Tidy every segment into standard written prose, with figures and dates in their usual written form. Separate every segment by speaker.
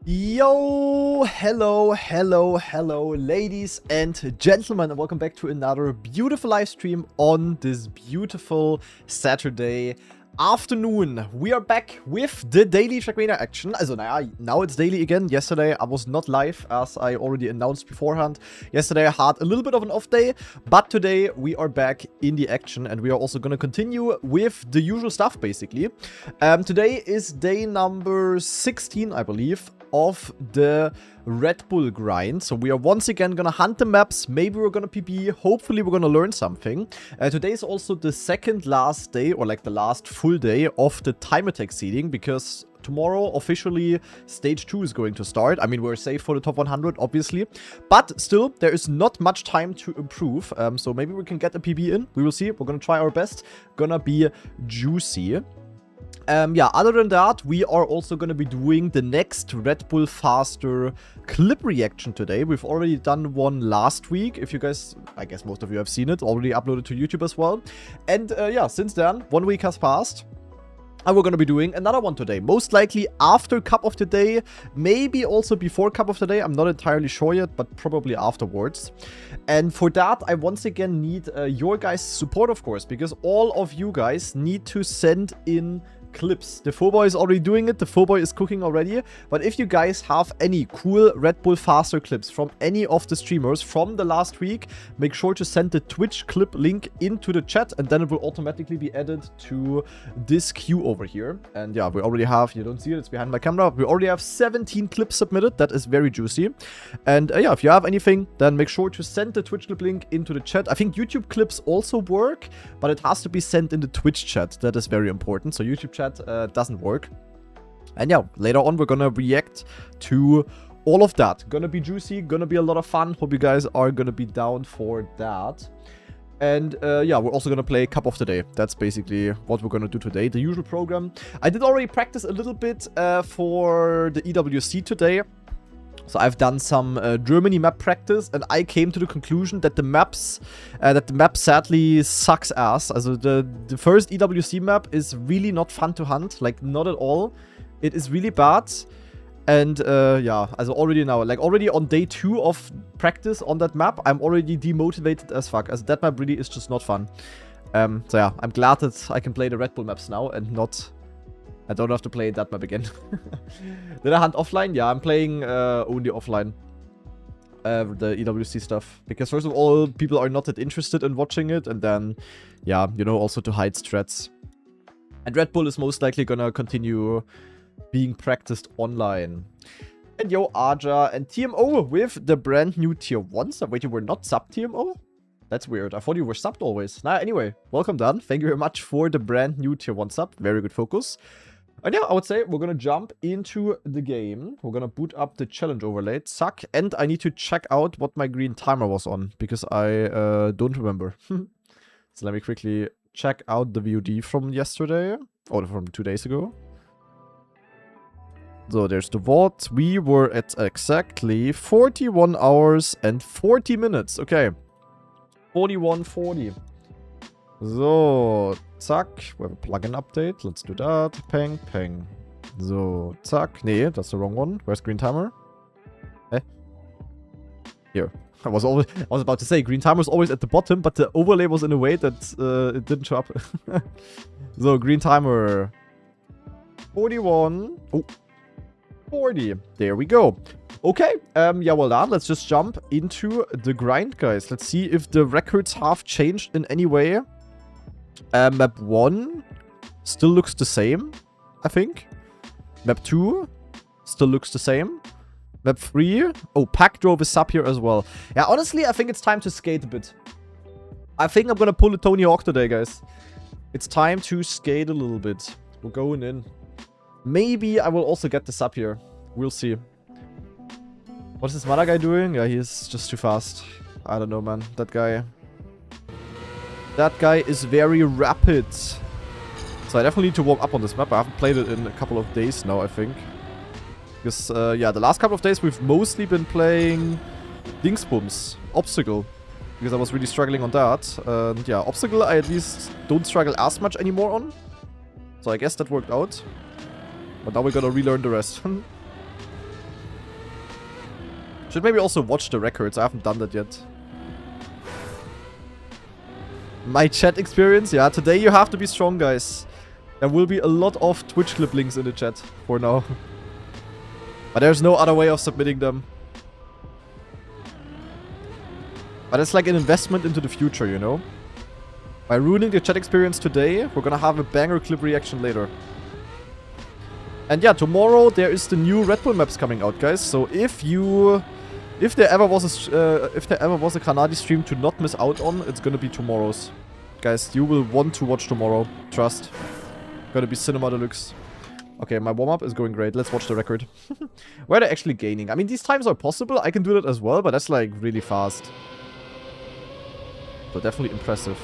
Speaker 1: Yo, hello, ladies and gentlemen, and welcome back to another beautiful live stream on this beautiful Saturday afternoon. We are back with the daily trackmania action. Also, now it's daily again. Yesterday I was not live, as I already announced beforehand. Yesterday I had a little bit of an off day, but today we are back in the action, and we are also going to continue with the usual stuff, basically. Today is day number 16, I believe, of the RedBull grind. So we are once again gonna hunt the maps. Maybe we're gonna PB. Hopefully we're gonna learn something. Today is also the second last day, or like the last full day of the time attack seeding, because tomorrow officially stage 2 is going to start. I mean, we're safe for the top 100 obviously, but still there is not much time to improve. So maybe we can get a PB in. We will see. We're gonna try our best. Gonna be juicy. Yeah, other than that, we are also going to be doing the next RedBull Faster clip reaction today. We've already done one last week. If you guys, I guess most of you have seen it, already uploaded to YouTube as well. And yeah, since then, 1 week has passed. And we're going to be doing another one today. Most likely after Cup of the Day. Maybe also before Cup of the Day. I'm not entirely sure yet, but probably afterwards. And for that, I once again need your guys' support, of course. Because all of you guys need to send in clips. The Foboy is already doing it. The Foboy is cooking already. But if you guys have any cool RedBull Faster clips from any of the streamers from the last week, make sure to send the Twitch clip link into the chat, and then it will automatically be added to this queue over here. And yeah, we already have, you don't see it, it's behind my camera. We already have 17 clips submitted. That is very juicy. And yeah, if you have anything, then make sure to send the Twitch clip link into the chat. I think YouTube clips also work, but it has to be sent in the Twitch chat. That is very important. So YouTube chat doesn't work. And yeah, later on we're gonna react to all of that. Gonna be juicy, gonna be a lot of fun. Hope you guys are gonna be down for that. And yeah, we're also gonna play Cup of the Day. That's basically what we're gonna do today. The usual program. I did already practice a little bit for the EWC today. So I've done some Germany map practice, and I came to the conclusion that the map sadly sucks ass. Also the first EWC map is really not fun to hunt, like not at all. It is really bad. And yeah, also already now, like already on day 2 of practice on that map, I'm already demotivated as fuck. As that map really is just not fun. So yeah, I'm glad that I can play the RedBull maps now and not... I don't have to play that map again. Did I hunt offline? Yeah, I'm playing only offline. The EWC stuff. Because first of all, people are not that interested in watching it. And then, yeah, you know, also to hide strats. And RedBull is most likely gonna continue being practiced online. And yo, Aja and TMO with the brand new tier 1 sub. Wait, you were not sub TMO? That's weird. I thought you were subbed always. Nah, anyway, welcome Dan. Thank you very much for the brand new tier 1 sub. Very good focus. And yeah, I would say we're gonna jump into the game. We're gonna boot up the challenge overlay. Suck. And I need to check out what my green timer was on, because I don't remember. So let me quickly check out the VOD from yesterday. Or from 2 days ago. So there's the VOD. We were at exactly 41 hours and 40 minutes. Okay. 41:40. So, zack. We have a plugin update. Let's do that. Peng, peng. So, zack. Nee, that's the wrong one. Where's green timer? Eh? Here. I was about to say, green timer is always at the bottom, but the overlay was in a way that it didn't show up. So, green timer. 41. Oh. 40. There we go. Okay, yeah, well done. Let's just jump into the grind, guys. Let's see if the records have changed in any way. Map 1 still looks the same, I think. Map 2 still looks the same. Map 3. Oh, Pack Drove is sub here as well. Yeah, honestly, I think it's time to skate a bit. I think I'm gonna pull a Tony Hawk today, guys. It's time to skate a little bit. We're going in. Maybe I will also get the sub here. We'll see. What is this mother guy doing? Yeah, he's just too fast. I don't know, man. That guy is very rapid. So I definitely need to warm up on this map. I haven't played it in a couple of days now, I think. Because, yeah, the last couple of days we've mostly been playing Dingsbums, Obstacle. Because I was really struggling on that. And yeah, Obstacle I at least don't struggle as much anymore on. So I guess that worked out. But now we gotta relearn the rest. Should maybe also watch the records. I haven't done that yet. My chat experience? Yeah, today you have to be strong, guys. There will be a lot of Twitch clip links in the chat for now. But there's no other way of submitting them. But it's like an investment into the future, you know? By ruining the chat experience today, we're gonna have a banger clip reaction later. And yeah, tomorrow there is the new RedBull maps coming out, guys. So if there ever was a Granadi stream to not miss out on, it's gonna be tomorrow's. Guys, you will want to watch tomorrow. Trust. Gonna be cinema deluxe. Okay, my warm-up is going great. Let's watch the record. Where are they actually gaining? I mean, these times are possible. I can do that as well, but that's like really fast. So definitely impressive.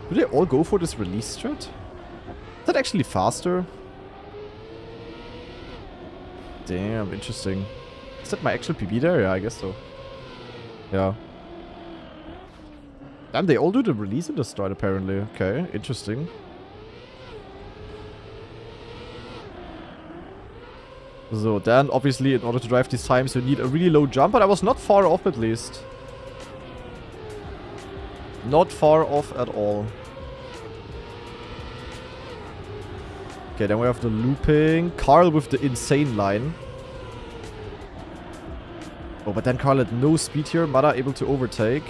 Speaker 1: Do they all go for this release strat? Is that actually faster? Damn, interesting. Is that my actual PB there? Yeah, I guess so. Yeah. Damn, they all do the release in the start apparently. Okay, interesting. So, then obviously in order to drive these times you need a really low jump, but I was not far off at least. Not far off at all. Okay, then we have the looping. Carl with the insane line. Oh, but then Carl had no speed here. Mada able to overtake.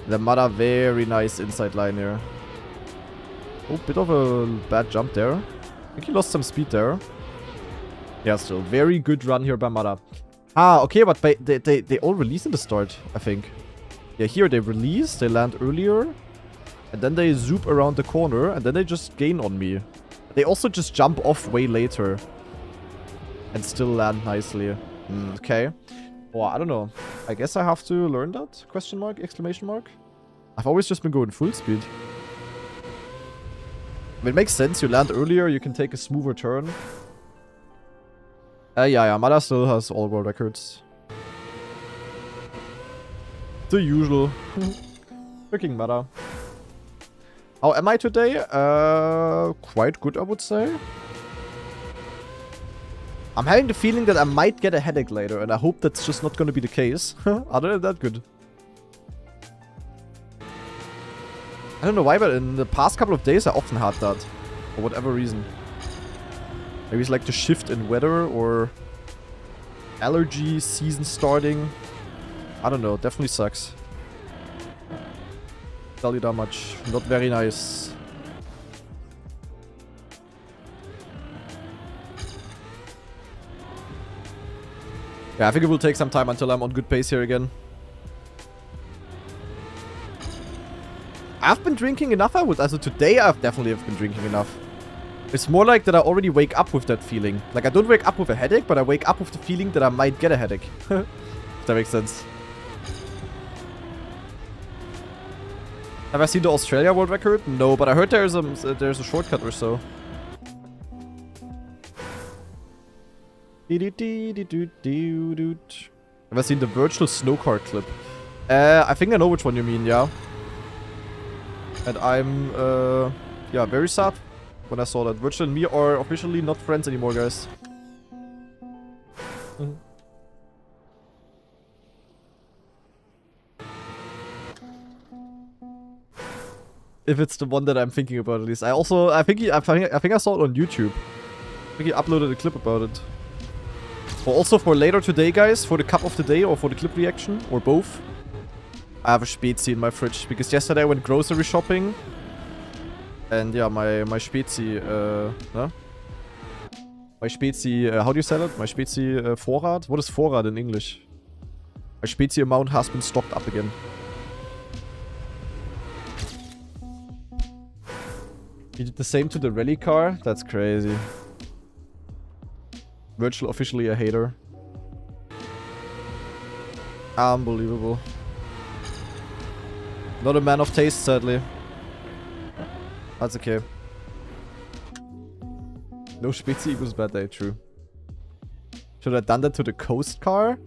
Speaker 1: The Mada very nice inside line here. Oh, bit of a bad jump there. I think he lost some speed there. Yeah, still. Very good run here by Mada. Ah, okay, but they all release in the start, I think. Yeah, here they release, they land earlier. And then they zoop around the corner, and then they just gain on me. They also just jump off way later. And still land nicely. Okay. Well, I don't know. I guess I have to learn that? Question mark? Exclamation mark? I've always just been going full speed. I mean, it makes sense. You land earlier, you can take a smoother turn. Yeah, Mada still has all world records. The usual. Freaking Mada. How am I today? Quite good, I would say. I'm having the feeling that I might get a headache later, and I hope that's just not going to be the case. Other than that, good. I don't know why, but in the past couple of days I often had that. For whatever reason. Maybe it's like the shift in weather or allergy season starting. I don't know, definitely sucks. Tell you that much. Not very nice. Yeah, I think it will take some time until I'm on good pace here again. I've been drinking enough, I would. Also today I've definitely been drinking enough. It's more like that I already wake up with that feeling. Like I don't wake up with a headache, but I wake up with the feeling that I might get a headache. If that makes sense. Have I seen the Australia world record? No, but I heard there's a shortcut or so. Have I seen the virtual snow car clip? I think I know which one you mean, yeah. And I'm, yeah, very sad when I saw that. Virtual and me are officially not friends anymore, guys. If it's the one that I'm thinking about, at least. I think I saw it on YouTube. I think he uploaded a clip about it. Or also for later today, guys, for the cup of the day or for the clip reaction, or both. I have a Spezi in my fridge, because yesterday I went grocery shopping. And yeah, my Spezi, no? My Spezi, how do you say that? My Spezi Vorrat? What is Vorrat in English? My Spezi amount has been stocked up again. You did the same to the rally car? That's crazy. Virtual officially a hater. Unbelievable. Not a man of taste, sadly. That's okay. No Spezi equals bad day, true. Should I have done that to the coast car?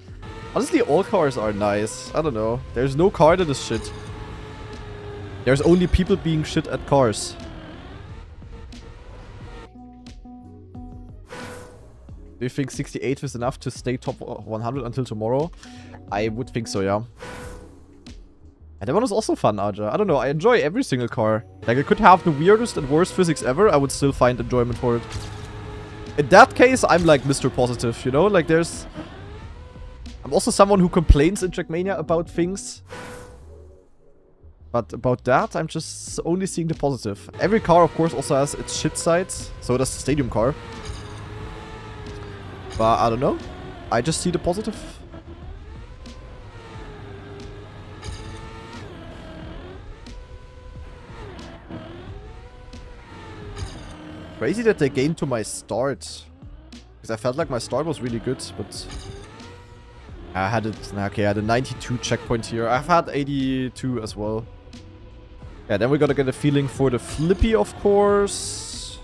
Speaker 1: Honestly, all cars are nice. I don't know. There's no car that is shit. There's only people being shit at cars. Do you think 68 is enough to stay top 100 until tomorrow? I would think so, yeah. And that one was also fun, Arja. I don't know, I enjoy every single car. Like, I could have the weirdest and worst physics ever, I would still find enjoyment for it. In that case, I'm like Mr. Positive, you know? Like, there's... I'm also someone who complains in Trackmania about things. But about that, I'm just only seeing the positive. Every car, of course, also has its shit sides. So does the stadium car. But I don't know. I just see the positive. Crazy that they gained to my start. Because I felt like my start was really good, but... I had it... Okay, I had a 92 checkpoint here. I've had 82 as well. Yeah, then we gotta get a feeling for the flippy, of course.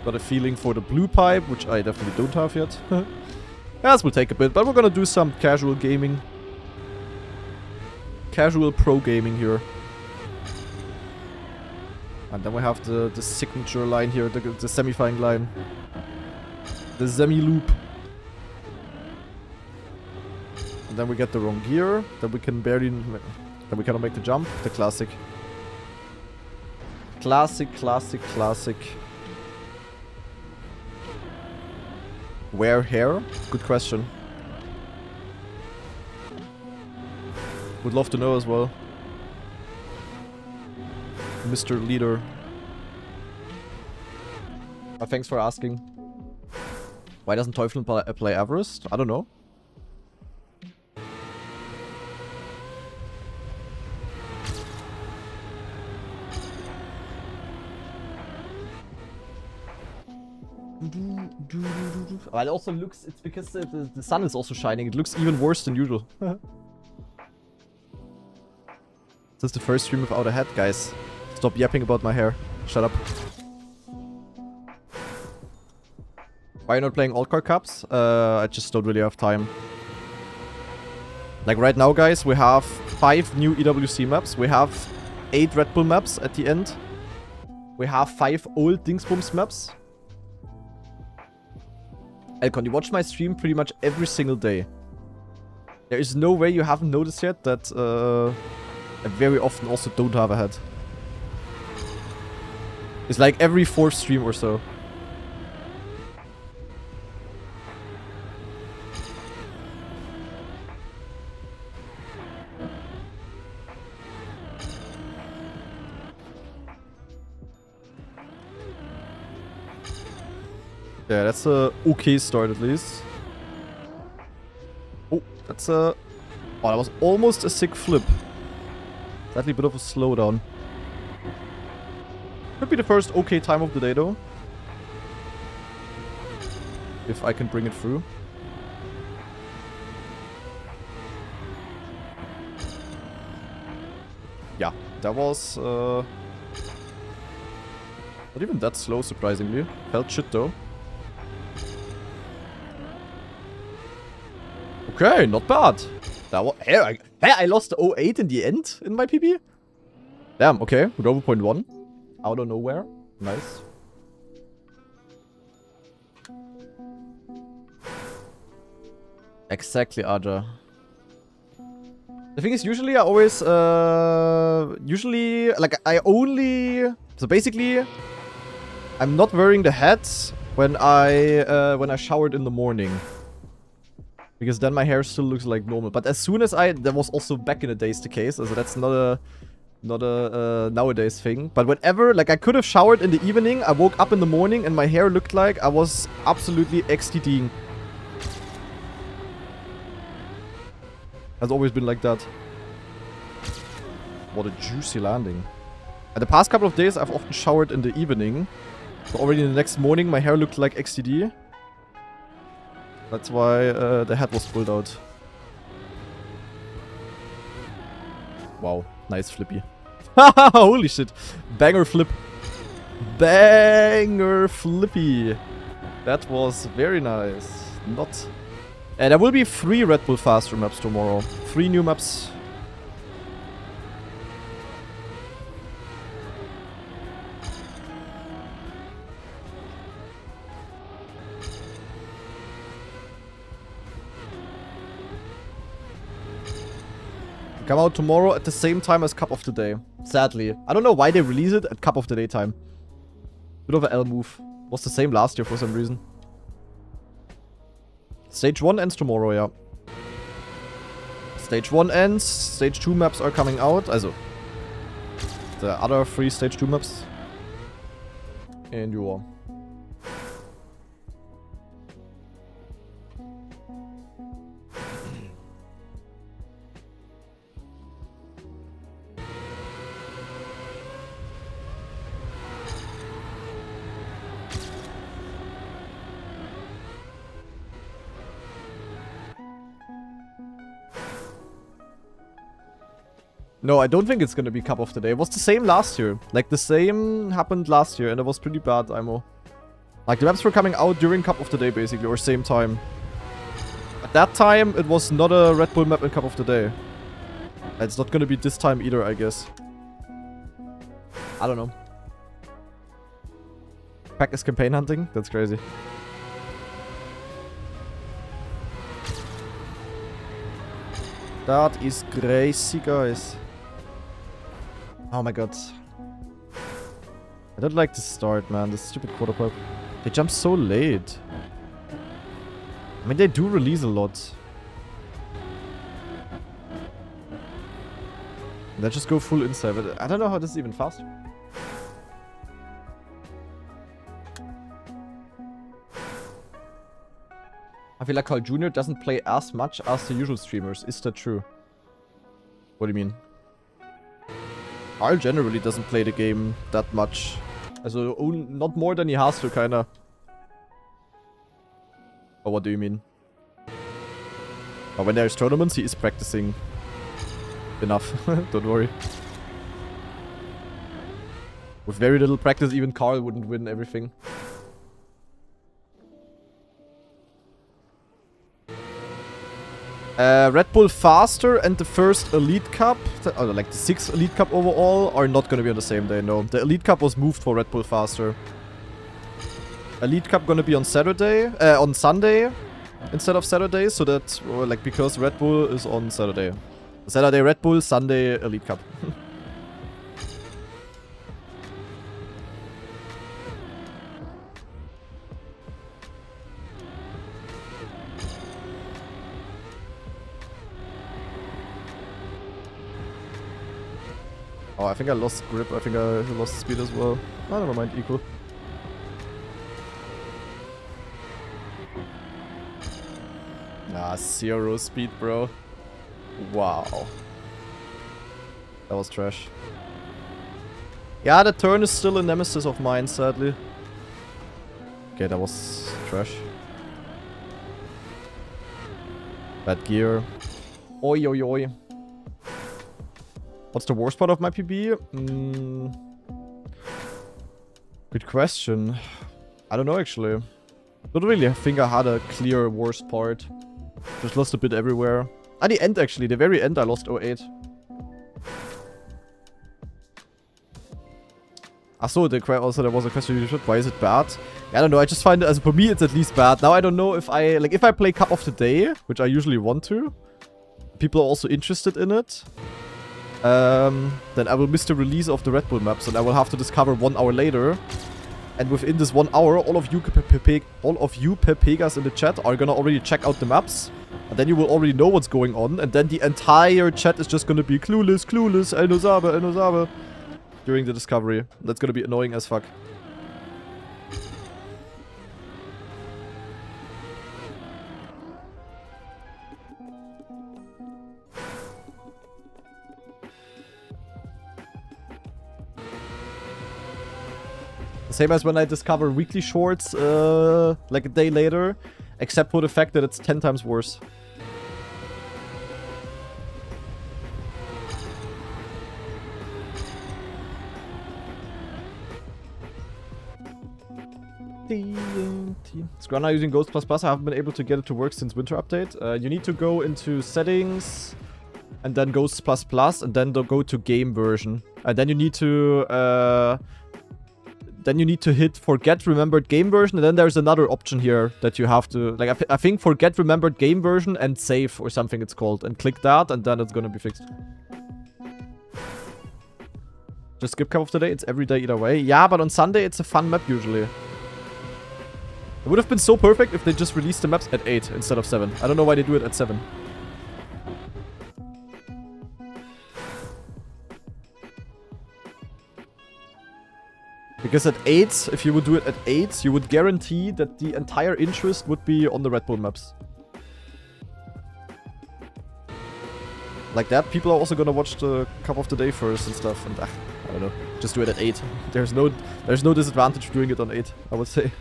Speaker 1: Got a feeling for the blue pipe, which I definitely don't have yet. Yeah, this will take a bit, but we're gonna do some casual gaming. Casual pro gaming here. And then we have the signature line here, the semi-fine line. The semi-loop. And then we get the wrong gear. Then we can barely... Then we cannot make the jump. The classic. Classic, classic, classic. Wear hair? Good question. Would love to know as well. Mr. Leader. Thanks for asking. Why doesn't Teufel play Everest? I don't know. But it also looks, it's because the sun is also shining, it looks even worse than usual. This is the first stream without a hat, guys. Stop yapping about my hair. Shut up. Why are you not playing Alt Car Cups? I just don't really have time. Like right now, guys, we have 5 new EWC maps. We have 8 Red Bull maps at the end. We have 5 old Dingsbums maps. Elcon, you watch my stream pretty much every single day. There is no way you haven't noticed yet that I very often also don't have a head. It's like every 4th stream or so. Yeah, that's a okay start at least. Oh, that's a... Oh, that was almost a sick flip. Sadly, a bit of a slowdown. Could be the first okay time of the day though. If I can bring it through. Yeah, that was... not even that slow, surprisingly. Felt shit though. Okay, not bad. That was, hey, I lost the 08 in the end in my PB? Damn, okay. We're over 0.1. Out of nowhere. Nice. Exactly, Aja. The thing is, usually I always, like, I only... So basically, I'm not wearing the hat when I showered in the morning. Because then my hair still looks like normal. But as soon as that was also back in the days the case. So that's not a nowadays thing. But whenever, like I could have showered in the evening, I woke up in the morning and my hair looked like I was absolutely XTDing. Has always been like that. What a juicy landing. And the past couple of days I've often showered in the evening. So already the next morning my hair looked like XTD. That's why the hat was pulled out. Wow, nice flippy. Holy shit. Banger flip. Banger flippy. That was very nice. Not... there will be 3 Red Bull faster maps tomorrow. 3 new maps. Come out tomorrow at the same time as Cup of the Day. Sadly. I don't know why they release it at Cup of the Day time. Bit of an L move. Was the same last year for some reason. Stage 1 ends tomorrow, yeah. Stage 1 ends. Stage 2 maps are coming out. Also, the other 3 Stage 2 maps. And you are. No, I don't think it's gonna be Cup of the Day. It was the same last year. Like, the same happened last year, and it was pretty bad, Imo. Like, the maps were coming out during Cup of the Day, basically, or same time. At that time, it was not a Red Bull map in Cup of the Day. It's not gonna be this time either, I guess. I don't know. Pack is campaign hunting? That's crazy. That is crazy, guys. Oh my god. I don't like this start, man. This stupid quarter pipe. They jump so late. I mean, they do release a lot. They just go full inside, but I don't know how this is even fast. I feel like Carl Jr. doesn't play as much as the usual streamers. Is that true? What do you mean? Carl generally doesn't play the game that much. Also, not more than he has to, kinda. Or what do you mean? But when there's tournaments, he is practicing enough. Don't worry. With very little practice, even Carl wouldn't win everything. Red Bull Faster and the first Elite Cup, like the 6th Elite Cup overall, are not gonna be on the same day, no. The Elite Cup was moved for Red Bull Faster. Elite Cup gonna be on Saturday, on Sunday instead of Saturday, so that, like, because Red Bull is on Saturday. Saturday Red Bull, Sunday Elite Cup. Oh, I think I lost grip. I think I lost speed as well. Oh, never mind. Equal. Ah, 0 speed, bro. Wow. That was trash. Yeah, the turn is still a nemesis of mine, sadly. Okay, that was trash. Bad gear. Oi, oi, oi. What's the worst part of my PB? Good question. I don't know, actually. Don't really think I had a clear worst part. Just lost a bit everywhere. At the end, actually. The very end, I lost 08. Also, there was a question, why is it bad? I don't know, I just find it, as for me, it's at least bad. Now, I don't know if I play Cup of the Day, which I usually want to. People are also interested in it. Then I will miss the release of the Red Bull maps, and I will have to discover 1 hour later. And within this 1 hour, all of you Pepegas in the chat are gonna already check out the maps. And then you will already know what's going on. And then the entire chat is just gonna be clueless, clueless, El no sabe, during the discovery. That's gonna be annoying as fuck. Same as when I discover weekly shorts, like a day later, except for the fact that it's 10 times worse. Scrunner using Ghost++, I haven't been able to get it to work since winter update. You need to go into settings, and then Ghost++, and then go to game version. And then you need to then you need to hit forget remembered game version, and then there's another option here that you have to, like, I think forget remembered game version and save or something it's called, and click that, and then it's gonna be fixed. Just skip Cup of the Day, it's every day either way. Yeah, but on Sunday it's a fun map usually. It would have been so perfect if they just released the maps at 8 instead of 7. I don't know why they do it at 7. Because at 8, if you would do it at 8, you would guarantee that the entire interest would be on the RedBull maps. Like that, people are also gonna watch the Cup of the Day first and stuff, and I don't know. Just do it at 8. There's no disadvantage doing it on 8, I would say.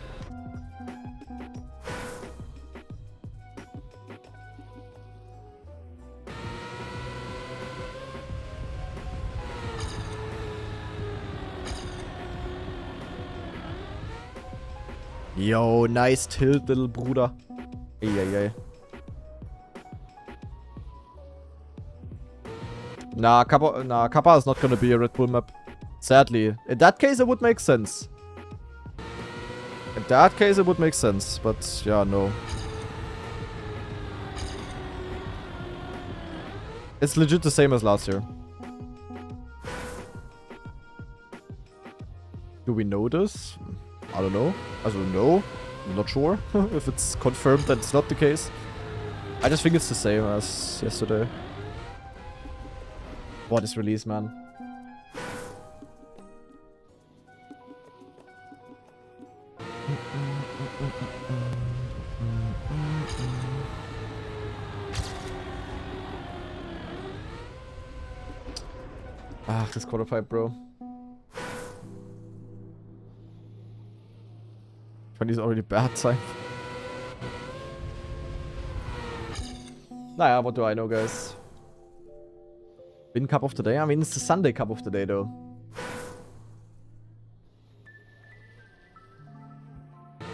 Speaker 1: Yo, nice tilt, little Bruder. Eieiei. Nah, Kappa is not gonna be a Red Bull map. Sadly. In that case, it would make sense. In that case, it would make sense. But, yeah, no. It's legit the same as last year. Do we know this? I don't know. Also, no. I'm not sure if it's confirmed that it's not the case. I just think it's the same as yesterday. What is release, man? Ah, this quarter pipe, bro. 20 is already bad time. Naja, what do I know, guys? Win Cup of the Day? I mean, it's the Sunday Cup of the Day, though.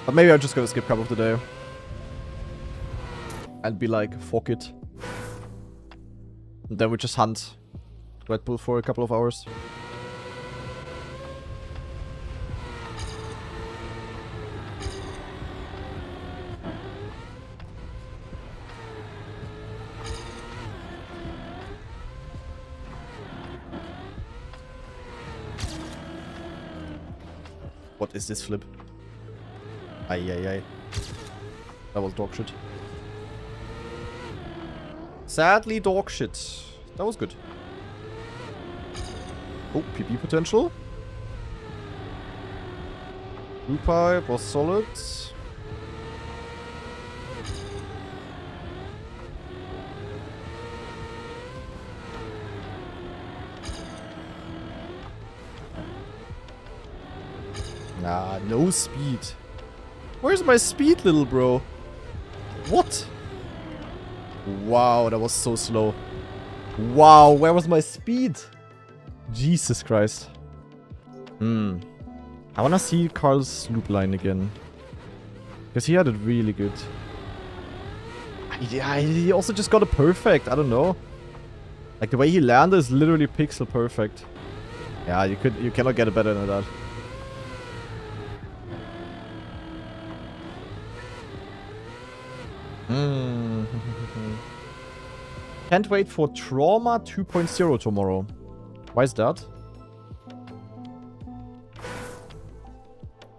Speaker 1: But maybe I'm just gonna skip Cup of the Day. And be like, fuck it. And then we just hunt Red Bull for a couple of hours. What is this flip? Ay. That was dog shit. Sadly, dog shit. That was good. Oh, PP potential. Blue pipe was solid. Nah, no speed. Where's my speed, little bro? What? Wow, that was so slow. Wow, where was my speed? Jesus Christ. I wanna see Carl's loop line again. Because he had it really good. Yeah, he also just got it perfect. I don't know. Like, the way he landed is literally pixel perfect. Yeah, you cannot get it better than that. Can't wait for Trauma 2.0 tomorrow. Why is that?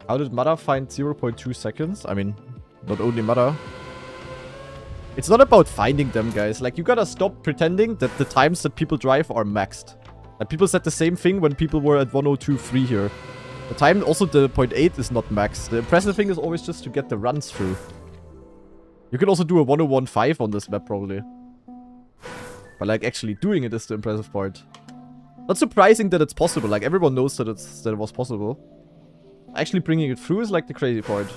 Speaker 1: How did Mada find 0.2 seconds? I mean, not only Mada. It's not about finding them, guys. Like, you gotta stop pretending that the times that people drive are maxed. Like, people said the same thing when people were at 102.3 here. The time, also the 0.8 is not maxed. The impressive thing is always just to get the runs through. You can also do a 101.5 on this map, probably. But, like, actually doing it is the impressive part. Not surprising that it's possible. Like, everyone knows that it was possible. Actually bringing it through is, like, the crazy part.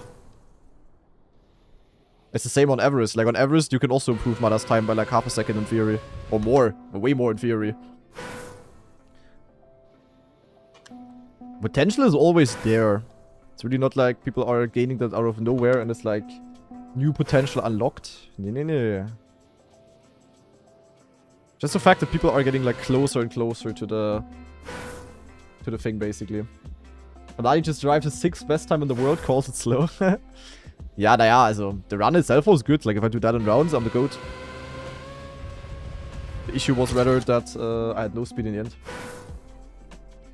Speaker 1: It's the same on Everest. Like, on Everest, you can also improve Mada's time by, like, half a second in theory. Or more. Or way more in theory. Potential is always there. It's really not like people are gaining that out of nowhere and it's like new potential unlocked. Nee. Just the fact that people are getting like closer and closer to the thing, basically. Finalizing just drives the 6th best time in the world, calls it slow. Ja, naja, also, the run itself was good. Like, if I do that in rounds, I'm the GOAT. The issue was rather that I had no speed in the end.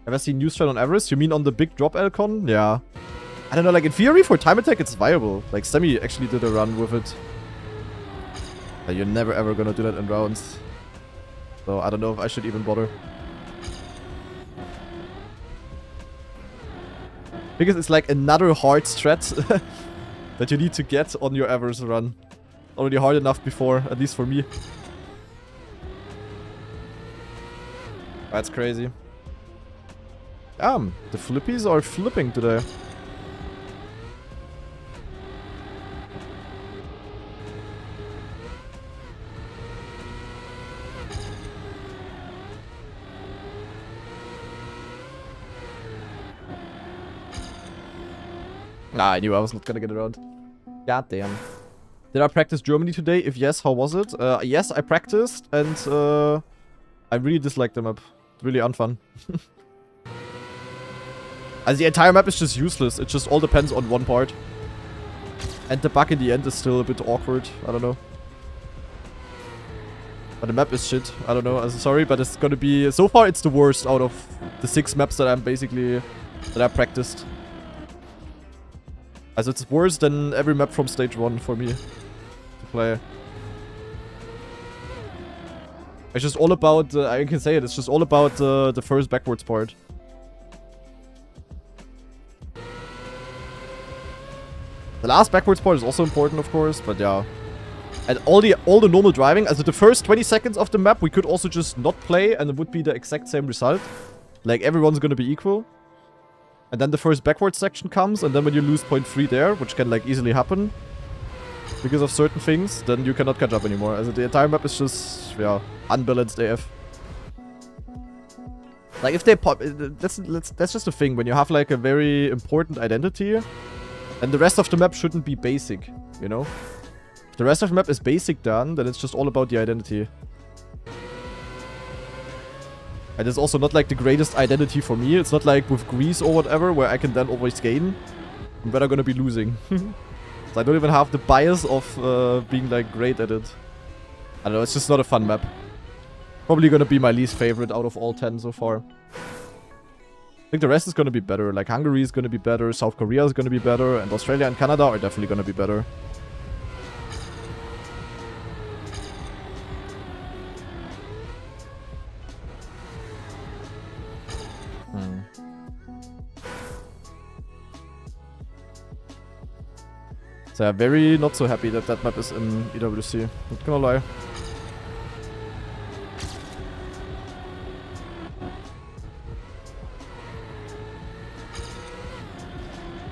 Speaker 1: Have I seen news trend on Everest? You mean on the big drop Elcon? Yeah. I don't know, like, in theory, for time attack, it's viable. Like, Semi actually did a run with it. But you're never ever gonna do that in rounds. So, I don't know if I should even bother. Because it's like another hard strat that you need to get on your Everest run. Already hard enough before, at least for me. That's crazy. The flippies are flipping today. Nah, I knew I was not gonna get around. God damn. Did I practice Germany today? If yes, how was it? Yes, I practiced, and I really disliked the map. Really unfun. As the entire map is just useless. It just all depends on one part. And the bug in the end is still a bit awkward. I don't know. But the map is shit. I don't know. I'm sorry, but it's gonna be... So far, it's the worst out of the 6 maps that I'm basically... that I practiced. Also, it's worse than every map from stage 1 for me to play. It's just all about... I can say it. It's just all about the first backwards part. The last backwards part is also important, of course, but yeah. And all the normal driving, as the first 20 seconds of the map, we could also just not play, and it would be the exact same result. Like, everyone's gonna be equal. And then the first backwards section comes, and then when you lose 0.3 there, which can, like, easily happen, because of certain things, then you cannot catch up anymore. As the entire map is just, yeah, unbalanced AF. Like, if they pop... That's just a thing, when you have, like, a very important identity... And the rest of the map shouldn't be basic, you know? If the rest of the map is basic then it's just all about the identity. And it's also not like the greatest identity for me. It's not like with Greece or whatever, where I can then always gain. I'm better gonna be losing. So I don't even have the bias of being like great at it. I don't know, it's just not a fun map. Probably gonna be my least favorite out of all 10 so far. I think the rest is gonna be better. Like, Hungary is gonna be better, South Korea is gonna be better, and Australia and Canada are definitely gonna be better. So I'm very not so happy that that map is in EWC. Not gonna lie.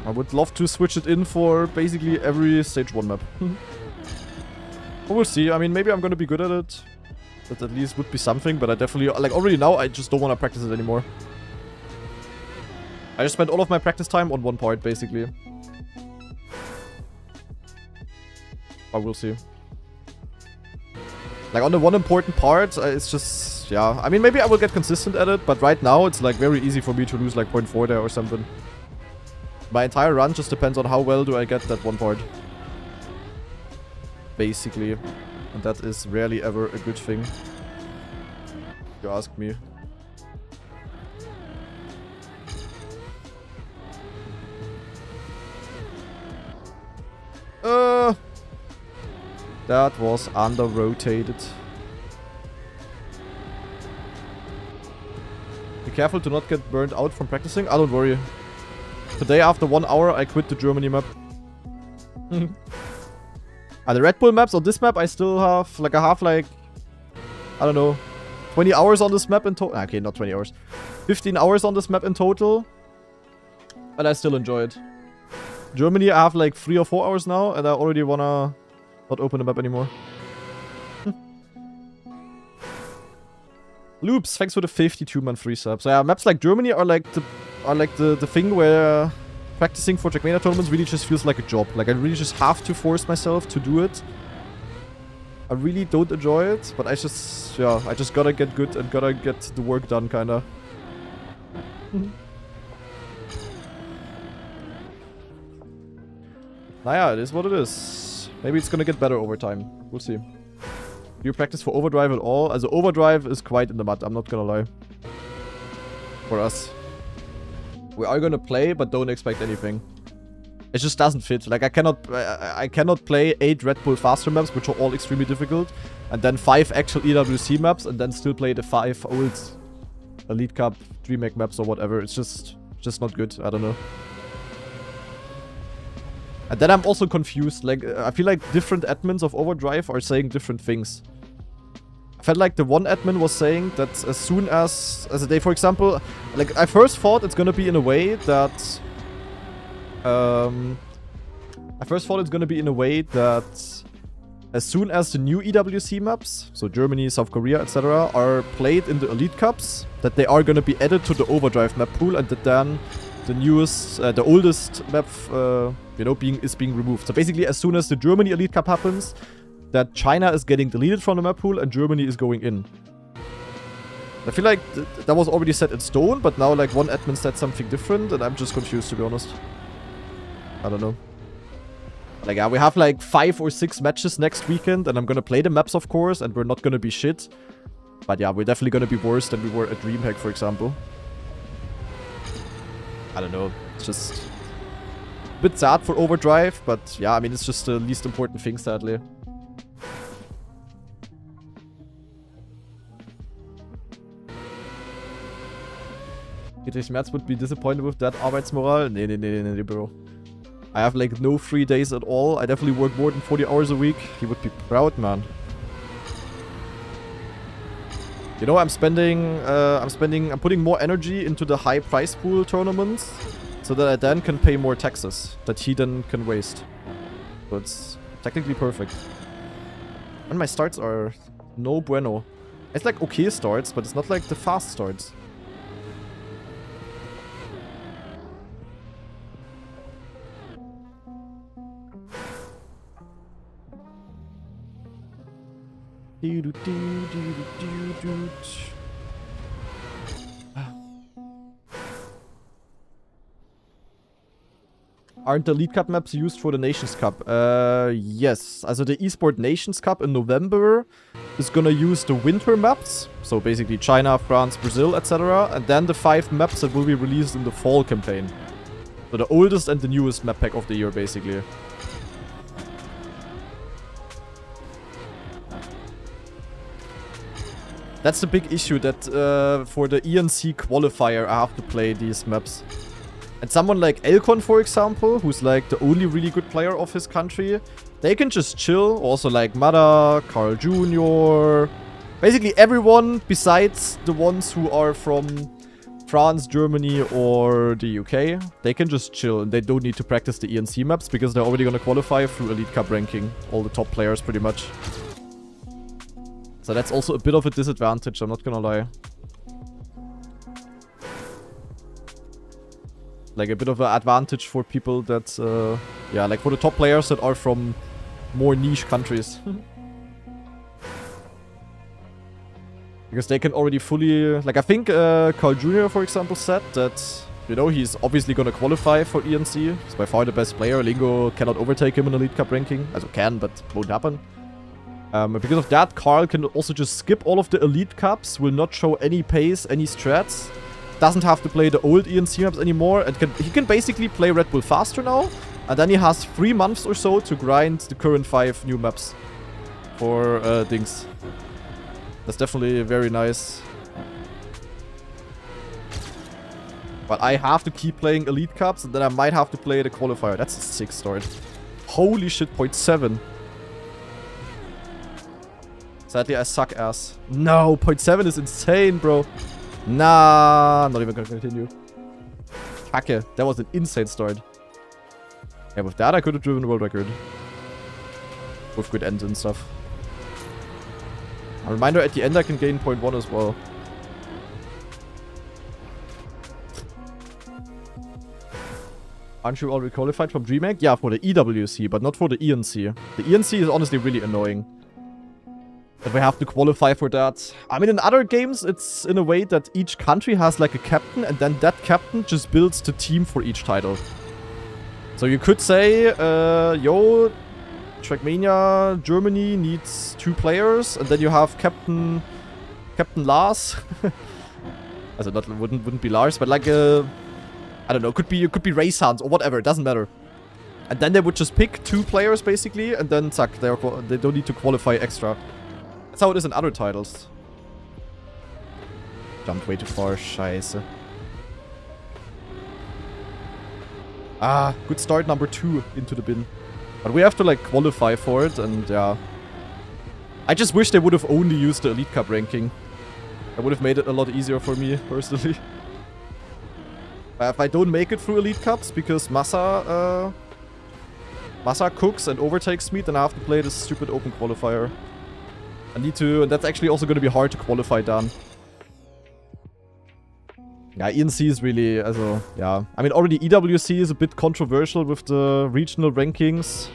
Speaker 1: I would love to switch it in for basically every stage 1 map. But we'll see. I mean, maybe I'm gonna be good at it. That at least would be something, but I definitely... Like, already now, I just don't want to practice it anymore. I just spent all of my practice time on one part, basically. But we'll see. Like, on the one important part, it's just... Yeah, I mean, maybe I will get consistent at it, but right now, it's, like, very easy for me to lose, like, 0.4 there or something. My entire run just depends on how well do I get that one part. Basically. And that is rarely ever a good thing. If you ask me. That was under-rotated. Be careful to not get burned out from practicing. I don't worry. Today, after 1 hour, I quit the Germany map. The RedBull maps on this map, I still have, like, I don't know, 20 hours on this map in total. Okay, not 20 hours. 15 hours on this map in total. And I still enjoy it. Germany, I have, like, 3 or 4 hours now, and I already wanna not open the map anymore. Loops, thanks for the 52-month free sub. So yeah, maps like Germany are like the thing where practicing for trackmania tournaments really just feels like a job. Like, I really just have to force myself to do it. I really don't enjoy it, but I just gotta get good and gotta get the work done, kinda. Naja, it is what it is. Maybe it's gonna get better over time. We'll see. Do you practice for Overdrive at all? Also, Overdrive is quite in the mud, I'm not gonna lie. For us. We are gonna play, but don't expect anything. It just doesn't fit. Like, I cannot play 8 Red Bull faster maps, which are all extremely difficult, and then 5 actual EWC maps, and then still play the 5 old Elite Cup DreamHack maps or whatever. It's just not good. I don't know. And then I'm also confused. Like, I feel like different admins of Overdrive are saying different things. I felt like the one admin was saying that as soon as they, for example, like, I first thought it's gonna be in a way that as soon as the new EWC maps, so Germany, South Korea, etc., are played in the Elite Cups, that they are going to be added to the Overdrive map pool, and that then the newest, the oldest map, you know, is being removed. So basically, as soon as the Germany Elite Cup happens, that China is getting deleted from the map pool and Germany is going in. I feel like that was already set in stone, but now like one admin said something different, and I'm just confused, to be honest. I don't know. Like, yeah, we have like 5 or 6 matches next weekend, and I'm gonna play the maps, of course, and we're not gonna be shit. But yeah, we're definitely gonna be worse than we were at DreamHack, for example. I don't know. It's just a bit sad for Overdrive, but yeah, I mean, it's just the least important thing, sadly. Dietrich Merz would be disappointed with that Arbeitsmoral. Nee, bro. I have like no free days at all. I definitely work more than 40 hours a week. He would be proud, man. You know, I'm putting more energy into the high price pool tournaments so that I then can pay more taxes that he then can waste. So it's technically perfect. And my starts are no bueno. It's like okay starts, but it's not like the fast starts. Aren't the Elite Cup maps used for the Nations Cup? Yes. Also the Esports Nations Cup in November is gonna use the winter maps. So basically China, France, Brazil, etc. And then the 5 maps that will be released in the fall campaign. So the oldest and the newest map pack of the year, basically. That's the big issue, that for the ENC qualifier I have to play these maps. And someone like Elcon, for example, who's like the only really good player of his country, they can just chill. Also like Mada, Carl Jr., basically everyone besides the ones who are from France, Germany, or the UK, they can just chill and they don't need to practice the ENC maps because they're already gonna qualify through Elite Cup ranking. All the top players, pretty much. So that's also a bit of a disadvantage, I'm not gonna lie. Like a bit of an advantage for people that, yeah, like for the top players that are from more niche countries. Because they can already fully, like I think Carl Jr., for example, said that, you know, he's obviously gonna qualify for ENC. He's by far the best player. Lingo cannot overtake him in Elite Cup ranking. Also can, but won't happen. Because of that, Carl can also just skip all of the Elite Cups, will not show any pace, any strats, doesn't have to play the old ENC maps anymore, and he can basically play Red Bull faster now, and then he has 3 months or so to grind the current 5 new maps for things. That's definitely very nice. But I have to keep playing Elite Cups, and then I might have to play the qualifier. That's a 6 start. Holy shit, 0.7. Sadly, I suck ass. No, 0.7 is insane, bro. Nah, not even gonna continue. Kacke, that was an insane start. Yeah, with that I could have driven a world record. With good ends and stuff. A reminder, at the end I can gain 0.1 as well. Aren't you already qualified from DreamHack? Yeah, for the EWC, but not for the ENC. The ENC is honestly really annoying. That we have to qualify for that. I mean, in other games, it's in a way that each country has like a captain, and then that captain just builds the team for each title. So So you could say, yo, Trackmania Germany needs 2 players, and then you have Captain Lars. Also wouldn't be Lars, but like I don't know, could be Race Hans or whatever, it doesn't matter. And then they would just pick 2 players basically, and then zack, they don't need to qualify extra. That's how it is in other titles. Jumped way too far, scheiße. Ah, good start, number 2 into the bin. But we have to like qualify for it, and yeah. I just wish they would have only used the Elite Cup ranking. That would have made it a lot easier for me, personally. If I don't make it through Elite Cups because Massa cooks and overtakes me, then I have to play this stupid open qualifier. I need to, and that's actually also going to be hard to qualify down. Yeah, ENC is really, also, yeah. I mean, already EWC is a bit controversial with the regional rankings.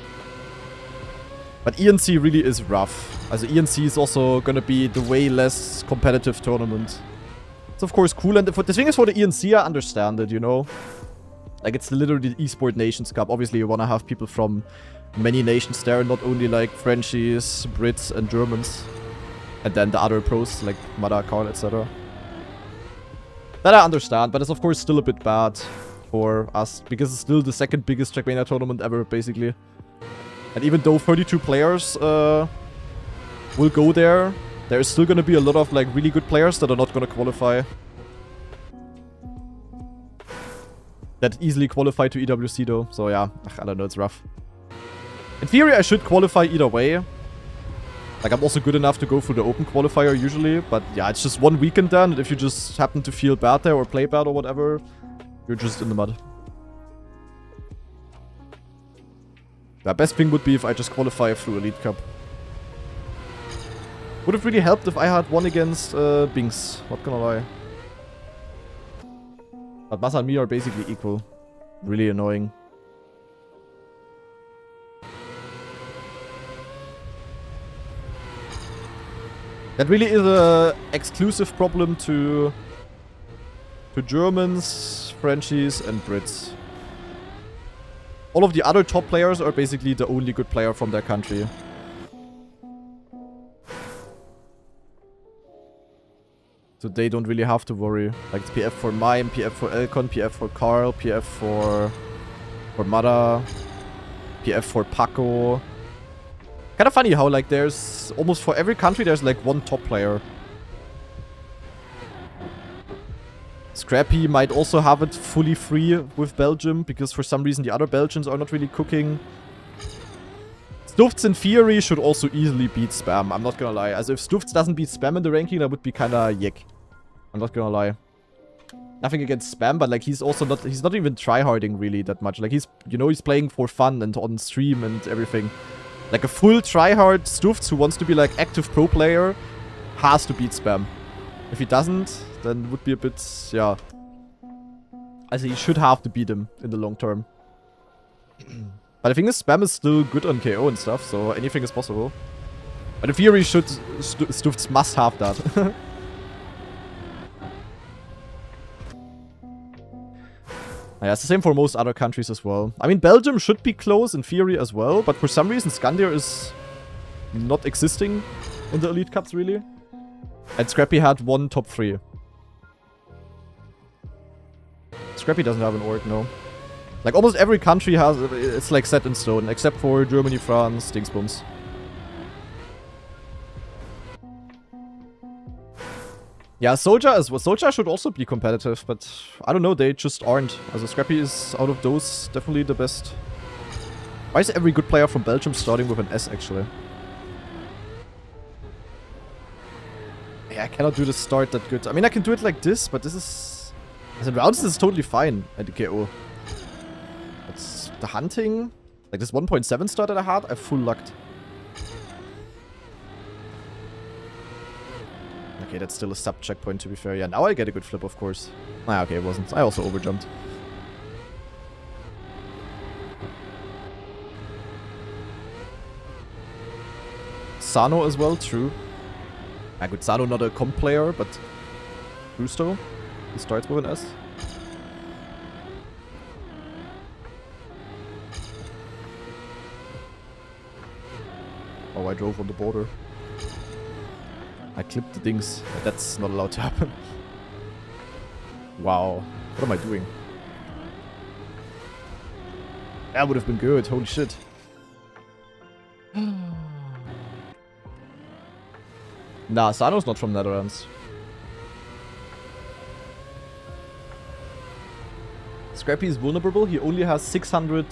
Speaker 1: But ENC really is rough. Also, ENC is also gonna be the way less competitive tournament. It's of course cool, and the thing is for the ENC, I understand it, you know? Like, it's literally the Esports Nations Cup. Obviously, you wanna have people from many nations there, not only like Frenchies, Brits, and Germans. And then the other pros, like Mada, Karl, etc. That I understand, but it's of course still a bit bad for us, because it's still the second biggest Trackmania tournament ever, basically. And even though 32 players will go there, there's still gonna be a lot of like really good players that are not gonna qualify. That easily qualify to EWC though, so yeah, I don't know, it's rough. In theory, I should qualify either way. Like, I'm also good enough to go through the open qualifier usually, but yeah, it's just one weekend then, and if you just happen to feel bad there or play bad or whatever, you're just in the mud. The best thing would be if I just qualify through Elite Cup. Would have really helped if I had won against Binks, not gonna lie. But Masa and me are basically equal. Really annoying. That really is a exclusive problem to Germans, Frenchies, and Brits. All of the other top players are basically the only good player from their country. So they don't really have to worry. Like, it's PF for Mime, PF for Elcon, PF for Karl, PF for Mada, PF for Paco. Kind of funny how, like, there's almost for every country there's like one top player. Scrappy might also have it fully free with Belgium, because for some reason the other Belgians are not really cooking. Stufts in theory should also easily beat Spam, I'm not gonna lie. As if Stufts doesn't beat Spam in the ranking, that would be kinda yick. I'm not gonna lie. Nothing against Spam, but like he's also not, he's not even tryharding really that much. Like he's, you know, he's playing for fun and on stream and everything. Like a full tryhard Stufts who wants to be like active pro player has to beat Spam. If he doesn't, then it would be a bit, yeah. I think he should have to beat him in the long term. But I think his Spam is still good on KO and stuff, so anything is possible. But in theory, Stufts must have that. Yeah, it's the same for most other countries as well. I mean, Belgium should be close in theory as well, but for some reason Scandia is not existing in the Elite Cups, really. And Scrappy had one top 3. Scrappy doesn't have an org, no. Like, almost every country has, it's like set in stone, except for Germany, France, Dingsbums. Yeah, Soja should also be competitive, but I don't know, they just aren't. Also, Scrappy is, out of those, definitely the best. Why is every good player from Belgium starting with an S, actually? Yeah, I cannot do the start that good. I mean, I can do it like this, but this is... As in rounds, this is totally fine at the KO. That's the hunting. Like, this 1.7 start that I had, I full lucked. Okay, that's still a sub-checkpoint, to be fair. Yeah, now I get a good flip, of course. Ah, okay, it wasn't. I also overjumped. Sano as well, true. Ah, good, Sano not a comp player, but... Rusto. He starts with an S. Oh, I drove on the border. I clipped the things. That's not allowed to happen. Wow. What am I doing? That would have been good. Holy shit. Nah, Sano's not from Netherlands. Scrappy is vulnerable. He only has 600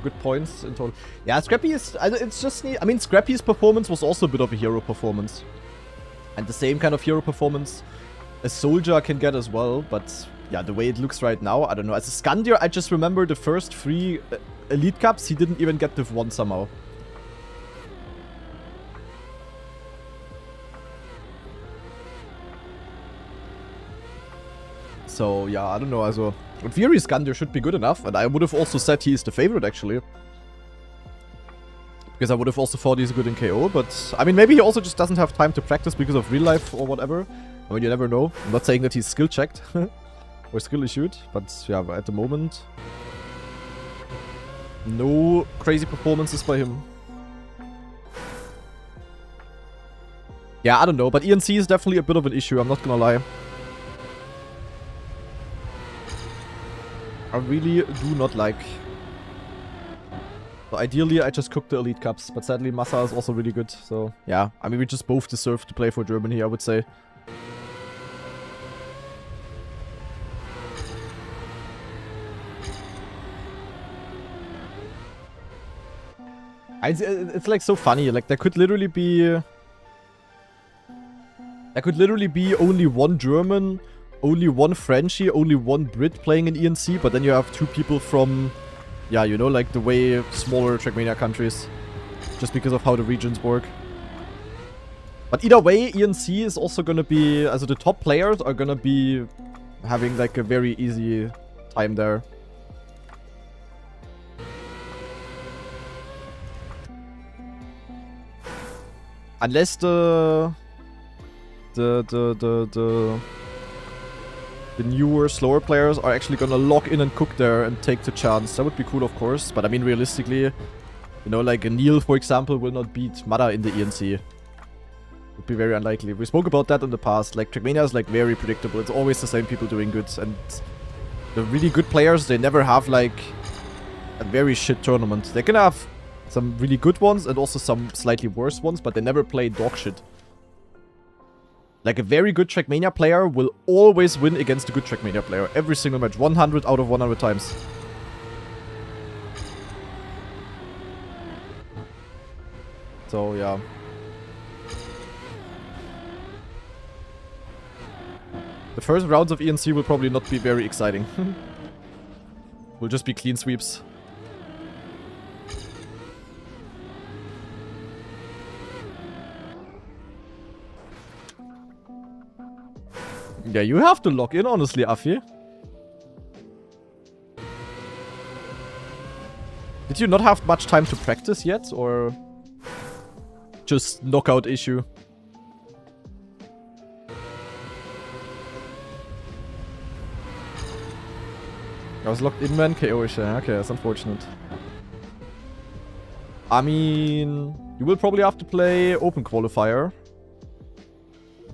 Speaker 1: good points in total. Yeah, Scrappy is... It's just... I mean, Scrappy's performance was also a bit of a hero performance. And the same kind of hero performance a soldier can get as well. But yeah, the way it looks right now, I don't know. As a Skandir, I just remember the first 3 Elite Cups, he didn't even get Div 1 somehow. So, yeah, I don't know. Also, in theory, Skandir should be good enough. And I would have also said he is the favorite, actually. Because I would have also thought he's good in KO. But, I mean, maybe he also just doesn't have time to practice because of real life or whatever. I mean, you never know. I'm not saying that he's skill checked or skill issued. But, yeah, at the moment, no crazy performances by him. Yeah, I don't know. But ENC is definitely a bit of an issue. I'm not gonna lie. I really do not like. So ideally, I just cook the Elite Cups, but sadly, Massa is also really good. So, yeah. I mean, we just both deserve to play for Germany, I would say. It's like so funny. Like, there could literally be... There could literally be only one German, only one Frenchie, only one Brit playing in ENC, but then you have 2 people from, yeah, you know, like the way smaller Trackmania countries, just because of how the regions work. But either way, ENC is also gonna be, also the top players are gonna be having like a very easy time there. Unless the newer, slower players are actually gonna lock in and cook there and take the chance. That would be cool, of course. But I mean, realistically, you know, like a Neil, for example, will not beat Mada in the ENC. Would be very unlikely. We spoke about that in the past. Like, Trackmania is like very predictable. It's always the same people doing good. And the really good players, they never have like a very shit tournament. They can have some really good ones and also some slightly worse ones, but they never play dog shit. Like, a very good Trackmania player will always win against a good Trackmania player. Every single match. 100 out of 100 times. So, yeah. The first rounds of ENC will probably not be very exciting. Will just be clean sweeps. Yeah, you have to log in, honestly, Afi. Did you not have much time to practice yet, or just knockout issue? I was locked in, man. KO-ish. Okay, that's unfortunate. I mean, you will probably have to play open qualifier.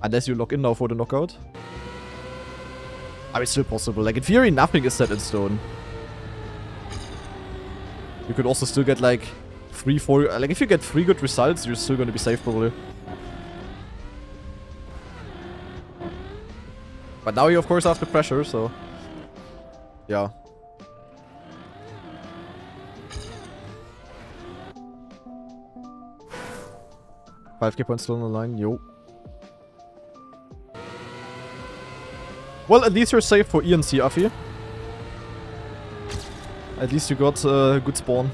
Speaker 1: Unless you log in now for the knockout. I mean, it's still possible. Like, in theory, nothing is set in stone. You could also still get, like, 3, 4... Like, if you get 3 good results, you're still gonna be safe, probably. But now you, of course, have the pressure, so... Yeah. $5k points still on the line. Yo. Well, at least you're safe for ENC, Afi. At least you got a good spawn.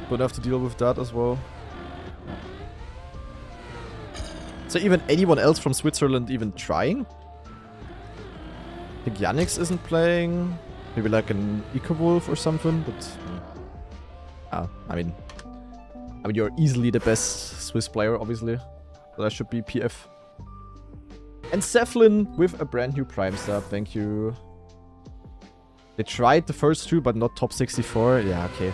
Speaker 1: Don't have to deal with that as well. Is there even anyone else from Switzerland even trying? I think Yannick's isn't playing. Maybe like an Ecowolf or something, but... I mean, you're easily the best Swiss player, obviously. So that should be PF. And Cephlin with a brand new Prime sub, thank you. They tried the first 2, but not top 64. Yeah, okay.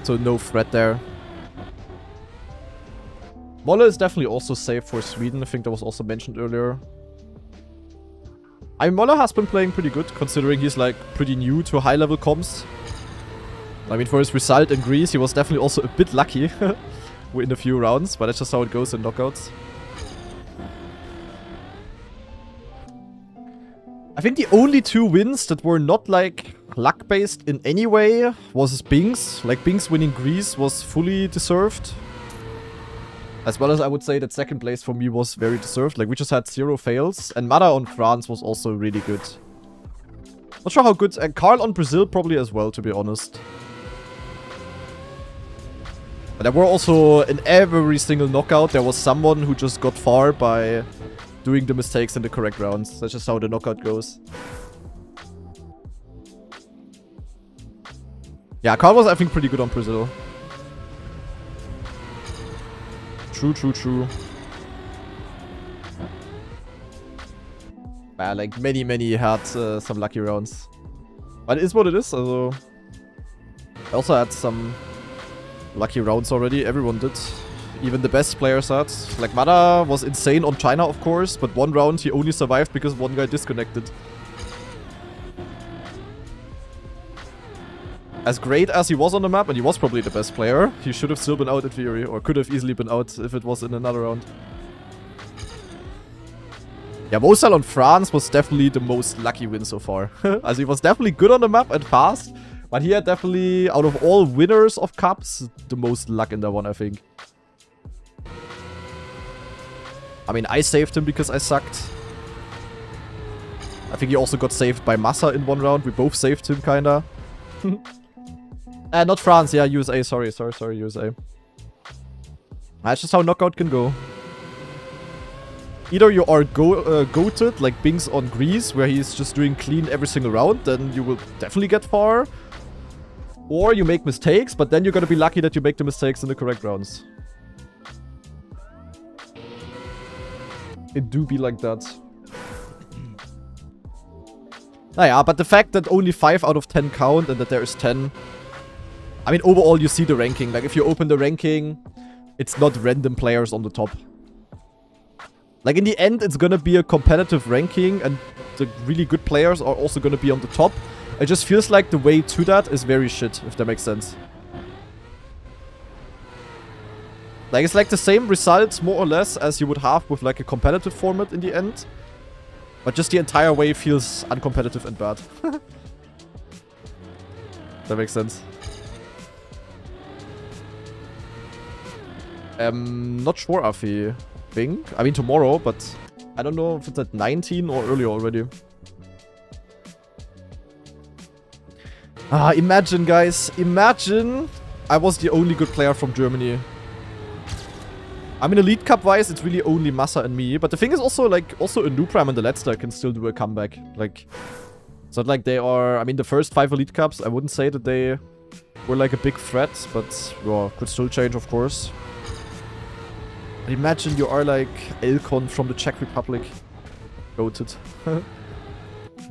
Speaker 1: So no threat there. Molle is definitely also safe for Sweden. I think that was also mentioned earlier. I mean, Molle has been playing pretty good, considering he's like pretty new to high-level comps. I mean, for his result in Greece, he was definitely also a bit lucky in a few rounds, but that's just how it goes in knockouts. I think the only 2 wins that were not like luck-based in any way was Bing's. Like, Bing's winning Greece was fully deserved. As well as I would say that second place for me was very deserved. Like, we just had 0 fails. And Mada on France was also really good. Not sure how good. And Carl on Brazil probably as well, to be honest. But there were also, in every single knockout, there was someone who just got far by doing the mistakes in the correct rounds. That's just how the knockout goes. Yeah, Carl was, I think, pretty good on Brazil. True. Yeah, like many had some lucky rounds. But it is what it is, also. I also had some lucky rounds already, everyone did. Even the best players had. Like, Mada was insane on China, of course, but one round he only survived because one guy disconnected. As great as he was on the map, and he was probably the best player, he should have still been out in theory, or could have easily been out if it was in another round. Yeah, Mosal on France was definitely the most lucky win so far. As he was definitely good on the map and fast, but he had definitely, out of all winners of cups, the most luck in that one, I think. I mean, I saved him because I sucked. I think he also got saved by Massa in one round. We both saved him, kinda. Not France, yeah, USA. Sorry, USA. That's just how knockout can go. Either you are goated, like Bing's on Greece, where he's just doing clean every single round, then you will definitely get far. Or you make mistakes, but then you're gonna be lucky that you make the mistakes in the correct rounds. It do be like that. Naja, but the fact that only 5 out of 10 count and that there is 10... I mean, overall you see the ranking. Like, if you open the ranking, it's not random players on the top. Like, in the end, it's gonna be a competitive ranking, and the really good players are also gonna be on the top. It just feels like the way to that is very shit, if that makes sense. Like, it's like the same results, more or less, as you would have with, like, a competitive format in the end. But just the entire way feels uncompetitive and bad. That makes sense. Not sure, Afi. Bing? I mean, tomorrow, but I don't know if it's at 19 or earlier already. Ah, imagine, guys. Imagine I was the only good player from Germany. I mean, Elite Cup-wise, it's really only Massa and me. But the thing is also, like, also a Noob Prime and the Letster can still do a comeback. Like, it's not like they are... I mean, the first 5 Elite Cups, I wouldn't say that they were, like, a big threat. But, well, could still change, of course. But imagine you are, like, Elkon from the Czech Republic. Goated.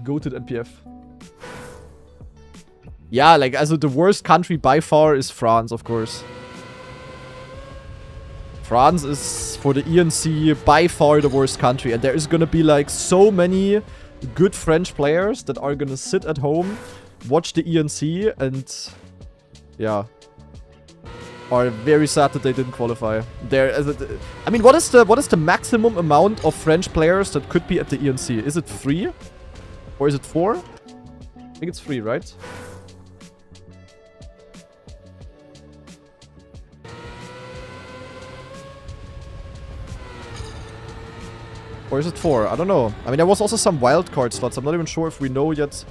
Speaker 1: Goated NPF. Yeah, like, also the worst country by far is France, of course. France is, for the ENC, by far the worst country. And there is gonna be, like, so many good French players that are gonna sit at home, watch the ENC, and... yeah. Are very sad that they didn't qualify. I mean, what is the maximum amount of French players that could be at the ENC? Is it 3? Or is it 4? I think it's 3, right? Or is it 4? I don't know. I mean, there was also some wildcard slots. I'm not even sure if we know yet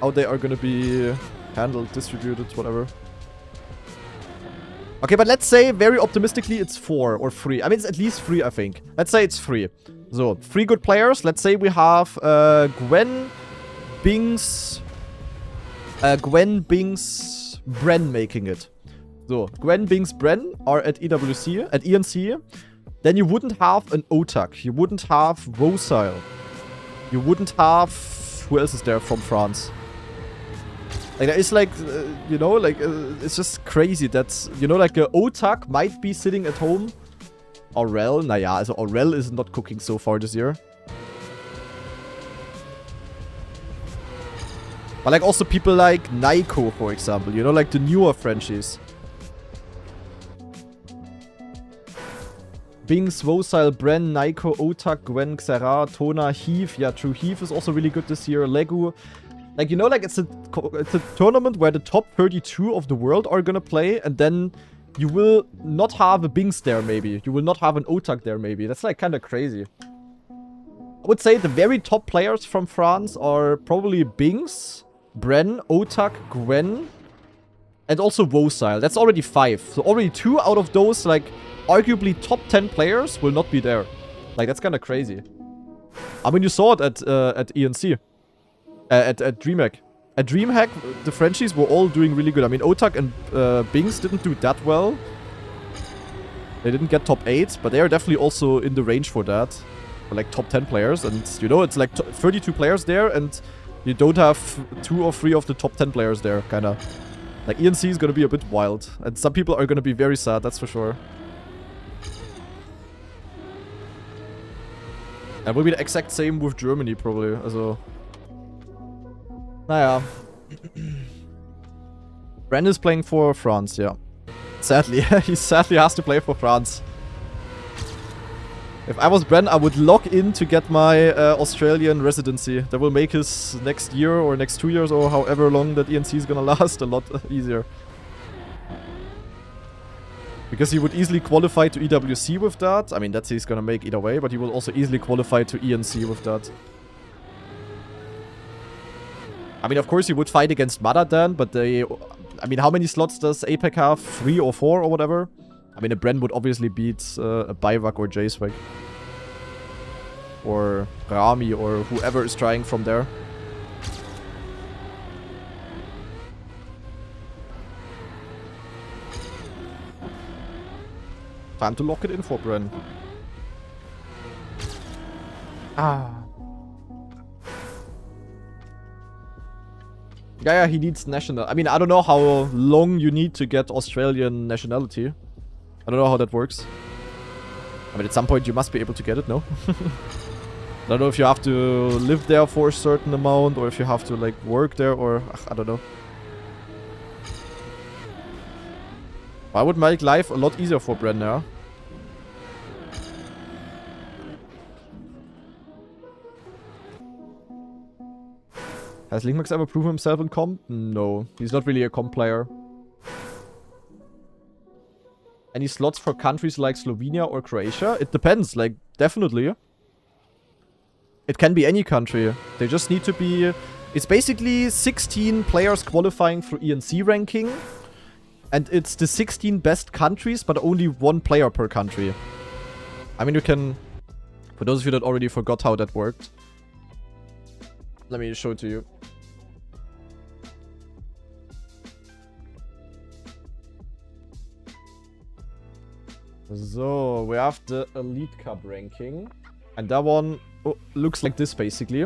Speaker 1: how they are gonna be handled, distributed, whatever. Okay, but let's say, very optimistically, it's 4 or 3. I mean, it's at least 3, I think. Let's say it's 3. So, 3 good players. Let's say we have Gwen, Bings, Bren making it. So, Gwen, Bings, Bren are at EWC, at ENC. Then you wouldn't have an Otak. You wouldn't have Rosile. You wouldn't have... who else is there from France? Like, there is like, you know, like, it's just crazy that, you know, like, Otak might be sitting at home. Aurel, naja, also Aurel is not cooking so far this year. But like also people like Naiko, for example, you know, like the newer Frenchies. Bings, Vosile, Bren, Naiko, Otak, Gwen, Xera, Tona, Heath. Yeah, true. Heath is also really good this year. Legu. Like, you know, like it's a tournament where the top 32 of the world are gonna play, and then you will not have a Bings there, maybe. You will not have an Otak there, maybe. That's like kind of crazy. I would say the very top players from France are probably Bings, Bren, Otak, Gwen, and also Vosile. That's already 5. So already 2 out of those, like, arguably top 10 players will not be there. Like, that's kind of crazy. I mean, you saw it at ENC. At DreamHack. At DreamHack, the Frenchies were all doing really good. I mean, Otak and Bings didn't do that well. They didn't get top 8, but they are definitely also in the range for that. For like top 10 players. And, you know, it's like 32 players there, and you don't have 2 or 3 of the top 10 players there, kind of. Like, ENC is going to be a bit wild. And some people are going to be very sad, that's for sure. And will be the exact same with Germany, probably. Also. Naja. Bren is playing for France, yeah. Sadly, he sadly has to play for France. If I was Bren, I would log in to get my Australian residency. That will make his next year or next 2 years or however long that ENC is gonna last a lot easier. Because he would easily qualify to EWC with that. I mean, that's he's gonna make either way, but he will also easily qualify to ENC with that. I mean, of course, he would fight against Mada then, but they... I mean, how many slots does APEC have? 3 or 4 or whatever? I mean, a Bren would obviously beat a Bivak or J-Swag. Or Rami or whoever is trying from there. Time to lock it in for Bren. Ah. Yeah, he needs national. I mean, I don't know how long you need to get Australian nationality. I don't know how that works. I mean, at some point you must be able to get it, no? I don't know if you have to live there for a certain amount, or if you have to, like, work there, or... I don't know. I would make life a lot easier for Bren now. Has Linkmax ever proven himself in comp? No. He's not really a comp player. Any slots for countries like Slovenia or Croatia? It depends, like, definitely. It can be any country. They just need to be... It's basically 16 players qualifying for ENC ranking. And it's the 16 best countries, but only 1 player per country. I mean, you can... For those of you that already forgot how that worked. Let me show it to you. So, we have the Elite Cup ranking. And that one looks like this, basically.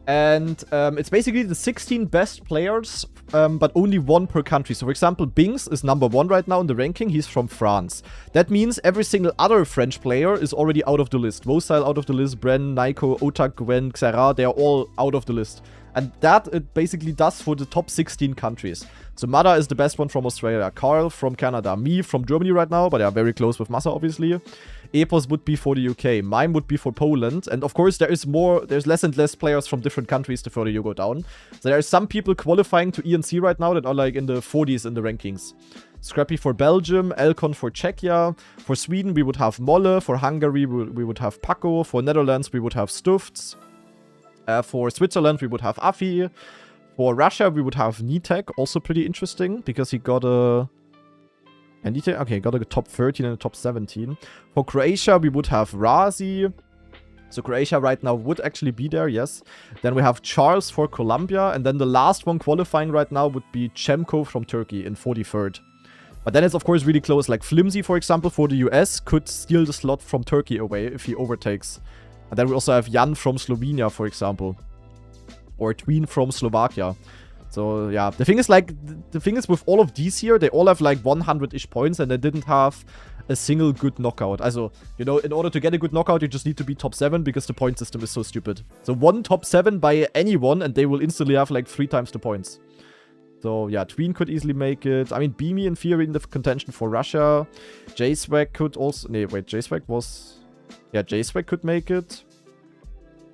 Speaker 1: And it's basically the 16 best players, but only 1 per country. So, for example, Bings is number 1 right now in the ranking. He's from France. That means every single other French player is already out of the list. Vosile out of the list, Bren, Naiko, Otak, Gwen, Xera, they are all out of the list. And that it basically does for the top 16 countries. So Mada is the best one from Australia, Carl from Canada, me from Germany right now, but they are very close with Massa, obviously. Epos would be for the UK, Mime would be for Poland, and of course there's less and less players from different countries the further you go down. So there are some people qualifying to ENC right now that are like in the 40s in the rankings. Scrappy for Belgium, Elcon for Czechia, for Sweden we would have Molle, for Hungary we would have Paco, for Netherlands we would have Stufts, for Switzerland we would have Afi, for Russia we would have Nitek, also pretty interesting, because he got a... And Nitek, okay, got a top 13 and a top 17. For Croatia we would have Razi. So Croatia right now would actually be there, yes. Then we have Charles for Colombia, and then the last one qualifying right now would be Chemko from Turkey in 43rd. But then it's of course really close, like Flimsy, for example, for the US could steal the slot from Turkey away if he overtakes. And then we also have Jan from Slovenia, for example. Or Tween from Slovakia. So, yeah. The thing is, like, the thing is with all of these here, they all have, like, 100-ish points, and they didn't have a single good knockout. Also, you know, in order to get a good knockout, you just need to be top 7, because the point system is so stupid. So, one top 7 by anyone, and they will instantly have, like, 3 times the points. So, yeah, Tween could easily make it. I mean, Beamy, in theory, in the contention for Russia. J-Swag could also... Nee, wait, J-Swag was... Yeah, J-Swag could make it.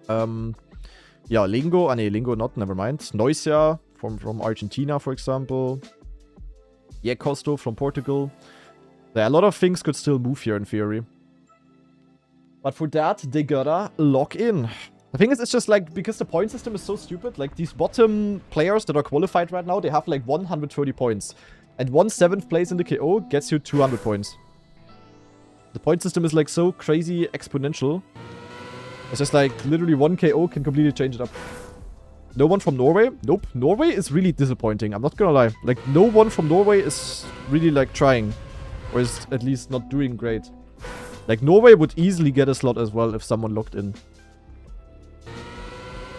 Speaker 1: Yeah, Lingo. Ah, nee, Lingo not. Never mind. Noisia from Argentina, for example. Yeah, Costo from Portugal. Yeah, a lot of things could still move here, in theory. But for that, they gotta lock in. The thing is, it's just like, because the point system is so stupid, like, these bottom players that are qualified right now, they have, like, 130 points. And 7th place in the KO gets you 200 points. The point system is, like, so crazy exponential. It's just, like, literally 1 KO can completely change it up. No one from Norway? Nope. Norway is really disappointing. I'm not gonna lie. Like, no one from Norway is really, like, trying. Or is at least not doing great. Like, Norway would easily get a slot as well if someone locked in.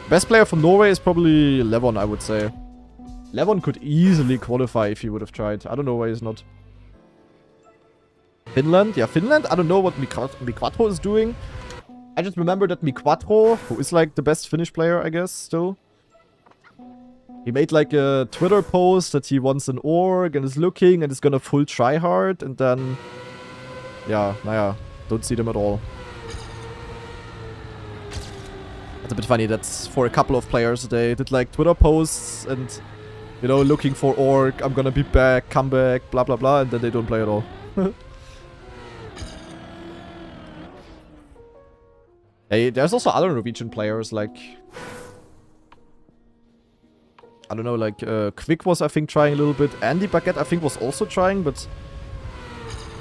Speaker 1: Best player from Norway is probably Levon, I would say. Levon could easily qualify if he would have tried. I don't know why he's not. Finland? Yeah, Finland? I don't know what Miquatro is doing. I just remember that Miquatro, who is like the best Finnish player, I guess, still. He made like a Twitter post that he wants an org and is looking and is gonna full try hard. And then, yeah, naja, don't see them at all. That's a bit funny. That's for a couple of players. They did like Twitter posts and, you know, looking for org, I'm gonna be back, come back, blah blah blah, and then they don't play at all. Hey, there's also other Norwegian players, like... I don't know, like, Quick was, I think, trying a little bit. Andy Baguette, I think, was also trying, but...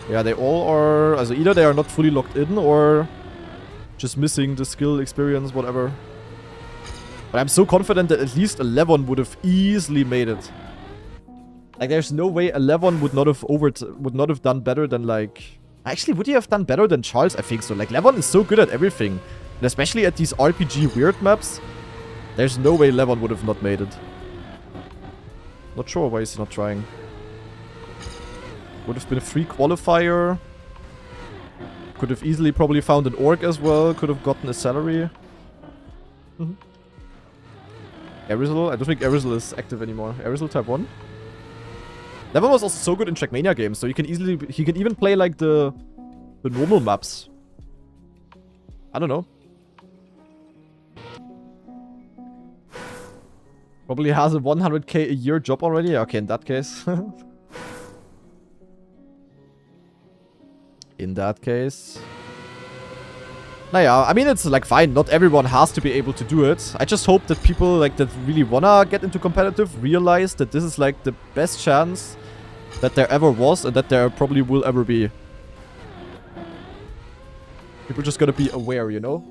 Speaker 1: Yeah, they all are... Also, either they are not fully locked in, or... just missing the skill, experience, whatever. But I'm so confident that at least 11 would have easily made it. Like, there's no way 11 would not have done better than, like... Actually, would he have done better than Charles? I think so. Like, Levon is so good at everything. And especially at these RPG weird maps. There's no way Levon would have not made it. Not sure why he's not trying. Would have been a free qualifier. Could have easily probably found an org as well. Could have gotten a salary. Arizal? I don't think Arizal is active anymore. Arizal type 1? Levon was also so good in trackmania games, so he can even play like the normal maps. I don't know. Probably has a 100k a year job already. Okay, in that case. In that case. Naja, I mean, it's like fine. Not everyone has to be able to do it. I just hope that people like that really wanna get into competitive realize that this is like the best chance that there ever was and that there probably will ever be. People just gotta be aware, you know?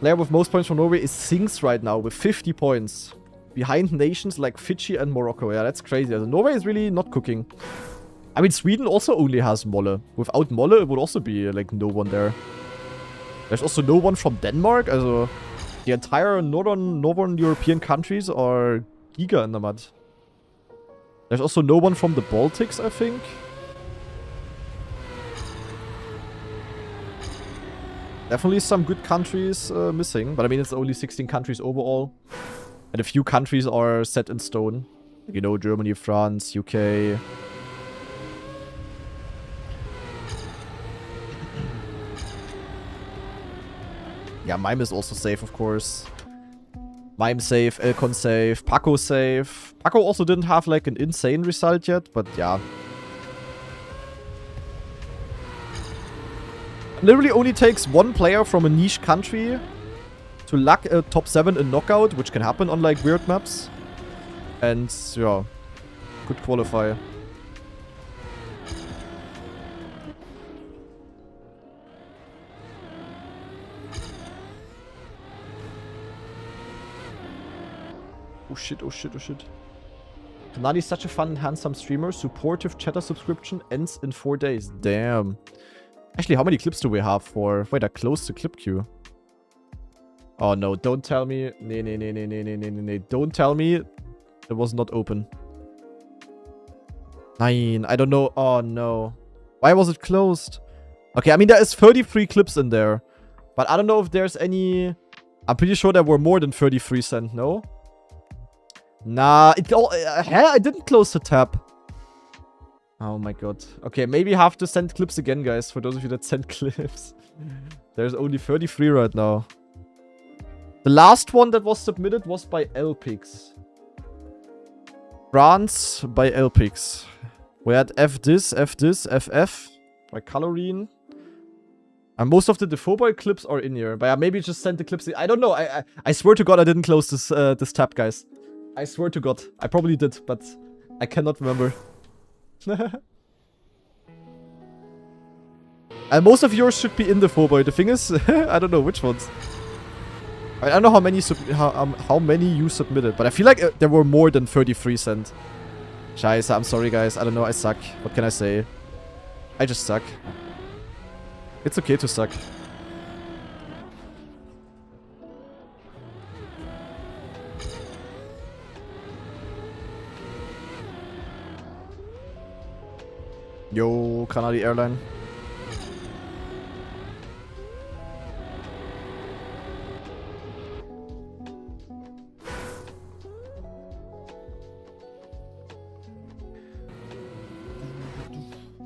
Speaker 1: Player with most points from Norway is Sings right now with 50 points. Behind nations like Fiji and Morocco. Yeah, that's crazy. Also, Norway is really not cooking. I mean, Sweden also only has Molle. Without Molle, it would also be like no one there. There's also no one from Denmark. Also, the entire northern European countries are giga in the mud. There's also no one from the Baltics, I think. Definitely some good countries missing. But I mean, it's only 16 countries overall. And a few countries are set in stone. You know, Germany, France, UK. Yeah, Mime is also safe, of course. Mime safe, Elcon safe, Paco safe. Paco also didn't have like an insane result yet, but yeah. It literally only takes one player from a niche country to luck a top 7 in knockout, which can happen on like weird maps. And yeah, could qualify. Oh shit, oh shit, oh shit. Kanadi is such a fun and handsome streamer. Supportive chatter subscription ends in 4 days. Damn. Actually, how many clips do we have for... Wait, are close to clip queue. Oh no, don't tell me. Nee. Don't tell me it was not open. Nine. I don't know. Oh no. Why was it closed? Okay, I mean, there is 33 clips in there. But I don't know if there's any... I'm pretty sure there were more than 33 sent, no? Nah, I didn't close the tab. Oh my god. Okay, maybe I have to send clips again, guys, for those of you that sent clips. There's only 33 right now. The last one that was submitted was by LPix. France by LPix. We had FF by Colorine. And most of the Defoe clips are in here. But yeah, maybe just send the clips. I don't know. I swear to god I didn't close this tab, guys. I swear to god. I probably did, but I cannot remember. And most of yours should be in Defoe. The thing is, I don't know which ones. I don't know how many you submitted, but I feel like there were more than 33 sent. Scheiße, I'm sorry guys. I don't know, I suck. What can I say? I just suck. It's okay to suck. Yo, Canadi Airline.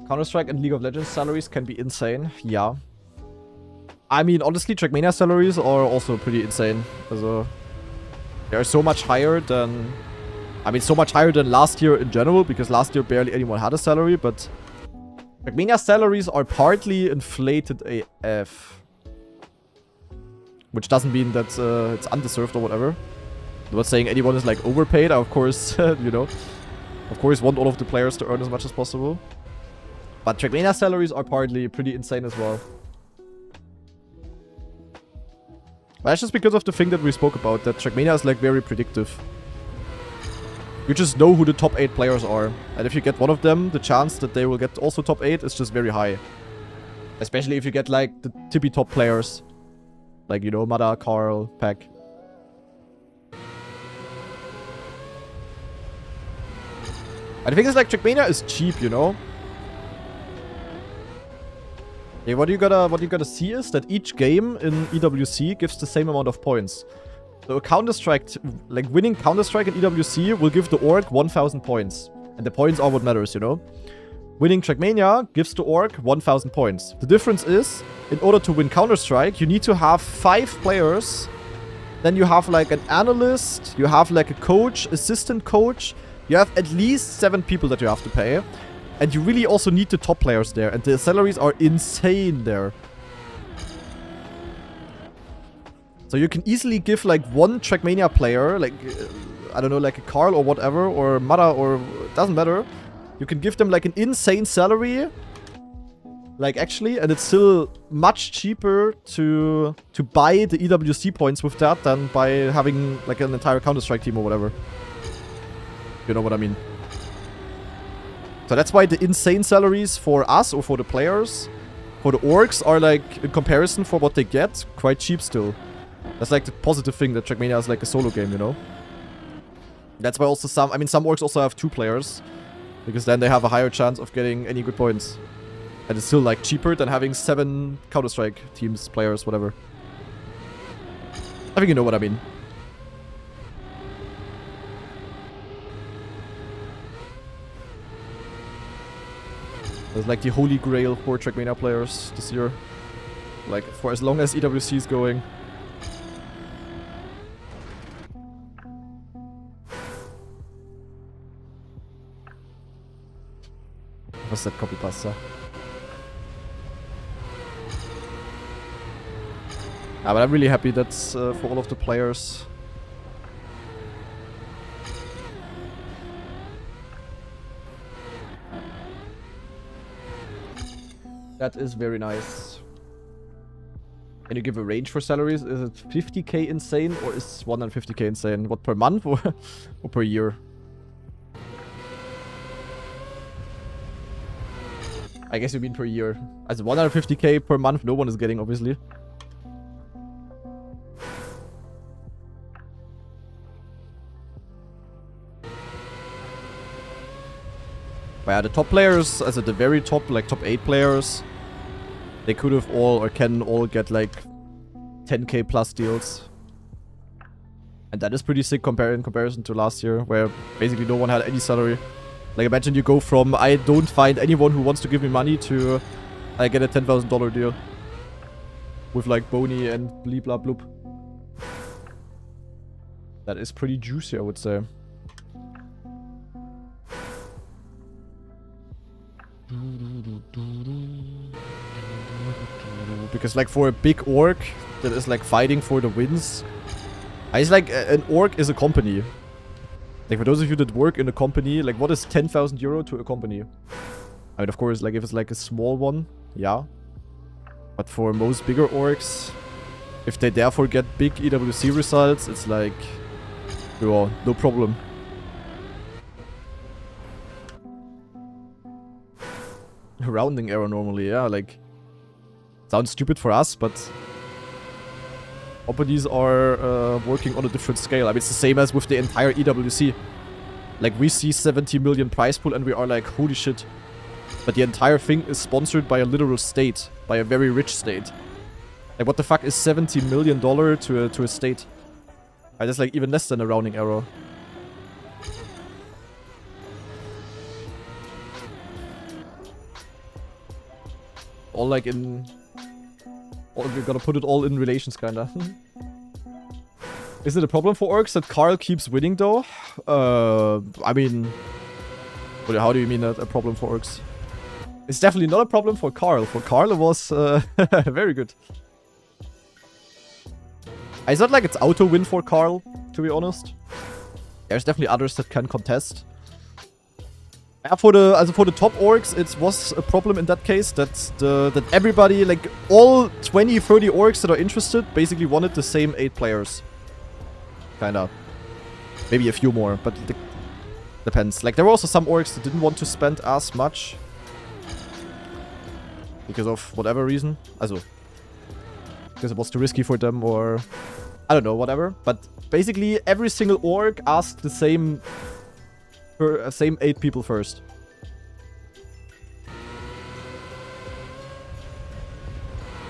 Speaker 1: Counter-Strike and League of Legends salaries can be insane. Yeah. I mean, honestly, Trackmania salaries are also pretty insane. Also, they're so much higher than... I mean, so much higher than last year in general, because last year barely anyone had a salary, but... Trackmania salaries are partly inflated AF. Which doesn't mean that it's undeserved or whatever. I'm not saying anyone is, like, overpaid. I, of course, you know, of course want all of the players to earn as much as possible. But Trackmania salaries are partly pretty insane as well. But that's just because of the thing that we spoke about, that Trackmania is like very predictive. You just know who the top 8 players are. And if you get one of them, the chance that they will get also top 8 is just very high. Especially if you get like the tippy top players. Like, you know, Mada, Carl, Peck. And the thing is, like, Trackmania is cheap, you know? Yeah, what you gotta see is that each game in EWC gives the same amount of points. So a Counter-Strike, like winning Counter-Strike in EWC will give the org 1000 points. And the points are what matters, you know? Winning Trackmania gives the org 1000 points. The difference is, in order to win Counter-Strike, you need to have 5 players. Then you have like an analyst, you have like a coach, assistant coach. You have at least 7 people that you have to pay. And you really also need the top players there. And the salaries are insane there. So you can easily give like one Trackmania player, like, I don't know, like a Carl or whatever, or Mada, or doesn't matter. You can give them like an insane salary. Like actually, and it's still much cheaper to buy the EWC points with that than by having like an entire Counter-Strike team or whatever. You know what I mean? So that's why the insane salaries for us or for the players, for the orgs, are like, in comparison for what they get, quite cheap still. That's like the positive thing that Trackmania is like a solo game, you know? That's why also some orgs also have 2 players. Because then they have a higher chance of getting any good points. And it's still like cheaper than having 7 Counter-Strike teams, players, whatever. I think you know what I mean. There's like the holy grail for Trackmania players this year. Like, for as long as EWC is going. What's that copy pasta? Yeah, but I'm really happy that's for all of the players. That is very nice. Can you give a range for salaries? Is it 50k insane or is 150k insane? What, per month or per year? I guess you mean per year. As 150k per month, no one is getting, obviously. But yeah, the top players, as at the very top, like top 8 players, they could have all, or can all get like 10k plus deals. And that is pretty sick in comparison to last year, where basically no one had any salary. Like, imagine you go from, I don't find anyone who wants to give me money, to I get a $10,000 deal. With like Boni and bleep blah bloop. That is pretty juicy, I would say. Because like for a big org that is like fighting for the wins, it's like an org is a company. Like for those of you that work in a company, like what is 10,000 euro to a company? I mean, of course, like if it's like a small one, yeah. But for most bigger orgs, if they therefore get big EWC results, it's like, oh, no problem. Rounding error normally, yeah, like, sounds stupid for us, but companies are working on a different scale. I mean, it's the same as with the entire EWC. Like, we see 70 million prize pool and we are like, holy shit. But the entire thing is sponsored by a literal state, by a very rich state. Like, what the fuck is $70 million to a state? That's like even less than a rounding error. All like in... we gotta put it all in relations, kinda. Is it a problem for orcs that Carl keeps winning, though? I mean... How do you mean a problem for orcs? It's definitely not a problem for Carl. For Carl, it was very good. It's not like it's auto-win for Carl, to be honest. There's definitely others that can contest. Yeah, for the top orgs, it was a problem in that case that everybody, like all 20, 30 orgs that are interested, basically wanted the same 8 players. Kinda. Maybe a few more, but it depends. Like there were also some orgs that didn't want to spend as much. Because of whatever reason. Also, because it was too risky for them, or I don't know, whatever. But basically every single org asked the same 8 people first.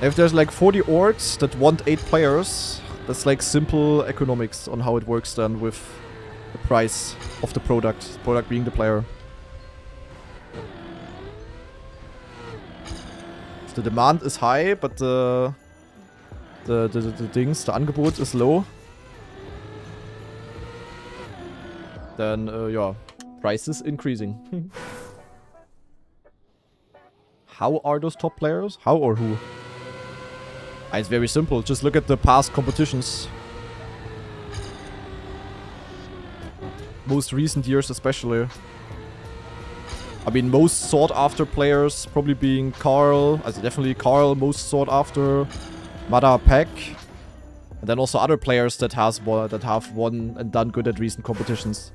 Speaker 1: If there's like 40 orgs that want 8 players, that's like simple economics on how it works then with the price of the product being the player. If the demand is high, but the Angebot is low, then yeah, price is increasing. How are those top players? How or who? It's very simple. Just look at the past competitions. Most recent years especially. I mean, most sought after players probably being Carl. Definitely Carl, most sought after. Mada Peck. And then also other players that have won and done good at recent competitions.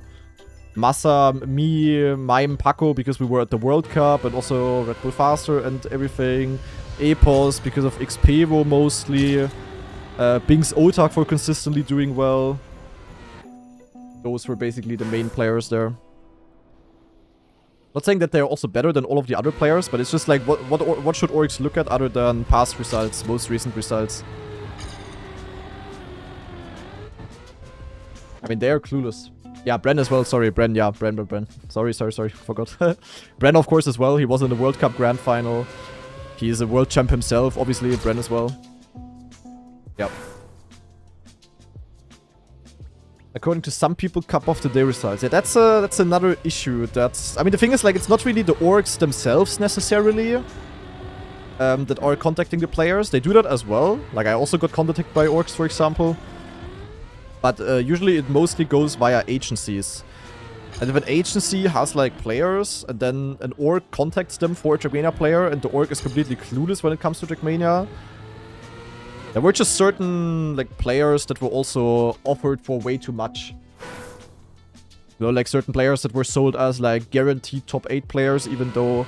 Speaker 1: Massa, me, Mime, Paco, because we were at the World Cup, and also Red Bull Faster and everything. Epos because of XPevo mostly. Bing's Otak for consistently doing well. Those were basically the main players there. Not saying that they're also better than all of the other players, but it's just like what should orgs look at other than past results, most recent results. I mean, they are clueless. Yeah, Bren as well. Sorry, Bren. Yeah, Bren. Sorry. Forgot. Bren, of course, as well. He was in the World Cup Grand Final. He is a world champ himself, obviously. Bren as well. Yep. According to some people, Cup of the Day results. Yeah, that's another issue. I mean, the thing is, like, it's not really the orgs themselves necessarily that are contacting the players. They do that as well. Like, I also got contacted by orgs, for example. But usually it mostly goes via agencies. And if an agency has, like, players, and then an org contacts them for a Trackmania player, and the org is completely clueless when it comes to Trackmania, there were just certain, like, players that were also offered for way too much. You know, like, certain players that were sold as, like, guaranteed top 8 players, even though...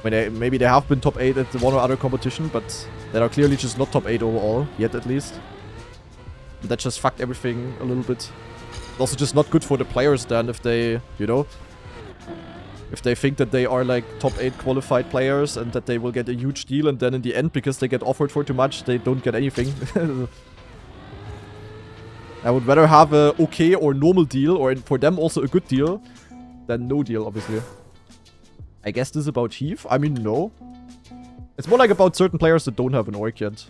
Speaker 1: I mean, maybe they have been top 8 at one or other competition, but they are clearly just not top 8 overall, yet at least. And that just fucked everything a little bit. It's also just not good for the players then if they, you know... If they think that they are like top 8 qualified players and that they will get a huge deal, and then in the end, because they get offered for too much, they don't get anything. I would rather have a okay or normal deal, or for them also a good deal, than no deal, obviously. I guess this is about Heath? I mean, no. It's more like about certain players that don't have an orc yet.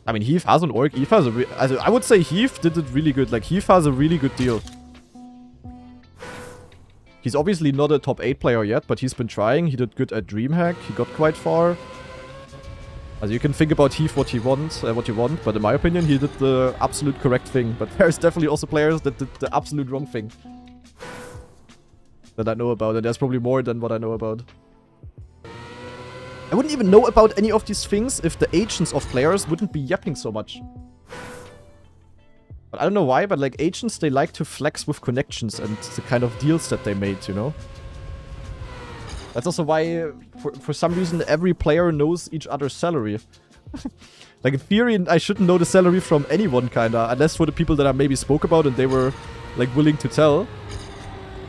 Speaker 1: I mean, Heath has an orc. Heath has a... I would say Heath did it really good. Like, Heath has a really good deal. He's obviously not a top 8 player yet, but he's been trying. He did good at DreamHack. He got quite far. As you can think about Heath what you want, but in my opinion, he did the absolute correct thing. But there's definitely also players that did the absolute wrong thing. That I know about, and there's probably more than what I know about. I wouldn't even know about any of these things if the agents of players wouldn't be yapping so much. But I don't know why, but like agents, they like to flex with connections and the kind of deals that they made, you know? That's also why, for some reason, every player knows each other's salary. Like, in theory, I shouldn't know the salary from anyone, kinda. Unless for the people that I maybe spoke about and they were, like, willing to tell.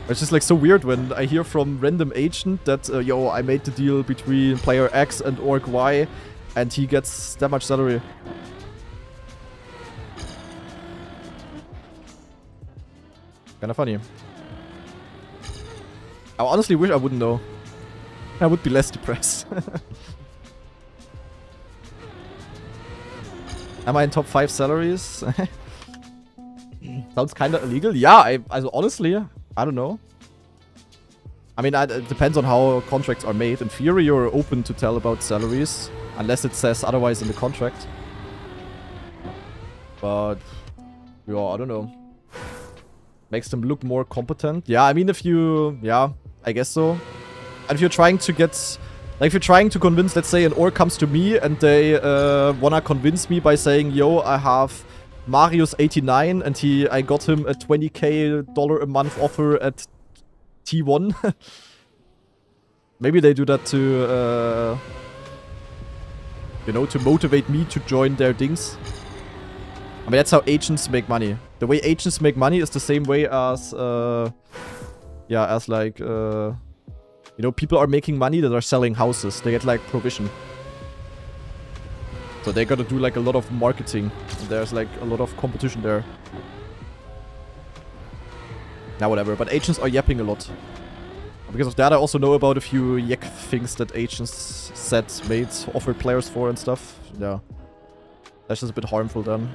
Speaker 1: It's just, like, so weird when I hear from random agent that, yo, I made the deal between player X and orc Y, and he gets that much salary. Kinda funny. I honestly wish I wouldn't know. I would be less depressed. Am I in top 5 salaries? Sounds kinda illegal. Yeah, honestly, I don't know. I mean, it depends on how contracts are made. In theory, you're open to tell about salaries, unless it says otherwise in the contract. But, yeah, I don't know. Makes them look more competent. Yeah, I mean, if you... Yeah, I guess so. And if you're trying to get... Like, if you're trying to convince, let's say, an orc comes to me and they wanna convince me by saying, yo, I have Marius 89 and I got him a $20k a month offer at T1. Maybe they do that to, you know, to motivate me to join their things. I mean, that's how agents make money. The way agents make money is the same way as, yeah, as like, you know, people are making money that are selling houses. They get like provision. So they gotta do like a lot of marketing. And there's like a lot of competition there. Now whatever, but agents are yapping a lot. Because of that, I also know about a few yak things that agents said, made, offered players for and stuff. Yeah. That's just a bit harmful then.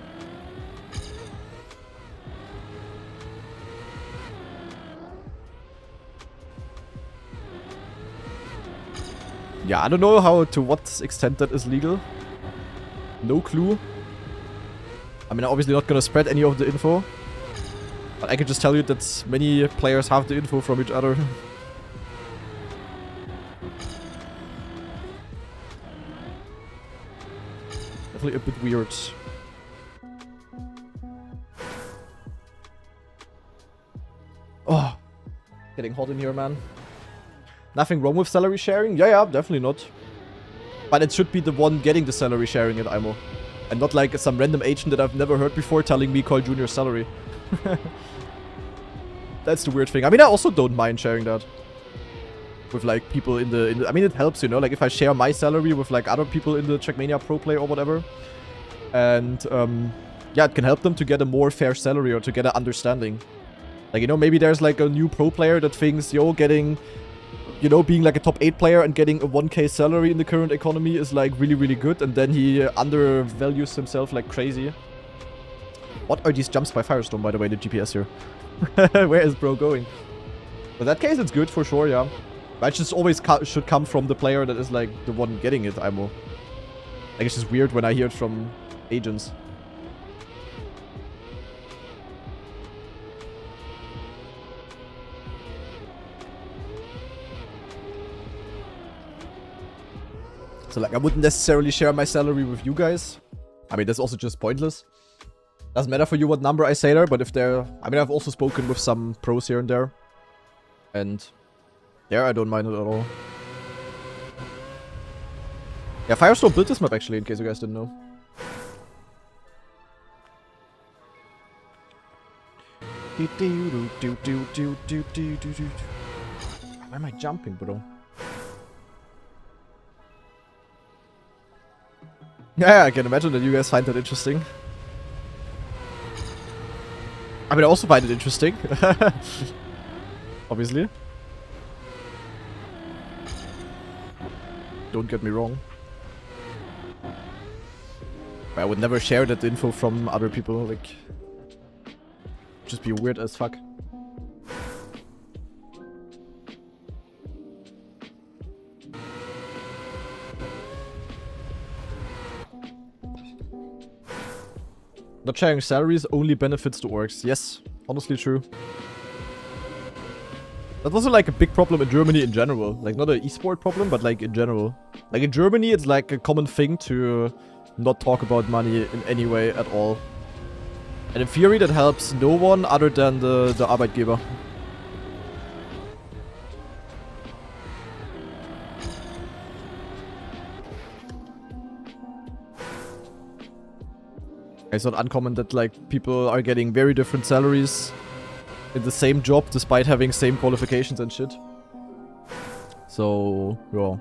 Speaker 1: Yeah, I don't know to what extent that is legal. No clue. I mean, I'm obviously not gonna spread any of the info. But I can just tell you that many players have the info from each other. Definitely a bit weird. Oh, getting hot in here, man. Nothing wrong with salary sharing? Yeah, definitely not. But it should be the one getting the salary sharing at IMO. And not like some random agent that I've never heard before telling me call Junior's salary. That's the weird thing. I mean, I also don't mind sharing that. With like people in the I mean, it helps, you know, like if I share my salary with like other people in the Trackmania Pro Play or whatever. And yeah, it can help them to get a more fair salary or to get an understanding. Like, you know, maybe there's like a new pro player that thinks, yo, getting... You know, being like a top 8 player and getting a 1k salary in the current economy is like really, really good. And then he undervalues himself like crazy. What are these jumps by Firestone, by the way, the GPS here? Where is bro going? In that case, it's good for sure, yeah. But it just always should come from the player that is like the one getting it, IMO. Like, it's just weird when I hear it from agents. So, like, I wouldn't necessarily share my salary with you guys. I mean, that's also just pointless. Doesn't matter for you what number I say there, but if they're... I mean, I've also spoken with some pros here and there. And... yeah, I don't mind it at all. Yeah, Firestone built this map, actually, in case you guys didn't know. Why am I jumping, bro? Yeah, I can imagine that you guys find that interesting. I mean, I also find it interesting. Obviously. Don't get me wrong. I would never share that info from other people, like... Just be weird as fuck. Not sharing salaries only benefits the orgs. Yes, honestly true. That's also like a big problem in Germany in general. Like not an esport problem, but like in general. Like in Germany, it's like a common thing to not talk about money in any way at all. And in theory, that helps no one other than the Arbeitgeber. It's not uncommon that like people are getting very different salaries in the same job despite having same qualifications and shit. So, yeah.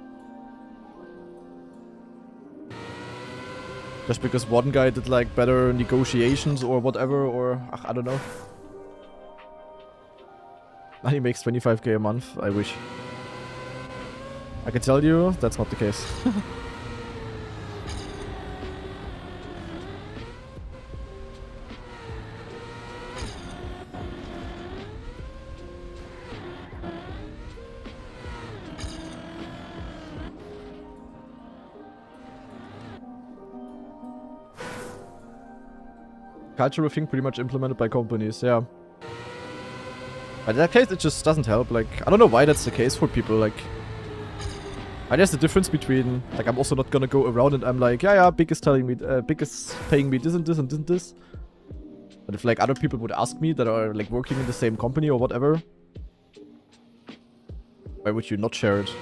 Speaker 1: Just because one guy did like better negotiations or whatever, or I don't know. And he makes 25k a month, I wish. I can tell you, that's not the case. Cultural thing pretty much implemented by companies, yeah. But in that case, it just doesn't help. Like, I don't know why that's the case for people. Like, I guess the difference between, like, I'm also not gonna go around and I'm like, yeah, Big is telling me, Big is paying me this and this and this and this. But if like other people would ask me that are like working in the same company or whatever, why would you not share it?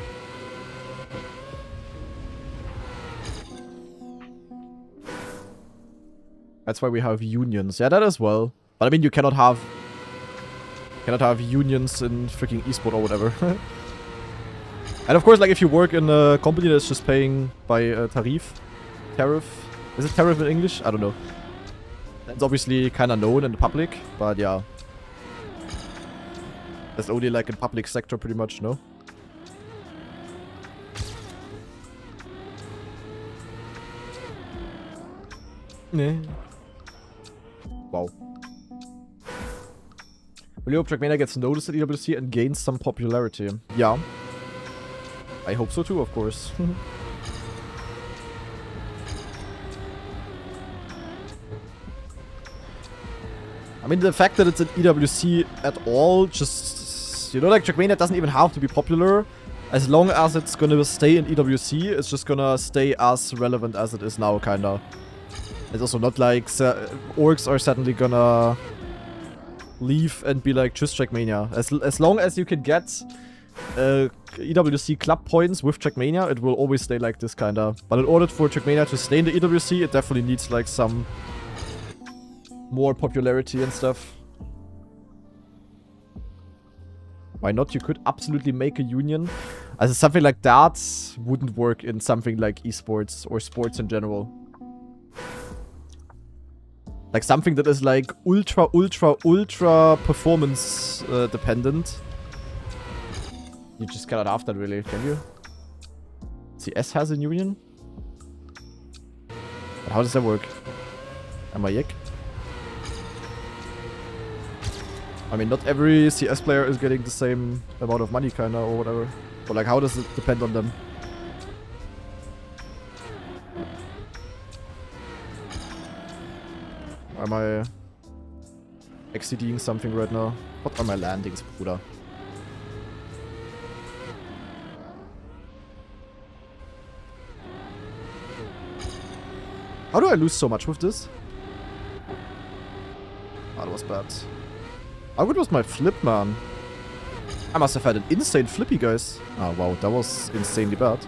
Speaker 1: That's why we have unions. Yeah, that as well. But I mean, you cannot have unions in freaking esport or whatever. And of course, like if you work in a company that's just paying by tariff. Is it tariff in English? I don't know. That's obviously kind of known in the public, but yeah. That's only like in public sector pretty much, no? Nee. Wow. Will you hope trackmania gets noticed at EWC and gains some popularity? Yeah. I hope so too, of course. I mean, the fact that it's an EWC at all, just... You know, like, trackmania doesn't even have to be popular. As long as it's gonna stay in EWC, it's just gonna stay as relevant as it is now, kinda. It's also not like orgs are suddenly gonna leave and be like, just trackmania. As long as you can get EWC club points with trackmania, it will always stay like this, kinda. But in order for trackmania to stay in the EWC, it definitely needs like some more popularity and stuff. Why not? You could absolutely make a union. As something like that wouldn't work in something like esports or sports in general. Like something that is like ultra performance dependent. You just cannot have that really, can you? CS has a union? But how does that work? Am I yick? I mean, not every CS player is getting the same amount of money kinda or whatever. But like, how does it depend on them? Am I exceeding something right now? What are my landings, Bruder? How do I lose so much with this? Oh, that was bad. How good was my flip, man? I must have had an insane flippy, guys. Oh, wow, that was insanely bad.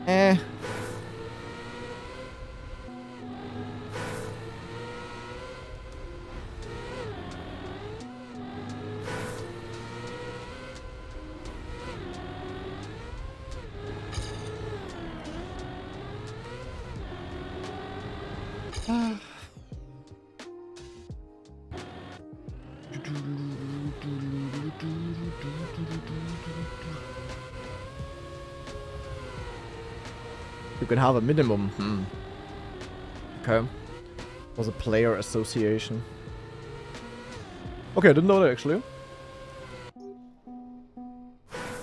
Speaker 1: Eh. You can have a minimum. Okay. Was a player association. Okay, I didn't know that actually.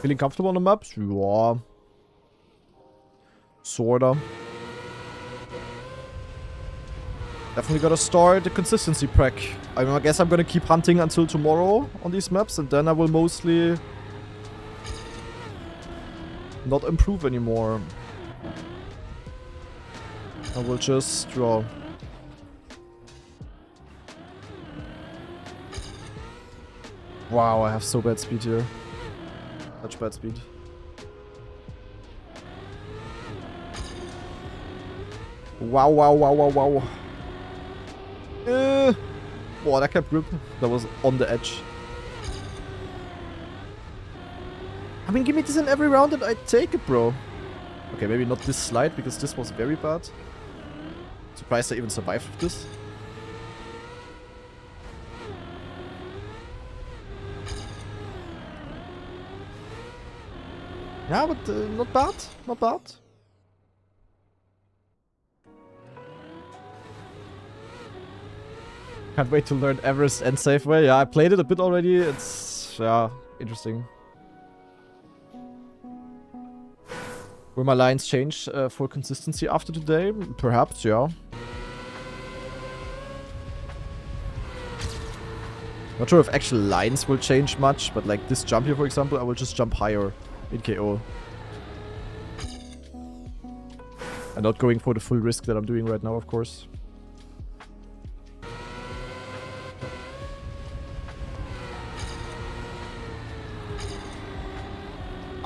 Speaker 1: Feeling comfortable on the maps? Yeah. Sorta. Definitely gotta start the consistency prac. I mean, I guess I'm gonna keep hunting until tomorrow on these maps, and then I will mostly not improve anymore. I will just draw. Wow, I have so bad speed here. Such bad speed. Wow, wow, wow, wow, wow. Boah, that kept grip. That was on the edge. I mean, give me this in every round and I'd take it, bro. Okay, maybe not this slide, because this was very bad. Surprised I even survived with this. Yeah, but not bad. Not bad. Can't wait to learn Everest and Safeway. Yeah, I played it a bit already. It's, yeah, interesting. Will my lines change for consistency after today? Perhaps, yeah. Not sure if actual lines will change much, but like this jump here, for example, I will just jump higher in KO. I'm not going for the full risk that I'm doing right now, of course.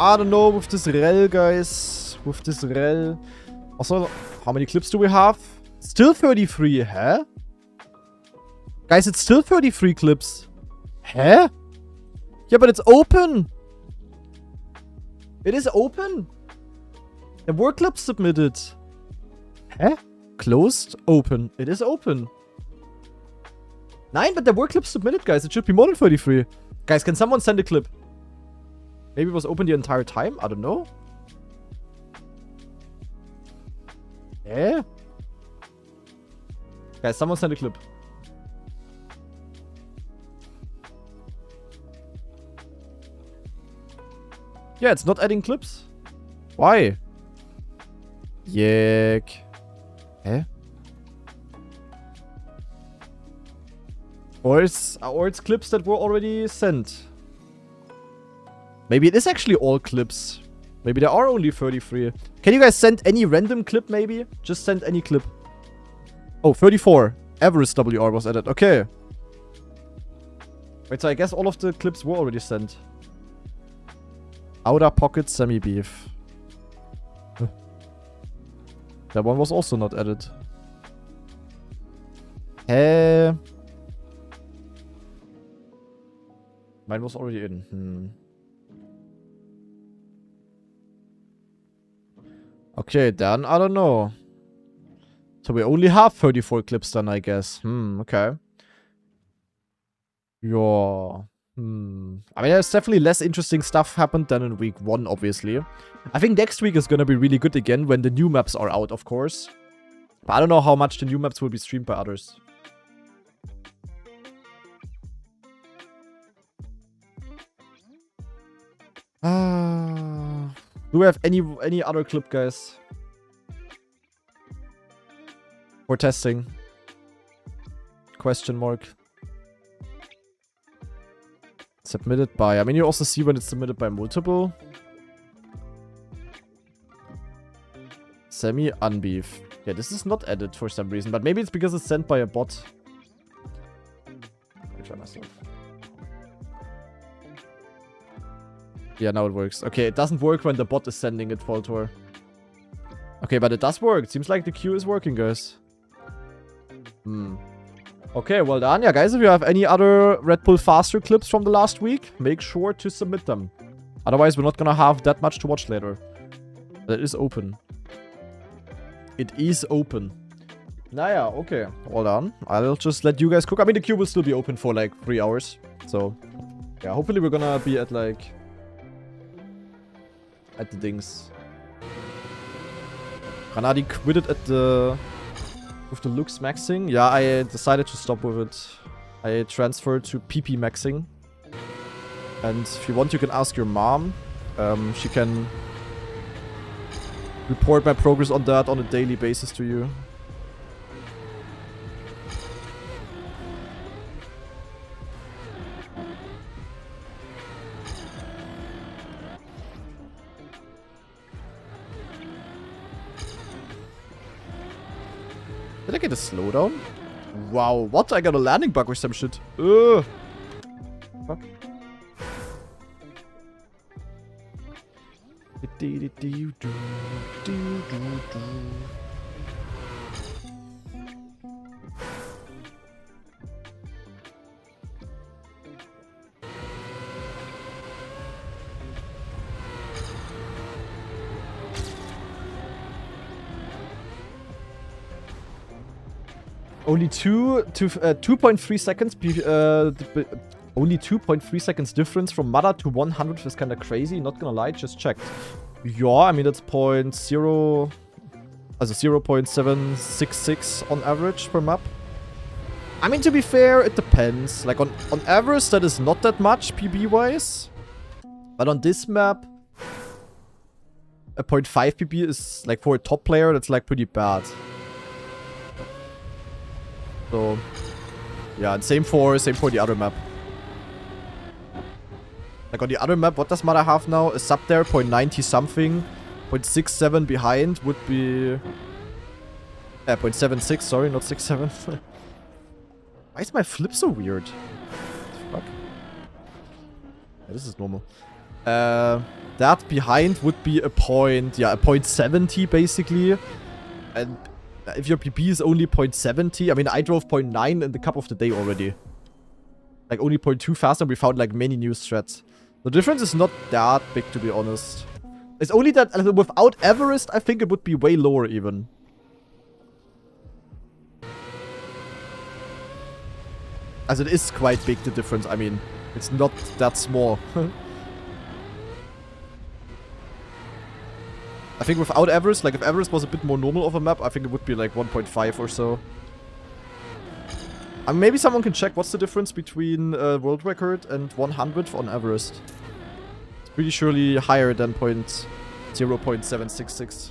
Speaker 1: I don't know with this rel, guys. With this rel. Also, how many clips do we have? Still 33, huh? Guys, it's still 33 clips. Huh? Yeah, but it's open. It is open. There were clips submitted. Huh? Closed? Open. It is open. Nine, but there were clips submitted, guys. It should be more than 33. Guys, can someone send a clip? Maybe it was open the entire time? I don't know. Yeah. Guys, someone send a clip. Yeah, it's not adding clips. Why? Yuck. Eh? Or it's clips that were already sent. Maybe it is actually all clips. Maybe there are only 33. Can you guys send any random clip, maybe? Just send any clip. Oh, 34. Everest WR was added. Okay. Wait, so I guess all of the clips were already sent. Outer pocket semi-beef. That one was also not added. Mine was already in. Okay, then I don't know. So we only have 34 clips then, I guess. Okay. Yeah. I mean, there's definitely less interesting stuff happened than in week 1, obviously. I think next week is gonna be really good again when the new maps are out, of course. But I don't know how much the new maps will be streamed by others. Do we have any other clip, guys? For testing? Question mark. Submitted by... I mean, you also see when it's submitted by multiple. Semi-unbeef. Yeah, this is not added for some reason. But maybe it's because it's sent by a bot. Let me try myself. Yeah, now it works. Okay, it doesn't work when the bot is sending it, Voltor. Okay, but it does work. It seems like the queue is working, guys. Okay, well done. Yeah, guys, if you have any other Red Bull Faster clips from the last week, make sure to submit them. Otherwise, we're not gonna have that much to watch later. That is open. It is open. Naja, okay. Well done. I'll just let you guys cook. I mean, the queue will still be open for like 3 hours. So, yeah, hopefully we're gonna be at like... at the dings. Granadi quitted at the... with the looks maxing. Yeah, I decided to stop with it. I transferred to PP maxing. And if you want, you can ask your mom. She can report my progress on that on a daily basis to you. Did I get a slowdown? Wow, what? I got a landing bug or some shit. Ugh. Fuck. Only 2.3 seconds. Only 2.3 seconds difference from Mother to 100 is kind of crazy. Not gonna lie, just checked. Yeah, I mean that's 0.766 on average per map. I mean, to be fair, it depends. Like on average, that is not that much PB wise, but on this map, a 0.5 PB is like for a top player. That's like pretty bad. So, yeah, and same for the other map. Like on the other map, what does Mother have now? A sub there, 0.90 something. 0.67 behind would be... 0.76, sorry, not 67. Why is my flip so weird? What the fuck? Yeah, this is normal. That behind would be a point... Yeah, a 0.70 basically. And... if your PP is only 0.70, I mean, I drove 0.9 in the cup of the day already. Like, only 0.2 faster, we found, like, many new strats. The difference is not that big, to be honest. It's only that, without Everest, I think it would be way lower, even. As it is quite big, the difference. I mean, it's not that small. I think without Everest, like if Everest was a bit more normal of a map, I think it would be like 1.5 or so. Maybe someone can check what's the difference between world record and 100 on Everest. It's pretty surely higher than 0.766.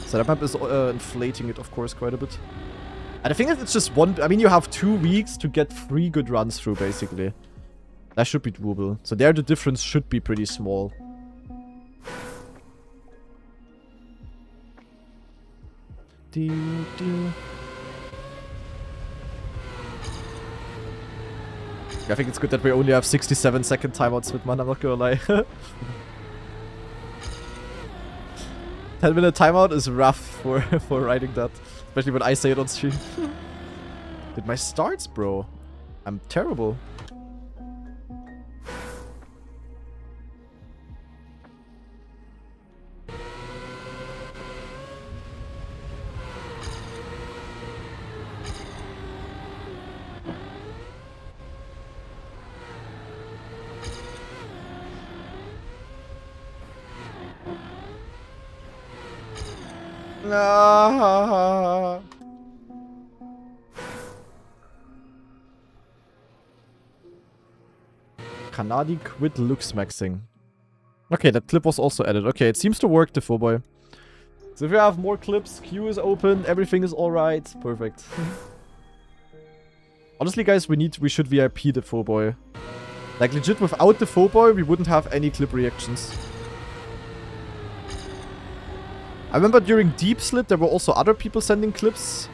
Speaker 1: So that map is inflating it, of course, quite a bit. And I think it's just one... I mean, you have 2 weeks to get 3 good runs through, basically. That should be doable. So there the difference should be pretty small. Yeah, I think it's good that we only have 67-second timeouts with man, I'm not gonna lie. 10-minute timeout is rough for writing that. Especially when I say it on stream. Did my starts, bro? I'm terrible. No. Kanadi quit looks maxing. Okay, that clip was also added. Okay, it seems to work, the full boy. So if you have more clips, queue is open, everything is alright. Perfect. Honestly, guys, we should VIP the full boy. Like, legit, without the full boy, we wouldn't have any clip reactions. I remember during Deep Slit, there were also other people sending clips.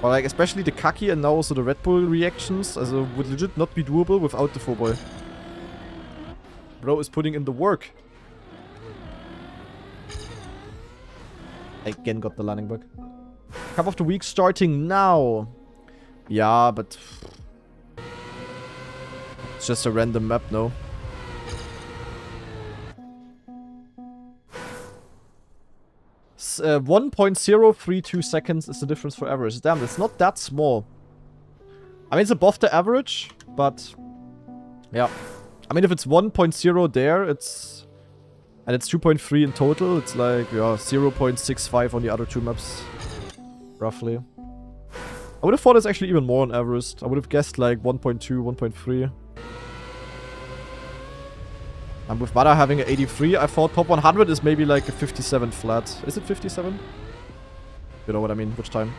Speaker 1: Or like, especially the Kaki and now also the Red Bull reactions. Also, would legit not be doable without the full boy. Bro is putting in the work. I again got the landing bug. Cup of the week starting now. Yeah, but... It's just a random map, no? S 1.032 seconds is the difference for average. Damn, it's not that small. I mean, it's above the average, but... Yeah. I mean, if it's 1.0 there, it's... And it's 2.3 in total, it's like, yeah, 0.65 on the other two maps. Roughly. I would have thought it's actually even more on Everest. I would have guessed like 1.2, 1.3. And with Mada having an 83, I thought top 100 is maybe like a 57 flat. Is it 57? You know what I mean, which time?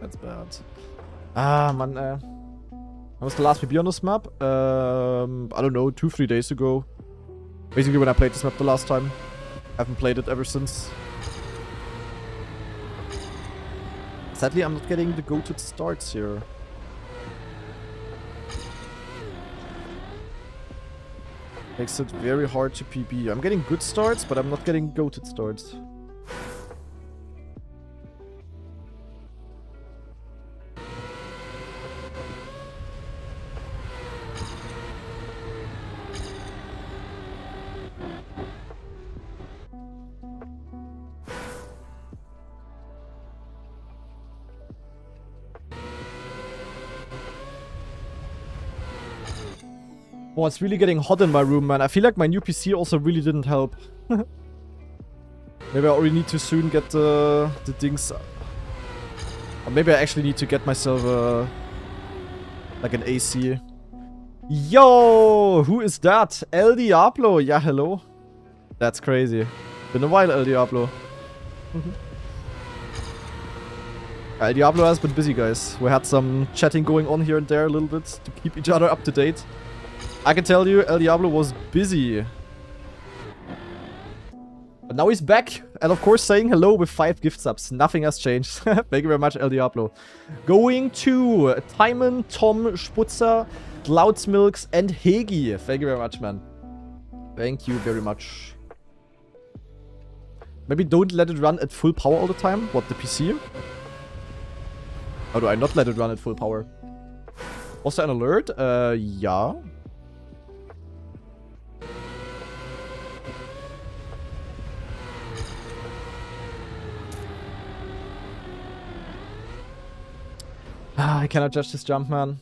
Speaker 1: That's bad. Ah, man, when was the last PB on this map? I don't know, 2-3 days ago. Basically when I played this map the last time. Haven't played it ever since. Sadly, I'm not getting the go-to starts here. Makes it very hard to PB. I'm getting good starts, but I'm not getting go-to starts. Oh, it's really getting hot in my room, man. I feel like my new PC also really didn't help. Maybe I already need to soon get the things... Or maybe I actually need to get myself like an AC. Yo! Who is that? El Diablo! Yeah, hello. That's crazy. Been a while, El Diablo. El Diablo has been busy, guys. We had some chatting going on here and there a little bit to keep each other up to date. I can tell you, El Diablo was busy. But now he's back. And of course saying hello with 5 gift subs. Nothing has changed. Thank you very much, El Diablo. Going to Timon, Tom, Sputzer, Cloudsmilks, and Hegi. Thank you very much, man. Thank you very much. Maybe don't let it run at full power all the time. What, the PC? How do I not let it run at full power? Was there an alert? Yeah. I cannot judge this jump, man.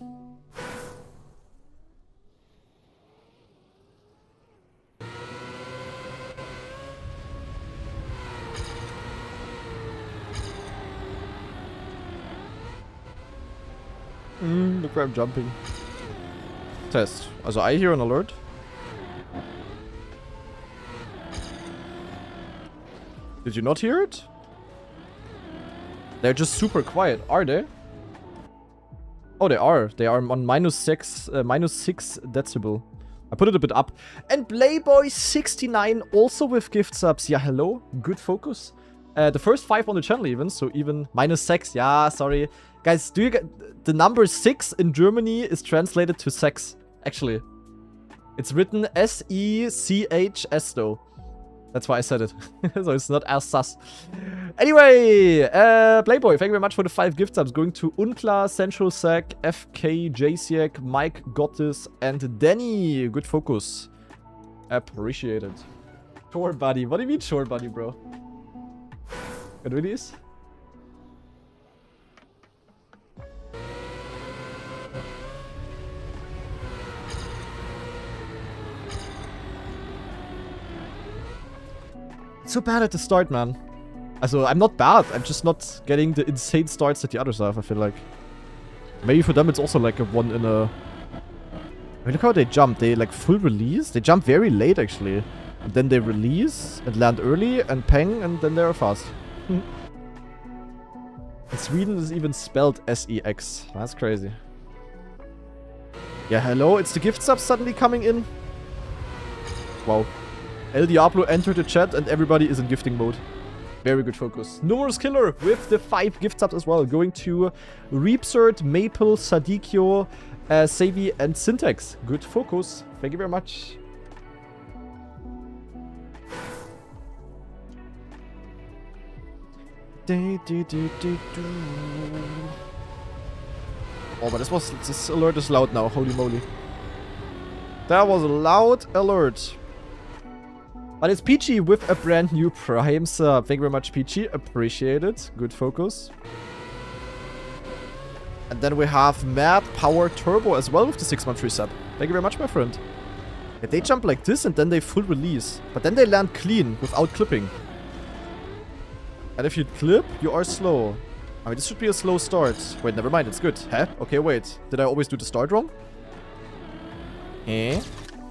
Speaker 1: Look where I'm jumping. Test. Also, I hear an alert. Did you not hear it? They're just super quiet, are they? Oh, they are. They are on -6 decibel. I put it a bit up. And Playboy69 also with gift subs. Yeah, hello. Good focus. The first 5 on the channel even. So even -6. Yeah, sorry. Guys, do you get... The number 6 in Germany is translated to sex. Actually. It's written S-E-C-H-S though. That's why I said it. So it's not as sus. Anyway, Playboy, thank you very much for the 5 gift subs. Going to Unklar, Central Sack, FK, JCX, Mike Gottis, and Danny. Good focus. Appreciate it. Shore buddy. What do you mean shore buddy, bro? Can we do this? So bad at the start, man. Also, I'm not bad. I'm just not getting the insane starts that the others have, I feel like. Maybe for them it's also like a one in a... I mean, look how they jump. They like full release. They jump very late, actually. And then they release and land early and peng and then they're fast. In Sweden is even spelled S-E-X. That's crazy. Yeah, hello. It's the gift sub suddenly coming in. Wow. El Diablo entered the chat and everybody is in gifting mode. Very good focus. Numerous Killer with the 5 gift subs as well. Going to Reapsert, Maple, Sadikyo, Savi, and Syntax. Good focus. Thank you very much. Oh, but this alert is loud now. Holy moly. That was a loud alert. But it's Peachy with a brand new Prime sub. Thank you very much, Peachy. Appreciate it. Good focus. And then we have Mad Power Turbo as well with the 6-month free sub. Thank you very much, my friend. Yeah, they jump like this and then they full release. But then they land clean without clipping. And if you clip, you are slow. I mean, this should be a slow start. Wait, never mind. It's good. Huh? Okay, wait. Did I always do the start wrong? Eh?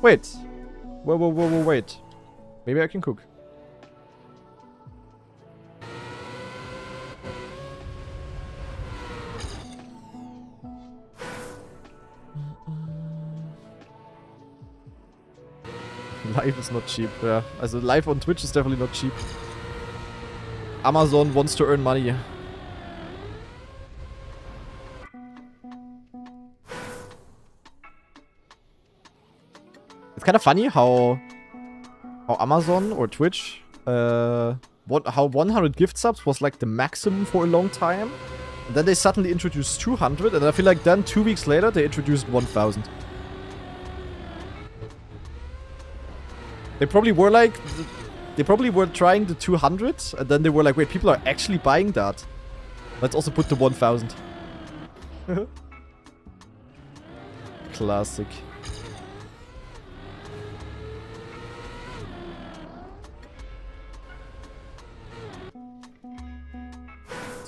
Speaker 1: Wait. Whoa, wait. Maybe I can cook. Live is not cheap, yeah. Also live on Twitch is definitely not cheap. Amazon wants to earn money. It's kind of funny how Amazon or Twitch, how 100 gift subs was like the maximum for a long time. And then they suddenly introduced 200, and I feel like then 2 weeks later they introduced 1000. They probably were like, they probably were trying the 200, and then they were like, wait, people are actually buying that. Let's also put the 1000. Classic.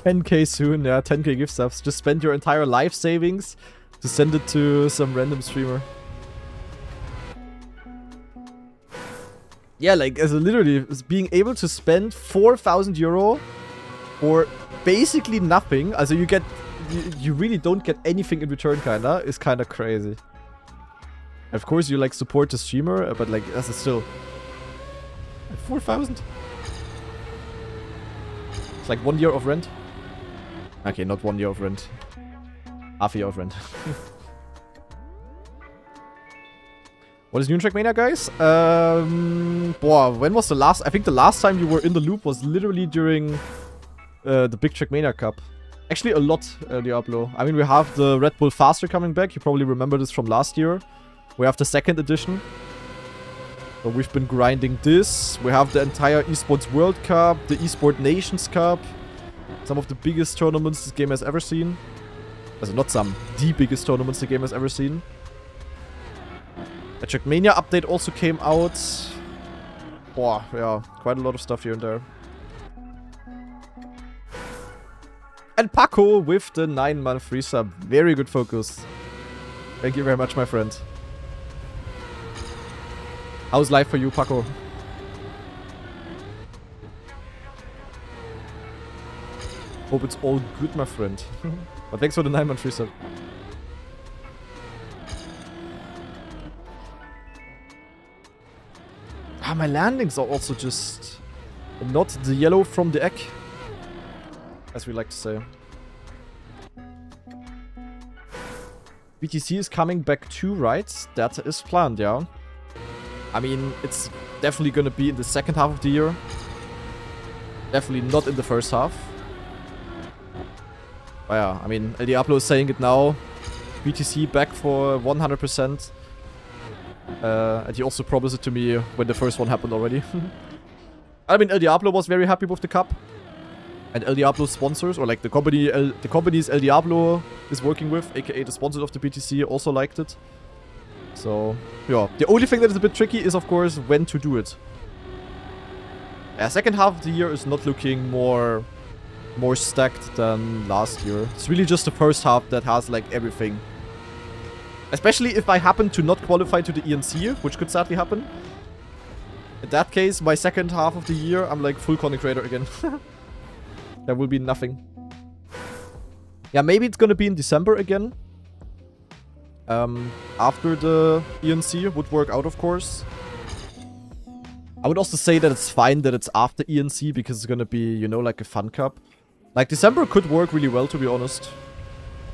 Speaker 1: $10K soon, yeah, 10K gift subs. Just spend your entire life savings to send it to some random streamer. Yeah, like, as literally, being able to spend 4,000 euro for basically nothing. Also, you really don't get anything in return, kinda, is kinda crazy. Of course, you, like, support the streamer, but, like, that's still... 4,000? It's like 1 year of rent. Okay, not 1 year of rent. Half a year of rent. What is new in Trackmania, guys? When was the last... I think the last time you were in the loop was literally during the big Trackmania Cup. Actually, a lot, Diablo. I mean, we have the RedBull Faster coming back. You probably remember this from last year. We have the 2nd edition. So we've been grinding this. We have the entire Esports World Cup, the Esports Nations Cup. Some of the biggest tournaments this game has ever seen. Also not some, the biggest tournaments the game has ever seen. A Trackmania update also came out. Yeah, quite a lot of stuff here and there. And Paco with the 9-month free sub. Very good focus. Thank you very much, my friend. How's life for you, Paco? Hope it's all good, my friend. But thanks for the 9-month free sub. Ah, my landings are also just not the yellow from the egg, as we like to say. BTC is coming back too, right? That is planned, yeah. I mean, it's definitely gonna be in the second half of the year. Definitely not in the first half. But yeah, I mean, El Diablo is saying it now. BTC back for 100%. And he also promised it to me when the first one happened already. I mean, El Diablo was very happy with the cup. And El Diablo sponsors, or like the companies El Diablo is working with, aka the sponsors of the BTC, also liked it. So, yeah. The only thing that is a bit tricky is, of course, when to do it. Yeah, second half of the year is not looking more stacked than last year. It's really just the first half that has, like, everything. Especially if I happen to not qualify to the ENC, which could sadly happen. In that case, my second half of the year, I'm like full content creator again. There will be nothing. Yeah, maybe it's gonna be in December again. After the ENC would work out, of course. I would also say that it's fine that it's after ENC because it's gonna be, you know, like a fun cup. Like, December could work really well, to be honest.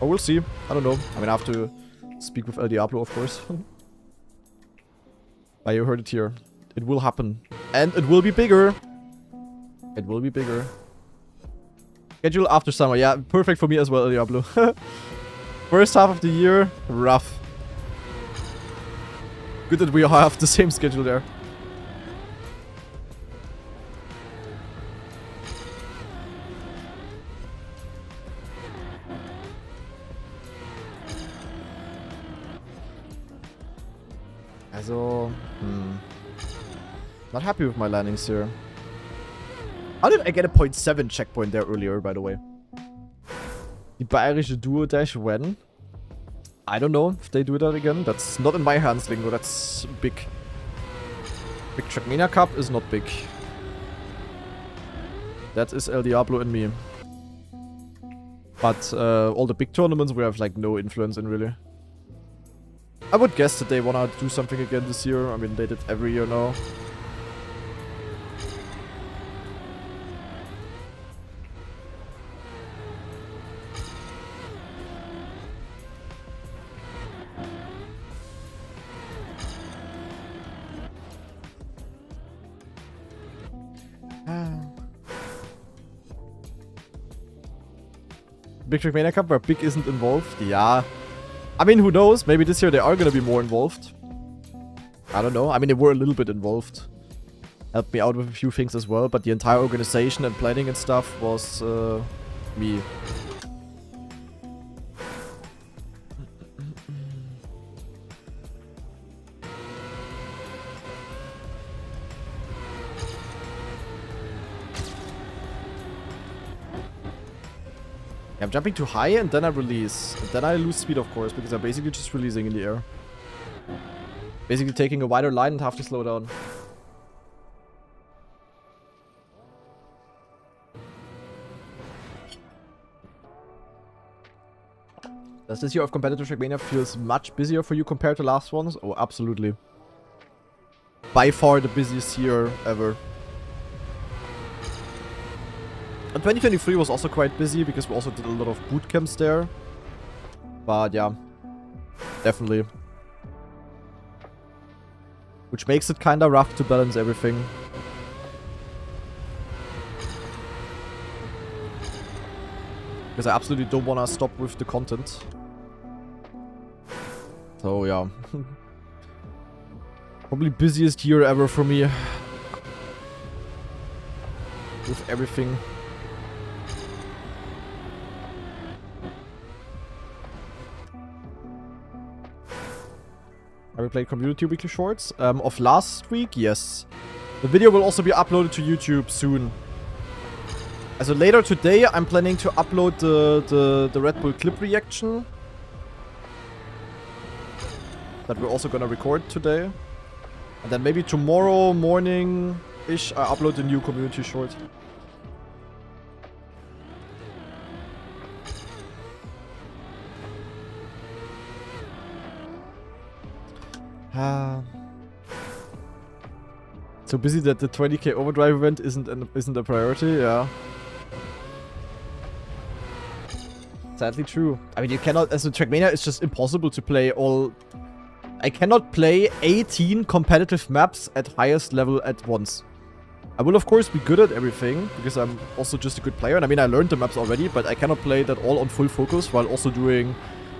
Speaker 1: Or we'll see. I don't know. I mean, I have to speak with El Diablo, of course. But you heard it here. It will happen. And it will be bigger. It will be bigger. Schedule after summer. Yeah, perfect for me as well, El Diablo. First half of the year, rough. Good that we all have the same schedule there. Also, not happy with my landings here. How did I get a 0.7 checkpoint there earlier, by the way? Die bayerische Duo Dash when? I don't know if they do that again. That's not in my hands, Lingo. That's big. Big Trackmania Cup is not big. That is El Diablo and me. But all the big tournaments we have like no influence in, really. I would guess that they wanna do something again this year. I mean, they did every year now. Big Trackmania Cup where Big isn't involved? Yeah. I mean, who knows? Maybe this year they are gonna be more involved. I don't know. I mean, they were a little bit involved. Helped me out with a few things as well, but the entire organization and planning and stuff was me. I'm jumping too high and then I release. And then I lose speed, of course, because I'm basically just releasing in the air. Basically taking a wider line and have to slow down. Does this year of competitive Trackmania feels much busier for you compared to last ones? Oh, absolutely. By far the busiest year ever. And 2023 was also quite busy because we also did a lot of boot camps there. But yeah, definitely. Which makes it kinda rough to balance everything. Because I absolutely don't wanna stop with the content. So yeah. Probably busiest year ever for me. With everything. Have we played community weekly shorts? Of last week? Yes. The video will also be uploaded to YouTube soon. Also later today I'm planning to upload the RedBull Clipreaction. That we're also gonna record today. And then maybe tomorrow morning-ish I upload the new community short. So busy that the 20k Overdrive event isn't a priority, yeah. Sadly true. I mean, you cannot, as a Trackmania, it's just impossible to play all... I cannot play 18 competitive maps at highest level at once. I will of course be good at everything, because I'm also just a good player, and I mean, I learned the maps already, but I cannot play that all on full focus while also doing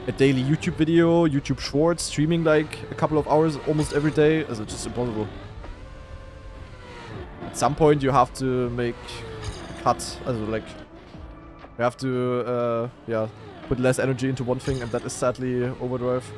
Speaker 1: a daily YouTube video, YouTube shorts, streaming like a couple of hours almost every day. It's just impossible. At some point you have to make cuts, also like you have to yeah, put less energy into one thing, and that is sadly Overdrive.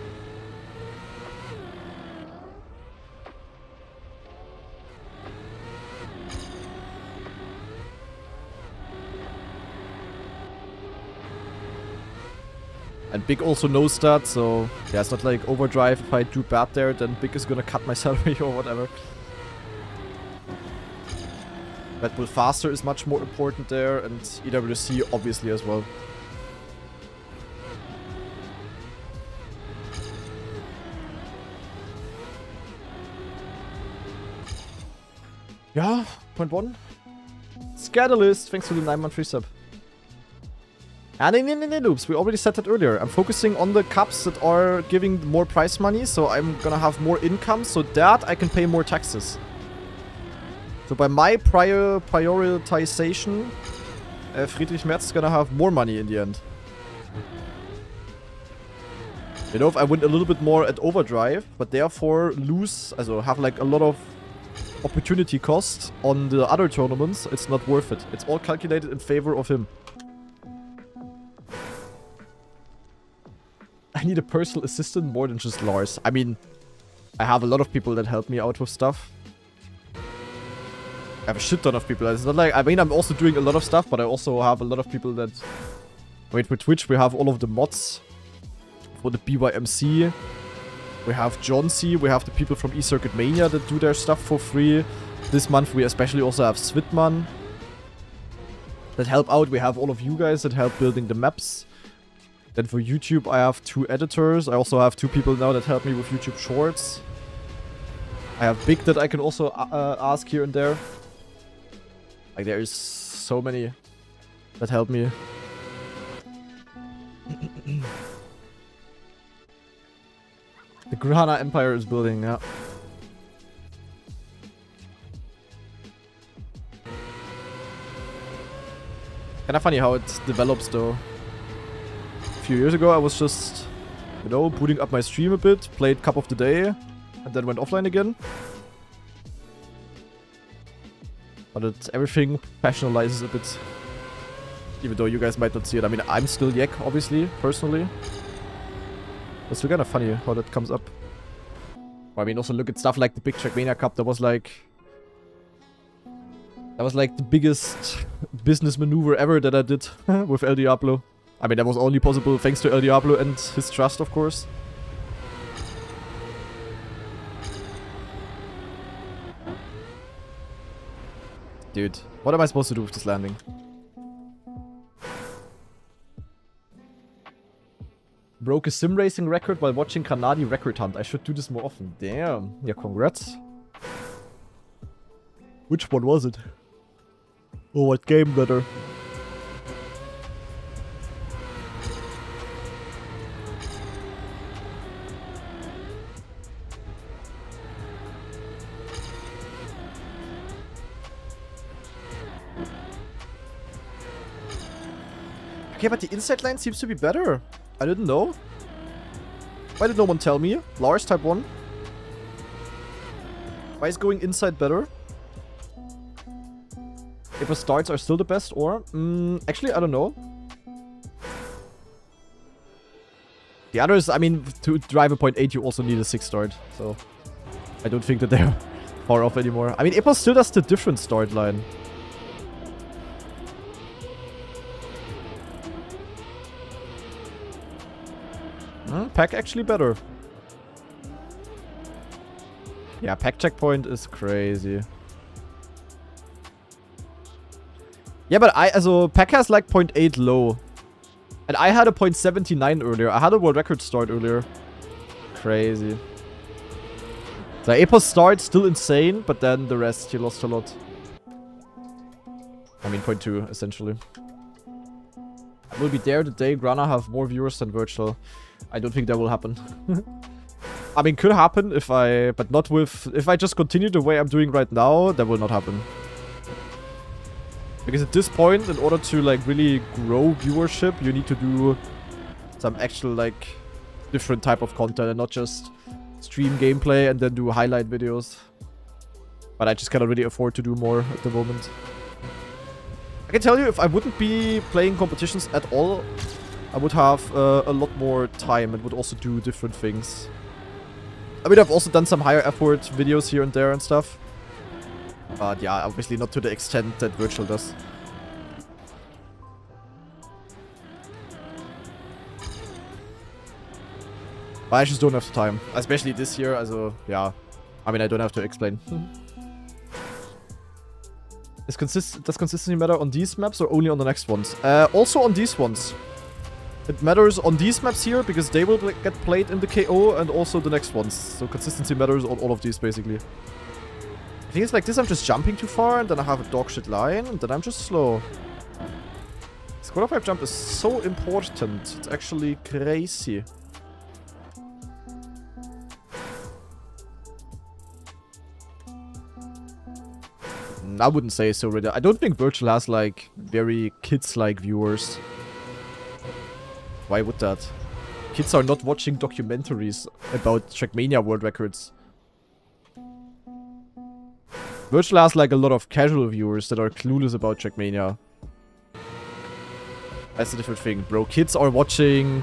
Speaker 1: And Big also knows that, so yeah, it's not like Overdrive. If I do bad there, then Big is gonna cut my salary or whatever. RedBull faster is much more important there, and EWC obviously as well. Yeah, 0.1. Scandalist, thanks for the 9-month free sub. And in loops, we already said that earlier. I'm focusing on the cups that are giving more prize money, so I'm gonna have more income so that I can pay more taxes. So by my prioritization, Friedrich Merz is gonna have more money in the end. You know, if I win a little bit more at Overdrive, but therefore lose, also have like a lot of opportunity cost on the other tournaments, it's not worth it. It's all calculated in favor of him. I need a personal assistant more than just Lars. I mean, I have a lot of people that help me out with stuff. I have a shit ton of people. It's not like, I mean, I'm also doing a lot of stuff, but I also have a lot of people that... Wait, with Twitch, we have all of the mods for the BYMC. We have John C. We have the people from eCircuit Mania that do their stuff for free. This month, we especially also have Svitman that help out. We have all of you guys that help building the maps. Then for YouTube, I have 2 editors. I also have 2 people now that help me with YouTube Shorts. I have Big that I can also ask here and there. Like, there is so many that help me. The Grana Empire is building, yeah. Kinda funny how it develops, though. A few years ago, I was just, you know, booting up my stream a bit, played Cup of the Day, and then went offline again. But everything professionalizes a bit. Even though you guys might not see it. I mean, I'm still Yek, obviously, personally. It's still kind of funny how that comes up. Or, I mean, also look at stuff like the big Trackmania Cup. That was like the biggest business maneuver ever that I did with El Diablo. I mean, that was only possible thanks to El Diablo and his trust, of course. Dude, what am I supposed to do with this landing? Broke a sim racing record while watching Kanadi Record Hunt. I should do this more often. Damn. Yeah, congrats. Which one was it? Oh, what game better? Okay, but the inside line seems to be better. I didn't know. Why did no one tell me? Lars, type 1. Why is going inside better? If the starts are still the best, or... actually, I don't know. The others, I mean, to drive a 0.8, you also need a 6 start. So, I don't think that they're far off anymore. I mean, Epos still does the different start line. Pack actually better. Yeah, pack checkpoint is crazy. Yeah, but pack has like 0.8 low. And I had a 0.79 earlier. I had a world record start earlier. Crazy. The Epos start still insane, but then the rest he lost a lot. I mean 0.2 essentially. I will be there the day Grana have more viewers than virtual. I don't think that will happen. I mean, could happen if but not with, if I just continue the way I'm doing right now, that will not happen. Because at this point, in order to like really grow viewership, you need to do some actual like different type of content and not just stream gameplay and then do highlight videos. But I just cannot really afford to do more at the moment. I can tell you, if I wouldn't be playing competitions at all, I would have a lot more time and would also do different things. I mean, I've also done some higher effort videos here and there and stuff. But yeah, obviously not to the extent that virtual does. But I just don't have the time. Especially this year, also, yeah. I mean, I don't have to explain. Does consistency matter on these maps or only on the next ones? Also on these ones. It matters on these maps here, because they will get played in the KO, and also the next ones. So consistency matters on all of these, basically. I think it's like this, I'm just jumping too far, and then I have a dogshit line, and then I'm just slow. This quarter pipe jump is so important. It's actually crazy. I wouldn't say so, really. I don't think Virtual has, like, very kids-like viewers. Why would that? Kids are not watching documentaries about Trackmania world records. Virtual has, like, a lot of casual viewers that are clueless about Trackmania. That's a different thing, bro. Kids are watching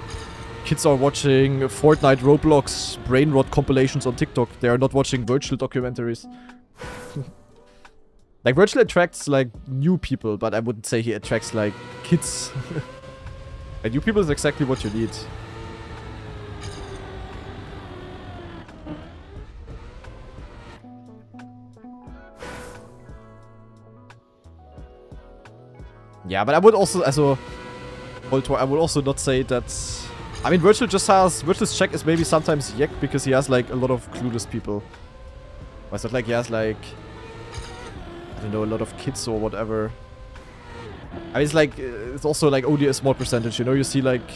Speaker 1: Fortnite, Roblox, brain rot compilations on TikTok. They are not watching Virtual documentaries. Like, Virtual attracts, like, new people, but I wouldn't say he attracts, like, kids. And new people is exactly what you need. Yeah, but I would also, I would also not say that... I mean, Virtual just has... Virtual's check is maybe sometimes yak because he has, like, a lot of clueless people. Or it's not like he has, like... I don't know, a lot of kids or whatever. I mean, it's like, it's also like only a small percentage, you know? You see like,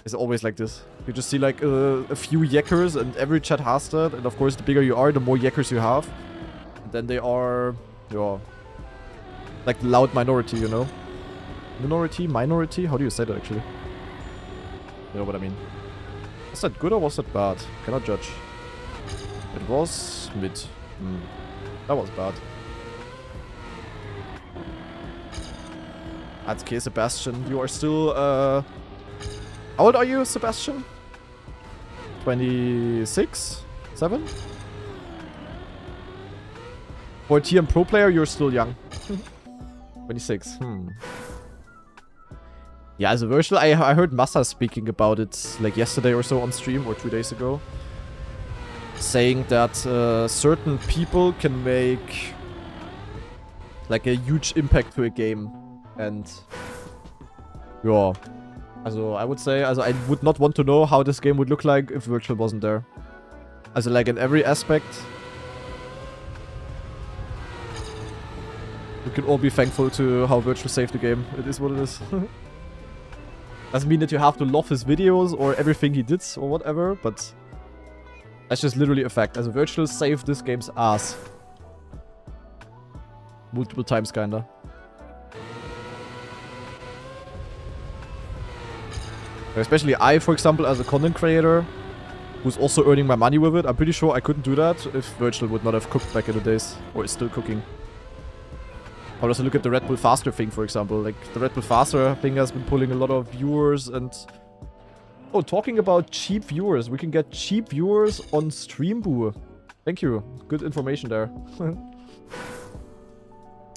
Speaker 1: it's always like this. You just see like a few yakkers and every chat has that. And of course, the bigger you are, the more yakkers you have. And then they are, yeah, like the loud minority, you know? Minority? How do you say that actually? You know what I mean? Was that good or was that bad? Cannot judge. It was mid. That was bad. That's okay, Sebastian. You are still, how old are you, Sebastian? 26? 7? For a TM Pro player, you're still young. 26, Yeah, as a Virtual, I heard Massa speaking about it, like, yesterday or so on stream, or 2 days ago. Saying that certain people can make like a huge impact to a game, and yeah, also I would say, I would not want to know how this game would look like if Virtual wasn't there. Also like in every aspect, we can all be thankful to how Virtual saved the game. It is what it is. Doesn't mean that you have to love his videos or everything he did or whatever, but that's just literally a fact. As a Virtual saved this game's ass. Multiple times, kinda. Especially I, for example, as a content creator, who's also earning my money with it. I'm pretty sure I couldn't do that if Virtual would not have cooked back in the days. Or is still cooking. Or also look at the RedBull Faster thing, for example. Like, the RedBull Faster thing has been pulling a lot of viewers and... Oh, talking about cheap viewers. We can get cheap viewers on Streamboo. Thank you. Good information there.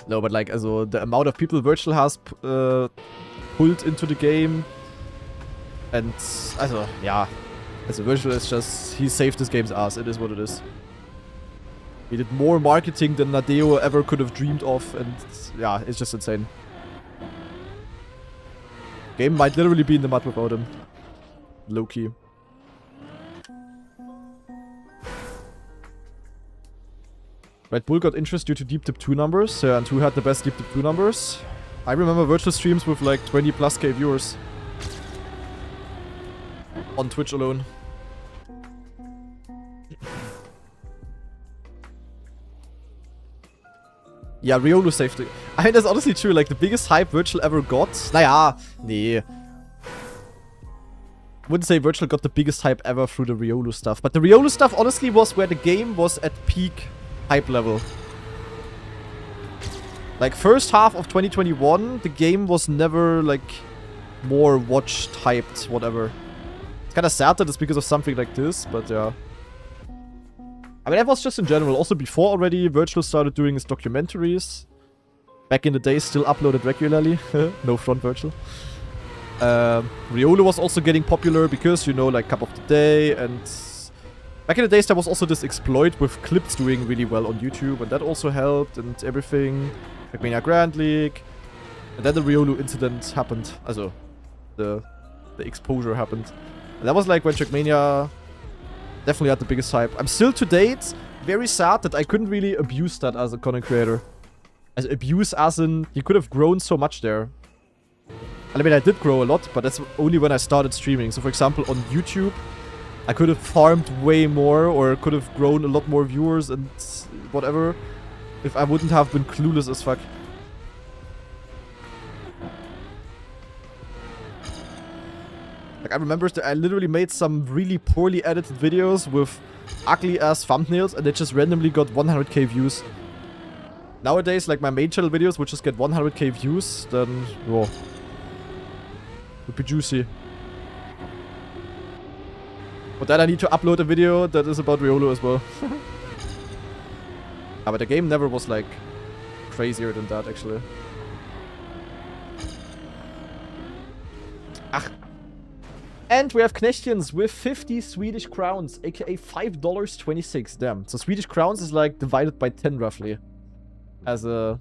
Speaker 1: No, but like, also, the amount of people Virtual has pulled into the game. And, also, yeah. Also, Virtual is just... He saved this game's ass. It is what it is. He did more marketing than Nadeo ever could have dreamed of. And, yeah, it's just insane. Game might literally be in the mud without him. Low-key. RedBull got interest due to Deep Dip 2 numbers. And who had the best Deep Dip 2 numbers? I remember Virtual streams with like 20+k viewers. On Twitch alone. Yeah, Riolu saved it. I mean, that's honestly true. Like, the biggest hype Virtual ever got. Naja, nee. Wouldn't say Virtual got the biggest hype ever through the Riolu stuff. But the Riolu stuff honestly was where the game was at peak hype level. Like, first half of 2021, the game was never, like, more watched, hyped, whatever. It's kind of sad that it's because of something like this, but yeah. I mean, that was just in general. Also, before already, Virtual started doing his documentaries. Back in the day, still uploaded regularly. No front, Virtual. Riolu was also getting popular because, you know, like Cup of the Day, and back in the days there was also this exploit with clips doing really well on YouTube, and that also helped and everything. Trackmania Grand League. And then the Riolu incident happened. Also, the exposure happened. And that was like when Trackmania... Definitely had the biggest hype. I'm still to date very sad that I couldn't really abuse that as a content creator. As abuse as in, you could have grown so much there. I mean, I did grow a lot, but that's only when I started streaming. So for example, on YouTube, I could have farmed way more or could have grown a lot more viewers and whatever if I wouldn't have been clueless as fuck. Like, I remember that I literally made some really poorly edited videos with ugly ass thumbnails and they just randomly got 100k views. Nowadays, like my main channel videos would just get 100k views, then, whoa. Would be juicy. But then I need to upload a video that is about Riolo as well. But the game never was like crazier than that actually. Ach. And we have Knechtchens with 50 Swedish crowns, aka $5.26. Damn. So Swedish crowns is like divided by 10 roughly. As a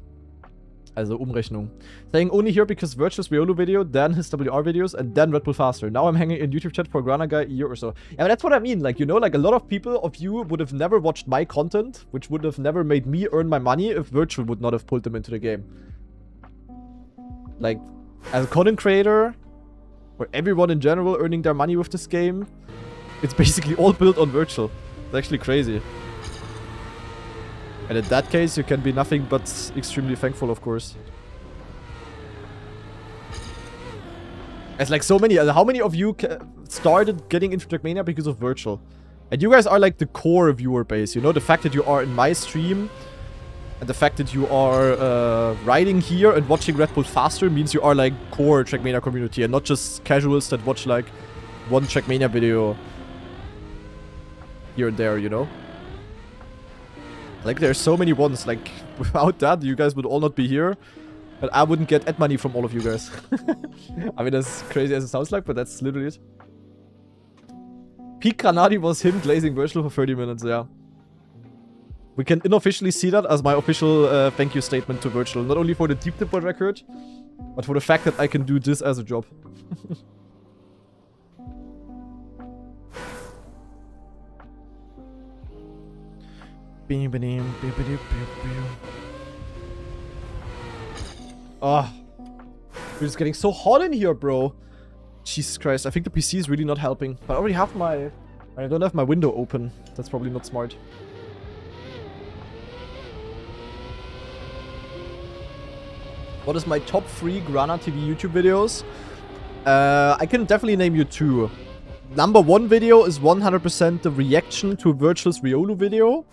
Speaker 1: Umrechnung. Saying only here because Virtuous Riolo video, then his WR videos, and then RedBull faster. Now I'm hanging in YouTube chat for Grana guy a year or so. Yeah, but that's what I mean. Like, you know, like a lot of people of you would have never watched my content, which would have never made me earn my money if Virtual would not have pulled them into the game. Like, as a content creator, or everyone in general earning their money with this game, it's basically all built on Virtual. It's actually crazy. And in that case, you can be nothing but extremely thankful, of course. It's like so many... How many of you started getting into Trackmania because of Virtual? And you guys are like the core viewer base, you know? The fact that you are in my stream and the fact that you are riding here and watching RedBull faster means you are like core Trackmania community and not just casuals that watch like one Trackmania video here and there, you know? Like, there's so many ones. Like, without that, you guys would all not be here. And I wouldn't get ad money from all of you guys. I mean, as crazy as it sounds like, but that's literally it. Peak Granadi was him glazing Virtual for 30 minutes, yeah. We can unofficially see that as my official thank you statement to Virtual. Not only for the deep dip record, but for the fact that I can do this as a job. Oh, we're just getting so hot in here, bro. Jesus Christ, I think the PC is really not helping. I already have my... I don't have my window open. That's probably not smart. What is my top 3 Grana TV YouTube videos? I can definitely name you 2. Number 1 video is 100% the reaction to Virtual's Riolo video.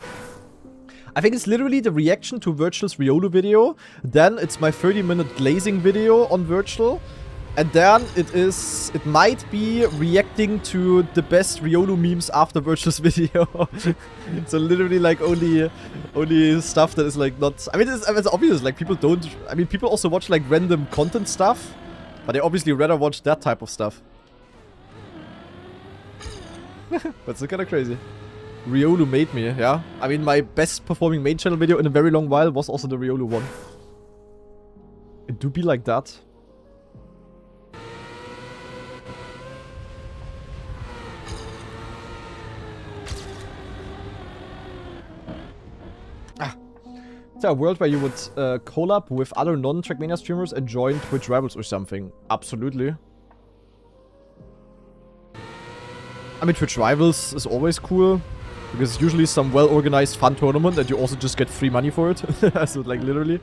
Speaker 1: I think it's literally the reaction to Virtual's Riolo video. Then it's my 30-minute glazing video on Virtual. And then it might be reacting to the best Riolo memes after Virtual's video. So literally like only stuff that is like not... I mean, it's obvious, like people don't... I mean, people also watch like random content stuff. But they obviously rather watch that type of stuff. That's kind of crazy. Riolo made me, yeah. I mean, my best performing main channel video in a very long while was also the Riolo one. It do be like that. Is there a world where you would collab with other non-Trackmania streamers and join Twitch rivals or something? Absolutely. I mean, Twitch rivals is always cool. Because it's usually some well-organized fun tournament and you also just get free money for it. So, like, literally.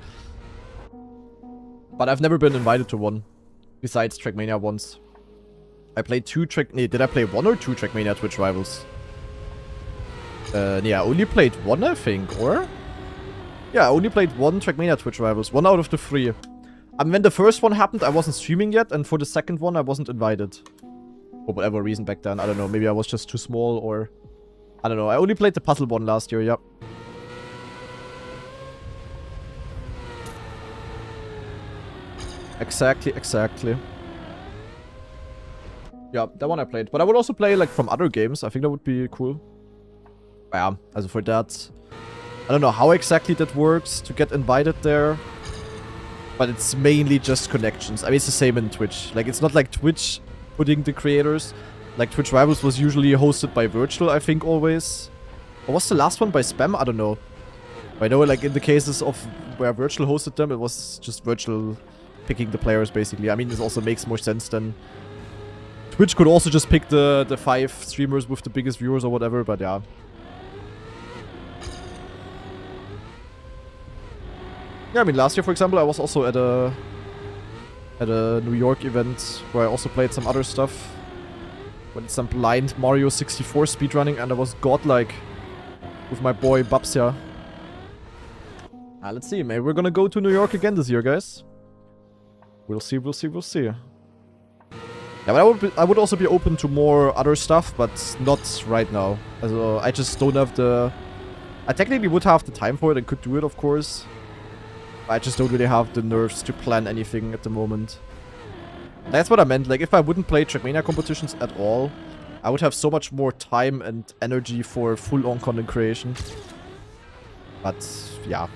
Speaker 1: But I've never been invited to one. Besides Trackmania once. I played 2 did I play 1 or 2 Trackmania Twitch rivals? Yeah, I only played 1, I think, or? Yeah, I only played 1 Trackmania Twitch rivals. 1 out of the 3. I mean, when the first one happened, I wasn't streaming yet. And for the second one, I wasn't invited. For whatever reason back then. I don't know. Maybe I was just too small or... I don't know. I only played the puzzle one last year, yep. Exactly. Yeah, that one I played. But I would also play, like, from other games. I think that would be cool. Yeah, also for that... I don't know how exactly that works to get invited there. But it's mainly just connections. I mean, it's the same in Twitch. Like, it's not like Twitch putting the creators. Like, Twitch Rivals was usually hosted by Virtual, I think, always. Or was the last one by Spam? I don't know. But I know, like, in the cases of where Virtual hosted them, it was just Virtual picking the players, basically. I mean, this also makes more sense than... Twitch could also just pick the 5 streamers with the biggest viewers or whatever, but yeah. Yeah, I mean, last year, for example, I was also at a New York event where I also played some other stuff. Went some blind Mario 64 speedrunning, and I was godlike with my boy Babsya. Let's see, maybe we're gonna go to New York again this year, guys. We'll see, we'll see, we'll see. Yeah, but I would also be open to more other stuff, but not right now. I just don't have the... I technically would have the time for it and could do it, of course. I just don't really have the nerves to plan anything at the moment. That's what I meant. Like, if I wouldn't play Trackmania competitions at all, I would have so much more time and energy for full-on content creation. But, yeah.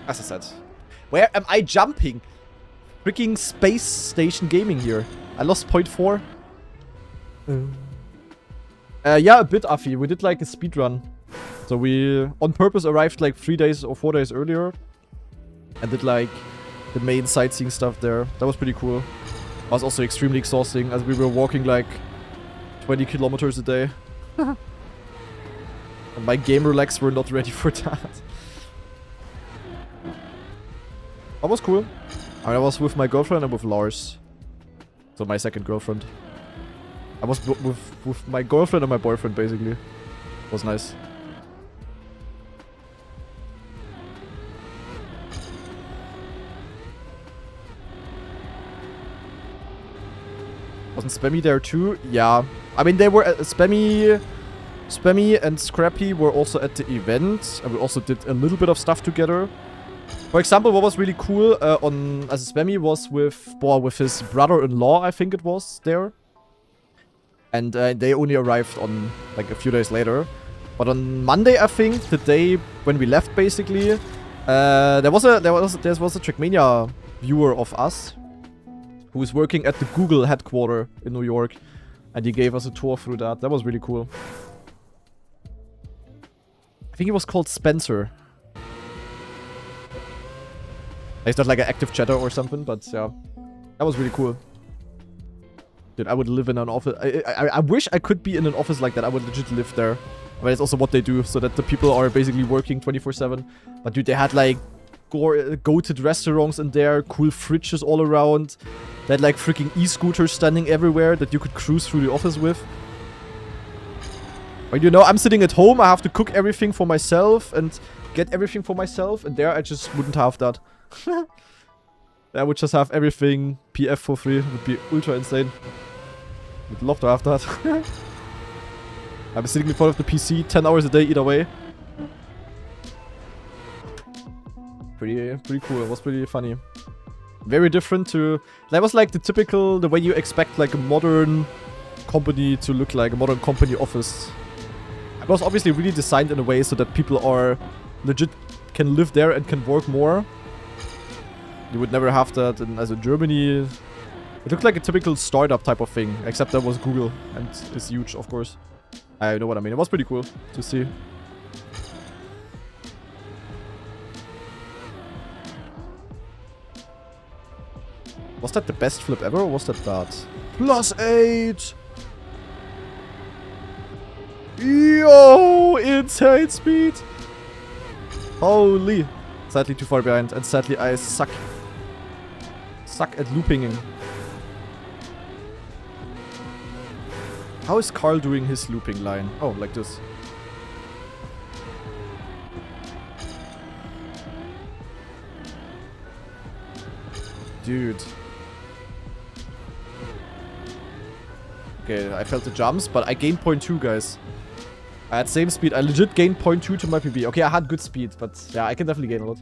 Speaker 1: As I said. Where am I jumping? Freaking Space Station Gaming here. I lost 0.4. Yeah, a bit, Afi. We did, like, a speedrun. So we, on purpose, arrived, like, 3 days or 4 days earlier. And did, like, the main sightseeing stuff there. That was pretty cool. It was also extremely exhausting as we were walking like 20 kilometers a day. And my gamer legs were not ready for that. That was cool. I was with my girlfriend and with Lars. So my second girlfriend. I was with my girlfriend and my boyfriend basically. It was nice. Wasn't Spammy there too? Yeah. I mean, they were Spammy and Scrappy were also at the event. And we also did a little bit of stuff together. For example, what was really cool as Spammy was with his brother-in-law, I think it was, there. And they only arrived on like a few days later. But on Monday, I think, the day when we left, basically, there was a Trackmania viewer of us who is working at the Google headquarters in New York, and he gave us a tour through that. That was really cool. I think he was called Spencer. He's not like an active chatter or something, but yeah, that was really cool. Dude, I would live in an office. I wish I could be in an office like that. I would legit live there. I mean, it's also what they do, so that the people are basically working 24/7. But dude, they had like goated restaurants in there, cool fridges all around. They had like freaking e-scooters standing everywhere that you could cruise through the office with. But you know, I'm sitting at home, I have to cook everything for myself and get everything for myself, and there I just wouldn't have that. I would just have everything PF for free. It would be ultra insane. Would love to have that. I'm sitting in front of the PC 10 hours a day either way. Pretty cool. It was pretty funny. Very different to... That was like the way you expect like a modern company to look like, a modern company office. It was obviously really designed in a way so that people are legit can live there and can work more. You would never have that as in Germany. It looked like a typical startup type of thing, except that was Google and it's huge, of course. I know what I mean. It was pretty cool to see. Was that the best flip ever, or was that bad? +8! Yo! Insane speed! Holy! Sadly too far behind, and sadly I suck. Suck at looping. How is Carl doing his looping line? Oh, like this. Dude. Okay, I felt the jumps, but I gained 0.2, guys. I had same speed. I legit gained 0.2 to my PB. Okay, I had good speed, but yeah, I can definitely gain a lot.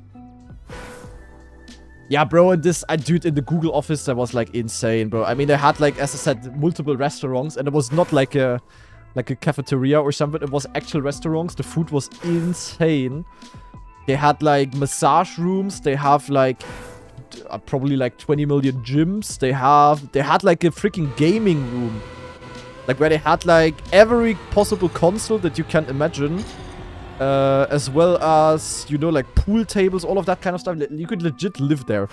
Speaker 1: Yeah, bro, and this, dude, in the Google office, that was like insane, bro. I mean, they had like, as I said, multiple restaurants, and it was not like a cafeteria or something. It was actual restaurants. The food was insane. They had like massage rooms. They have like probably like 20 million gyms. They had like a freaking gaming room. Like, where they had, like, every possible console that you can imagine. As well as, you know, like, pool tables, all of that kind of stuff. You could legit live there.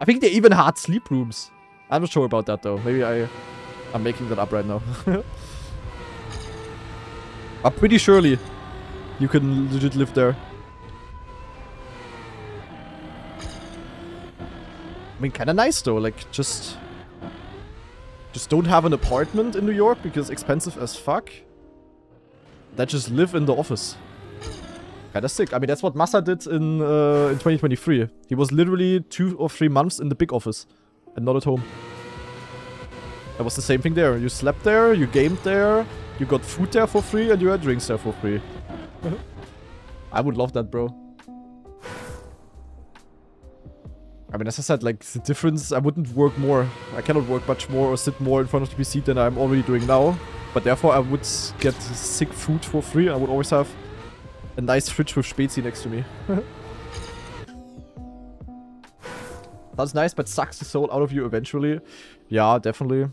Speaker 1: I think they even had sleep rooms. I'm not sure about that, though. Maybe I'm making that up right now. But pretty surely you can legit live there. I mean, kind of nice, though. Like, just don't have an apartment in New York because expensive as fuck. That just live in the office. Kinda sick. I mean, that's what Massa did in 2023. He was literally 2 or 3 months in the big office and not at home. That was the same thing there. You slept there, you gamed there, you got food there for free, and you had drinks there for free. I would love that, bro. I mean, as I said, like, the difference, I wouldn't work more. I cannot work much more or sit more in front of the PC than I'm already doing now. But therefore, I would get sick food for free. I would always have a nice fridge with Spezi next to me. That's nice, but sucks the soul out of you eventually. Yeah, definitely.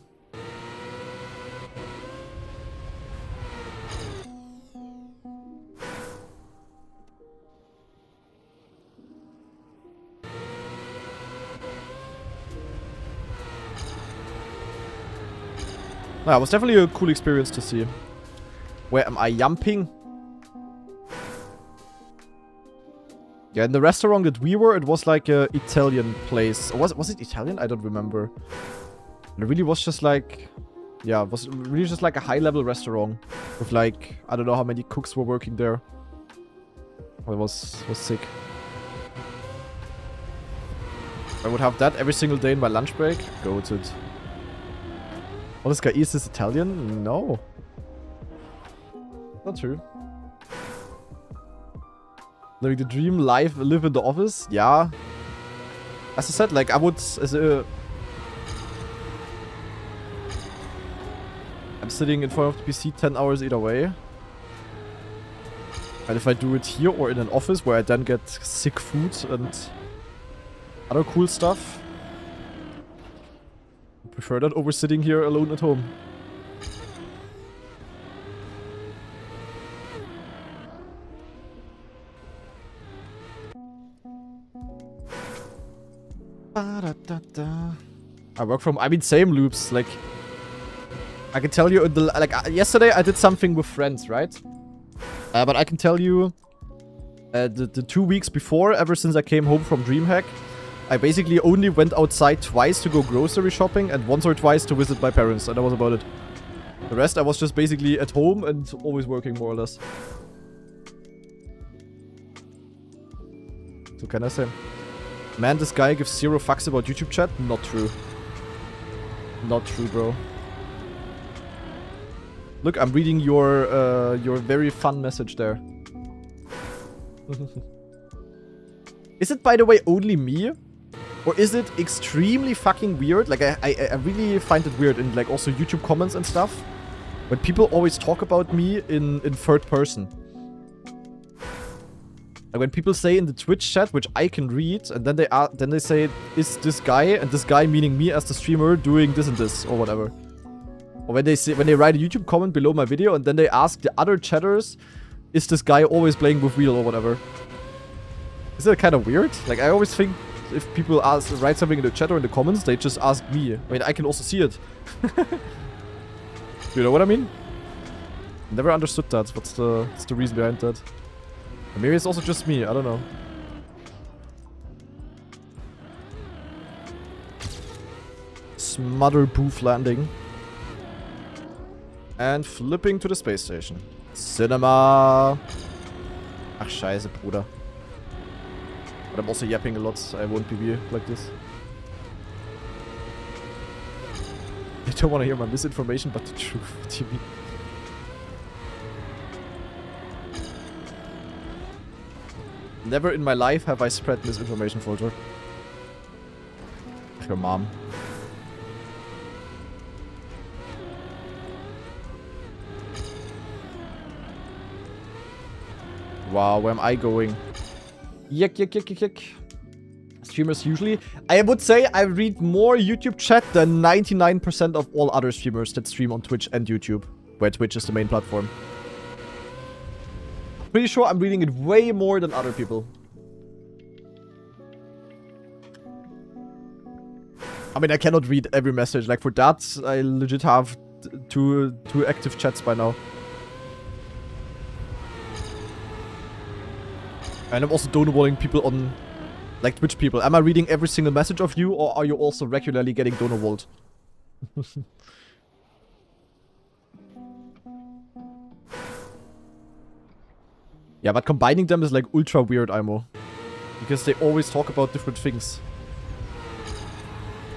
Speaker 1: Yeah, it was definitely a cool experience to see. Where am I jumping? Yeah, in the restaurant that we were, it was like a Italian place. Or was it Italian? I don't remember. It really was just like... Yeah, it was really just like a high-level restaurant. With like, I don't know how many cooks were working there. It was sick. I would have that every single day in my lunch break. Go to it. Oh, this guy is this Italian? No. Not true. Living the dream, live, live in the office? Yeah. As I said, like, I would, I'm sitting in front of the PC 10 hours either way. And if I do it here or in an office where I then get sick food and other cool stuff, I prefer that over sitting here alone at home. I work from, I mean, same loops, like, I can tell you, yesterday I did something with friends, right? But I can tell you, the 2 weeks before, ever since I came home from DreamHack, I basically only went outside twice to go grocery shopping and once or twice to visit my parents, and that was about it. The rest, I was just basically at home and always working, more or less. So can I say? Man, this guy gives 0 fucks about YouTube chat? Not true. Not true, bro. Look, I'm reading your very fun message there. Is it, by the way, only me? Or is it extremely fucking weird? Like, I really find it weird in, like, also YouTube comments and stuff. When people always talk about me in third person. Like, when people say in the Twitch chat, which I can read, and then they say, is this guy, and this guy meaning me as the streamer, doing this and this, or whatever. Or when they write a YouTube comment below my video, and then they ask the other chatters, is this guy always playing with wheel or whatever. Is that kind of weird? Like, I always think if people write something in the chat or in the comments, they just ask me. I mean, I can also see it. You know what I mean? Never understood that. What's the reason behind that? Maybe it's also just me, I don't know. Smother booth landing. And flipping to the space station. Cinema! Ach scheiße, Bruder. But I'm also yapping a lot, so I won't be like this. I don't want to hear my misinformation, but the truth. What do you mean? Never in my life have I spread misinformation, Folger. Your mom. Wow, where am I going? Yuck, yuck, yuck, yuck, yuck. Streamers usually. I would say I read more YouTube chat than 99% of all other streamers that stream on Twitch and YouTube, where Twitch is the main platform. Pretty sure I'm reading it way more than other people. I mean, I cannot read every message. Like, for that, I legit have two active chats by now. And I'm also donor-walling people on, like, Twitch people. Am I reading every single message of you, or are you also regularly getting donor-walled? Yeah, but combining them is like ultra weird, Imo. Because they always talk about different things.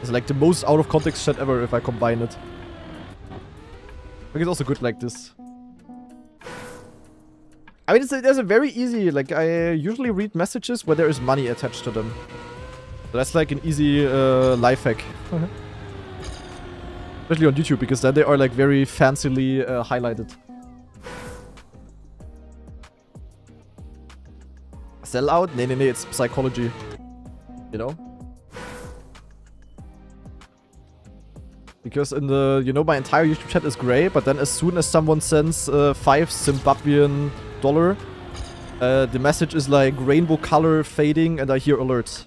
Speaker 1: It's like the most out of context shit ever if I combine it. Like, it's also good like this. I mean, there's a very easy, like, I usually read messages where there is money attached to them. So that's like an easy life hack. Especially on YouTube, because then they are like very fancily highlighted. Sell out? Nee, it's psychology. You know? Because in the, you know, my entire YouTube chat is grey, but then as soon as someone sends 5 Zimbabwean dollar, the message is like rainbow color fading and I hear alerts.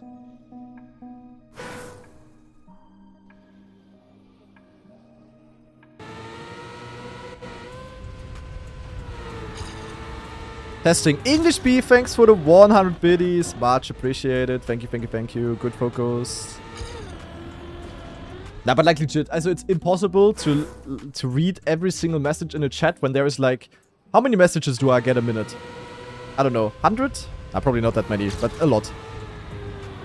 Speaker 1: Testing. English B, thanks for the 100 biddies. Much appreciated. Thank you, thank you, thank you. Good focus. Nah, but like legit, also it's impossible to read every single message in a chat when there is like... How many messages do I get a minute? I don't know. 100? Nah, probably not that many, but a lot.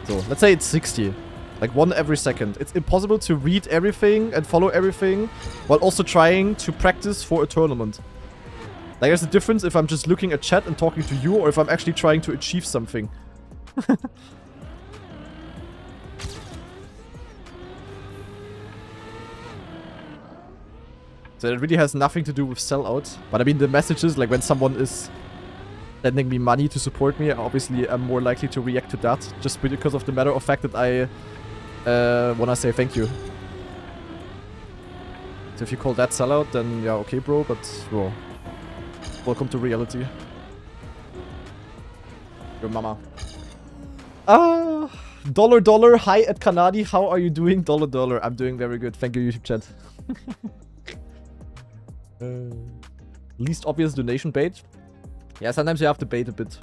Speaker 1: So, let's say it's 60. Like one every second. It's impossible to read everything and follow everything while also trying to practice for a tournament. Like, there's a difference if I'm just looking at chat and talking to you or if I'm actually trying to achieve something. So it really has nothing to do with sellout. But I mean, the messages, like when someone is sending me money to support me, obviously I'm more likely to react to that. Just because of the matter of fact that I want to say thank you. So if you call that sellout, then yeah, okay bro, but well, welcome to reality. Your mama. Dollar, hi at Kanadi, how are you doing? Dollar, I'm doing very good. Thank you, YouTube chat. Least obvious donation bait. Yeah, sometimes you have to bait a bit.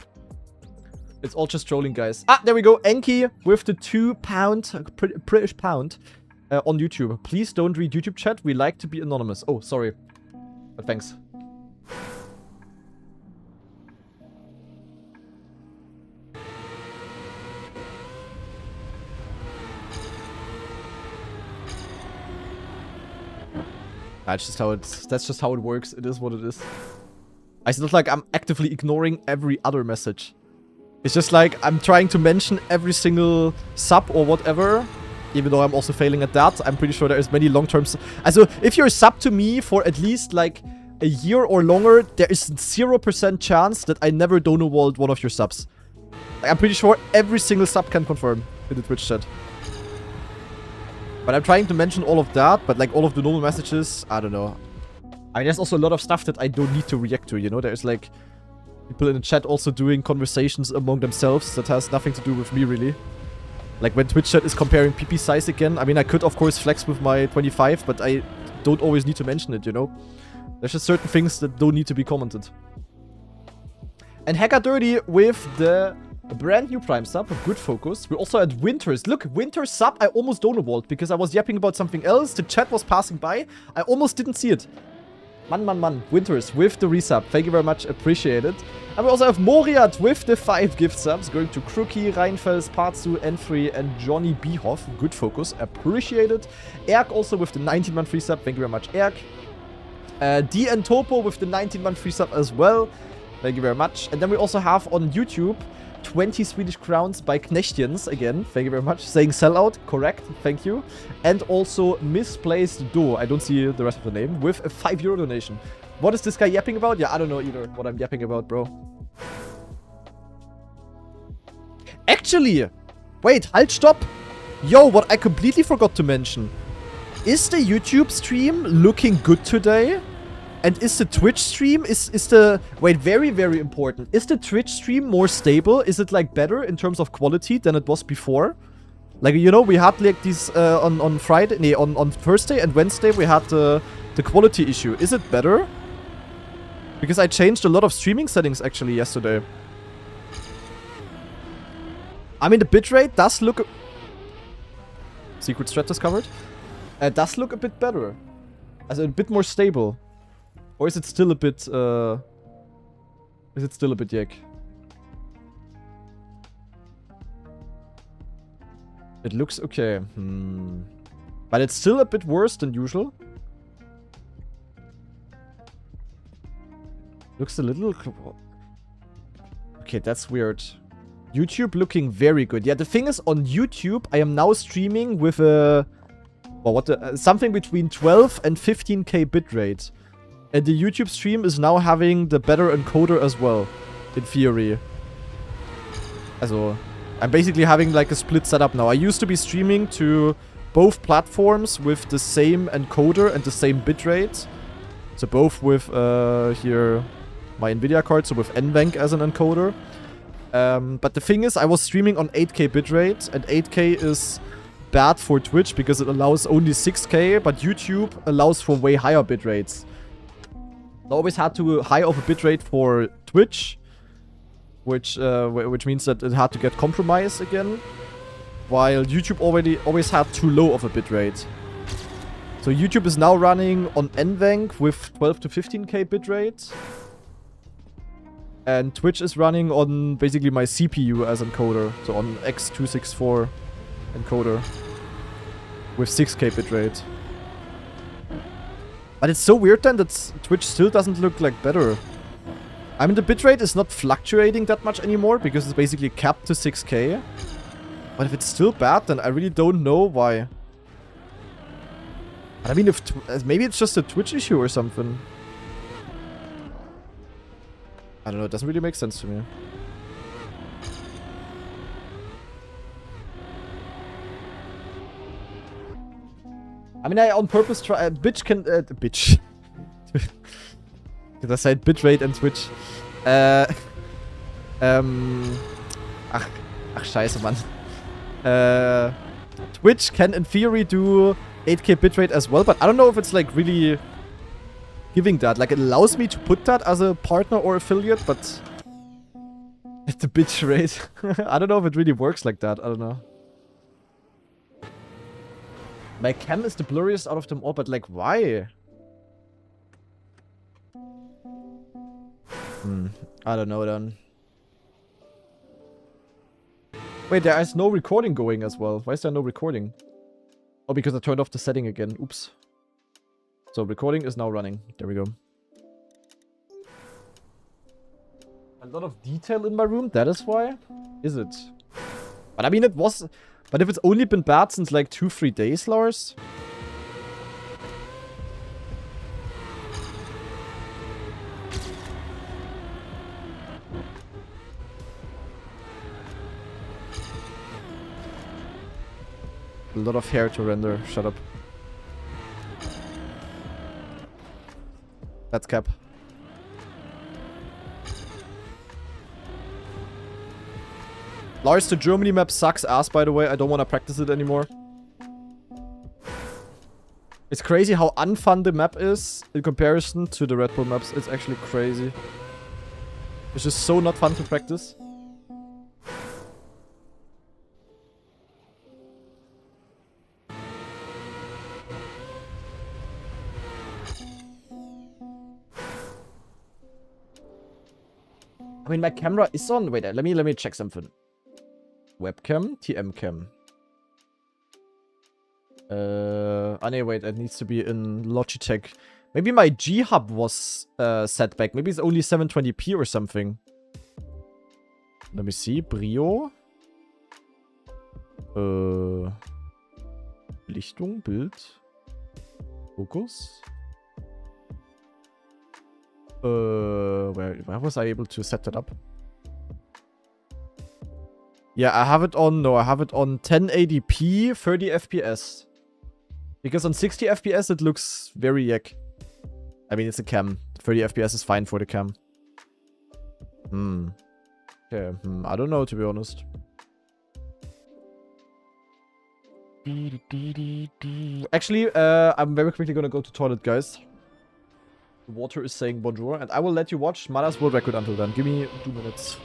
Speaker 1: It's all just trolling, guys. Ah, there we go. Enki with the £2 British pound on YouTube. Please don't read YouTube chat. We like to be anonymous. Oh, sorry. But thanks. That's just how it works. It is what it is. It's not like I'm actively ignoring every other message. It's just like I'm trying to mention every single sub or whatever. Even though I'm also failing at that. I'm pretty sure there is many long-term... Also, if you're sub to me for at least like a year or longer, there is 0% chance that I never donor-walled one of your subs. Like, I'm pretty sure every single sub can confirm in the Twitch chat. But I'm trying to mention all of that, but like all of the normal messages, I don't know. I mean, there's also a lot of stuff that I don't need to react to, you know? There's like people in the chat also doing conversations among themselves that has nothing to do with me, really. Like when Twitch chat is comparing PP size again. I mean, I could, of course, flex with my 25, but I don't always need to mention it, you know? There's just certain things that don't need to be commented. And Hacker Dirty with the... A brand new Prime sub, a good focus. We also had Winters. Look, Winters sub, I almost donor-walled because I was yapping about something else. The chat was passing by. I almost didn't see it. Man. Winters with the resub. Thank you very much. Appreciate it. And we also have Moriat with the 5 gift subs. Going to Krookie, Reinfels, Partsu, N3, and Johnny Behoff. Good focus. Appreciate it. Erk also with the 19-month free sub. Thank you very much, Erk. DN Topo with the 19-month free sub as well. Thank you very much. And then we also have on YouTube 20 Swedish crowns by Knechtjens, again, thank you very much. Saying sellout, correct, thank you. And also Misplaced Do, I don't see the rest of the name, with a €5 donation. What is this guy yapping about? Yeah, I don't know either what I'm yapping about, bro. Actually, Wait, halt, stop. Yo, what I completely forgot to mention. Is the YouTube stream looking good today? And is the Twitch stream, is the... Wait, very, very important. Is the Twitch stream more stable? Is it, like, better in terms of quality than it was before? Like, you know, we had, like, these, on Friday... Nee, on Thursday and Wednesday we had the quality issue. Is it better? Because I changed a lot of streaming settings, actually, yesterday. I mean, the bitrate does look... Secret strat discovered. Does look a bit better. As a bit more stable. Or is it still a bit, Is it still a bit yak? It looks okay. But it's still a bit worse than usual. Looks a little... Okay, that's weird. YouTube looking very good. Yeah, the thing is, on YouTube, I am now streaming with a... Well, something between 12 and 15k bitrate. And the YouTube stream is now having the better encoder as well, in theory. Also, I'm basically having like a split setup now. I used to be streaming to both platforms with the same encoder and the same bitrate. So both with, here, my Nvidia card, so with NVENC as an encoder. But the thing is, I was streaming on 8k bitrate, and 8k is bad for Twitch because it allows only 6k, but YouTube allows for way higher bitrates. I always had too high of a bitrate for Twitch, which means that it had to get compromised again, while YouTube always had too low of a bitrate. So YouTube is now running on NVENC with 12 to 15k bitrate, and Twitch is running on basically my CPU as encoder, so on X264 encoder with 6k bitrate. But it's so weird then that Twitch still doesn't look like better. I mean, the bitrate is not fluctuating that much anymore because it's basically capped to 6k. But if it's still bad, then I really don't know why. I mean, if maybe it's just a Twitch issue or something. I don't know, it doesn't really make sense to me. I mean, I on purpose try... bitch can... bitch. Did I say bitrate and Twitch? Ach, scheiße, Mann. Twitch can, in theory, do 8k bitrate as well, but I don't know if it's, like, really giving that. Like, it allows me to put that as a partner or affiliate, but... the bitrate... I don't know if it really works like that. I don't know. My cam is the blurriest out of them all, but like, why? I don't know then. Wait, there is no recording going as well. Why is there no recording? Oh, because I turned off the setting again. Oops. So recording is now running. There we go. A lot of detail in my room, that is why? Is it? But I mean, it was... But if it's only been bad since like 2-3 days, Lars? A lot of hair to render. Shut up. That's cap. Lars, the Germany map sucks ass, by the way. I don't want to practice it anymore. It's crazy how unfun the map is in comparison to the RedBull maps. It's actually crazy. It's just so not fun to practice. I mean, my camera is on. Wait, let me check something. Webcam, TM cam. No, wait, it needs to be in Logitech. Maybe my G-Hub was set back. Maybe it's only 720p or something. Let me see. Brio. Lichtung, Bild. Focus. Where was I able to set that up? Yeah, I have it on, no, I have it on 1080p, 30 FPS. Because on 60 FPS it looks very yak. I mean, it's a cam. 30 FPS is fine for the cam. Okay, I don't know, to be honest. Actually, I'm very quickly gonna go to toilet, guys. The water is saying bonjour, and I will let you watch Mother's World Record until then. Give me 2 minutes.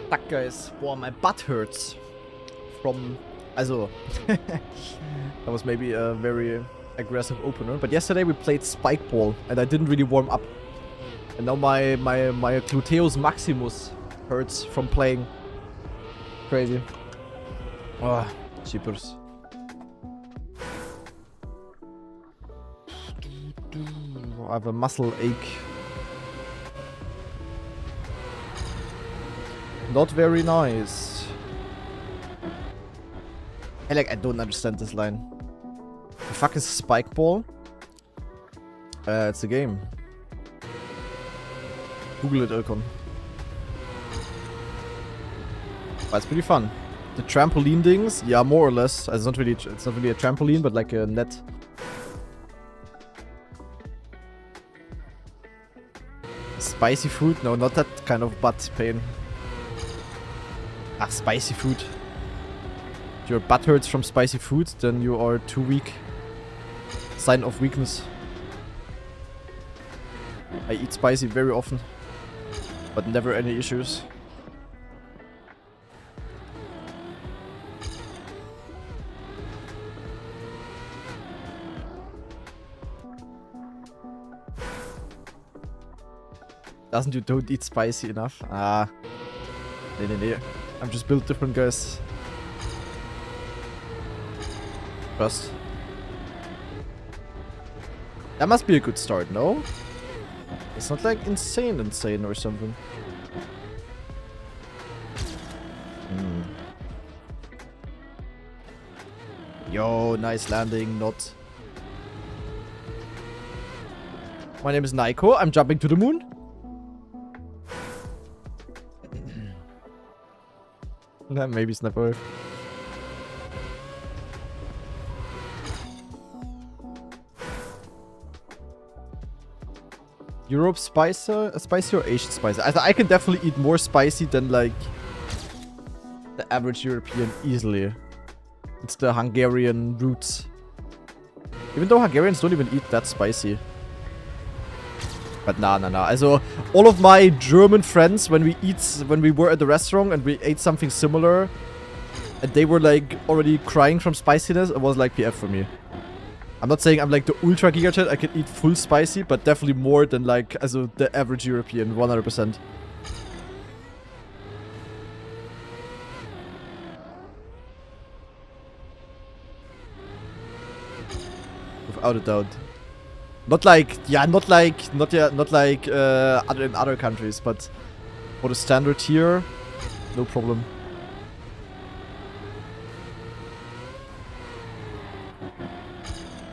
Speaker 1: Fuck, guys. Boah, my butt hurts. From... Also... that was maybe a very aggressive opener. But yesterday we played Spike Ball. And I didn't really warm up. And now my gluteus maximus hurts from playing. Crazy. Oh, cheapers. I have a muscle ache. Not very nice. I don't understand this line. The fuck is Spike Ball? It's a game. Google it, Ilkon. But it's pretty fun. The trampoline things, yeah, more or less. It's not really a trampoline, but like a net. Spicy food? No, not that kind of butt pain. Ah, spicy food. If your butt hurts from spicy food, then you are too weak. Sign of weakness. I eat spicy very often, but never any issues. Doesn't you don't eat spicy enough? Ah. Nee. I'm just built different, guys. Trust. That must be a good start, no? It's not like insane or something. Yo, nice landing, not. My name is Naiko, I'm jumping to the moon. Maybe Snapper. Europe spicy or Asian spicy? I can definitely eat more spicy than like the average European easily. It's the Hungarian roots. Even though Hungarians don't even eat that spicy. But nah. Also, all of my German friends, when we were at the restaurant and we ate something similar, and they were like already crying from spiciness, it was like PF for me. I'm not saying I'm like the ultra gigajet, I can eat full spicy, but definitely more than like, also the average European, 100%. Without a doubt. Not like in other countries, but for the standard here, no problem.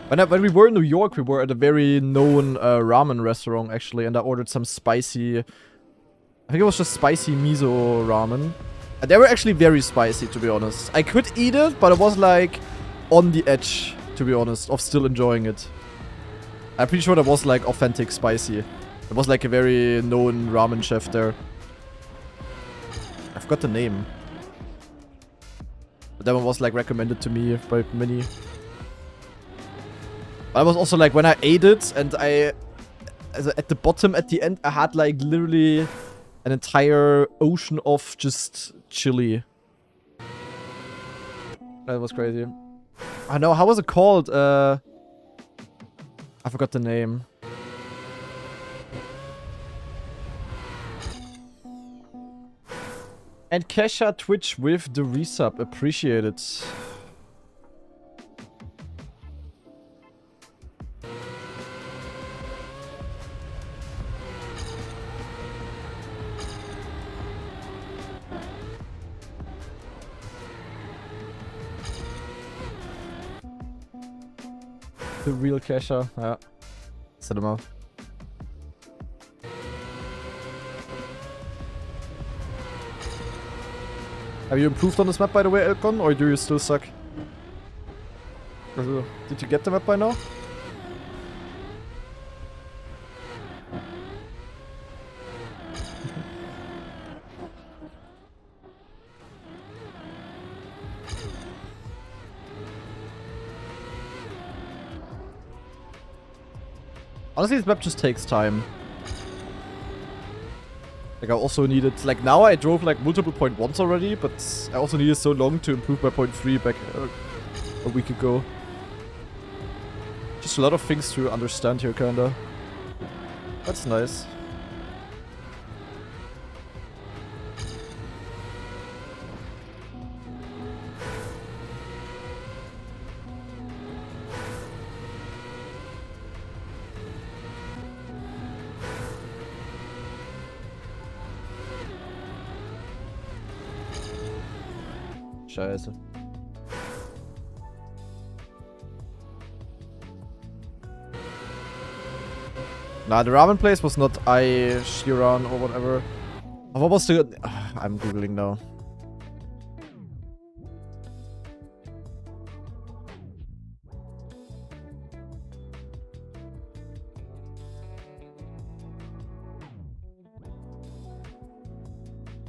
Speaker 1: When we were in New York, we were at a very known ramen restaurant actually, and I ordered some spicy. I think it was just spicy miso ramen. And they were actually very spicy, to be honest. I could eat it, but it was like on the edge, to be honest, of still enjoying it. I'm pretty sure that was like authentic spicy. It was like a very known ramen chef there. I forgot the name. But that one was like recommended to me by many. But I was also like, when I ate it and at the bottom at the end, I had like literally an entire ocean of just chili. That was crazy. I know, how was it called? I forgot the name. And Kesha Twitch with the resub. Appreciate it. The real Kesha. Ja. Set him out. Have you improved on this map, by the way, Elkon, or do you still suck? Did you get the map by now? Honestly, this map just takes time. Like, I also needed... Like, now I drove, like, multiple point ones already, but I also needed so long to improve my point 3 back a week ago. Just a lot of things to understand here, kinda. That's nice. Scheiße. Nah, the ramen place was not Shiran or whatever. Oh, what was the... I'm googling now.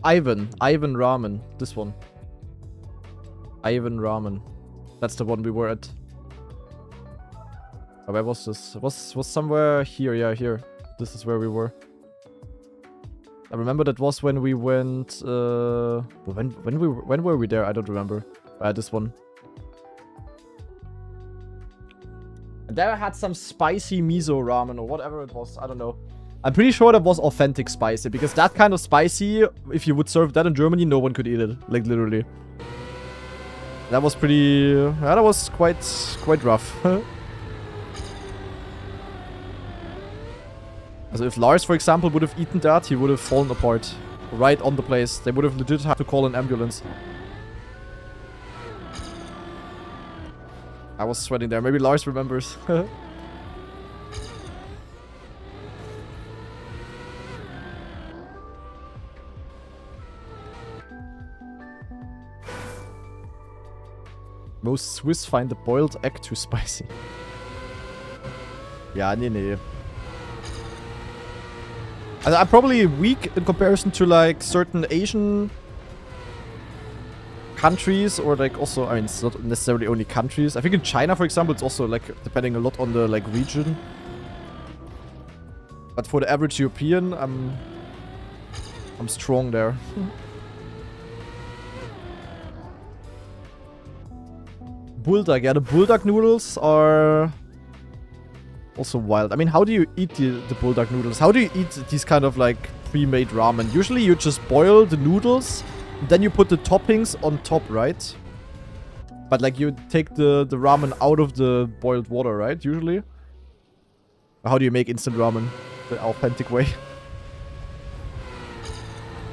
Speaker 1: Ivan Ramen. This one. Ivan Ramen. That's the one we were at. Oh, where was this? It was somewhere here. Yeah, here. This is where we were. I remember that was when we went. When were we there? I don't remember. This one. And there I had some spicy miso ramen or whatever it was. I don't know. I'm pretty sure that was authentic spicy, because that kind of spicy, if you would serve that in Germany, no one could eat it. Like, literally. That was pretty... Yeah, that was quite rough. So if Lars, for example, would have eaten that, he would have fallen apart. Right on the place. They would have legit had to call an ambulance. I was sweating there. Maybe Lars remembers. Most Swiss find the boiled egg too spicy. Ja, nee. I'm probably weak in comparison to like certain Asian countries, or like also, I mean, it's not necessarily only countries. I think in China, for example, it's also like depending a lot on the like region. But for the average European, I'm strong there. Bulldog, yeah, the bulldog noodles are also wild. I mean, how do you eat the bulldog noodles? How do you eat these kind of like pre-made ramen? Usually you just boil the noodles, then you put the toppings on top, right? But like you take the ramen out of the boiled water, right? Usually. How do you make instant ramen the authentic way?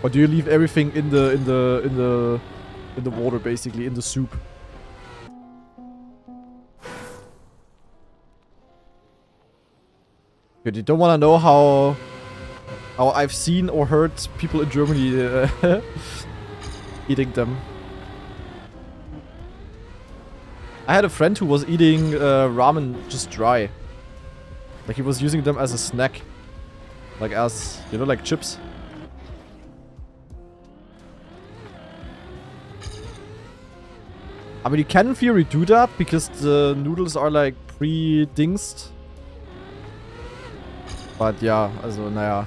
Speaker 1: Or do you leave everything in the water, basically, in the soup? Good, you don't want to know how I've seen or heard people in Germany eating them. I had a friend who was eating ramen just dry. Like he was using them as a snack. Like as, you know, like chips. I mean, you can in theory do that because the noodles are like pre-dingsed. But ja, also naja.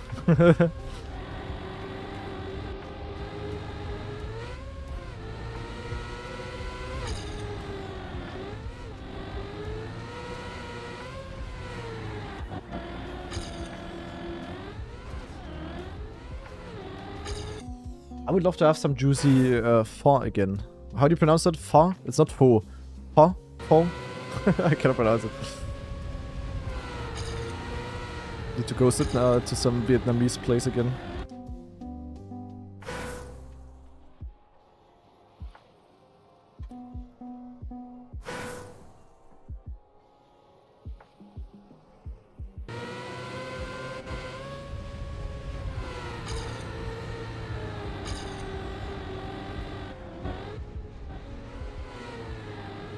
Speaker 1: I would love to have some juicy pho again. How do you pronounce that? Pho? It's not pho. Pho? Pho? I cannot pronounce it. Need to go sit to some Vietnamese place again.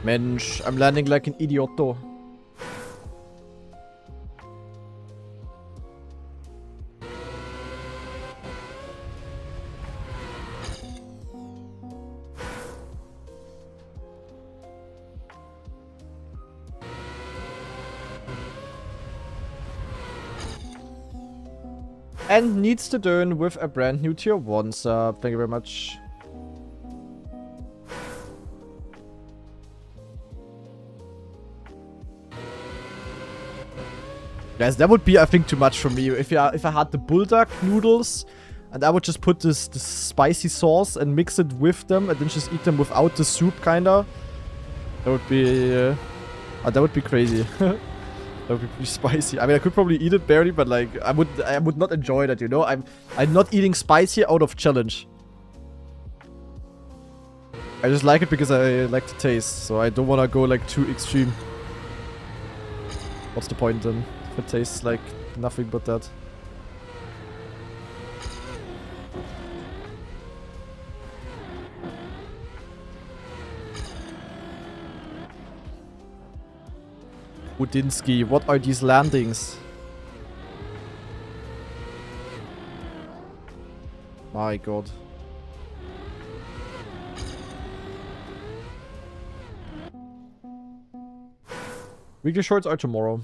Speaker 1: Mensch, I'm landing like an idiotto. And needs to turn with a brand new tier 1 sub. Thank you very much. Guys, that would be, I think, too much for me. If I had the bulldog noodles and I would just put this spicy sauce and mix it with them and then just eat them without the soup, kinda. That would be crazy. That would be pretty spicy. I mean, I could probably eat it barely, but like, I would not enjoy that, you know? I'm not eating spicy out of challenge. I just like it because I like the taste, so I don't want to go like too extreme. What's the point then? If it tastes like nothing but that. Udinsky, what are these landings? My god. Weekly shorts are tomorrow.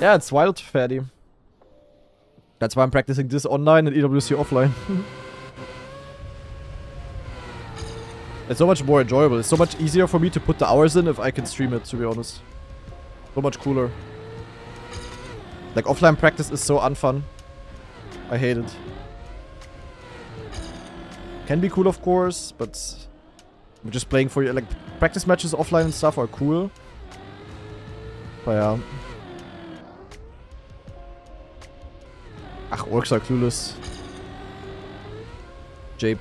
Speaker 1: Yeah, it's wild, Fatty. That's why I'm practicing this online and EWC offline. It's so much more enjoyable. It's so much easier for me to put the hours in if I can stream it, to be honest. So much cooler. Like, offline practice is so unfun. I hate it. Can be cool, of course, but I'm just playing for you. Like, practice matches offline and stuff are cool. But yeah. Ach, Orcs are clueless. Jape.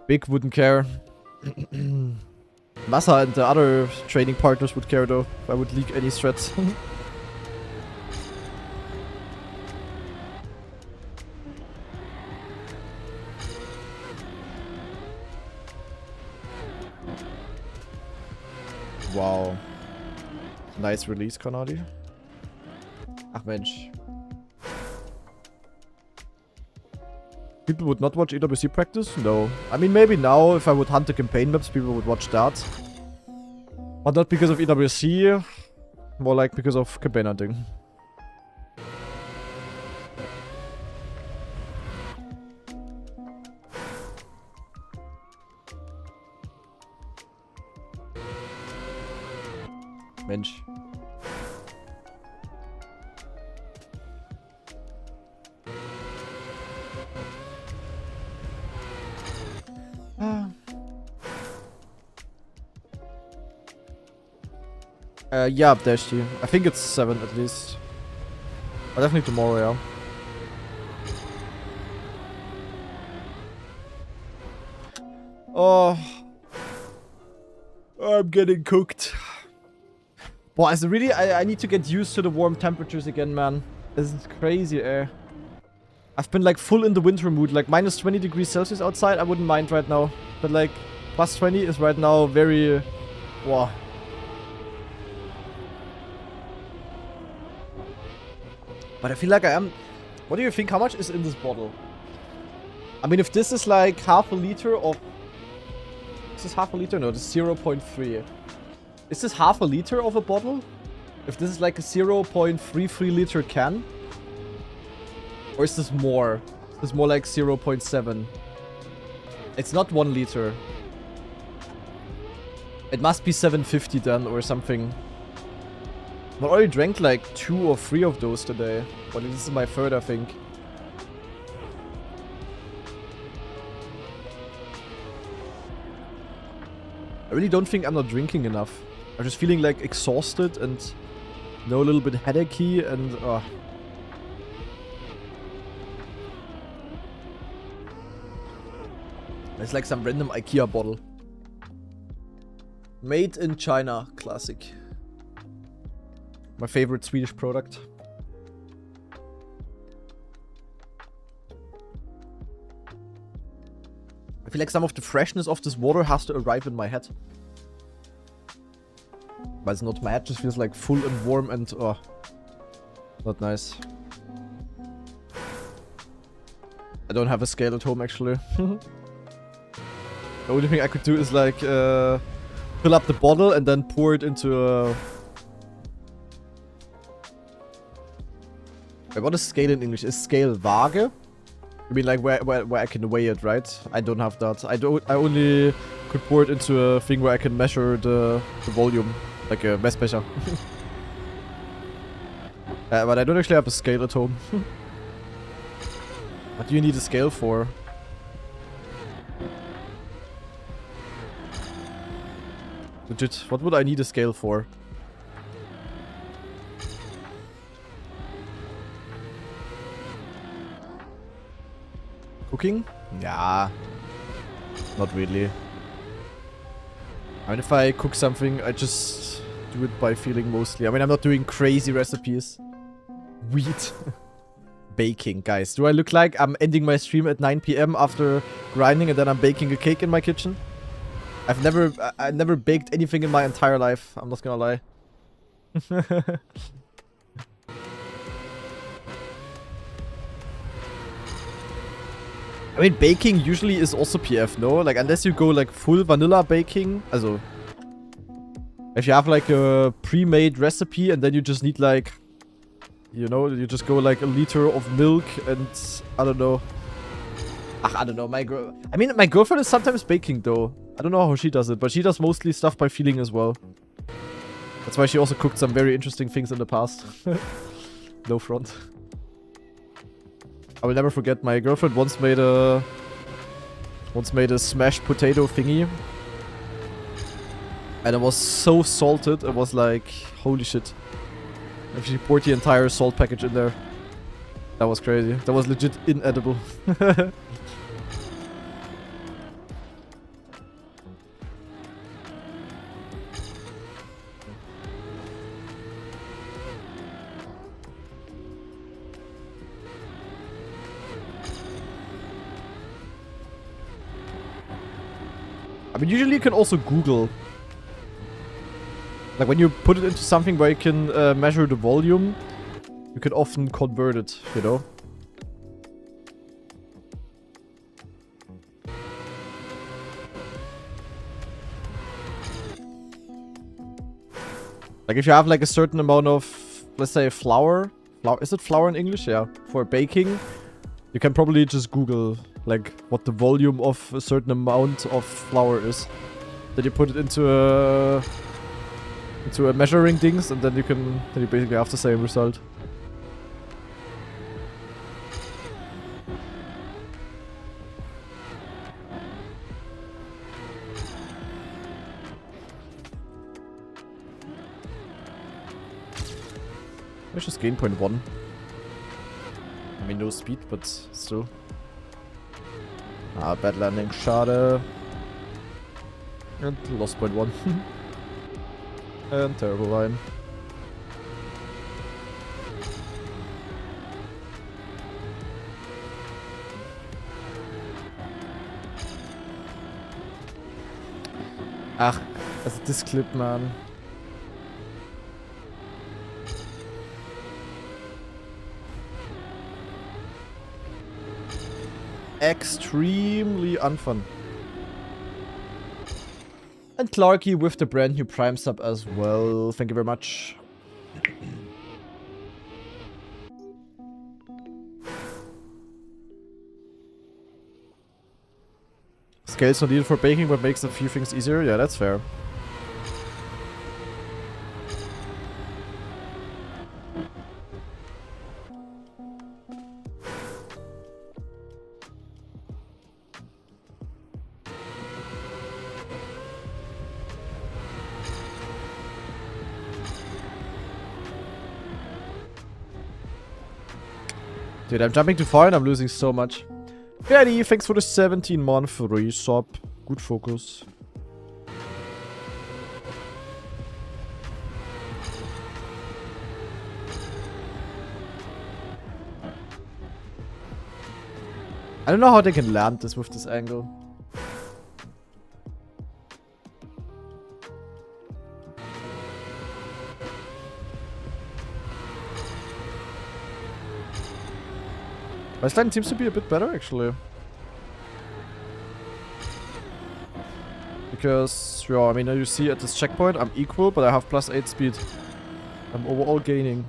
Speaker 1: Big wouldn't care. Massa and the other training partners would care though, if I would leak any threats. Wow. Nice release, Konadi. Ach Mensch. People would not watch EWC practice? No. I mean, maybe now, if I would hunt the campaign maps, people would watch that. But not because of EWC. More like because of campaign hunting. Mensch. Yeah, Dashty. I think it's 7 at least. But definitely tomorrow, yeah. Oh. I'm getting cooked. Boy, really, I need to get used to the warm temperatures again, man. This is crazy, I've been like full in the winter mood, like minus 20 degrees Celsius outside, I wouldn't mind right now. But like, plus 20 is right now very... wow. But I feel like I am... What do you think, how much is in this bottle? I mean, if this is like half a liter of... Is this half a liter? No, this is 0.3. Is this half a liter of a bottle? If this is like a 0.33 liter can? Or is this more? Is this more like 0.7? It's not 1 liter. It must be 750 then or something. I already drank like 2 or 3 of those today. But this is my third, I think. I really don't think I'm not drinking enough. I'm just feeling like exhausted and a little bit headachy and it's like some random IKEA bottle. Made in China, classic. My favorite Swedish product. I feel like some of the freshness of this water has to arrive in my head. But it's not, my head just feels like full and warm and not nice. I don't have a scale at home actually. The only thing I could do is like fill up the bottle and then pour it into a... Wait, what is scale in English? Is scale Waage? I mean like where I can weigh it, right? I don't have that. I only could pour it into a thing where I can measure the volume. Like a Messbecher. But I don't actually have a scale at home. What do you need a scale for? Legit, what would I need a scale for? Cooking? Yeah. Not really. I mean, if I cook something, I just do it by feeling mostly. I mean, I'm not doing crazy recipes. Wheat. Baking, guys. Do I look like I'm ending my stream at 9 PM after grinding and then I'm baking a cake in my kitchen? I've never baked anything in my entire life. I'm not gonna lie. I mean, baking usually is also PF, no? Like, unless you go, like, full vanilla baking. Also, if you have, like, a pre-made recipe and then you just need, like, you know, you just go, like, a liter of milk and, I don't know. I don't know, my girlfriend is sometimes baking, though. I don't know how she does it, but she does mostly stuff by feeling as well. That's why she also cooked some very interesting things in the past. No front. I will never forget, my girlfriend once made a smashed potato thingy. And it was so salted, it was like, holy shit. And she poured the entire salt package in there. That was crazy. That was legit inedible. I mean, usually you can also Google. Like when you put it into something where you can measure the volume, you can often convert it, you know? Like if you have like a certain amount of, let's say flour, is it flour in English? Yeah, for baking, you can probably just Google like what the volume of a certain amount of flour is. Then you put it into a measuring things, and then you basically have the same result. Let's just gain 0.1. I mean, no speed, but still. Ah, bad landing, schade. And lost 0.1. And terrible line. Ach, also this clip, man. Extremely unfun. And Clarky with the brand new Prime sub as well. Thank you very much. Scale's not needed for baking, but makes a few things easier. Yeah, that's fair. Dude, I'm jumping too far and I'm losing so much. Eddie, thanks for the 17-month resub. Good focus. I don't know how they can land this with this angle. My line seems to be a bit better, actually. Because, yeah, I mean, you see at this checkpoint, I'm equal, but I have +8 speed. I'm overall gaining.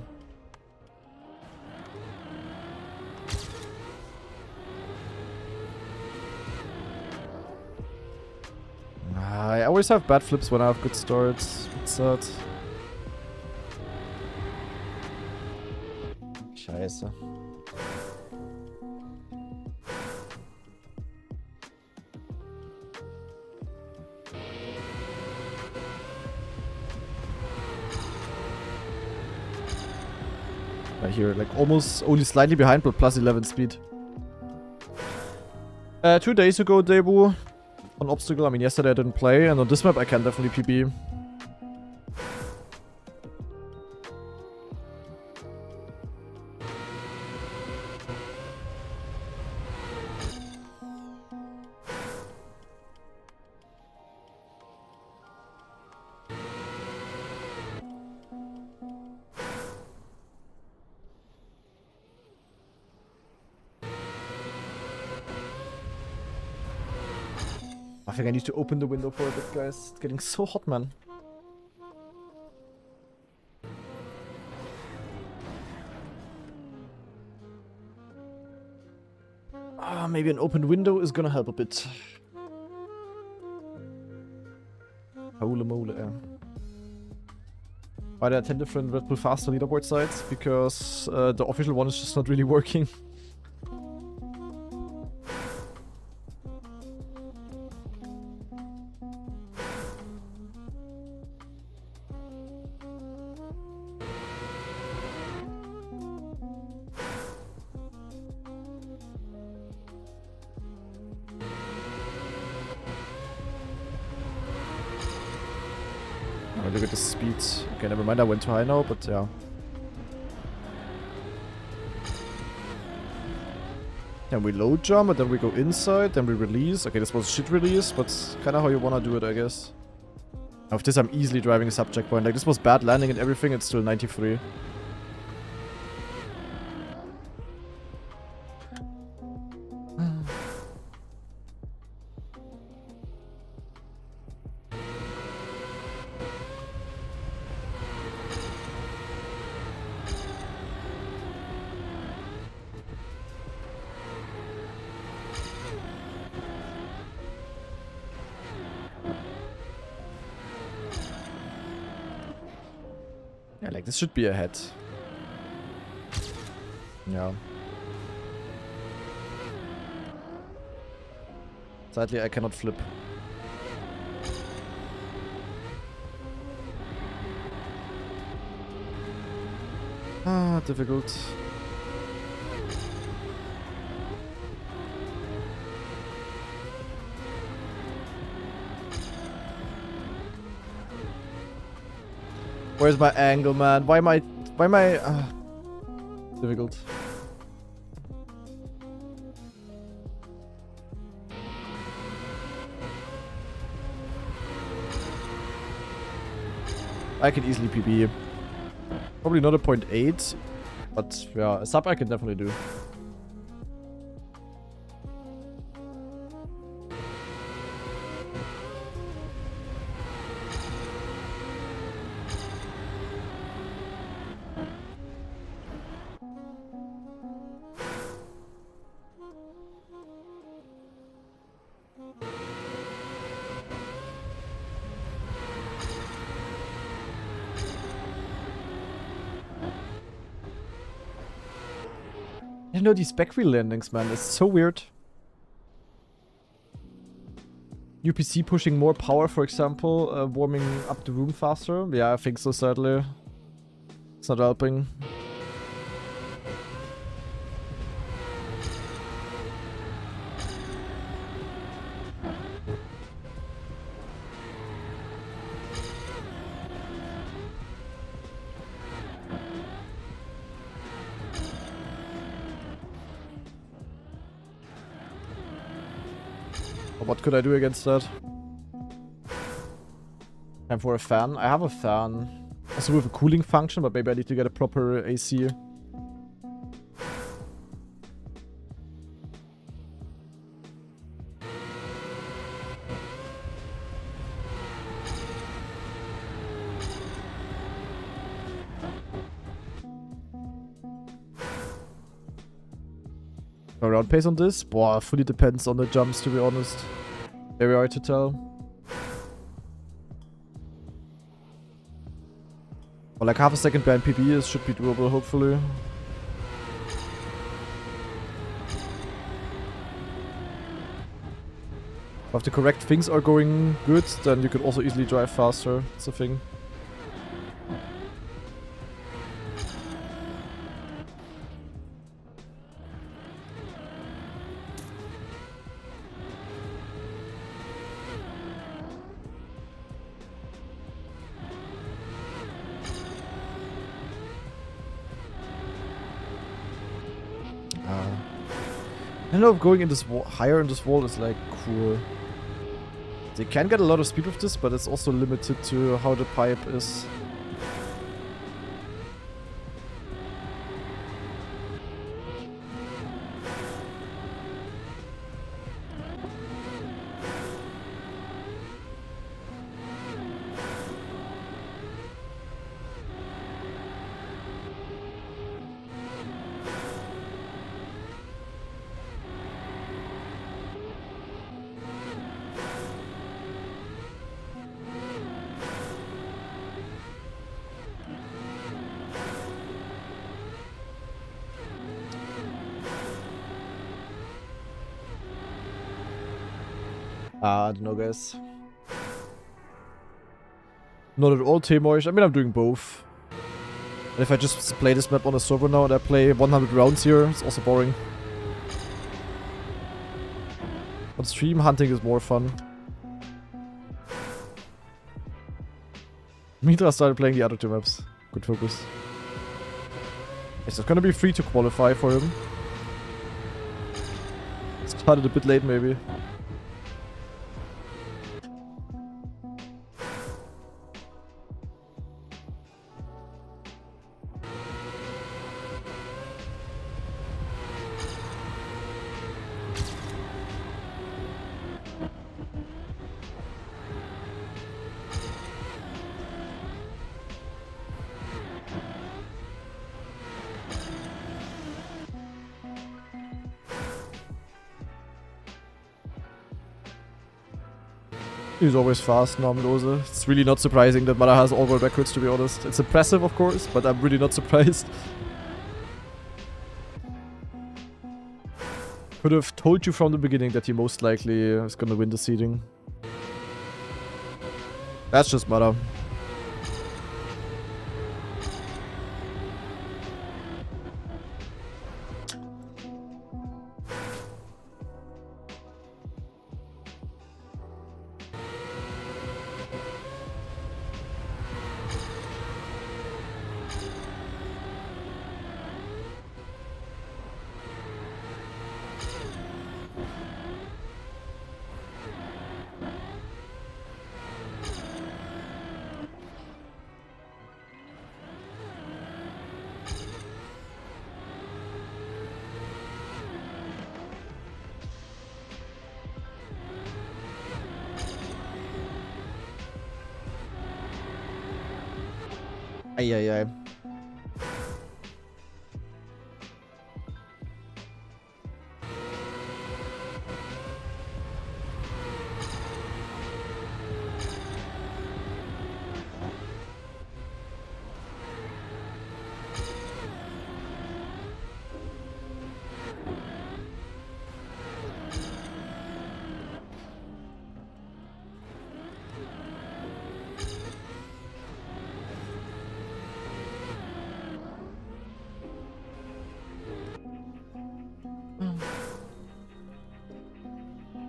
Speaker 1: I always have bad flips when I have good starts. It's sad. Scheiße. Here, like almost only slightly behind, but +11 speed. 2 days ago, debut on obstacle. I mean, yesterday I didn't play, and on this map I can definitely PB. I think I need to open the window for a bit, guys. It's getting so hot, man. Ah, maybe an open window is gonna help a bit. Holy moly, yeah. Why there are 10 different Red Bull faster leaderboard sites? Because the official one is just not really working. Oh, look at the speed. Okay, never mind, I went too high now, but yeah. Then we low jump, and then we go inside, then we release. Okay, this was shit release, but kinda how you wanna do it, I guess. Of this, I'm easily driving a sub-checkpoint. Like, this was bad landing and everything, it's still 93. Yeah, like, this should be ahead. Yeah. Sadly, I cannot flip. Ah, difficult. Where's my angle, man? Why am I... difficult. I can easily PB. Probably not a 0.8, but yeah, a sub I can definitely do. I know these back wheel landings, man. It's so weird. UPC pushing more power, for example, warming up the room faster. Yeah, I think so, sadly. It's not helping. What could I do against that? Time for a fan. I have a fan. Also with a cooling function, but maybe I need to get a proper AC. Around pace on this? Boah, fully depends on the jumps, to be honest. Very hard to tell. Or like half a second behind PB is should be doable, hopefully. If the correct things are going good, then you could also easily drive faster. That's the thing. I don't know if going in this higher in this wall is like cool. They can get a lot of speed with this, but it's also limited to how the pipe is. I don't know, guys. Not at all teamoish. I mean, I'm doing both. And if I just play this map on a server now and I play 100 rounds here, it's also boring. On stream, hunting is more fun. Mitra started playing the other two maps. Good focus. Is it gonna be free to qualify for him? Started a bit late, maybe. He's always fast, Normlose. It's really not surprising that Mara has all world records, to be honest. It's impressive, of course, but I'm really not surprised. Could have told you from the beginning that he most likely is gonna win the seeding. That's just Mara. Ay, ay, ay.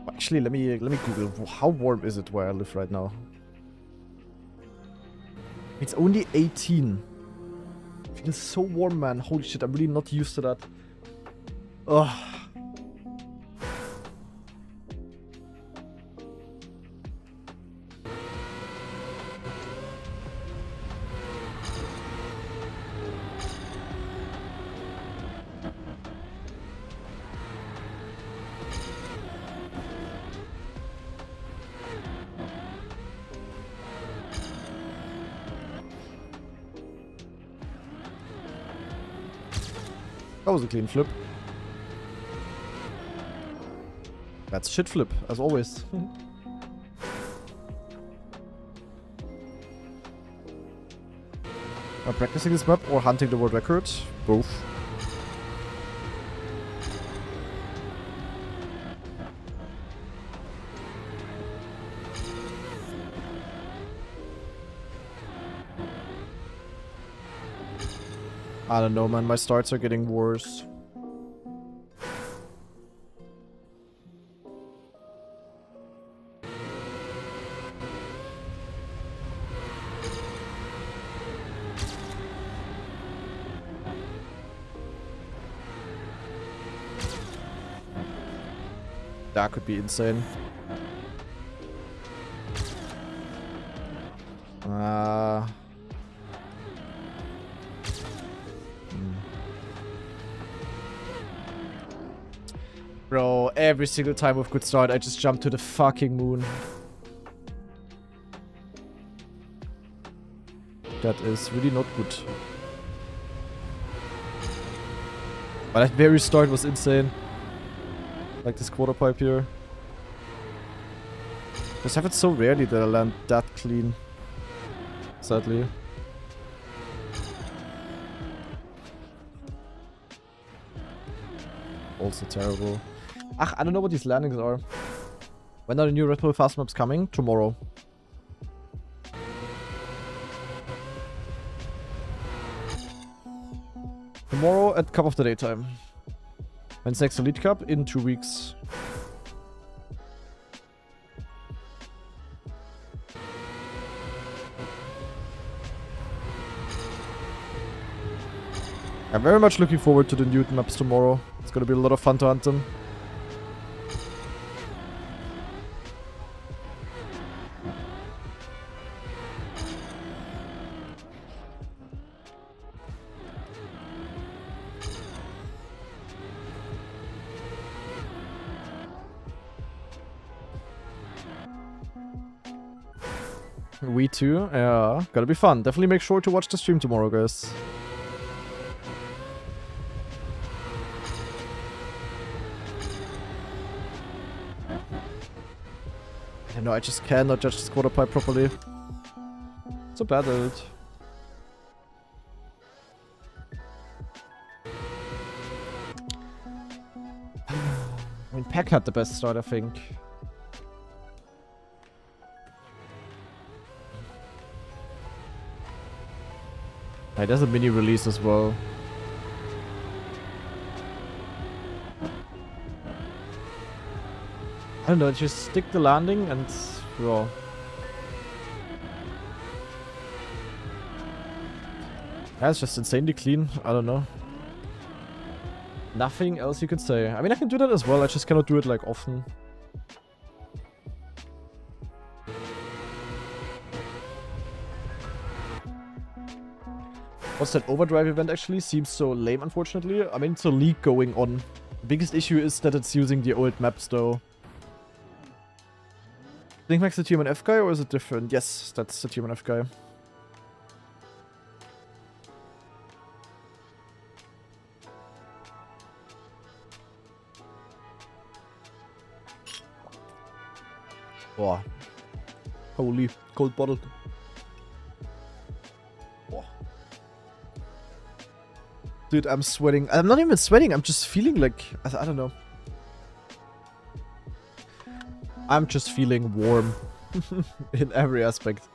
Speaker 1: Actually, let me Google. How warm is it where I live right now? It's only 18. Feels so warm, man. Holy shit, I'm really not used to that. Ugh. That was a clean flip. That's shit flip, as always. Am I practicing this map or hunting the world record? Both. I don't know, man. My starts are getting worse. That could be insane. Bro, every single time with good start, I just jump to the fucking moon. That is really not good. But that very start was insane. Like this quarter pipe here. Just have it so rarely that I land that clean. Sadly. Also terrible. Ach, I don't know what these landings are. When are the new RedBull fast maps coming? Tomorrow. Tomorrow at Cup of the Daytime. When's next Elite Cup? In 2 weeks. I'm very much looking forward to the new maps tomorrow. It's gonna be a lot of fun to hunt them. We too, yeah, gotta be fun. Definitely make sure to watch the stream tomorrow, guys. don't know, I just cannot judge this quarter pipe properly. So bad at it. I mean, Peck had the best start, I think. Hey, there's a mini release as well. I don't know, just stick the landing and raw. That's just insanely clean. I don't know. Nothing else you could say. I mean, I can do that as well. I just cannot do it like often. What's that Overdrive event actually? Seems so lame, unfortunately. I mean, it's a league going on. The biggest issue is that it's using the old maps, though. Think Max the TMNF guy, or is it different? Yes, that's the TMNF guy. Boah. Holy, cold bottle. Boah. Dude, I'm sweating. I'm not even sweating, I'm just feeling like... I don't know. I'm just feeling warm. In every aspect.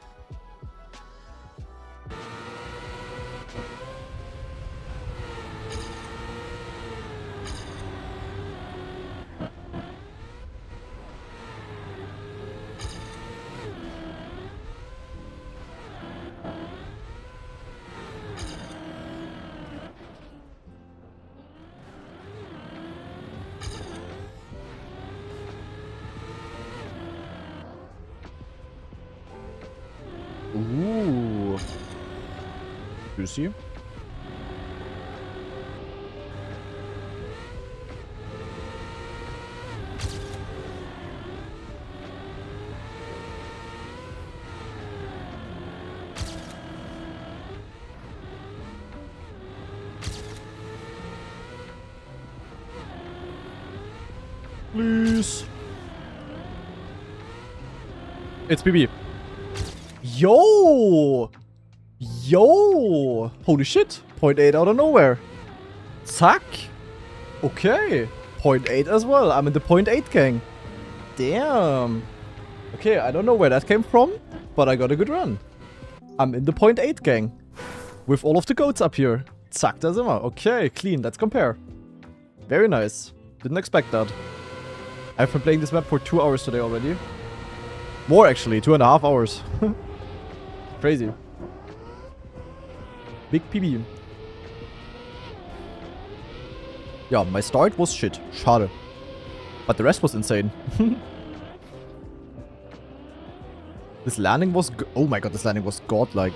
Speaker 1: Ooh. Juicy. Please. It's BB. Yo! Yo! Holy shit. 0.8 out of nowhere. Zack. Okay. 0.8 as well. I'm in the 0.8 gang. Damn. Okay, I don't know where that came from, but I got a good run. I'm in the 0.8 gang. With all of the goats up here. Zack das immer. Okay, clean. Let's compare. Very nice. Didn't expect that. I've been playing this map for 2 hours today already. More actually, 2.5 hours. Crazy. Big PB. Yeah, my start was shit. Schade. But the rest was insane. This landing was... Oh my god, this landing was godlike.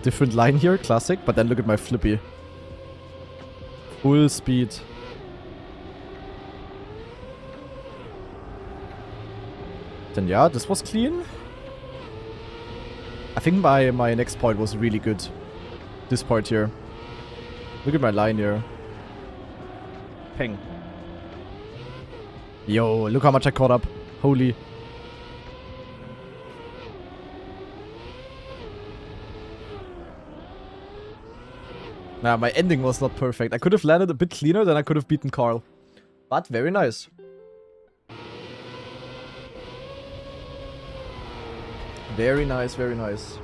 Speaker 1: Different line here, classic. But then look at my flippy. Full speed. Then yeah, this was clean. I think my next point was really good. This part here. Look at my line here. Ping. Yo, look how much I caught up. Holy. Nah, my ending was not perfect. I could have landed a bit cleaner, then I could have beaten Carl. But very nice. Very nice, very nice.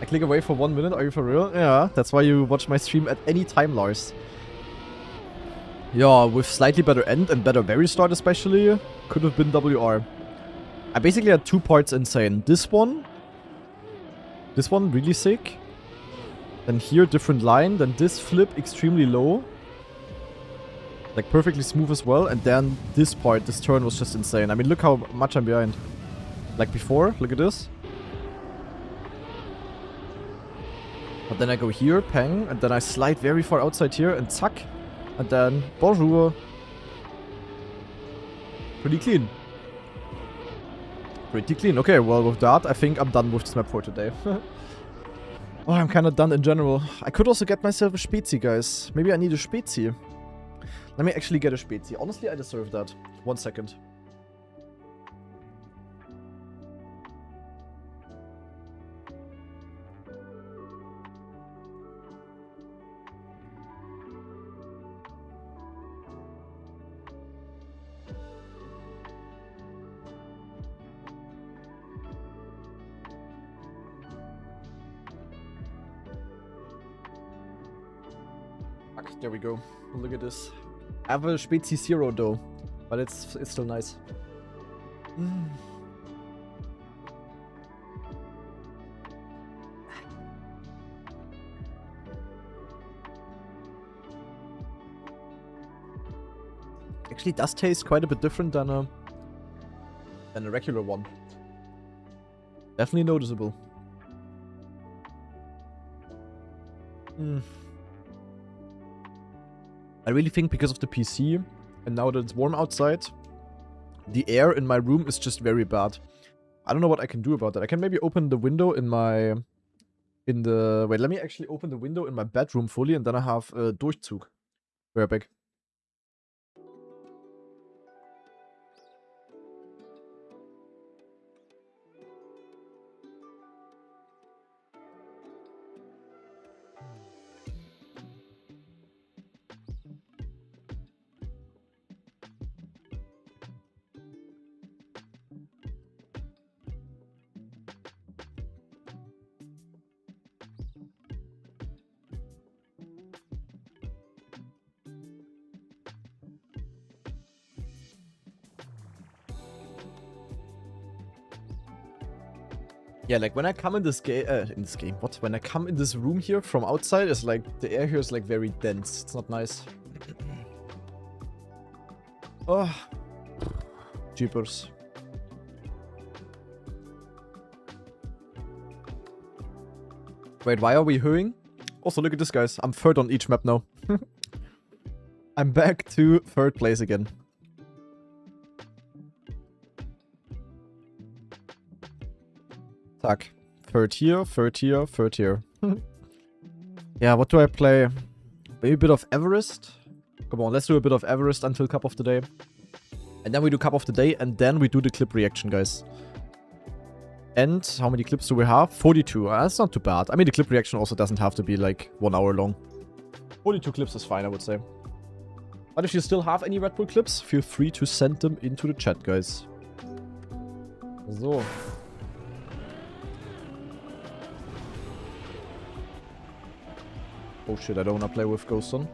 Speaker 1: I click away for 1 minute, are you for real? Yeah, that's why you watch my stream at any time, Lars. Yeah, with slightly better end and better very start especially, could have been WR. I basically had 2 parts insane. This one really sick. Then here, different line. Then this flip, extremely low. Like perfectly smooth as well. And then this part, this turn was just insane. I mean, look how much I'm behind. Like before, look at this. But then I go here, pang, and then I slide very far outside here, and zack. And then, bonjour. Pretty clean. Pretty clean. Okay, well, with that, I think I'm done with this map for today. Oh, I'm kind of done in general. I could also get myself a Spezi, guys. Maybe I need a Spezi. Let me actually get a Spezi. Honestly, I deserve that. 1 second. There we go. Look at this. I have a Spezi Zero though, but it's still nice. Actually, it does taste quite a bit different than a regular one. Definitely noticeable. I really think because of the PC, and now that it's warm outside, the air in my room is just very bad. I don't know what I can do about that. I can maybe open the window in my... Wait, let me actually open the window in my bedroom fully, and then I have Durchzug. We're back. Yeah, like when I come in this game, when I come in this room here from outside, it's like the air here is like very dense. It's not nice. Oh, jeepers. Wait, why are we hooing? Also, look at this, guys. I'm third on each map now. I'm back to third place again. Tack. Third here, third here, third here. Yeah, what do I play? Maybe a bit of Everest? Come on, let's do a bit of Everest until Cup of the Day. And then we do Cup of the Day, and then we do the clip reaction, guys. And how many clips do we have? 42. That's not too bad. I mean, the clip reaction also doesn't have to be like 1 hour long. 42 clips is fine, I would say. But if you still have any Red Bull clips, feel free to send them into the chat, guys. So. Oh shit, I don't wanna play with Ghost on.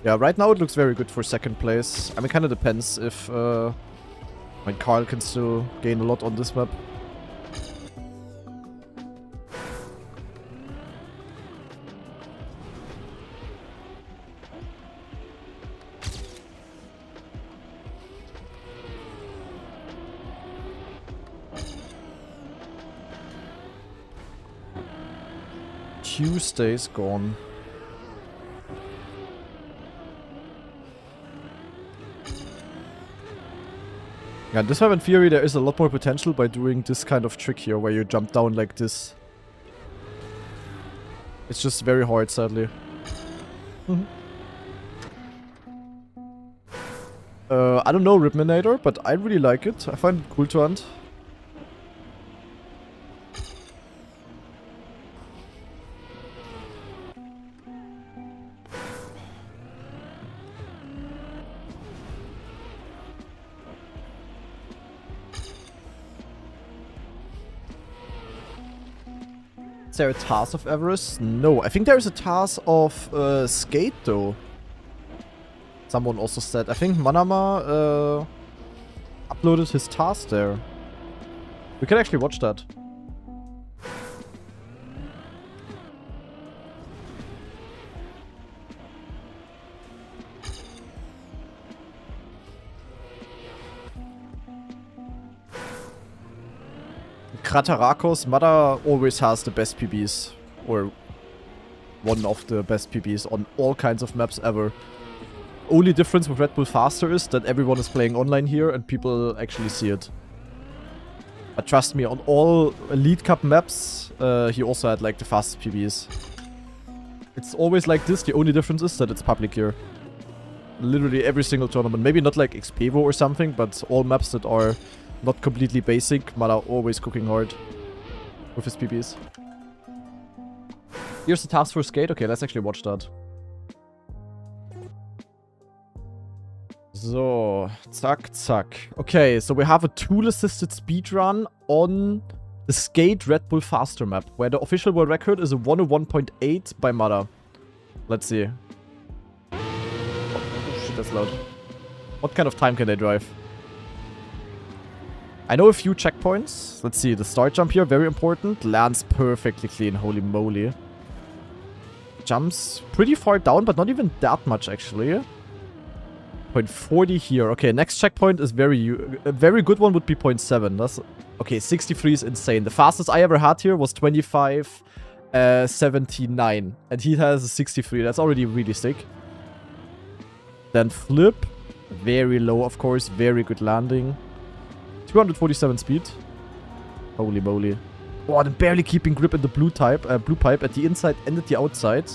Speaker 1: Yeah, right now it looks very good for second place. I mean, kinda depends if Carl can still gain a lot on this map. Tuesday's gone. Yeah, this map in theory there is a lot more potential by doing this kind of trick here where you jump down like this. It's just very hard, sadly. I don't know Ripminator, but I really like it. I find it cool to hunt. Is there a task of Everest? No, I think there is a task of Skate though. Someone also said. I think Manama uploaded his task there. We can actually watch that. Kratarakos, Mada always has the best PBs. Or one of the best PBs on all kinds of maps ever. Only difference with Red Bull Faster is that everyone is playing online here and people actually see it. But trust me, on all Elite Cup maps, he also had like the fastest PBs. It's always like this, the only difference is that it's public here. Literally every single tournament. Maybe not like Xpevo or something, but all maps that are not completely basic, but are always cooking hard with his PBs. Here's the task for Skate. Okay, let's actually watch that. So, zack, zack. Okay, so we have a tool-assisted speedrun on The Skate Red Bull Faster map, where the official world record is a 101.8 by Mada. Let's see. Oh shit, that's loud. What kind of time can they drive? I know a few checkpoints. Let's see, the start jump here, very important. Lands perfectly clean, holy moly. Jumps pretty far down, but not even that much actually. Point 40 here. Okay, next checkpoint is a very good one would be 0.7. That's okay, 63 is insane. The fastest I ever had here was 25.79. And he has a 63. That's already really sick. Then flip. Very low, of course. Very good landing. 247 speed. Holy moly. Oh, and barely keeping grip in the blue pipe at the inside and at the outside.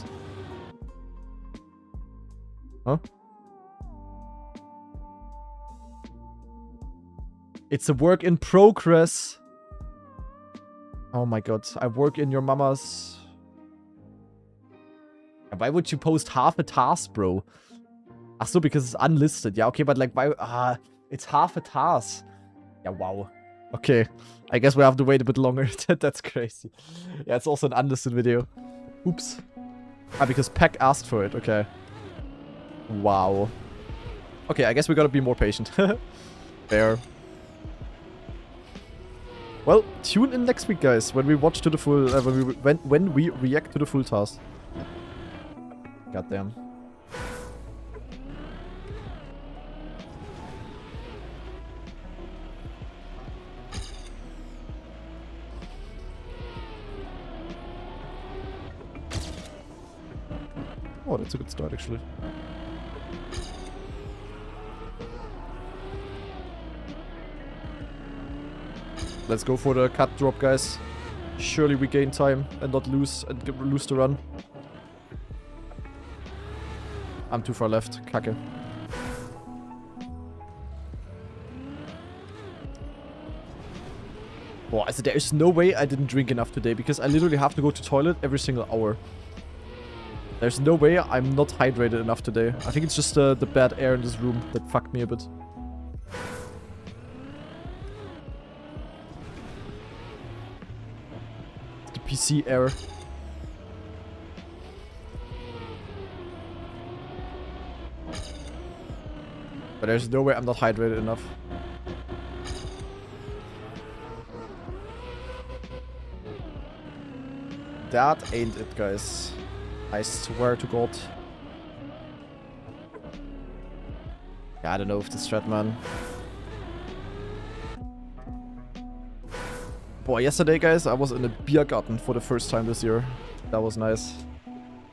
Speaker 1: Huh? It's a work in progress. Oh my god. I work in your mama's... Why would you post half a task, bro? Ach so, because it's unlisted. Yeah, okay, but like, why... it's half a task. Yeah, wow. Okay. I guess we have to wait a bit longer. That's crazy. Yeah, it's also an unlisted video. Oops. Ah, because Peck asked for it. Okay. Wow. Okay, I guess we gotta be more patient. Fair. Well, tune in next week, guys, when we watch to the full... when we react to the full task. Goddamn. Oh, that's a good start, actually. Let's go for the cut drop, guys. Surely we gain time and not lose the run. I'm too far left. Kacke. Boah, also there is no way I didn't drink enough today because I literally have to go to toilet every single hour. There's no way I'm not hydrated enough today. I think it's just the bad air in this room that fucked me a bit. The PC error. But there's no way I'm not hydrated enough. That ain't it, guys. I swear to God. Yeah, I don't know if this strat, man. Boy, yesterday, guys, I was in a beer garden for the first time this year. That was nice.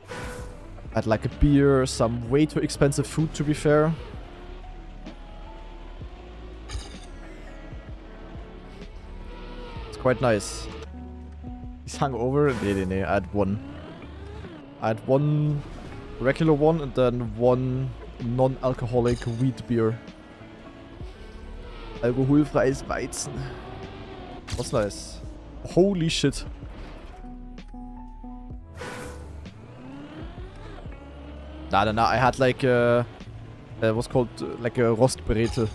Speaker 1: I had like a beer, some way too expensive food, to be fair. It's quite nice. He's hungover. Nee, I had one. I had one regular one and then one non-alcoholic wheat beer. Alkoholfreies Weizen. Was nice. Holy shit. Nah. I had like what's called like a Rostbretel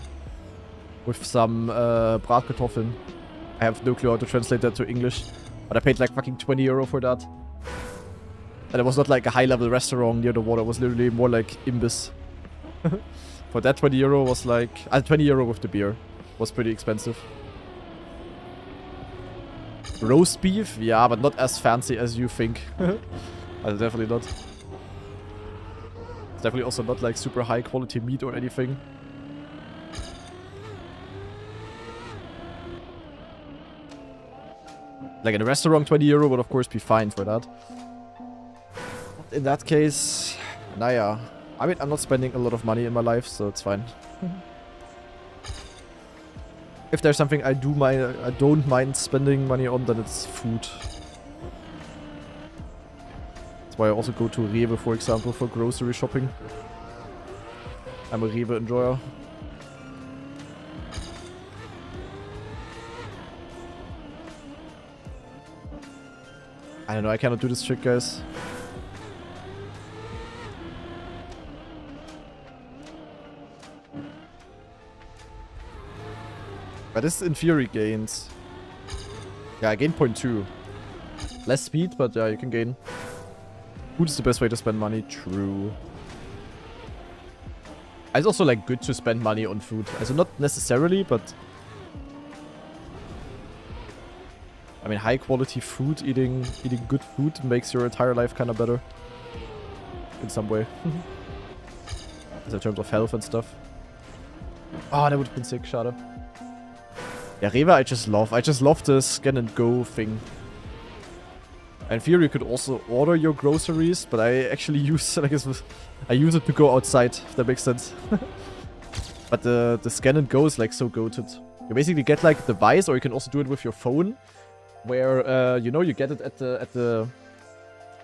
Speaker 1: with some Bratkartoffeln. I have no clue how to translate that to English, but I paid like fucking 20 euro for that. And it was not like a high-level restaurant near the water. It was literally more like Imbiss. For that 20 euro was like... 20 euro with the beer. Was pretty expensive. Roast beef? Yeah, but not as fancy as you think. Definitely not. It's definitely also not like super high quality meat or anything. Like in a restaurant, 20 euro would of course be fine for that. In that case, naja. I mean, I'm not spending a lot of money in my life, so it's fine. If there's something I don't mind spending money on, then it's food. That's why I also go to Rewe, for example, for grocery shopping. I'm a Rewe enjoyer. I don't know, I cannot do this trick, guys. But this is in theory gains. Yeah, I gained 0.2. Less speed, but yeah, you can gain. Food is the best way to spend money. True. It's also like good to spend money on food. Also not necessarily, but I mean high quality food, eating good food makes your entire life kind of better. In some way. In terms of health and stuff. Oh, that would have been sick, schade. Yeah, Rewe I just love the scan and go thing. In theory, you could also order your groceries, but I actually use, I use it to go outside, if that makes sense. But the scan and go is like so goated. You basically get like the device, or you can also do it with your phone, where you know you get it at the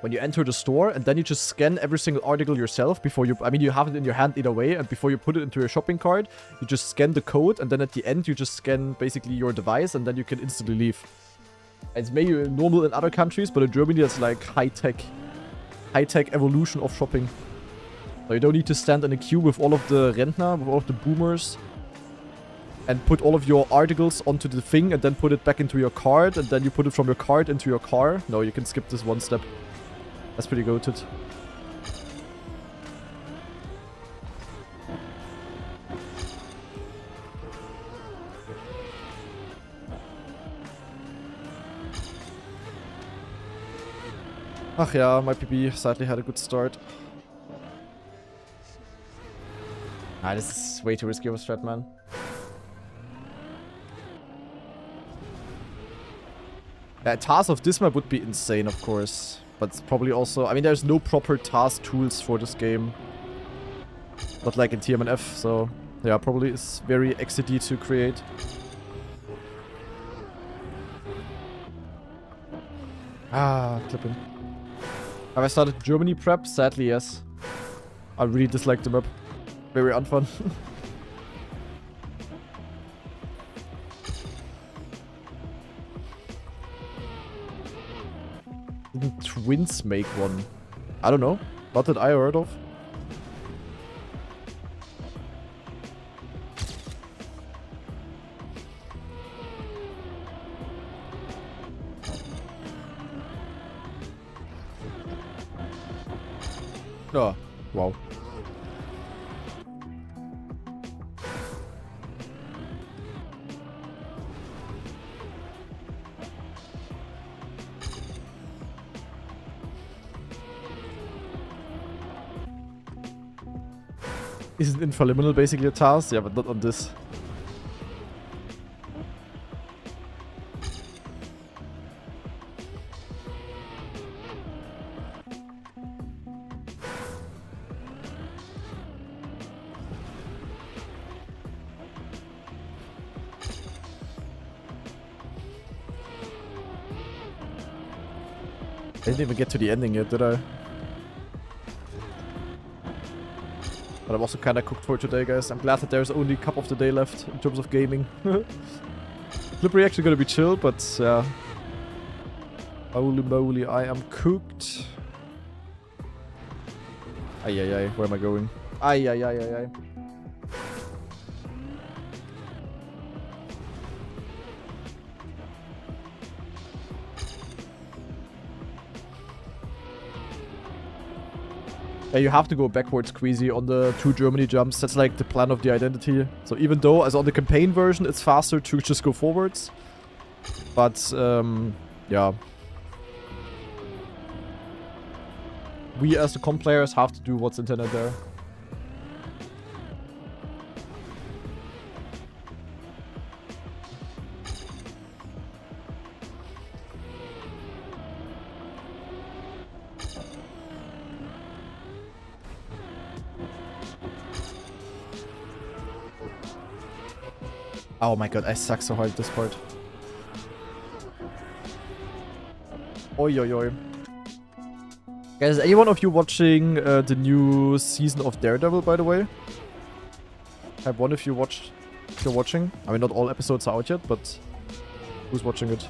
Speaker 1: when you enter the store, and then you just scan every single article yourself before you. I mean, you have it in your hand either way, and before you put it into your shopping cart, you just scan the code, and then at the end you just scan basically your device, and then you can instantly leave. It's maybe normal in other countries, but in Germany it's like high-tech evolution of shopping. So you don't need to stand in a queue with all of the Rentner, with all of the boomers, and put all of your articles onto the thing and then put it back into your cart, and then you put it from your cart into your car. No, you can skip this one step. That's pretty goated. Ach ja, my PB sadly had a good start. Ah, this is way too risky of a strat, man. Yeah, a task of this map would be insane, of course. But it's probably also... I mean, there's no proper task tools for this game. Not like in TMNF, so... Yeah, probably it's very XCD to create. Ah, clipping. Have I started Germany prep? Sadly, yes. I really dislike the map. Very unfun. Didn't Twins make one? I don't know. Not that I heard of. Oh, wow. Isn't infallible basically a task? Yeah, but not on this. I didn't even get to the ending yet, did I? But I'm also kinda cooked for today, guys. I'm glad that there's only a cup of the day left in terms of gaming. Clipreaction gonna be chill, but yeah. Holy moly, I am cooked. Ay ay ay, where am I going? Ay ay ay ay ay. Yeah, you have to go backwards, Queasy, on the 2 Germany jumps. That's like the plan of the identity. So even though, as on the campaign version, it's faster to just go forwards. But, yeah. We as the comp players have to do what's intended there. Oh my god, I suck so hard at this part. Oi oi oi. Guys, is any one of you watching the new season of Daredevil, by the way? Type 1 if you're watching. I mean, not all episodes are out yet, but who's watching it?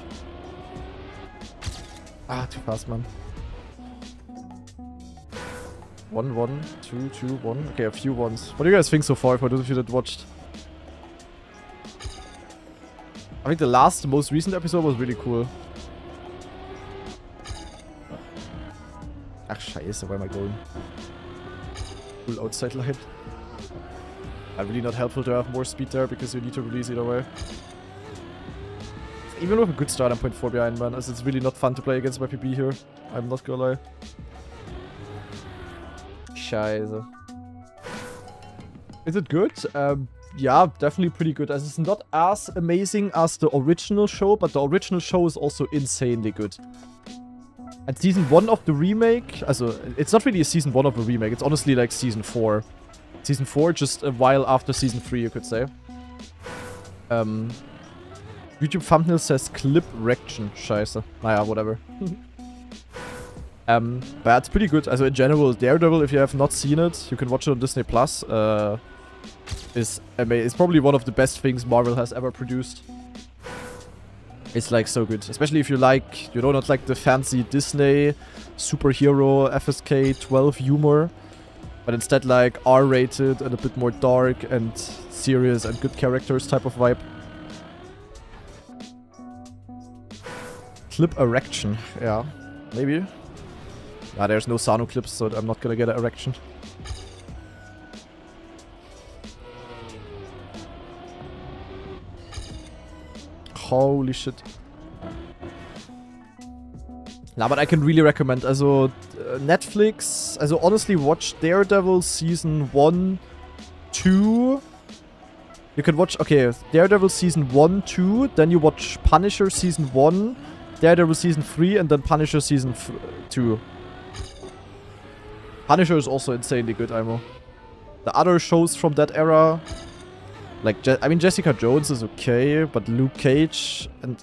Speaker 1: Ah, too fast, man. 1, 1, 2, 2, 1. Okay, a few ones. What do you guys think so far, for those of you that watched? I think the most recent episode was really cool. Ach, scheiße, where am I going? Full outside line. Really not helpful to have more speed there because you need to release either way. Even with a good start, I'm 0.4 behind, man. As it's really not fun to play against my PB here. I'm not gonna lie. Scheiße. Is it good? Yeah, definitely pretty good. As it's not as amazing as the original show, but the original show is also insanely good. And season 1 of the remake, also, it's not really a season 1 of a remake, it's honestly like season 4. Season 4, just a while after season 3, you could say. YouTube thumbnail says Clipreaction. Scheiße. Naja, whatever. But it's pretty good. Also in general, Daredevil, if you have not seen it, you can watch it on Disney Plus. Is amazing. It's probably one of the best things Marvel has ever produced. It's like so good. Especially if you like, you know, not like the fancy Disney superhero FSK 12 humor. But instead like R-rated and a bit more dark and serious and good characters type of vibe. Clip erection. Yeah, maybe. Ah, there's no Sano clips, so I'm not gonna get an erection. Holy shit. Nah, but I can really recommend. Also, Netflix. Also, honestly, watch Daredevil Season 1, 2. You can watch, okay, Daredevil Season 1, 2. Then you watch Punisher Season 1, Daredevil Season 3, and then Punisher Season 2. Punisher is also insanely good, Imo. The other shows from that era, like, I mean, Jessica Jones is okay, but Luke Cage and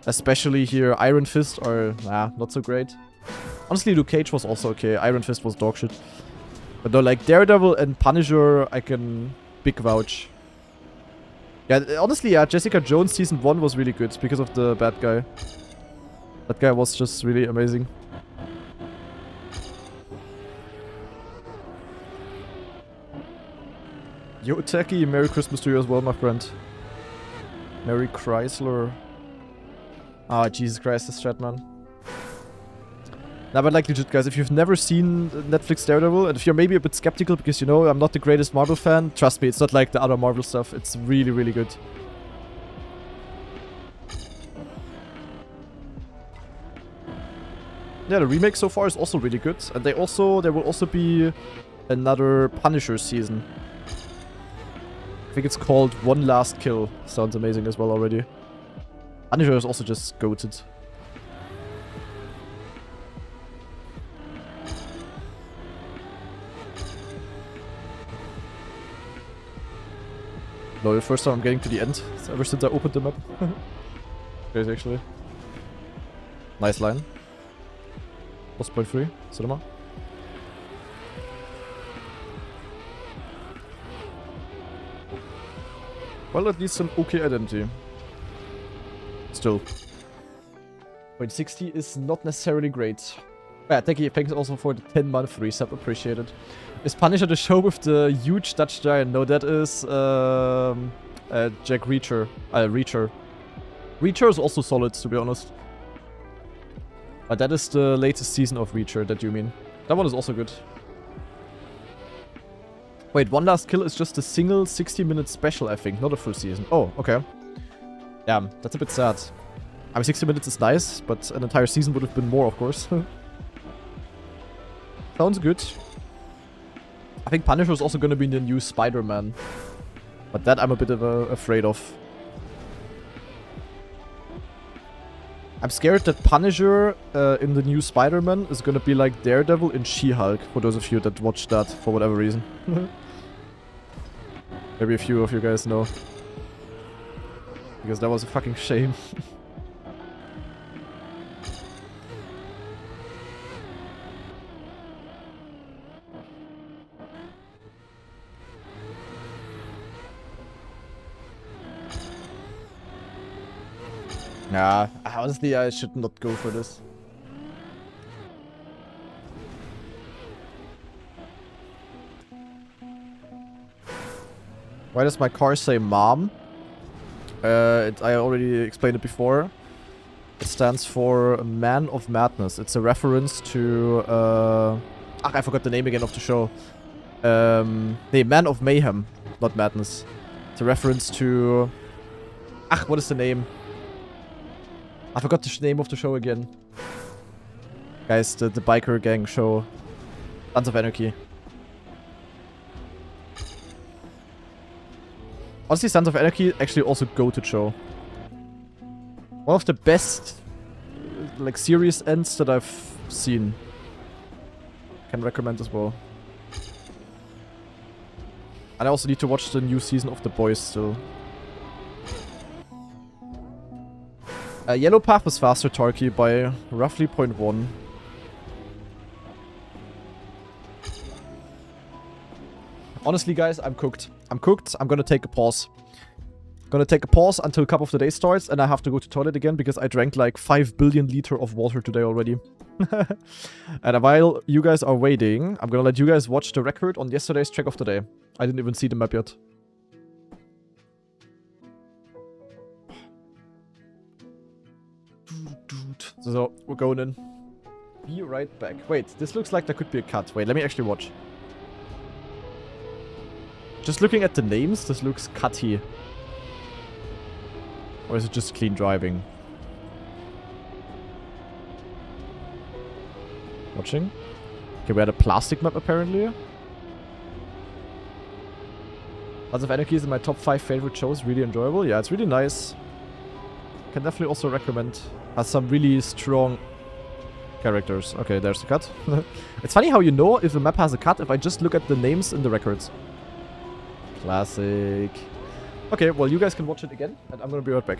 Speaker 1: especially here Iron Fist are, not so great. Honestly, Luke Cage was also okay. Iron Fist was dog shit. But no, like, Daredevil and Punisher, I can big vouch. Yeah, honestly, yeah, Jessica Jones Season 1 was really good because of the bad guy. That guy was just really amazing. Yo, Techie, Merry Christmas to you as well, my friend. Merry Chrysler. Ah, Jesus Christ, this chat, man. Nah, but like legit, guys, if you've never seen Netflix Daredevil, and if you're maybe a bit skeptical because, you know, I'm not the greatest Marvel fan, trust me, it's not like the other Marvel stuff. It's really, really good. Yeah, the remake so far is also really good. And there will also be another Punisher season. I think it's called One Last Kill. Sounds amazing as well already. Punisher is also just goated. No, the first time I'm getting to the end ever since I opened the map. Crazy, actually. Nice line. Plus 0.3, cinema. Well, at least an okay identity. Still. 0.60 is not necessarily great. Yeah, thank you. Thanks also for the 10-month resub. Appreciated. Is Punisher the show with the huge Dutch giant? No, that is Jack Reacher. Reacher. Reacher is also solid, to be honest. But that is the latest season of Reacher that you mean. That one is also good. Wait, One Last Kill is just a single 60-minute special, I think. Not a full season. Oh, okay. Damn, that's a bit sad. I mean, 60 minutes is nice, but an entire season would have been more, of course. Sounds good. I think Punisher is also going to be the new Spider-Man. But that I'm a bit afraid of. I'm scared that Punisher in the new Spider-Man is going to be like Daredevil in She-Hulk, for those of you that watched that for whatever reason. Maybe a few of you guys know. Because that was a fucking shame. Nah, honestly, I should not go for this. Why does my car say mom? I already explained it before. It stands for Man of Madness. It's a reference to... I forgot the name again of the show. Man of Mayhem, not Madness. It's a reference to... what is the name? I forgot the name of the show again. Guys, the biker gang show. Sons of Anarchy. Honestly, Sons of Anarchy actually also goated show. One of the best like series ends that I've seen. Can recommend as well. And I also need to watch the new season of The Boys still. Yellow Path is faster, Tarky, by roughly 0.1. Honestly, guys, I'm cooked. I'm cooked. I'm gonna take a pause. Gonna take a pause until Cup of the Day starts, and I have to go to toilet again because I drank like 5 billion liters of water today already. And while you guys are waiting, I'm gonna let you guys watch the record on yesterday's track of the day. I didn't even see the map yet. So, we're going in. Be right back. Wait, this looks like there could be a cut. Wait, let me actually watch. Just looking at the names, this looks cutty. Or is it just clean driving? Watching. Okay, we had a plastic map apparently. Sons of Anarchy is in my top 5 favorite shows. Really enjoyable. Yeah, it's really nice. Can definitely also recommend. Has some really strong characters. Okay, there's the cut. It's funny how you know if a map has a cut if I just look at the names in the records. Classic. Okay, well, you guys can watch it again, and I'm gonna be right back.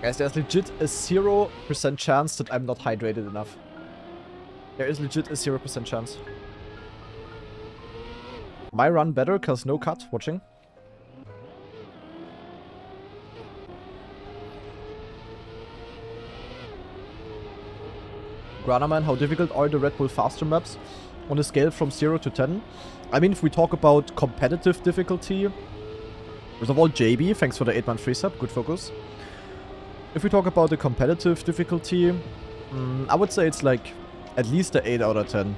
Speaker 1: Guys, there's legit a 0% chance that I'm not hydrated enough. There is legit a 0% chance. My run better, cause no cut, watching. Granaman, how difficult are the Red Bull faster maps on a scale from 0 to 10? I mean, if we talk about competitive difficulty, first of all, JB, thanks for the 8-month free sub, good focus. If we talk about the competitive difficulty, I would say it's like at least an 8 out of 10.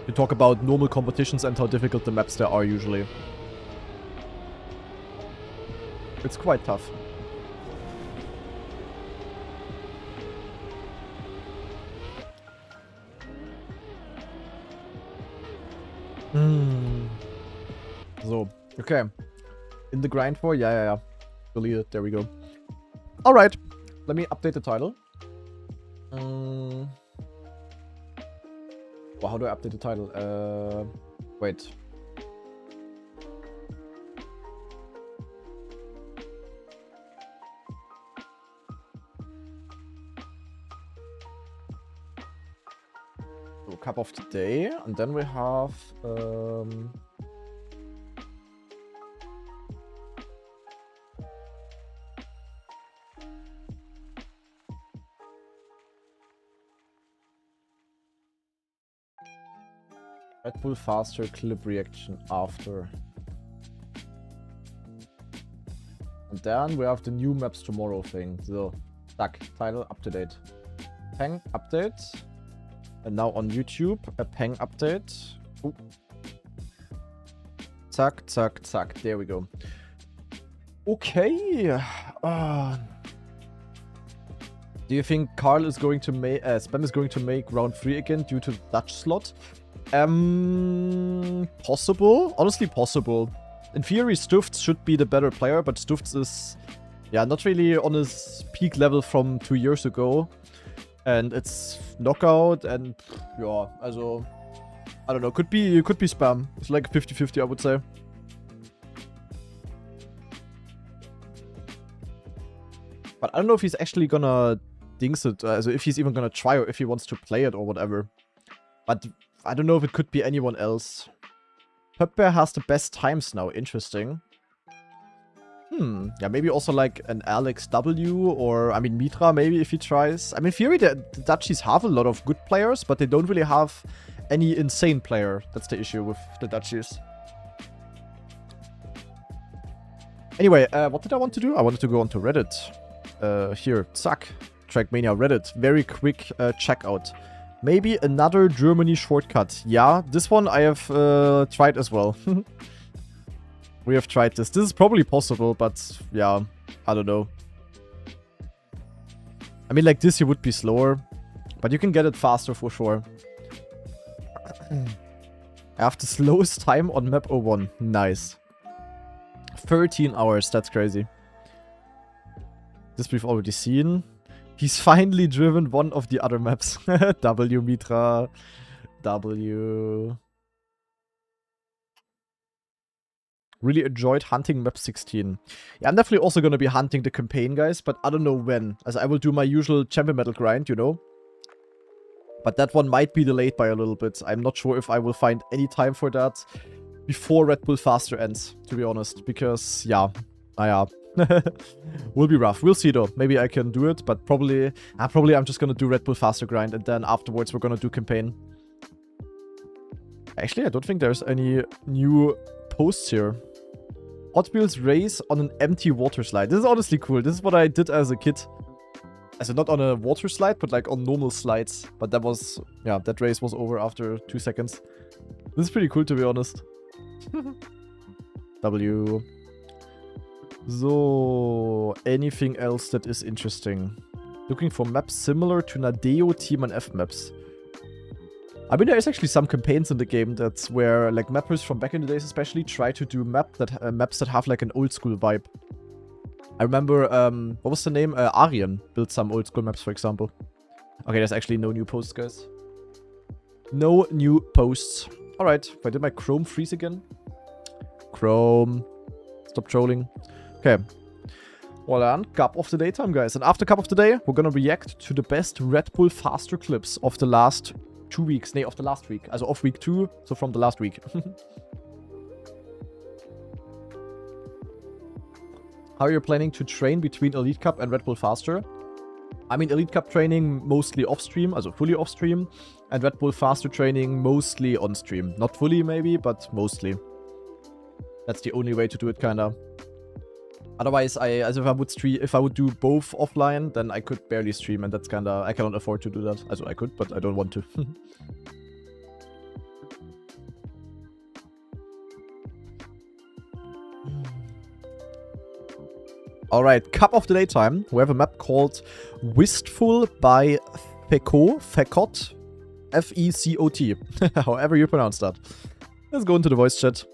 Speaker 1: We talk about normal competitions and how difficult the maps there are usually. It's quite tough. So, okay. In the grind for? Yeah. Delete it. There we go. Alright. Let me update the title. Well, how do I update the title? Wait. So, cup of the day, and then we have RedBull faster clip reaction after. And then we have the new maps tomorrow thing. So, zack, title up to date. Peng update. And now on YouTube, a Peng update. Ooh. Zack, zack, zack. There we go. Okay. Do you think Carl is going to make Spam is going to make round 3 again due to the Dutch slot? Possible. Honestly, possible. In theory, Stufts should be the better player, but Stufts is, yeah, not really on his peak level from 2 years ago. And it's knockout, and yeah, also, I don't know, could be Spam. It's like 50-50, I would say. But I don't know if he's actually gonna dings it, so if he's even gonna try, or if he wants to play it or whatever. But I don't know if it could be anyone else. Pepper has the best times now. Interesting. Yeah, maybe also like an Alex W, or, I mean, Mitra, maybe, if he tries. I mean, in theory, the Dutchies have a lot of good players, but they don't really have any insane player. That's the issue with the Dutchies. Anyway, what did I want to do? I wanted to go onto Reddit. Here, zack. Trackmania Reddit. Very quick checkout. Maybe another Germany shortcut. Yeah, this one I have tried as well. We have tried this. This is probably possible, but yeah, I don't know. I mean, like this, you would be slower, but you can get it faster for sure. I have the slowest time on map 01. Nice. 13 hours. That's crazy. This we've already seen. He's finally driven one of the other maps. W, Mitra. W. Really enjoyed hunting map 16. Yeah, I'm definitely also gonna be hunting the campaign, guys, but I don't know when. As I will do my usual champion medal grind, you know. But that one might be delayed by a little bit. I'm not sure if I will find any time for that before RedBull Faster ends, to be honest. Because, yeah, will be rough. We'll see though. Maybe I can do it, but probably I'm just gonna do RedBull Faster grind, and then afterwards we're gonna do campaign. Actually, I don't think there's any new posts here. Hot Wheels race on an empty water slide. This is honestly cool. This is what I did as a kid. Also not on a water slide, but like on normal slides. But that was, yeah, that race was over after 2 seconds. This is pretty cool, to be honest. W. So, anything else that is interesting? Looking for maps similar to Nadeo Team and F maps. I mean, there is actually some campaigns in the game that's where, like, mappers from back in the days especially try to do maps that have, like, an old-school vibe. I remember, what was the name? Aryan built some old-school maps, for example. Okay, there's actually no new posts, guys. No new posts. Alright, wait, did my Chrome freeze again? Chrome. Stop trolling. Okay. Well then, Cup of the Day time, guys. And after Cup of the Day, we're gonna react to the best RedBull Faster clips of the last 2 weeks. Nee, of the last week. Also of week 2, so from the last week. How are you planning to train between Elite Cup and RedBull Faster? I mean, Elite Cup training mostly off-stream, also fully off-stream. And RedBull Faster training mostly on-stream. Not fully, maybe, but mostly. That's the only way to do it, kinda. Otherwise, as if I would do both offline, then I could barely stream, and that's kinda, I cannot afford to do that. Also, I could, but I don't want to. Alright, Cup of the Day time. We have a map called Wistful by Fecot. F-E-C-O-T. However you pronounce that. Let's go into the voice chat.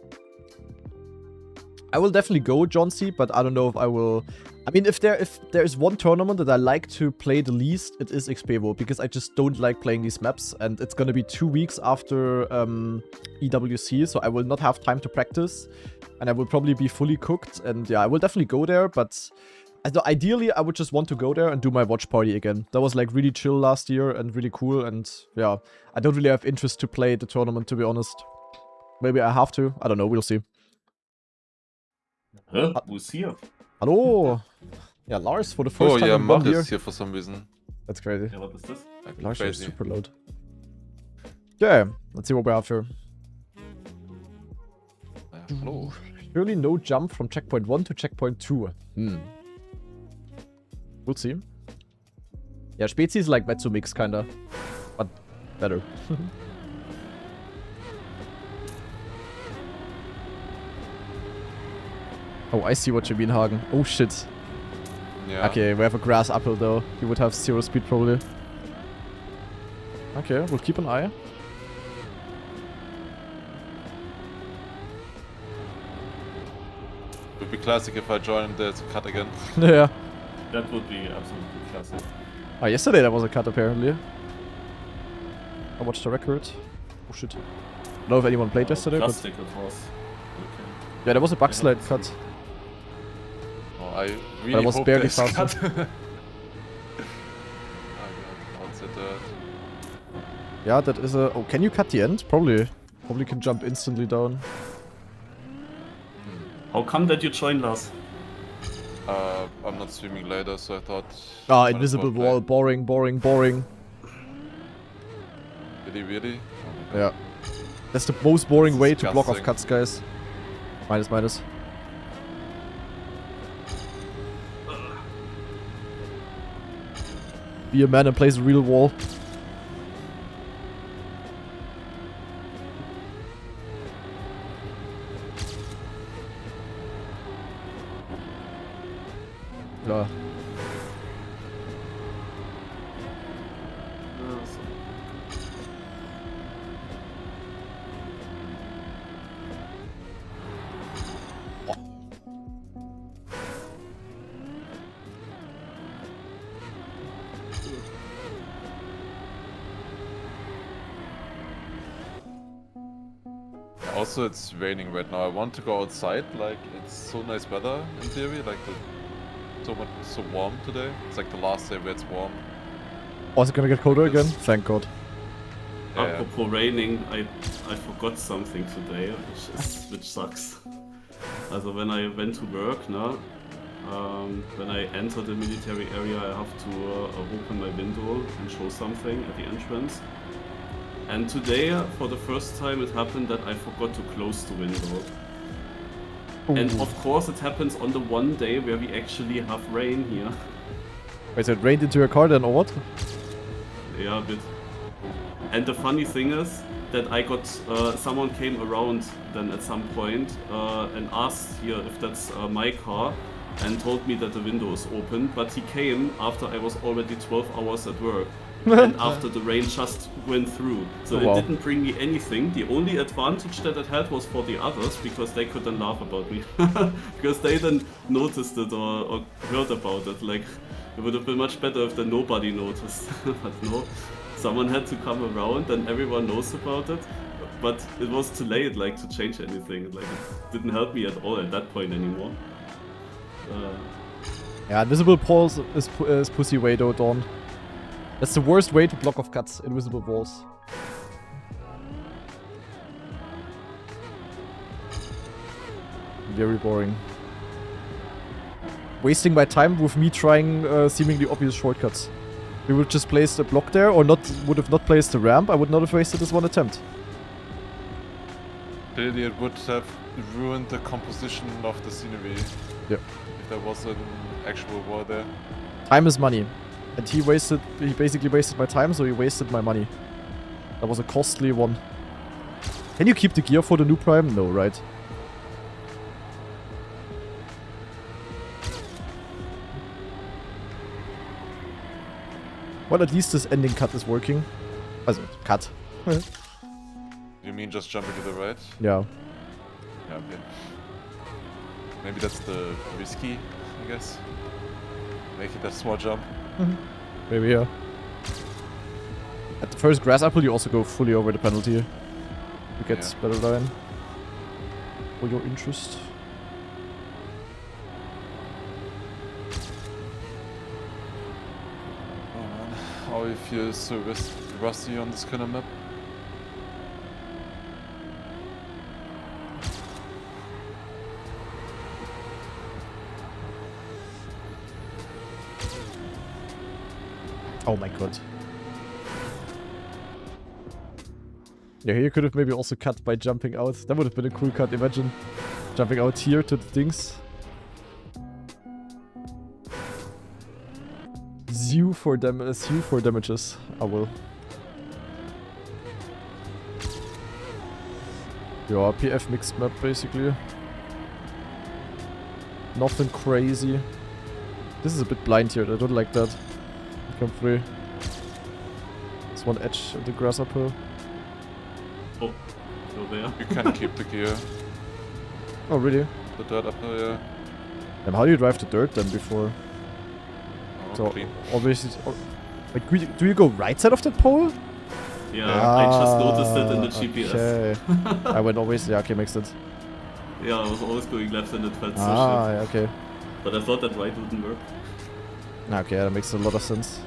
Speaker 1: I will definitely go John C, but I don't know if I will I mean, if there is one tournament that I like to play the least, it is Xpevo, because I just don't like playing these maps, and it's gonna be 2 weeks after EWC, so I will not have time to practice, and I will probably be fully cooked, and yeah, I will definitely go there, but ideally I would just want to go there and do my watch party again. That was like really chill last year and really cool, and yeah, I don't really have interest to play the tournament, to be honest. Maybe I have to, I don't know, we'll see.
Speaker 2: Who's here?
Speaker 1: Hallo! Yeah, Lars for the first time in 1
Speaker 3: Mark
Speaker 1: year.
Speaker 3: is here for some reason.
Speaker 1: That's crazy.
Speaker 2: Yeah, what is this?
Speaker 3: Like,
Speaker 1: Lars is
Speaker 3: crazy.
Speaker 1: super loud. Yeah, let's see what we're after.
Speaker 3: Hello.
Speaker 1: Surely no jump from checkpoint 1 to checkpoint 2. We'll see. Yeah, Spezi is like Mezzo-Mix kinda. But better. Oh, I see what you mean, Hagen. Oh shit.
Speaker 3: Yeah.
Speaker 1: Okay, we have a grass uphill though. He would have 0 speed probably. Okay, we'll keep an eye.
Speaker 3: It would be classic if I joined the cut again.
Speaker 1: Yeah.
Speaker 2: That would be absolutely classic.
Speaker 1: Oh, yesterday there was a cut apparently. I watched the record. Oh shit. I don't know if anyone played yesterday, but
Speaker 2: Plastic it was. Okay.
Speaker 1: yeah, there was a backslide cut.
Speaker 3: Oh, I really
Speaker 1: But I was
Speaker 3: hope
Speaker 1: barely
Speaker 3: there's
Speaker 1: faster.
Speaker 3: cut. Outside that.
Speaker 1: Yeah, that is a... Oh, can you cut the end? Probably. Probably can jump instantly down.
Speaker 2: How come that you joined us?
Speaker 3: I'm not streaming later, so I thought...
Speaker 1: Ah,
Speaker 3: might as
Speaker 1: invisible
Speaker 3: well
Speaker 1: wall. Boring, boring, boring.
Speaker 3: Really, really?
Speaker 1: Yeah. That's the most boring
Speaker 3: This
Speaker 1: way
Speaker 3: is
Speaker 1: to block off
Speaker 3: disgusting.
Speaker 1: cuts, guys. Minus, minus. Be a man and place a real wall. Yeah.
Speaker 3: Also, it's raining right now. I want to go outside, like, it's so nice weather in theory, like, so warm today. It's like the last day where it's warm.
Speaker 1: Oh, is it gonna get colder again? Thank God.
Speaker 3: Yeah.
Speaker 2: Apropos raining, I forgot something today, which sucks. Also when I went to work now, when I enter the military area, I have to open my window and show something at the entrance. And today, for the first time, it happened that I forgot to close the window. And of course, it happens on the one day where we actually have rain here.
Speaker 1: Wait, so it rained into your car then, or what?
Speaker 2: Yeah, a bit. And the funny thing is that I got someone came around then at some point and asked here if that's my car and told me that the window is open. But he came after I was already 12 hours at work. And after the rain just went through. So
Speaker 1: Oh, wow.
Speaker 2: it didn't bring me anything. The only advantage that it had was for the others, because they couldn't laugh about me. Because they didn't notice it or heard about it. Like, it would have been much better if then nobody noticed. But no, someone had to come around and everyone knows about it. But it was too late, like, to change anything. Like, it didn't help me at all at that point anymore.
Speaker 1: Yeah, invisible poles is pussy way though, Dawn. That's the worst way to block off cuts, invisible walls. Very boring. Wasting my time with me trying seemingly obvious shortcuts. We would just place the block there, or would have not placed the ramp, I would not have wasted this one attempt.
Speaker 3: Clearly, it would have ruined the composition of the scenery.
Speaker 1: Yep.
Speaker 3: If there was an actual wall there.
Speaker 1: Time is money. And he basically wasted my time, so he wasted my money. That was a costly one. Can you keep the gear for the new prime? No, right? Well, at least this ending cut is working. Also, cut.
Speaker 3: You mean just jumping to the right?
Speaker 1: Yeah.
Speaker 3: Yeah, okay. Maybe that's the risky guess. Make it a small jump.
Speaker 1: Maybe, yeah. At the first grass apple, you also go fully over the penalty. You get better line. For your interest.
Speaker 3: Oh man, how I feel so rusty on this kind of map.
Speaker 1: Oh my god. Yeah, here you could have maybe also cut by jumping out. That would have been a cool cut, imagine. Jumping out here to the things. Zew for damages. I will. Yeah, PF mixed map basically. Nothing crazy. This is a bit blind here, I don't like that. Come free. There's one edge of the grass uphill.
Speaker 2: Oh, so there.
Speaker 3: You can keep the gear.
Speaker 1: Oh, really?
Speaker 3: The dirt uphill, yeah.
Speaker 1: And how do you drive the dirt then before?
Speaker 3: Oh,
Speaker 1: So,
Speaker 3: clean.
Speaker 1: obviously... Wait, do you go right side of that pole?
Speaker 2: Yeah, I just noticed it in the GPS.
Speaker 1: Okay. I went always... Yeah, okay, makes sense.
Speaker 2: Yeah, I was always going left and it felt so
Speaker 1: Ah,
Speaker 2: shit.
Speaker 1: yeah, okay.
Speaker 2: But I thought that right wouldn't work.
Speaker 1: Okay, that makes a lot of sense.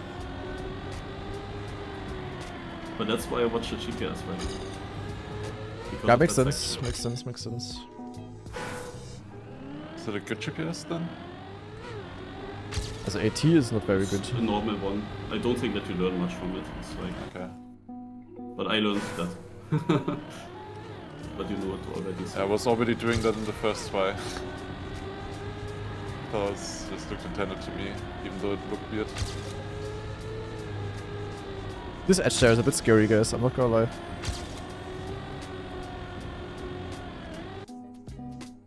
Speaker 2: But that's why I watch the GPS, right? Because
Speaker 1: Yeah,
Speaker 2: of
Speaker 1: makes
Speaker 2: that
Speaker 1: sense.
Speaker 2: section.
Speaker 1: Makes sense, makes sense.
Speaker 3: Is it a good GPS then?
Speaker 1: Also, AT is not very good.
Speaker 2: It's a normal one. I don't think that you learn much from it. It's like,
Speaker 3: Okay.
Speaker 2: but I learned that. But you know it already. So.
Speaker 3: I was already doing that in the first try. That was just looked intended to me, even though it looked weird.
Speaker 1: This edge there is a bit scary, guys. I'm not gonna lie.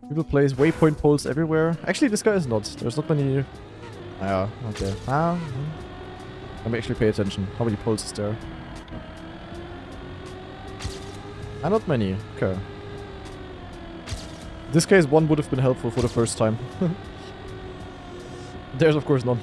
Speaker 1: People place waypoint poles everywhere. Actually, this guy is not. There's not many... Ah, yeah, okay. Let me actually pay attention. How many poles is there? Ah, not many. Okay. In this case, one would have been helpful for the first time. There's of course none.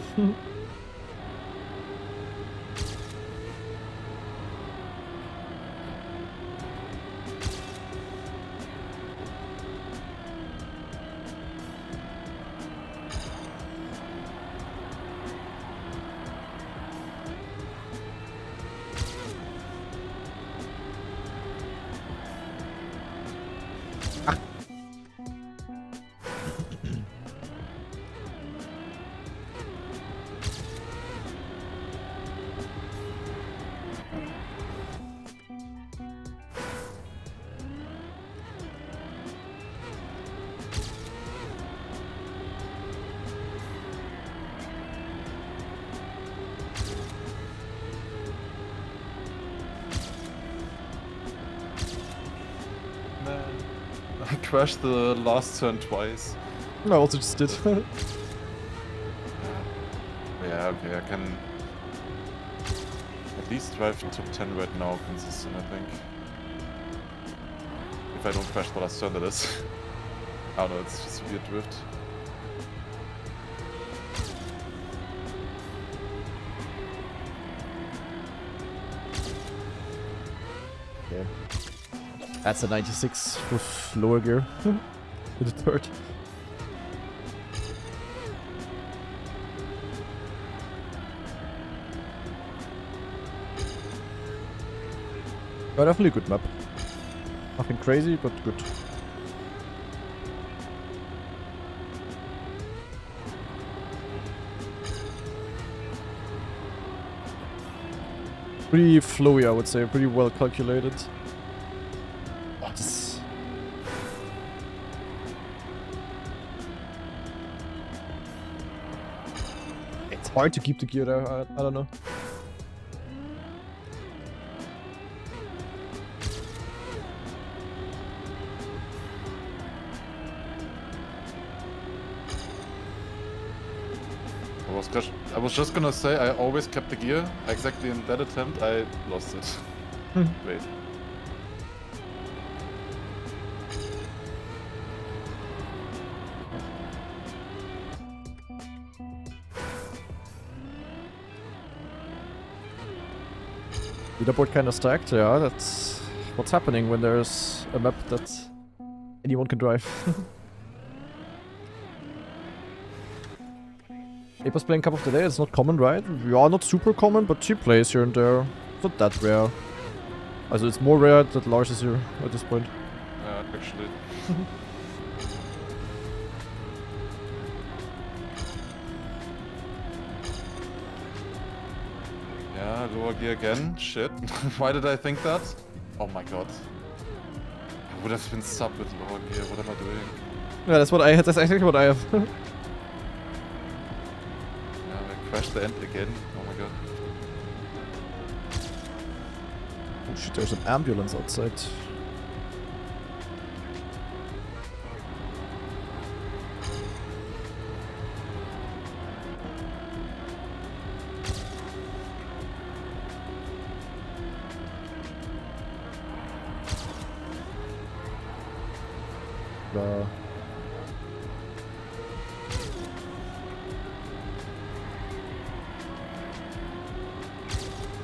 Speaker 3: Man, I crashed the last turn twice.
Speaker 1: I also just did.
Speaker 3: Yeah, okay, I can at least drive top 10 right now consistent, I think. If I don't crash the last turn, that is. I don't know, it's just a weird drift.
Speaker 1: Okay. That's a 96 with lower gear. In the third. But definitely a good map. Nothing crazy, but good. Pretty flowy, I would say. Pretty well calculated. Oh, this... It's hard to keep the gear there. I don't know.
Speaker 3: I was just gonna say I always kept the gear. Exactly in that attempt I lost it. Wait.
Speaker 1: Leaderboard kind of stacked, yeah, that's what's happening when there's a map that anyone can drive. Ape's playing Cup of the Day, it's not common, right? Yeah, not super common, but she plays here and there. It's not that rare. Also, it's more rare that Lars is here at this point.
Speaker 3: Yeah, actually. Yeah, lower gear again. Shit. Why did I think that? Oh my god. I would have been sub with lower gear. What am I doing?
Speaker 1: Yeah, that's what I had. That's exactly what I have.
Speaker 3: Yeah, I crashed the end again. Oh my god.
Speaker 1: Oh shit, there's an ambulance outside.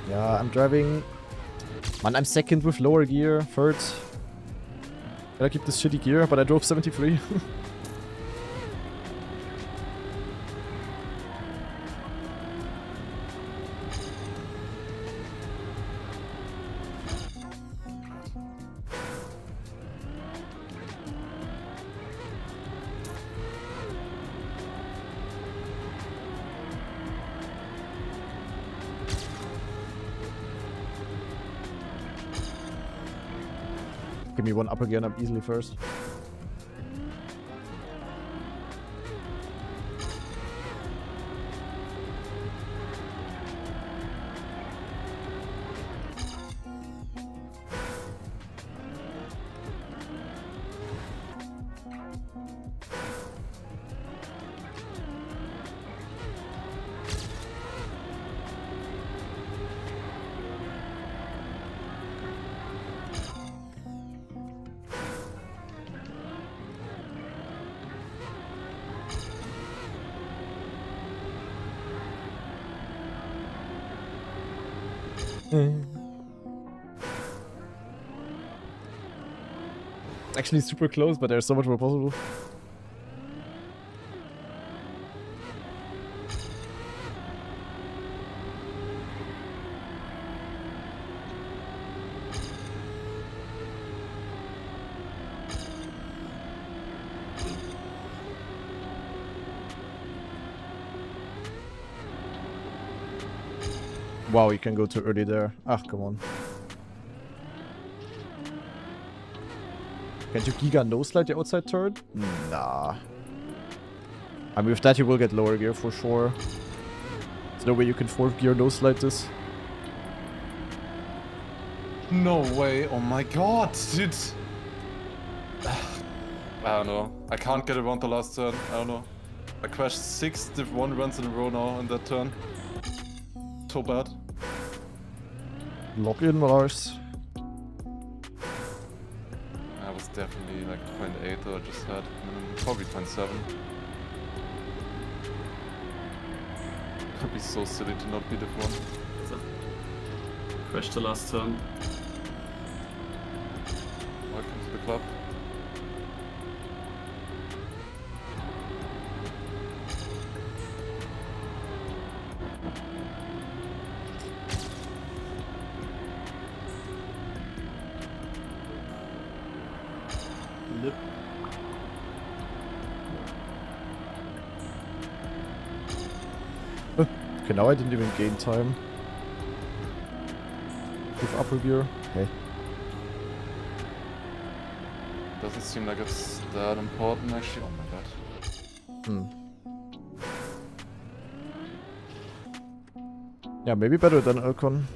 Speaker 1: Yeah, I'm driving. Man, I'm second with lower gear, third. Gotta keep this shitty gear, but I drove 73. Give me one up again, I'm easily first. It's actually super close, but there's so much more possible. Wow, you can go too early there. Ah, come on. Can't you Giga no-slide the outside turn? Nah. I mean, with that you will get lower gear for sure. There's no way you can 4th gear no-slide this.
Speaker 3: No way. Oh my god, dude. I don't know. I can't get around the last turn. I don't know. I crashed 6 1 runs in a row now in that turn. So bad.
Speaker 1: Lock in, Lars.
Speaker 3: I was definitely like 0.8 that I just had. Probably 0.7. I'd be so silly to not be the one.
Speaker 2: So, crashed the last turn.
Speaker 3: Welcome to the club.
Speaker 2: Lip.
Speaker 1: Okay, now I didn't even gain time. With upper gear. Hey.
Speaker 3: Doesn't seem like it's that important actually. Oh my god.
Speaker 1: Yeah, maybe better than Elcon.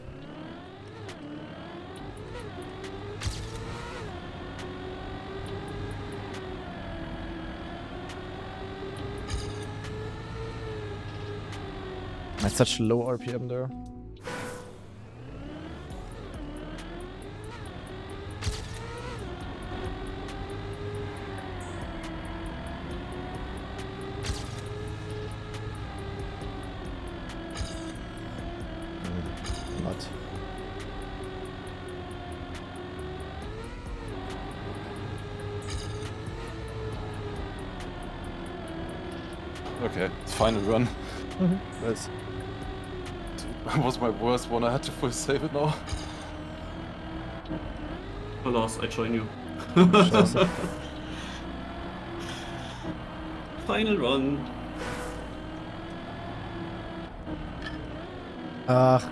Speaker 1: That's such low RPM there. Not.
Speaker 3: Okay, final run.
Speaker 1: Nice.
Speaker 3: That was my worst one. I had to full save it now.
Speaker 2: Alas, I join you.
Speaker 1: Scheiße.
Speaker 2: Final run.
Speaker 1: Ach.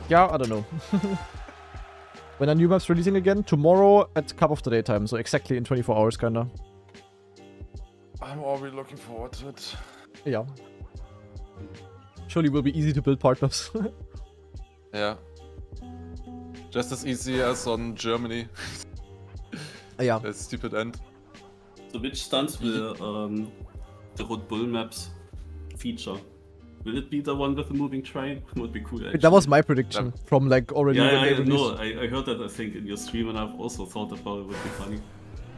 Speaker 1: Yeah, I don't know. When are new maps releasing again? Tomorrow at Cup of the Day time, so exactly in 24 hours, kinda.
Speaker 3: I'm already looking forward to it.
Speaker 1: Yeah. Surely will be easy to build part maps.
Speaker 3: Yeah. Just as easy as on Germany.
Speaker 1: Yeah.
Speaker 3: That stupid end.
Speaker 2: So which stunts will the RedBull maps feature? Will it be the one with the moving train? Would be cool actually.
Speaker 1: That was my prediction from like already.
Speaker 2: Yeah,
Speaker 1: when they
Speaker 2: I know.
Speaker 1: released.
Speaker 2: I heard that I think in your stream, and I've also thought about it would be funny.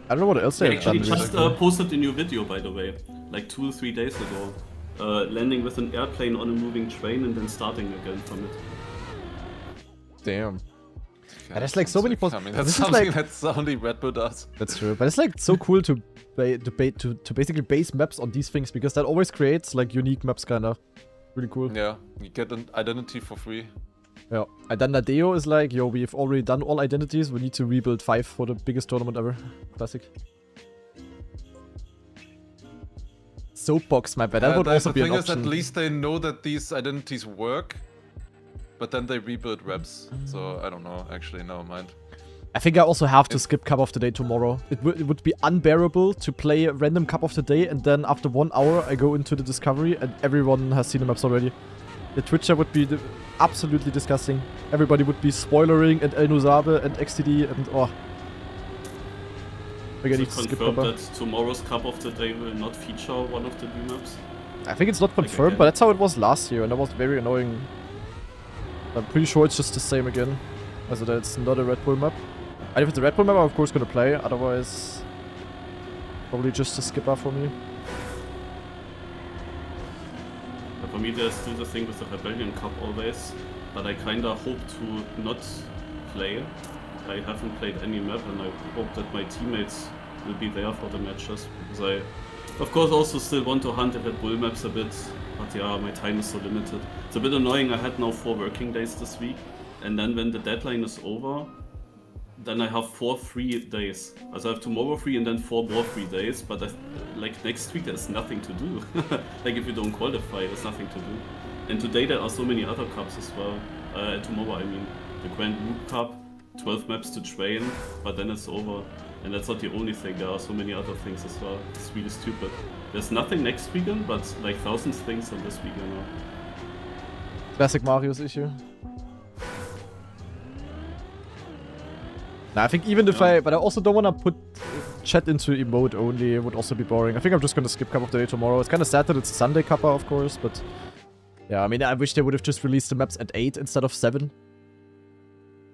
Speaker 1: I don't know what else they
Speaker 2: They
Speaker 1: have done.
Speaker 2: actually just
Speaker 1: recently.
Speaker 2: posted a new video, by the way, like 2 or 3 days ago. Landing with an airplane on a moving train and then starting again from it.
Speaker 1: Damn. Yeah, there's like so many
Speaker 3: I mean, that's
Speaker 1: this is
Speaker 3: something
Speaker 1: like
Speaker 3: that's only RedBull does.
Speaker 1: that's true, but it's like so cool to basically base maps on these things because that always creates like unique maps, kinda. Really cool.
Speaker 3: Yeah, you get an identity for free.
Speaker 1: Yeah. Deo is like, yo, we've already done all identities. We need to rebuild 5 for the biggest tournament ever. Classic. Soapbox map, but that would also be an
Speaker 3: The thing is,
Speaker 1: option.
Speaker 3: at least they know that these identities work, but then they rebuild reps. So I don't know. Actually, never mind.
Speaker 1: I think I also have to skip Cup of the Day tomorrow. It would be unbearable to play a random Cup of the Day and then after 1 hour I go into the Discovery and everyone has seen the maps already. The Twitcher would be absolutely disgusting. Everybody would be spoilering and El Nuzabe and XTD and oh. I
Speaker 2: Is
Speaker 1: need
Speaker 2: it
Speaker 1: to skip
Speaker 2: confirmed
Speaker 1: Kappa.
Speaker 2: that tomorrow's Cup of the Day will not feature one of the new maps?
Speaker 1: I think it's not confirmed,
Speaker 2: again.
Speaker 1: but that's how it was last year and that was very annoying. I'm pretty sure it's just the same again. Also that it's not a RedBull map. And if it's a RedBull map, I'm of course gonna play, otherwise probably just a skipper for me.
Speaker 2: But for me there's still the thing with the Rebellion Cup always, but I kinda hope to not play. I haven't played any map and I hope that my teammates will be there for the matches, because I of course also still want to hunt the RedBull maps a bit, but yeah, my time is so limited. It's a bit annoying. I had now 4 working days this week, and then when the deadline is over, then I have 4 free days. Also I have tomorrow free and then 4 more free days, but like next week there's nothing to do. Like if you don't qualify, there's nothing to do. And today there are so many other cups as well. Tomorrow I mean, the Grand Loop Cup, 12 maps to train, but then it's over. And that's not the only thing, there are so many other things as well. It's really stupid. There's nothing next weekend, but like thousands of things on this weekend now.
Speaker 1: Classic Mario's issue. Nah, I think even if but I also don't want to put chat into emote only, it would also be boring. I think I'm just gonna skip Cup of the Day tomorrow. It's kind of sad that it's Sunday Kappa, of course, but yeah, I mean, I wish they would have just released the maps at 8 instead of 7.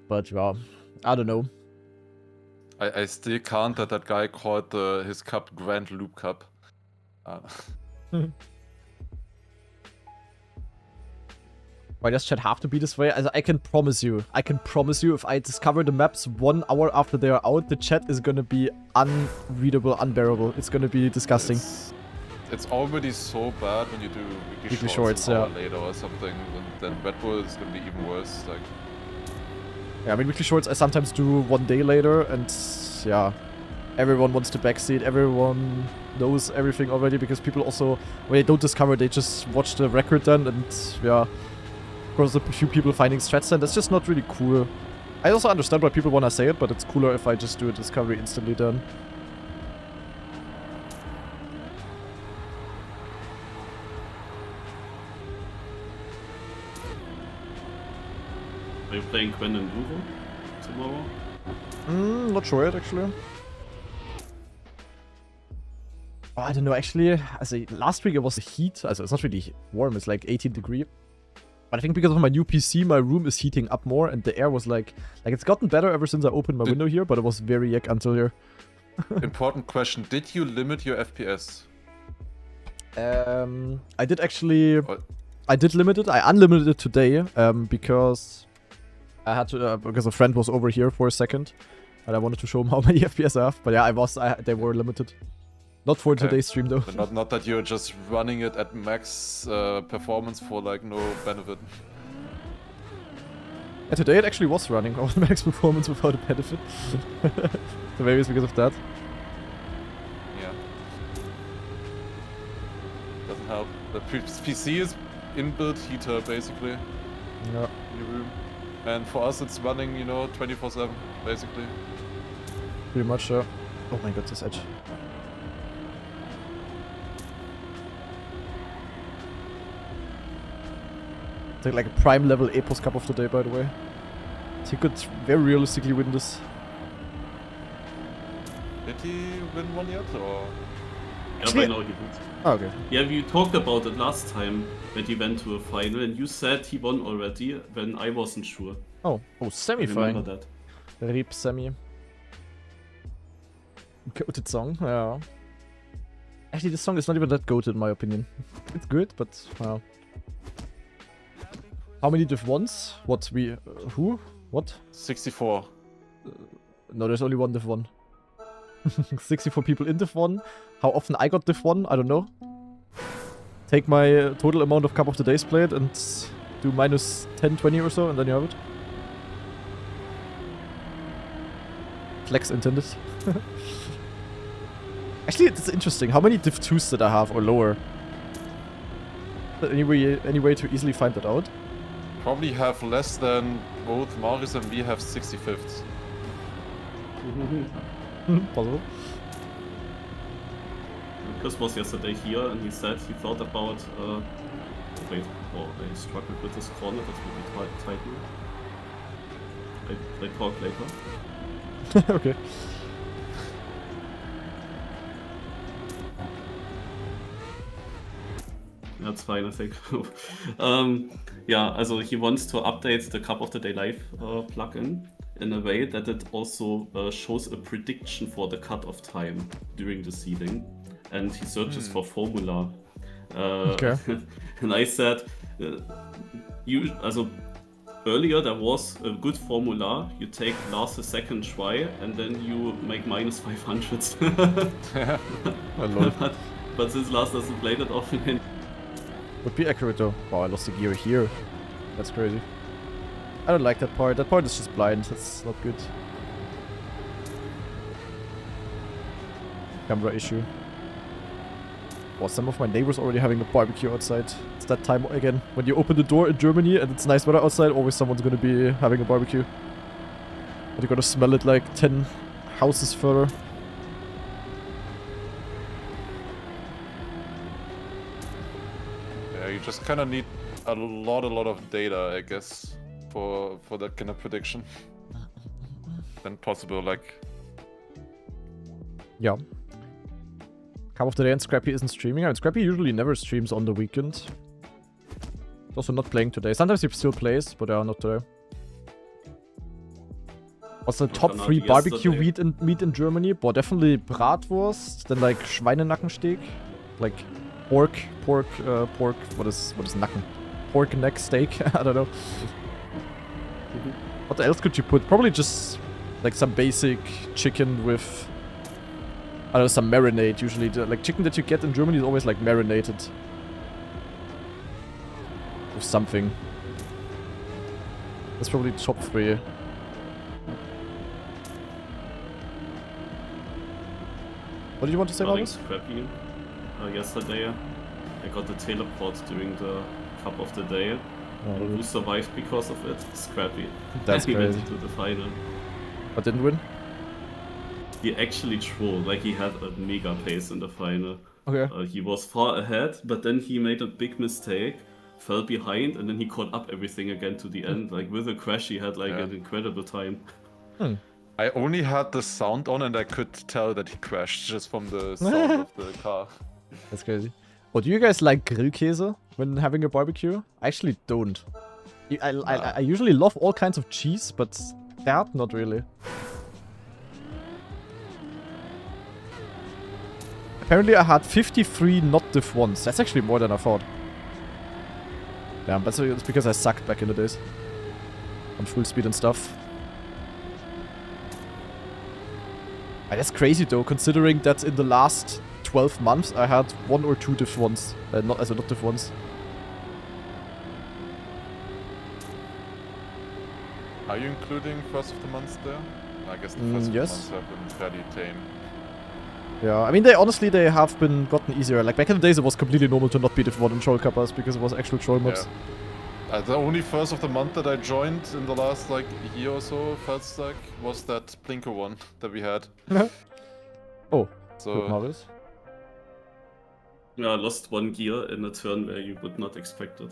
Speaker 1: But yeah, I don't know.
Speaker 3: I still can't that guy called his cup Grand Loop Cup.
Speaker 1: Why does chat have to be this way? I can promise you if I discover the maps 1 hour after they are out, the chat is gonna be unreadable, unbearable. It's gonna be disgusting.
Speaker 3: It's already so bad when you do weekly shorts an hour later or something, and then RedBull is gonna be even worse. Like,
Speaker 1: yeah, I mean, weekly shorts I sometimes do 1 day later, and yeah, everyone wants to backseat, everyone knows everything already, because people also, when they don't discover, they just watch the record then, and yeah, of course a few people finding strats, and that's just not really cool. I also understand why people want to say it, but it's cooler if I just do a discovery instantly then.
Speaker 2: Are you playing Quen and Duro tomorrow?
Speaker 1: Not sure yet, actually. Oh, I don't know, actually, last week it was the heat, it's not really warm, it's like 18 degrees. But I think because of my new PC, my room is heating up more, and the air was like it's gotten better ever since I opened my window here, but it was very yuck until here.
Speaker 3: important question, did you limit your FPS?
Speaker 1: I did actually, I did limit it, I unlimited it today, because I had to, because a friend was over here for a second. And I wanted to show them how many FPS I have. But yeah, they were limited. Not for today's stream though.
Speaker 3: But not that you're just running it at max performance for like no benefit.
Speaker 1: Yeah, today it actually was running on max performance without a benefit. So maybe it's because of that.
Speaker 3: Yeah. Doesn't help. The PC is inbuilt heater basically
Speaker 1: Yeah.
Speaker 3: in your room. And for us it's running, you know, 24/7 basically.
Speaker 1: Pretty much, Oh my god, this edge. Take like a prime level Epos Cup of the day, by the way. He could very realistically win this.
Speaker 3: Did he win one yet or?
Speaker 2: Yeah, but no, he did.
Speaker 1: Oh, okay.
Speaker 2: Yeah, we talked about it last time that he went to a final, and you said he won already when I wasn't sure.
Speaker 1: Oh,
Speaker 2: I
Speaker 1: semi-final.
Speaker 2: remember that.
Speaker 1: Reap semi. Goated song, yeah. Actually, this song is not even that goated in my opinion. It's good, but wow. How many div 1s? What we... who? What?
Speaker 3: 64.
Speaker 1: No, there's only one div 1. 64 people in div 1. How often I got div 1? I don't know. Take my total amount of Cup of the Days played and do minus 10, 20 or so, and then you have it. Flex intended. Actually, it's interesting. How many div 2s did I have or lower? Any way to easily find that out?
Speaker 3: Probably have less than both Marius and we have 65th.
Speaker 1: Possible.
Speaker 2: Chris was yesterday here and he said he thought about wait, I struggled with this corner, that will be tight now. I talk later.
Speaker 1: Okay.
Speaker 2: That's fine, I think. Yeah, also he wants to update the Cup of the Day Live plugin in a way that it also shows a prediction for the cut-off time during the seeding, and he searches for formula.
Speaker 1: Okay.
Speaker 2: And I said, earlier there was a good formula. You take last a second try, and then you make minus 500. But since last doesn't play that often.
Speaker 1: Would be accurate though. Wow, I lost the gear here. That's crazy. I don't like that part. That part is just blind. That's not good. Camera issue. Well, some of my neighbors already having a barbecue outside. It's that time again. When you open the door in Germany and it's nice weather outside, always someone's gonna be having a barbecue. But you're gonna smell it like 10 houses further.
Speaker 3: Yeah, you just kind of need a lot of data, I guess, for that kind of prediction. Then possible, like...
Speaker 1: Yeah. Cup of the Day and Scrappy isn't streaming. I mean, Scrappy usually never streams on the weekend. He's also not playing today. Sometimes he still plays, but not today. What's the top 3 barbecue meat in Germany? Boah, definitely Bratwurst, then like Schweinenackensteak, like pork, what is Nacken? Pork neck steak, I don't know. What else could you put? Probably just like some basic chicken with, I don't know, some marinade usually. Like chicken that you get in Germany is always like marinated. With something. That's probably the top 3. What did you want to say about this?
Speaker 2: Scrappy. Yesterday I got the teleport during the Cup of the Day. Who survived because of it? Scrappy.
Speaker 1: That's
Speaker 2: he
Speaker 1: crazy.
Speaker 2: went into the final.
Speaker 1: But didn't win?
Speaker 2: He actually trolled, like he had a mega pace in the final.
Speaker 1: Okay.
Speaker 2: He was far ahead, but then he made a big mistake, fell behind, and then he caught up everything again to the end. Like with a crash, he had like an incredible time.
Speaker 3: I only had the sound on and I could tell that he crashed just from the sound of the car.
Speaker 1: That's crazy. Oh, do you guys like Grillkäse when having a barbecue? I actually don't. I usually love all kinds of cheese, but that, not really. Apparently I had 53 not div 1s. That's actually more than I thought. Yeah, but it's because I sucked back in the days. On full speed and stuff. That's crazy though, considering that in the last 12 months I had 1 or 2 diff ones. Not diff ones.
Speaker 3: Are you including first of the month there? I guess the first of the months have been fairly tame.
Speaker 1: Yeah, I mean, they have been gotten easier. Like, back in the days, it was completely normal to not be diff 1 in troll kappas because it was actual troll mobs.
Speaker 3: Yeah. The only first of the month that I joined in the last, like, year or so, felt like, was that Blinker one that we had.
Speaker 1: Oh,
Speaker 3: so
Speaker 1: good Marius.
Speaker 2: Yeah, I lost 1 gear in a turn where you would not expect it.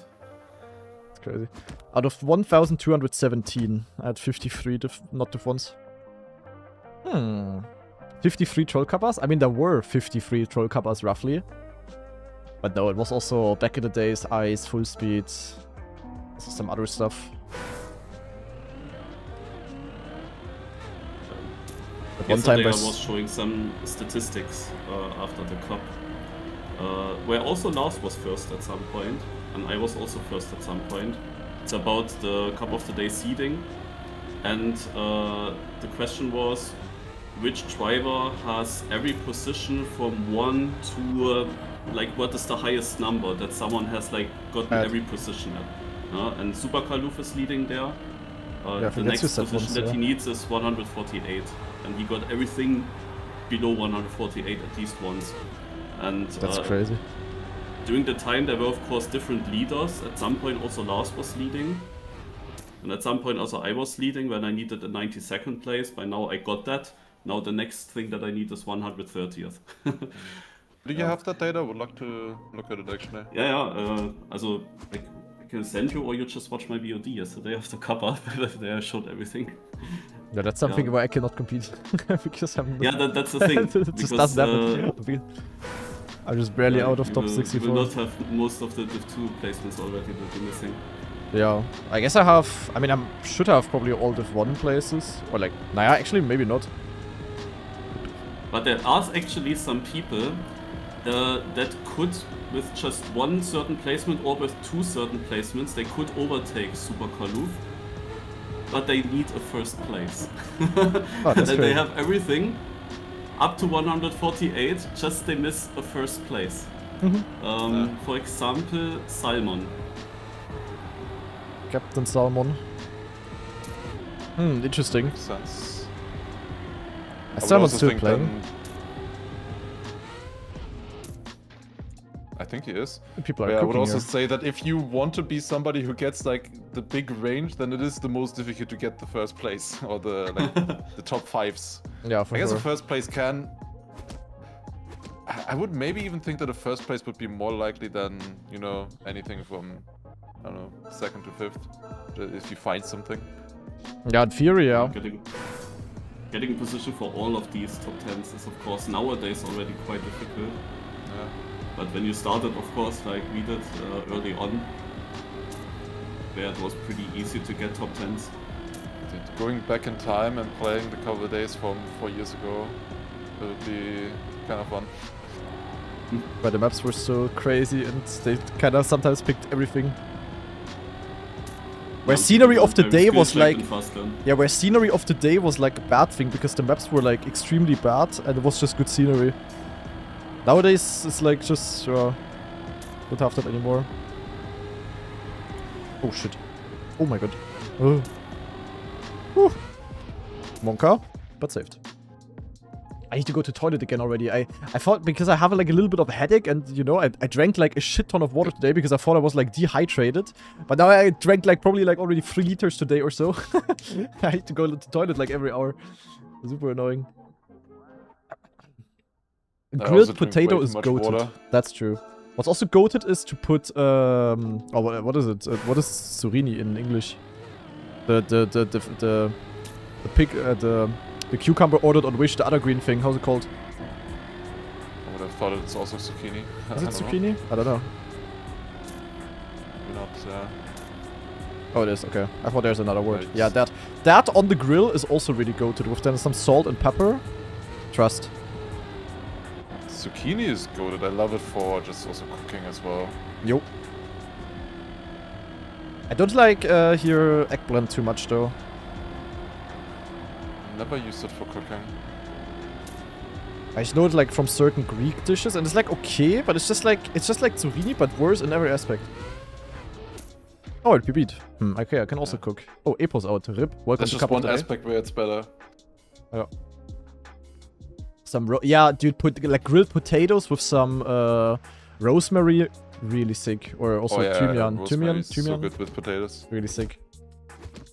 Speaker 1: It's crazy. Out of 1,217, I had 53 not diff 1s. 53 troll kappas? I mean, there were 53 troll kappas roughly. But no, it was also back in the days, ice, full speed, some other stuff. But one time
Speaker 2: I was showing some statistics after the cup, where also Lars was first at some point, and I was also first at some point. It's about the Cup of the Day seeding, and the question was, which driver has every position from 1 to like what is the highest number that someone has like gotten every position at? And Super Kaluf is leading there. The next position that he needs is 148, and he got everything below 148 at least once. And
Speaker 1: that's crazy.
Speaker 2: During the time there were of course different leaders. At some point also Lars was leading. And at some point also I was leading when I needed a 92nd place. By now I got that. Now the next thing that I need is 130th.
Speaker 3: Do you have that data? I would like to look at it actually.
Speaker 2: Yeah. Also I can send you, or you just watch my VOD yesterday after Kappa. There I showed everything.
Speaker 1: Yeah, that's something where I cannot compete because I'm.
Speaker 2: Yeah, that's the thing.
Speaker 1: It just doesn't happen. I'm just barely out of top 64.
Speaker 2: You will not have most of the Div 2 placements already that you're missing.
Speaker 1: Yeah, I guess I have. I mean, I should have probably all Div 1 places, or like, nah, actually maybe not.
Speaker 2: But there are actually some people that could, with just 1 certain placement or with 2 certain placements, they could overtake Super Kaluf, but they need a first place. And they have everything up to 148, just they miss a first place. For example, Salmon.
Speaker 1: Captain Salmon. Interesting.
Speaker 3: Makes sense.
Speaker 1: Salmon's still playing.
Speaker 3: I think he is.
Speaker 1: People are
Speaker 3: I would also
Speaker 1: here.
Speaker 3: say that if you want to be somebody who gets like the big range, then it is the most difficult to get the first place or the like, the top 5s.
Speaker 1: Yeah, for
Speaker 3: I guess
Speaker 1: sure.
Speaker 3: the first place can. I would maybe even think that the first place would be more likely than, you know, anything from, I don't know, 2nd to 5th, if you find something.
Speaker 1: Yeah, in theory, yeah.
Speaker 2: Getting a position for all of these top 10s is of course nowadays already quite difficult.
Speaker 3: Yeah.
Speaker 2: But when you started, of course, like we did early on, where it was pretty easy to get top 10s.
Speaker 3: Going back in time and playing the couple of days from 4 years ago, it would be kind of fun.
Speaker 1: Where the maps were so crazy and they kind of sometimes picked everything. Where scenery of the day was like... Yeah, where scenery of the day was like a bad thing because the maps were like extremely bad and it was just good scenery. Nowadays it's like just... don't have that anymore. Oh shit. Oh my god. Monka, but saved. I need to go to toilet again already. I thought, because I have like a little bit of a headache and, you know, I drank like a shit ton of water today because I thought I was like dehydrated. But now I drank like probably like already 3 liters today or so. I need to go to the toilet like every hour. Super annoying. Grilled potato is goated. That's true. What's also goated is to put, what is it? What is Surini in English? The pig, the cucumber ordered on Wish, the other green thing. How's it called?
Speaker 3: I would have thought it's also zucchini.
Speaker 1: Is it zucchini? I don't know.
Speaker 3: Maybe not, yeah.
Speaker 1: Oh, it is, okay. I thought there's another word.
Speaker 3: Right.
Speaker 1: Yeah, that on the grill is also really goated, with then some salt and pepper. Trust.
Speaker 3: Zucchini is goated. I love it for just also cooking as well.
Speaker 1: Yo. I don't like here eggplant too much though.
Speaker 3: Never used it for cooking.
Speaker 1: I just know it like from certain Greek dishes, and it's like okay, but it's just like zucchini, but worse in every aspect. Oh, it be beat. Okay, I can also cook. Oh, Epo's out. Rip. Welcome
Speaker 3: There's
Speaker 1: to
Speaker 3: just
Speaker 1: Cup of
Speaker 3: one
Speaker 1: the Day.
Speaker 3: aspect where it's better.
Speaker 1: Yeah. Yeah, dude, put like grilled potatoes with some rosemary, really sick. Or also thymian.
Speaker 3: Rosemary's
Speaker 1: Thymian.
Speaker 3: so good with potatoes.
Speaker 1: Really sick.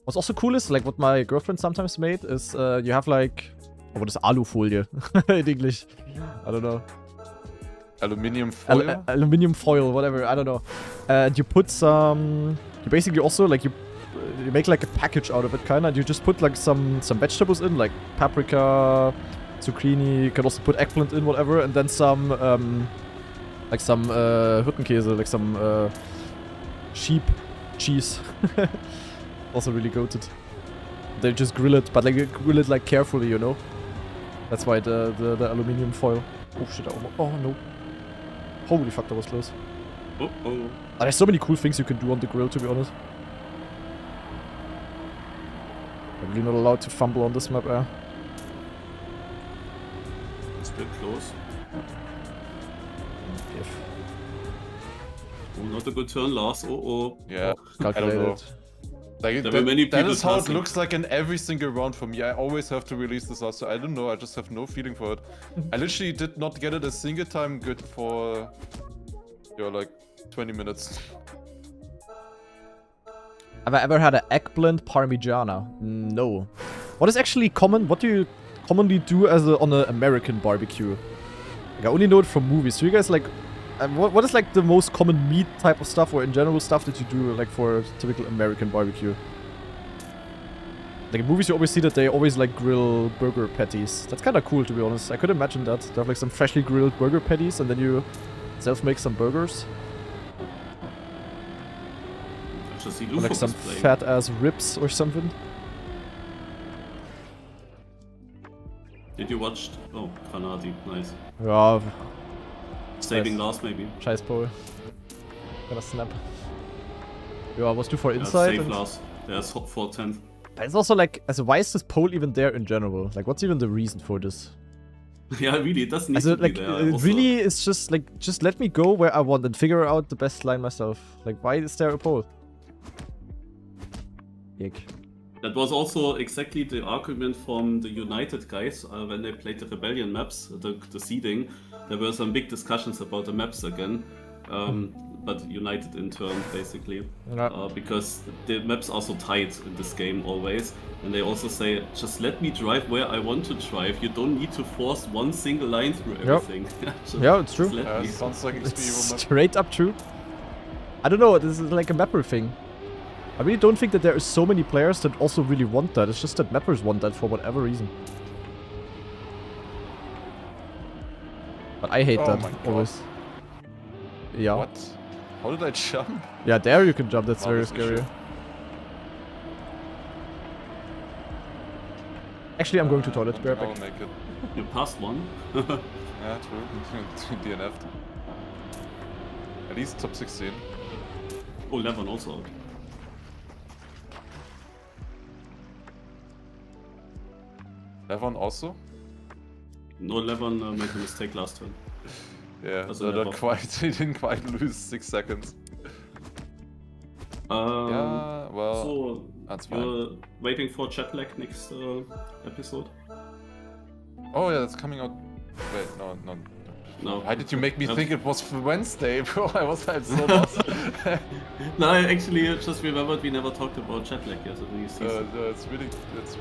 Speaker 1: What's also cool is, like, what my girlfriend sometimes made is, you have, like... Oh, what is Alufolie in English? I don't know.
Speaker 3: Aluminium foil?
Speaker 1: Aluminium foil, whatever, I don't know. And you put some... You basically also, like, you make, like, a package out of it, kinda. And you just put, like, some vegetables in, like paprika, zucchini. You can also put eggplant in, whatever. And then some, like, some Hirtenkäse, like, some, sheep cheese. Also really goated. They just grill it, but like grill it like carefully, you know. That's why the aluminium foil. Oh shit! Oh no! Holy fuck, that was close. There's so many cool things you can do on the grill, to be honest. I'm really not allowed to fumble on this map,
Speaker 2: Still close. Oh, not a good turn, Lars.
Speaker 3: Yeah,
Speaker 1: calculated.
Speaker 3: I don't know. Like,
Speaker 2: there were many
Speaker 3: that
Speaker 2: people
Speaker 3: is how it
Speaker 2: passing.
Speaker 3: looks like in every single round for me. I always have to release this also. I don't know, I just have no feeling for it. I literally did not get it a single time good for like 20 minutes.
Speaker 1: Have I ever had an eggplant parmigiana? No. What is actually common? What do you commonly do on an American barbecue? Like, I only know it from movies. So you guys like... what is like the most common meat type of stuff, or in general stuff that you do like for typical American barbecue? Like in movies you always see that they always like grill burger patties. That's kind of cool, to be honest. I could imagine that. To have like some freshly grilled burger patties and then you self-make some burgers. Or like some fat ass ribs or something.
Speaker 2: Did you watch? Oh, Granati, nice.
Speaker 1: Yeah.
Speaker 2: Saving Lars, maybe.
Speaker 1: Scheiß Pole. Gonna snap. Yeah, was 2 for inside.
Speaker 2: Save Lars. There's 4-10.
Speaker 1: But it's also like, why is this pole even there in general? Like, what's even the reason for this?
Speaker 2: Yeah, really, it doesn't need to
Speaker 1: like,
Speaker 2: be there.
Speaker 1: really, it's just like, just let me go where I want and figure out the best line myself. Like, why is there a pole? Ick.
Speaker 2: That was also exactly the argument from the United guys when they played the Rebellion maps, the seeding. There were some big discussions about the maps again, but United in turn, basically. Because the maps are so tight in this game always. And they also say, just let me drive where I want to drive. You don't need to force one single line through everything.
Speaker 1: Yeah, it's true.
Speaker 3: Sounds like
Speaker 1: it's straight up true. I don't know, this is like a mapper thing. I really don't think that there are so many players that also really want that. It's just that mappers want that for whatever reason. But I hate that, always. Yeah.
Speaker 3: What? How did I jump?
Speaker 1: Yeah, there you can jump, that's very scary. Actually, I'm going to toilet, be right back.
Speaker 3: I'll make it.
Speaker 2: You passed one.
Speaker 3: Yeah, true. DNF'd. At least top 16.
Speaker 2: Oh, Levon also out.
Speaker 3: Levon also?
Speaker 2: No, Levon made a mistake last turn.
Speaker 3: Yeah, so not quite. He didn't quite lose 6 seconds. Yeah, well,
Speaker 2: so
Speaker 3: that's fine.
Speaker 2: You're waiting for jet lag next episode?
Speaker 3: Oh yeah, that's coming out. Wait, no. Why did you make me think it was Wednesday, bro? I'm so lost.
Speaker 2: No, I actually just remembered we never talked about jet lag yet.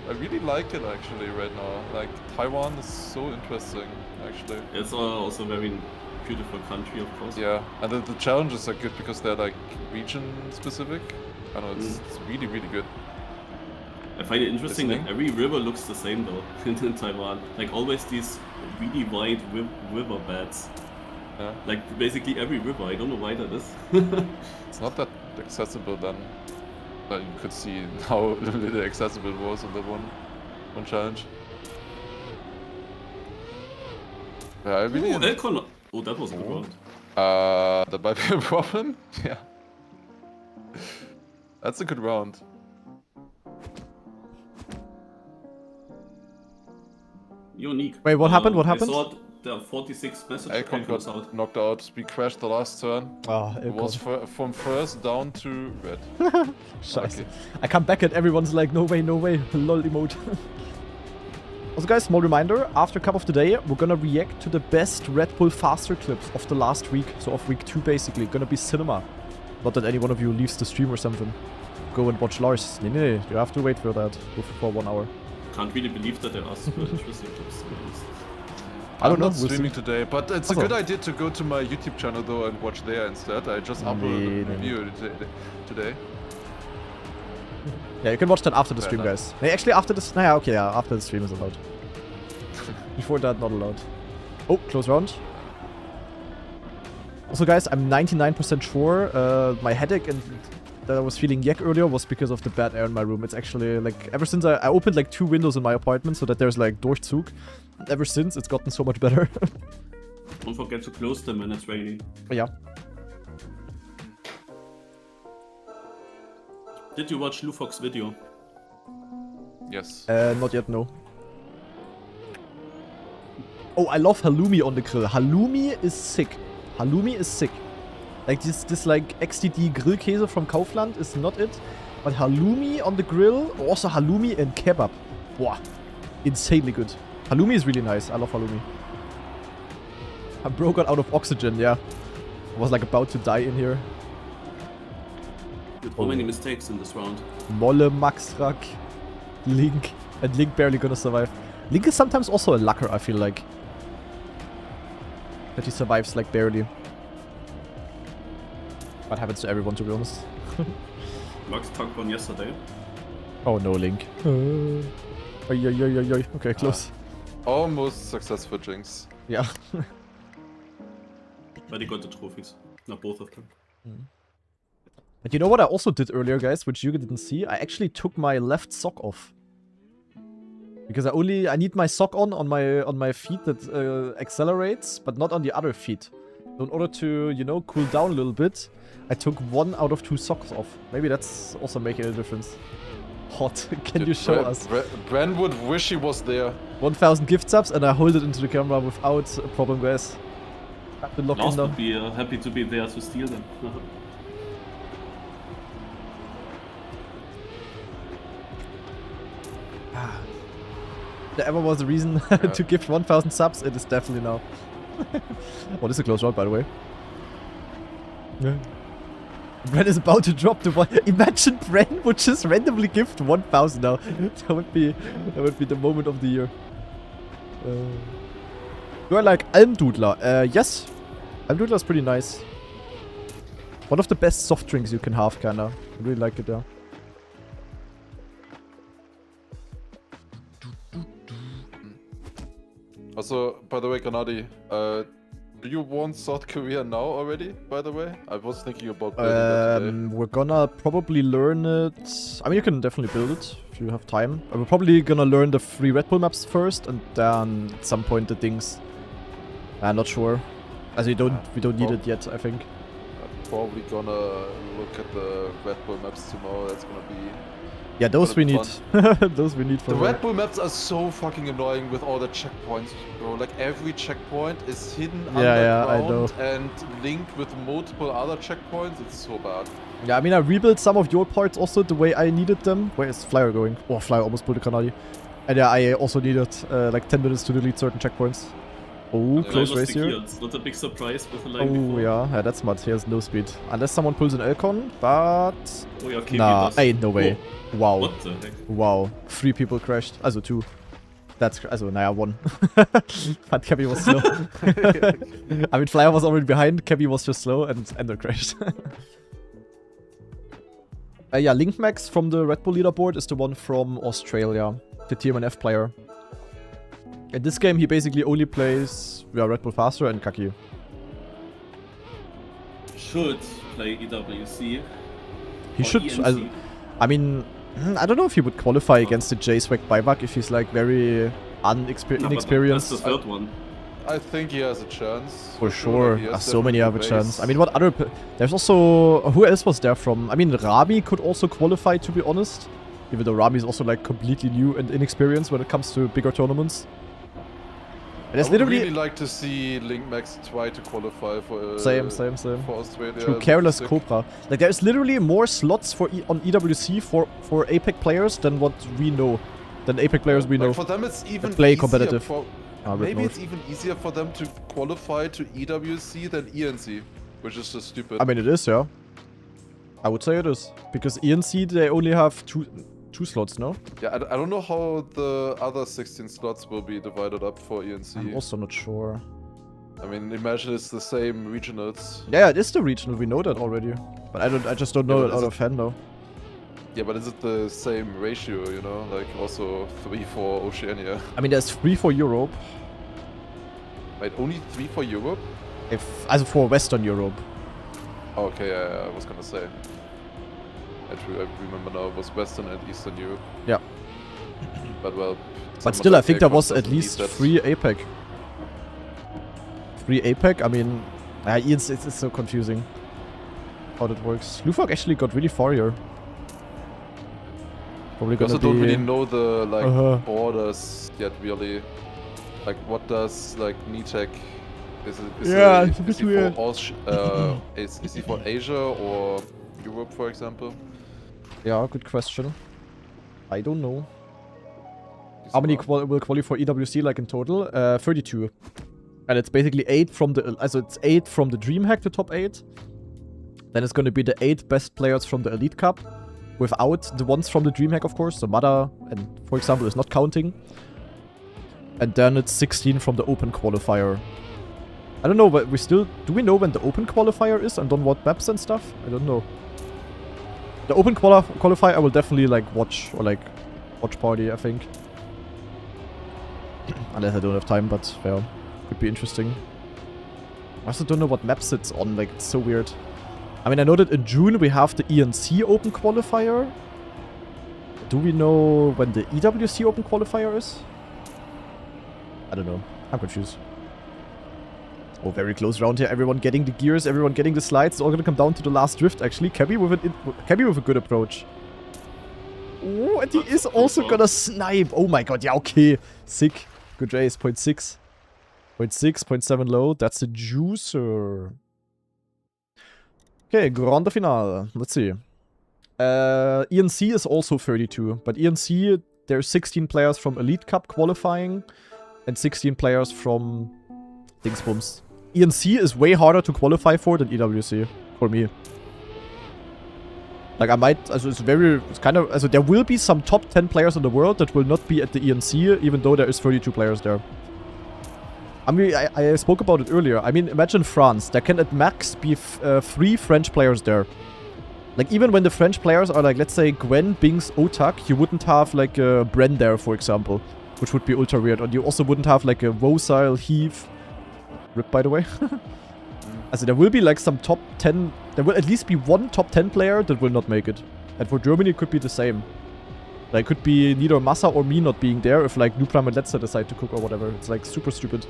Speaker 3: I really like it actually right now. Like Taiwan is so interesting actually.
Speaker 2: It's also a very beautiful country, of course.
Speaker 3: Yeah, and the challenges are good because they're like region specific. I know it's really good.
Speaker 2: I find it interesting that every river looks the same though in Taiwan. Like always these really wide river beds.
Speaker 3: Yeah.
Speaker 2: Like basically every river. I don't know why that is.
Speaker 3: It's not that accessible then. But you could see how little accessible it was in that one challenge. Yeah, I really.
Speaker 2: Oh, that was a good round.
Speaker 3: That might be a problem. Yeah. That's a good round.
Speaker 2: Unique.
Speaker 1: Wait, what happened? What happened?
Speaker 2: there are 46 messages.
Speaker 3: Alcon got knocked out. We crashed the last turn.
Speaker 1: Oh,
Speaker 3: It was from first down to red.
Speaker 1: Scheiße.
Speaker 3: Okay.
Speaker 1: I come back and everyone's like, no way, lol emote. Also guys, small reminder, after Cup of the Day, we're gonna react to the best Red Bull faster clips of the last week. So of week 2 basically, gonna be cinema. Not that any one of you leaves the stream or something. Go and watch Lars. Nee, you have to wait for that for 1 hour.
Speaker 2: Can't really believe that they asked for interesting tips.
Speaker 1: I don't know,
Speaker 3: I'm not
Speaker 1: we'll
Speaker 3: streaming
Speaker 1: see.
Speaker 3: today, but it's a good idea to go to my YouTube channel though and watch there instead. I just uploaded a review today.
Speaker 1: Yeah, you can watch that after the stream,
Speaker 3: Fair
Speaker 1: guys. Nee, actually after this... Naja, okay, yeah, after the stream is allowed. Before that, not allowed. Oh, close round. Also, guys, I'm 99% sure my headache and that I was feeling yak earlier was because of the bad air in my room. It's actually, like, ever since I opened, like, 2 windows in my apartment so that there's, like, Durchzug. Ever since, it's gotten so much better.
Speaker 2: Don't forget to close them when it's raining.
Speaker 1: Yeah.
Speaker 2: Did you watch Lufok's video?
Speaker 3: Yes.
Speaker 1: Not yet, no. Oh, I love halloumi on the grill. Halloumi is sick. Halloumi is sick. Like this like XTD Grillkäse from Kaufland is not it. But halloumi on the grill, also halloumi and kebab. Wow. Insanely good. Halloumi is really nice. I love halloumi. I broke out of oxygen, yeah. I was like about to die in here.
Speaker 2: With how many mistakes in this round?
Speaker 1: Molle, Maxrak, Link. And Link barely gonna survive. Link is sometimes also a lucker, I feel like. That he survives like barely. What happens to everyone, to be honest.
Speaker 2: Max took one yesterday.
Speaker 1: Oh no, Link. Okay, close.
Speaker 3: Almost successful Jinx.
Speaker 1: Yeah.
Speaker 2: But he got the trophies. Not both of them.
Speaker 1: But you know what I also did earlier, guys, which you didn't see? I actually took my left sock off. Because I need my sock on my feet that accelerates, but not on the other feet. So in order to, you know, cool down a little bit, I took 1 out of 2 socks off. Maybe that's also making a difference. Hot. Can you show us?
Speaker 3: Bren would wish he was there.
Speaker 1: 1000 gift subs and I hold it into the camera without a problem, guys. I've been locked in
Speaker 2: Lars
Speaker 1: now.
Speaker 2: would be happy to be there to steal them.
Speaker 1: There ever was a reason to gift 1000 subs, it is definitely now. Oh, this is a close round, by the way. Yeah. Bren is about to drop the one. Imagine Bren would just randomly gift 1000 now. That would be the moment of the year. Do I like Almdudler? Yes. Almdudler is pretty nice. One of the best soft drinks you can have, kinda. I really like it, yeah.
Speaker 3: Also, by the way, Gennady, do you want South Korea now already, by the way? I was thinking about building that today.
Speaker 1: We're gonna probably learn it. I mean, you can definitely build it if you have time. We're probably gonna learn the 3 Red Bull maps first, and then at some point the things. I'm not sure. As we don't need it yet, I think.
Speaker 3: I'm probably gonna look at the Red Bull maps tomorrow. That's gonna be...
Speaker 1: Yeah, those we need. Those we need for
Speaker 3: The
Speaker 1: sure.
Speaker 3: Red Bull maps are so fucking annoying with all the checkpoints, bro. Like every checkpoint is hidden underground
Speaker 1: I know.
Speaker 3: and linked with multiple other checkpoints. It's so bad.
Speaker 1: Yeah, I mean, I rebuilt some of your parts also the way I needed them. Where is Flyer going? Oh, Flyer almost pulled a Grenade. And yeah, I also needed like 10 minutes to delete certain checkpoints. Oh, close race here.
Speaker 2: It's not a big surprise with the line
Speaker 1: Oh,
Speaker 2: before.
Speaker 1: yeah, that's smart. He has no speed. Unless someone pulls an Elcon, but...
Speaker 2: Oh, yeah, Kimi
Speaker 1: Nah,
Speaker 2: does.
Speaker 1: ain't no way.
Speaker 2: Oh,
Speaker 1: Wow.
Speaker 2: what the heck?
Speaker 1: Wow. 3 people crashed. Also 2. That's... Also, naja, 1. But Kevin was slow. I mean, Flyer was already behind. Kevin was just slow and Ender crashed. Yeah, Link Max from the Red Bull leaderboard is the one from Australia. The Tier 1F player. In this game, he basically only plays Red Bull Faster and Kaki.
Speaker 2: Should play EWC.
Speaker 1: He
Speaker 2: or
Speaker 1: should...
Speaker 2: ENC.
Speaker 1: I mean, I don't know if he would qualify against the J-Swag buyback if he's like very inexperienced.
Speaker 2: That's the third one.
Speaker 3: I think he has a chance.
Speaker 1: For sure.
Speaker 3: He has
Speaker 1: So many have a
Speaker 3: definitely
Speaker 1: chance.
Speaker 3: base.
Speaker 1: I mean, what other... There's also... Who else was there from? I mean, Rami could also qualify, to be honest. Even though Rami is also like completely new and inexperienced when it comes to bigger tournaments. And it's
Speaker 3: I would
Speaker 1: literally
Speaker 3: really like to see LinkMax try to qualify for
Speaker 1: same.
Speaker 3: for Australia.
Speaker 1: True, Careless Cobra. Like there's literally more slots for on EWC for APEC players than what we know, than APEC players we know.
Speaker 3: Like for them, it's even
Speaker 1: play
Speaker 3: easier
Speaker 1: competitive.
Speaker 3: Maybe it's even easier for them to qualify to EWC than ENC, which is just stupid.
Speaker 1: I mean, it is, yeah. I would say it is because ENC they only have two slots, no?
Speaker 3: Yeah, I don't know how the other 16 slots will be divided up for ENC.
Speaker 1: I'm also not sure.
Speaker 3: I mean, imagine it's the same regionals.
Speaker 1: Yeah, it is the regional. We know that already, but I just don't know it out of hand though.
Speaker 3: Yeah, but is it the same ratio? You know, like also 3 for Oceania.
Speaker 1: I mean, there's 3 for Europe.
Speaker 3: Wait, only 3 for Europe?
Speaker 1: Also for Western Europe.
Speaker 3: Oh, okay, yeah, I was gonna say. Actually, I remember now it was Western and Eastern Europe.
Speaker 1: Yeah.
Speaker 3: But well.
Speaker 1: But still, I think there was at least 3 APEC. 3 APEC? I mean, it's so confusing how that works. Lufok actually got really far here. Probably
Speaker 3: We
Speaker 1: gonna
Speaker 3: also don't really know the like borders yet, really. Like, what does like NITEC? Is he
Speaker 1: weird.
Speaker 3: for is he for Asia or Europe, for example?
Speaker 1: Yeah, good question. I don't know. How many will qualify for EWC like in total? 32. And it's basically 8 from the it's 8 from the DreamHack, the top 8. Then it's gonna be the 8 best players from the Elite Cup. Without the ones from the DreamHack, of course. So Mada, and for example, is not counting. And then it's 16 from the Open Qualifier. I don't know, but do we know when the Open Qualifier is and on what maps and stuff? I don't know. The Open Qualifier I will definitely like watch, or like watch party, I think. Unless I don't have time, but yeah, could be interesting. I also don't know what maps it's on, like it's so weird. I mean, I know that in June we have the ENC Open Qualifier. Do we know when the EWC Open Qualifier is? I don't know. I'm confused. Oh, very close round here. Everyone getting the gears, everyone getting the slides. It's all gonna come down to the last drift, actually. Cabby with a good approach. Oh, and he is also gonna snipe. Oh my god, yeah, okay. Sick. Good race. 0.6. 0.6, 0.7 low. That's a juicer. Okay, Grande Finale. Let's see. ENC is also 32. But ENC, there's 16 players from Elite Cup qualifying. And 16 players from Dingsbums. ENC is way harder to qualify for than EWC, for me. Like, I might, it's kind of, there will be some top 10 players in the world that will not be at the ENC, even though there is 32 players there. I mean, I spoke about it earlier. I mean, imagine France. There can at max be 3 French players there. Like, even when the French players are like, let's say, Gwen, Binks, Otak, you wouldn't have like a Bren there, for example. Which would be ultra weird. And you also wouldn't have like a Rosile, Heave. RIP, by the way. Also, there will be like some top 10... There will at least be one top 10 player that will not make it. And for Germany, it could be the same. Like, could be neither Massa or me not being there if like Nupram and Letzer decide to cook or whatever. It's like super stupid.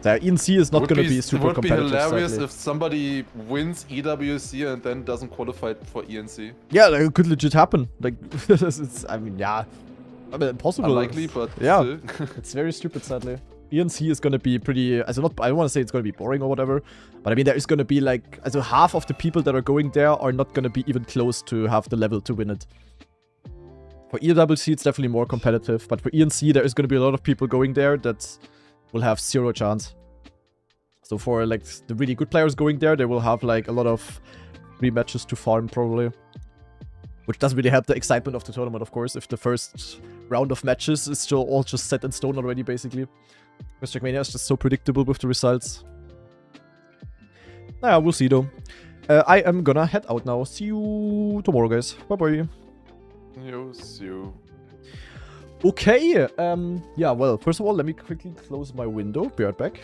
Speaker 1: So, ENC is not gonna be super competitive. It would be
Speaker 3: hilarious
Speaker 1: sadly.
Speaker 3: if somebody wins EWC and then doesn't qualify for ENC.
Speaker 1: Yeah, that could legit happen. Like, I mean, yeah. I mean, impossible.
Speaker 3: Unlikely, but
Speaker 1: yeah,
Speaker 3: still.
Speaker 1: it's very stupid, sadly. ENC is gonna be pretty... I don't want to say it's gonna be boring or whatever, but I mean, there is gonna be like... half of the people that are going there are not gonna be even close to have the level to win it. For EWC, it's definitely more competitive, but for ENC, there is gonna be a lot of people going there that will have 0 chance. So for like the really good players going there, they will have like a lot of rematches to farm, probably. Which doesn't really help the excitement of the tournament, of course, if the first round of matches is still all just set in stone already, basically. Because Trackmania is just so predictable with the results. Naja, we'll see, though. I am gonna head out now. See you tomorrow, guys. Bye-bye.
Speaker 3: Yo, see you.
Speaker 1: Okay, yeah, well, first of all, let me quickly close my window. Be right back.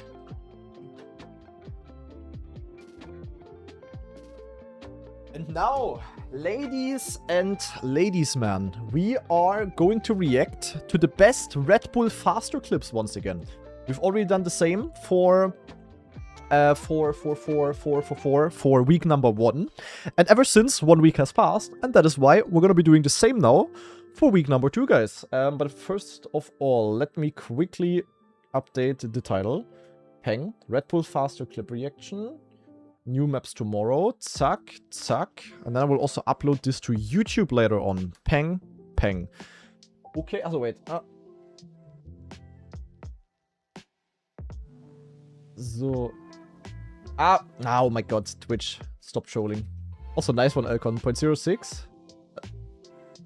Speaker 1: And now, ladies and ladiesmen, we are going to react to the best Red Bull faster clips once again. We've already done the same for week number 1. And ever since 1 week has passed, and that is why we're going to be doing the same now for week number 2, guys. But first of all, let me quickly update the title. Peng. RedBull faster clip reaction. New maps tomorrow. Zack, zack. And then I will also upload this to YouTube later on. Peng, peng. Okay, also wait. So. Oh my god, Twitch. Stop trolling. Also, nice one, Elcon. 0.06.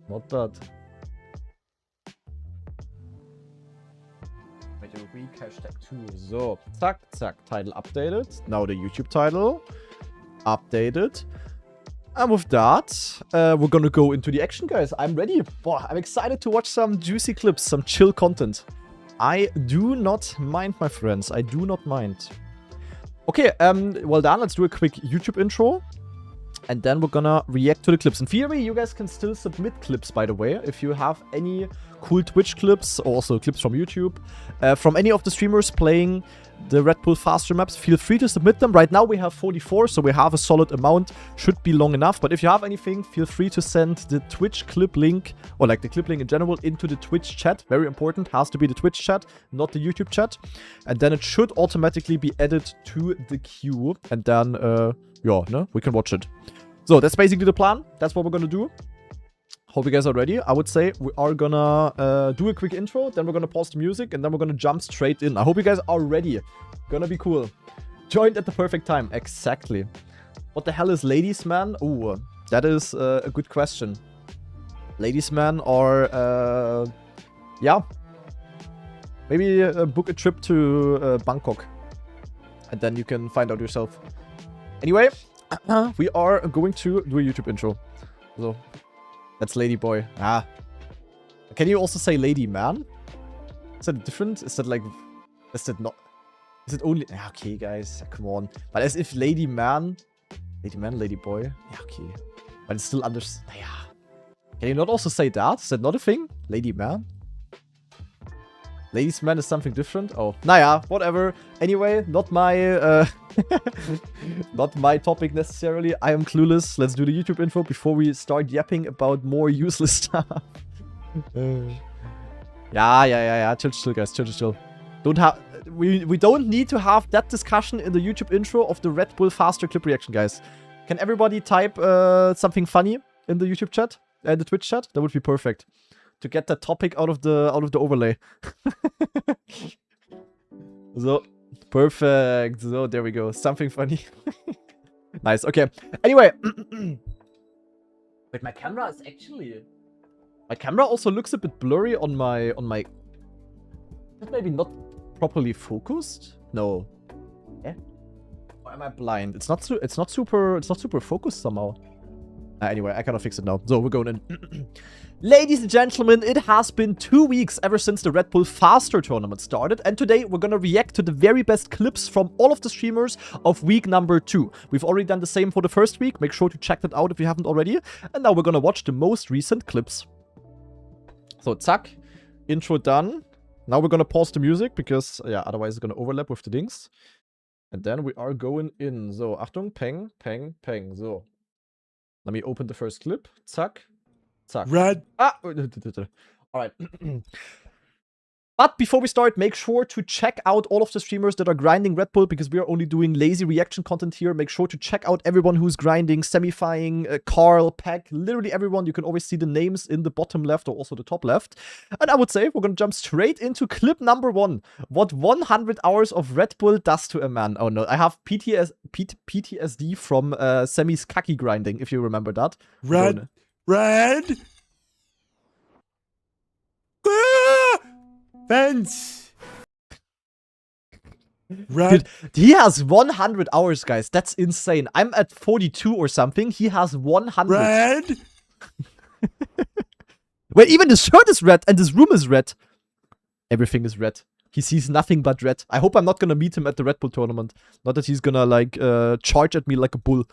Speaker 1: Not bad. Wait, a week, hashtag 2. So, zack, zack. Title updated. Now the YouTube title. Updated. And with that, we're gonna go into the action, guys. I'm ready. Boah, I'm excited to watch some juicy clips, some chill content. I do not mind, my friends. I do not mind. Okay, well done. Let's do a quick YouTube intro. And then we're gonna react to the clips. In theory, you guys can still submit clips, by the way. If you have any cool Twitch clips, or also clips from YouTube, from any of the streamers playing the RedBull faster maps, feel free to submit them. Right now we have 44, so we have a solid amount. Should be long enough. But if you have anything, feel free to send the Twitch clip link, or like the clip link in general, into the Twitch chat. Very important. Has to be the Twitch chat, not the YouTube chat. And then it should automatically be added to the queue. And then, yeah, no, we can watch it. So that's basically the plan. That's what we're gonna do. Hope you guys are ready. I would say we are gonna do a quick intro, then we're gonna pause the music, and then we're gonna jump straight in. I hope you guys are ready. Gonna be cool. Joined at the perfect time. Exactly. What the hell is ladies man? Ooh, that is a good question. Ladies man, or yeah, maybe book a trip to Bangkok, and then you can find out yourself. Anyway, we are going to do a YouTube intro. So that's lady boy. Can you also say lady man? Is that different? Is that like, is that not, is it only, okay guys, come on. But as if lady man, lady boy, yeah, okay. But it's still under, yeah. Can you not also say that? Is that not a thing? Lady man? Ladies man is something different? Oh, naja, whatever. Anyway, not my, not my topic necessarily. I am clueless. Let's do the YouTube info before we start yapping about more useless stuff. Yeah. Chill, guys. Chill. We don't need to have that discussion in the YouTube intro of the RedBull faster clip reaction, guys. Can everybody type something funny in the YouTube chat? The Twitch chat? That would be perfect. To get that topic out of the overlay. So, perfect. So, there we go. Something funny. Nice. Okay. Anyway. Wait, my camera is actually... My camera also looks a bit blurry on my... Maybe not properly focused? No. Eh? Or am I blind? It's not super focused somehow. Anyway, I cannot fix it now. So, we're going in. Ladies and gentlemen, it has been 2 weeks ever since the RedBull Faster tournament started, and today we're gonna react to the very best clips from all of the streamers of week number 2. We've already done the same for the first week. Make sure to check that out if you haven't already. And now we're gonna watch the most recent clips. So, zack. Intro done. Now we're gonna pause the music because, yeah, otherwise it's gonna overlap with the dings. And then we are going in. So, Achtung, peng, peng, peng. So. Let me open the first clip. Zack. Zack.
Speaker 4: Red.
Speaker 1: Alright. But before we start, make sure to check out all of the streamers that are grinding RedBull, because we are only doing lazy reaction content here. Make sure to check out everyone who's grinding, Semifying, Carl, Peck, literally everyone. You can always see the names in the bottom left or also the top left. And I would say we're gonna jump straight into clip number 1. What 100 hours of RedBull does to a man. Oh no, I have PTSD from Semi's kaki grinding, if you remember that.
Speaker 4: Red. Fence. Red.
Speaker 1: Dude, he has 100 hours, guys. That's insane. I'm at 42 or something. He has 100.
Speaker 4: Red.
Speaker 1: Wait, even the shirt is red and this room is red. Everything is red. He sees nothing but red. I hope I'm not gonna meet him at the RedBull tournament. Not that he's gonna, like, charge at me like a bull.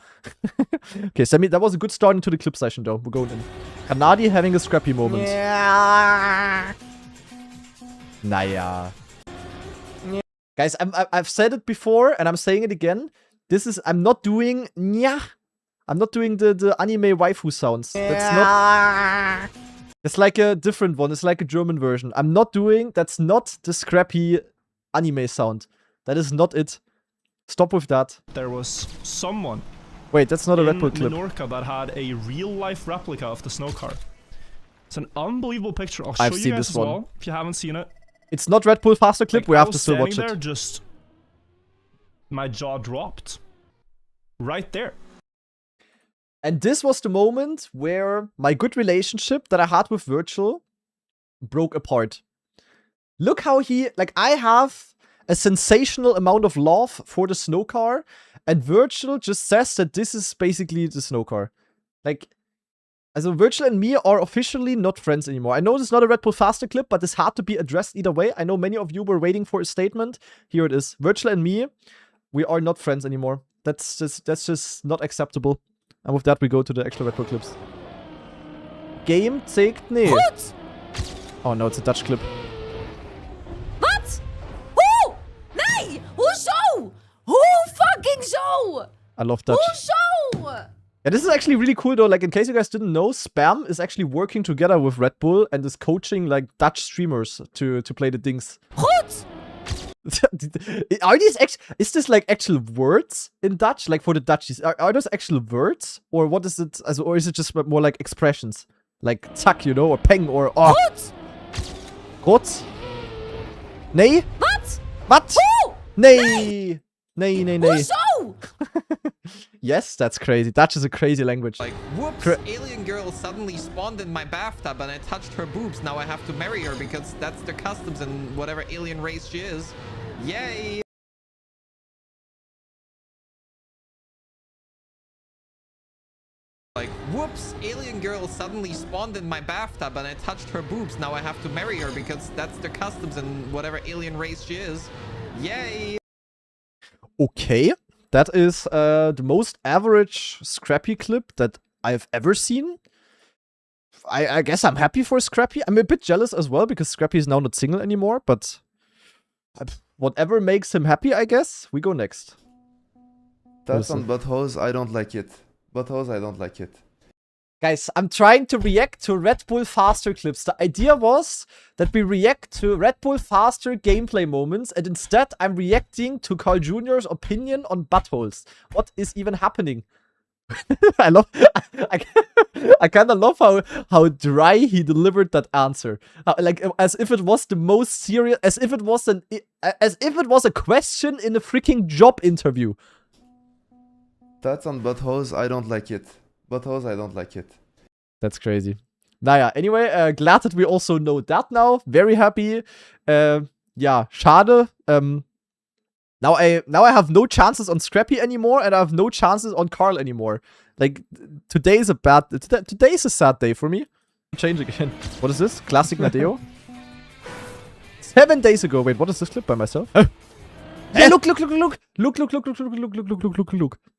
Speaker 1: Okay, Semi, that was a good start into the clip session, though. We're going in. Kanadi having a scrappy moment. Yeah. Naja. Guys, I've said it before, and I'm saying it again. I'm not doing, I'm not doing the anime waifu sounds. That's not... It's like a different one. It's like a German version. I'm not doing... That's not the scrappy anime sound. That is not it. Stop with that.
Speaker 5: There was someone
Speaker 1: Wait, that's not a Red
Speaker 5: in
Speaker 1: Bull clip.
Speaker 5: Menorca that had a real-life replica of the snow car. It's an unbelievable picture. I'll show
Speaker 1: I've
Speaker 5: you
Speaker 1: seen
Speaker 5: guys
Speaker 1: this
Speaker 5: as
Speaker 1: one.
Speaker 5: well, if you haven't seen it.
Speaker 1: It's not Red Bull faster clip.
Speaker 5: Like,
Speaker 1: We
Speaker 5: I
Speaker 1: have
Speaker 5: was
Speaker 1: to still watch
Speaker 5: standing there,
Speaker 1: it.
Speaker 5: just my jaw dropped. Right there.
Speaker 1: And this was the moment where my good relationship that I had with Virtual broke apart. Look how he, like, I have a sensational amount of love for the snow car, and Virtual just says that this is basically the snow car. Like, also Virtual and me are officially not friends anymore. I know this is not a Red Bull faster clip, but this had to be addressed either way. I know many of you were waiting for a statement. Here it is. Virtual and me, we are not friends anymore. That's just not acceptable. And with that, we go to the extra Red Bull clips. Game zeigt nee.
Speaker 6: What?
Speaker 1: Oh no, it's a Dutch clip.
Speaker 6: Wat? Hoe? Nee! Hoezo? Hoe fucking zo?
Speaker 1: I love Dutch.
Speaker 6: Hoezo?
Speaker 1: Yeah, this is actually really cool though. Like, in case you guys didn't know, Spam is actually working together with Red Bull and is coaching like Dutch streamers to play the things.
Speaker 6: Goed!
Speaker 1: Are these is this like actual words in Dutch? Like for the Dutchies, are those actual words, or what is it? Or is it just more like expressions, like zack, you know, or peng, or oh.
Speaker 6: Goed!
Speaker 1: Rot? Nee?
Speaker 6: Wat?
Speaker 1: Wat?
Speaker 6: Hoe?
Speaker 1: Nee. Nee, nee, nee.
Speaker 6: Hoezo?
Speaker 1: Yes, that's crazy. Dutch is a crazy language.
Speaker 7: Like, whoops, alien girl suddenly spawned in my bathtub and I touched her boobs. Now I have to marry her because that's their customs and whatever alien race she is. Yay! Like, whoops, alien girl suddenly spawned in my bathtub and I touched her boobs. Now I have to marry her because that's their customs and whatever alien race she is. Yay!
Speaker 1: Okay. That is the most average Scrappy clip that I've ever seen. I guess I'm happy for Scrappy. I'm a bit jealous as well because Scrappy is now not single anymore, but whatever makes him happy, I guess. We go next.
Speaker 8: That's on buttholes, I don't like it. Buttholes, I don't like it.
Speaker 1: Guys, I'm trying to react to Red Bull Faster clips. The idea was that we react to Red Bull Faster gameplay moments, and instead I'm reacting to Carl Jr.'s opinion on buttholes. What is even happening? I kind of love how dry he delivered that answer. Like as if it was the most serious, as if it was a question in a freaking job interview.
Speaker 8: That's on buttholes, I don't like it. Buttholes, I don't like it.
Speaker 1: That's crazy. Naja, anyway, glad that we also know that now. Very happy. Yeah, schade. Now I have no chances on Scrappy anymore, and I have no chances on Carl anymore. Like, today is a sad day for me. Change again. What is this? Classic Nadeo? 7 days ago. Wait, what is this clip by myself? Yeah, look.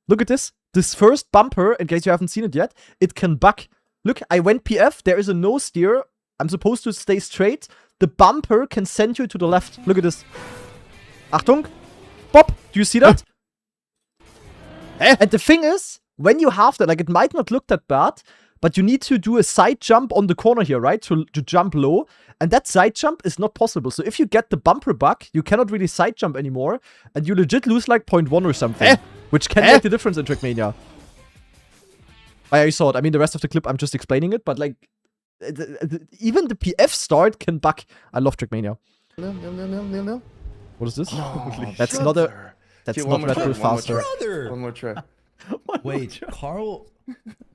Speaker 1: Look at this. This first bumper, in case you haven't seen it yet, it can buck. Look, I went PF. There is a no steer. I'm supposed to stay straight. The bumper can send you to the left. Look at this. Achtung. Bob, do you see that? And the thing is, when you have that, like, it might not look that bad, but you need to do a side jump on the corner here, right? To jump low. And that side jump is not possible. So if you get the bumper bug, you cannot really side jump anymore. And you legit lose like 0.1 or something. Which can make the difference in Trackmania. I saw it. I mean, the rest of the clip, I'm just explaining it. But like, even the PF start can bug. I love Trackmania.
Speaker 8: Nil.
Speaker 1: What is this?
Speaker 8: Oh,
Speaker 1: that's not a... That's
Speaker 8: Okay,
Speaker 1: not
Speaker 8: one
Speaker 1: Red
Speaker 8: more
Speaker 1: Bull
Speaker 8: try, one more
Speaker 1: faster.
Speaker 8: try.
Speaker 4: Brother!
Speaker 8: One more try.
Speaker 4: Wait, Carl...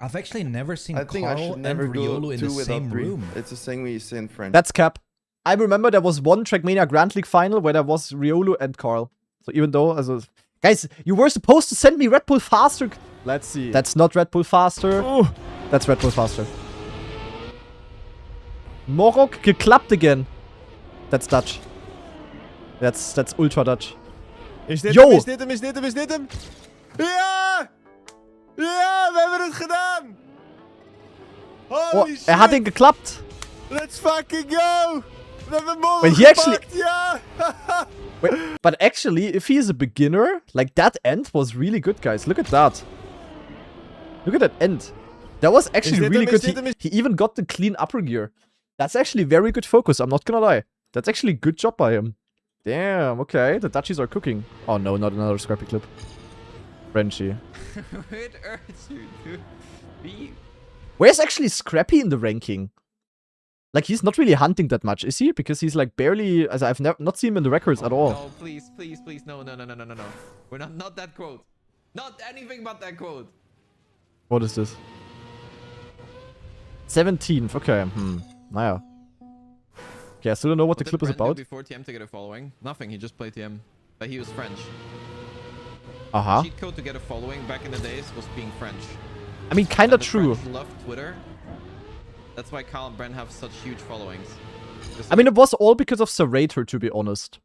Speaker 4: I've actually never seen
Speaker 8: I think I
Speaker 4: Carl
Speaker 8: should
Speaker 4: and
Speaker 8: never go
Speaker 4: Riolo in the
Speaker 8: 2 without
Speaker 4: same
Speaker 8: 3.
Speaker 4: room.
Speaker 8: It's the same way you say in French.
Speaker 1: That's cap. I remember there was one Trackmania Grand League final where there was Riolo and Carl. So even though, guys, you were supposed to send me Red Bull faster.
Speaker 8: Let's see.
Speaker 1: That's not Red Bull faster. Oh. That's Red Bull faster. Morok geklappt again. That's Dutch. That's ultra Dutch.
Speaker 4: Is dit
Speaker 1: Yo!
Speaker 4: hem? Is dit hem? Is dit hem? Is dit hem? Ja! Ja, we hebben het gedaan! Holy shit!
Speaker 1: Had ihn geklappt.
Speaker 4: Let's fucking go! We hebben hem
Speaker 1: Wait, he actually...
Speaker 4: gepakt, ja!
Speaker 1: Wait, but actually, if he is a beginner, like that end was really good, guys. Look at that. Look at that end. That was actually really good. He even got the clean upper gear. That's actually very good focus, I'm not gonna lie. That's actually a good job by him. Damn, okay. The Dutchies are cooking. Oh no, not another scrappy clip. Frenchie.
Speaker 7: It hurts you, dude.
Speaker 1: Where's actually Scrappy in the ranking? Like, he's not really hunting that much, is he? Because he's like barely... As I've not seen him in the records at all.
Speaker 7: No, please, please, please. No. We're not that quote. Not anything but that quote.
Speaker 1: What is this? 17th, okay. Naja. Okay, I still don't know what the clip is about.
Speaker 7: Before TM to get a following? Nothing, he just played TM. But he was French.
Speaker 1: Uh-huh.
Speaker 7: Cheat code to get a following back in the days was being French.
Speaker 1: I mean, kinda true.
Speaker 7: French love Twitter. That's why Carl and Bren have such huge followings.
Speaker 1: I mean, it was all because of Serrator, to be honest.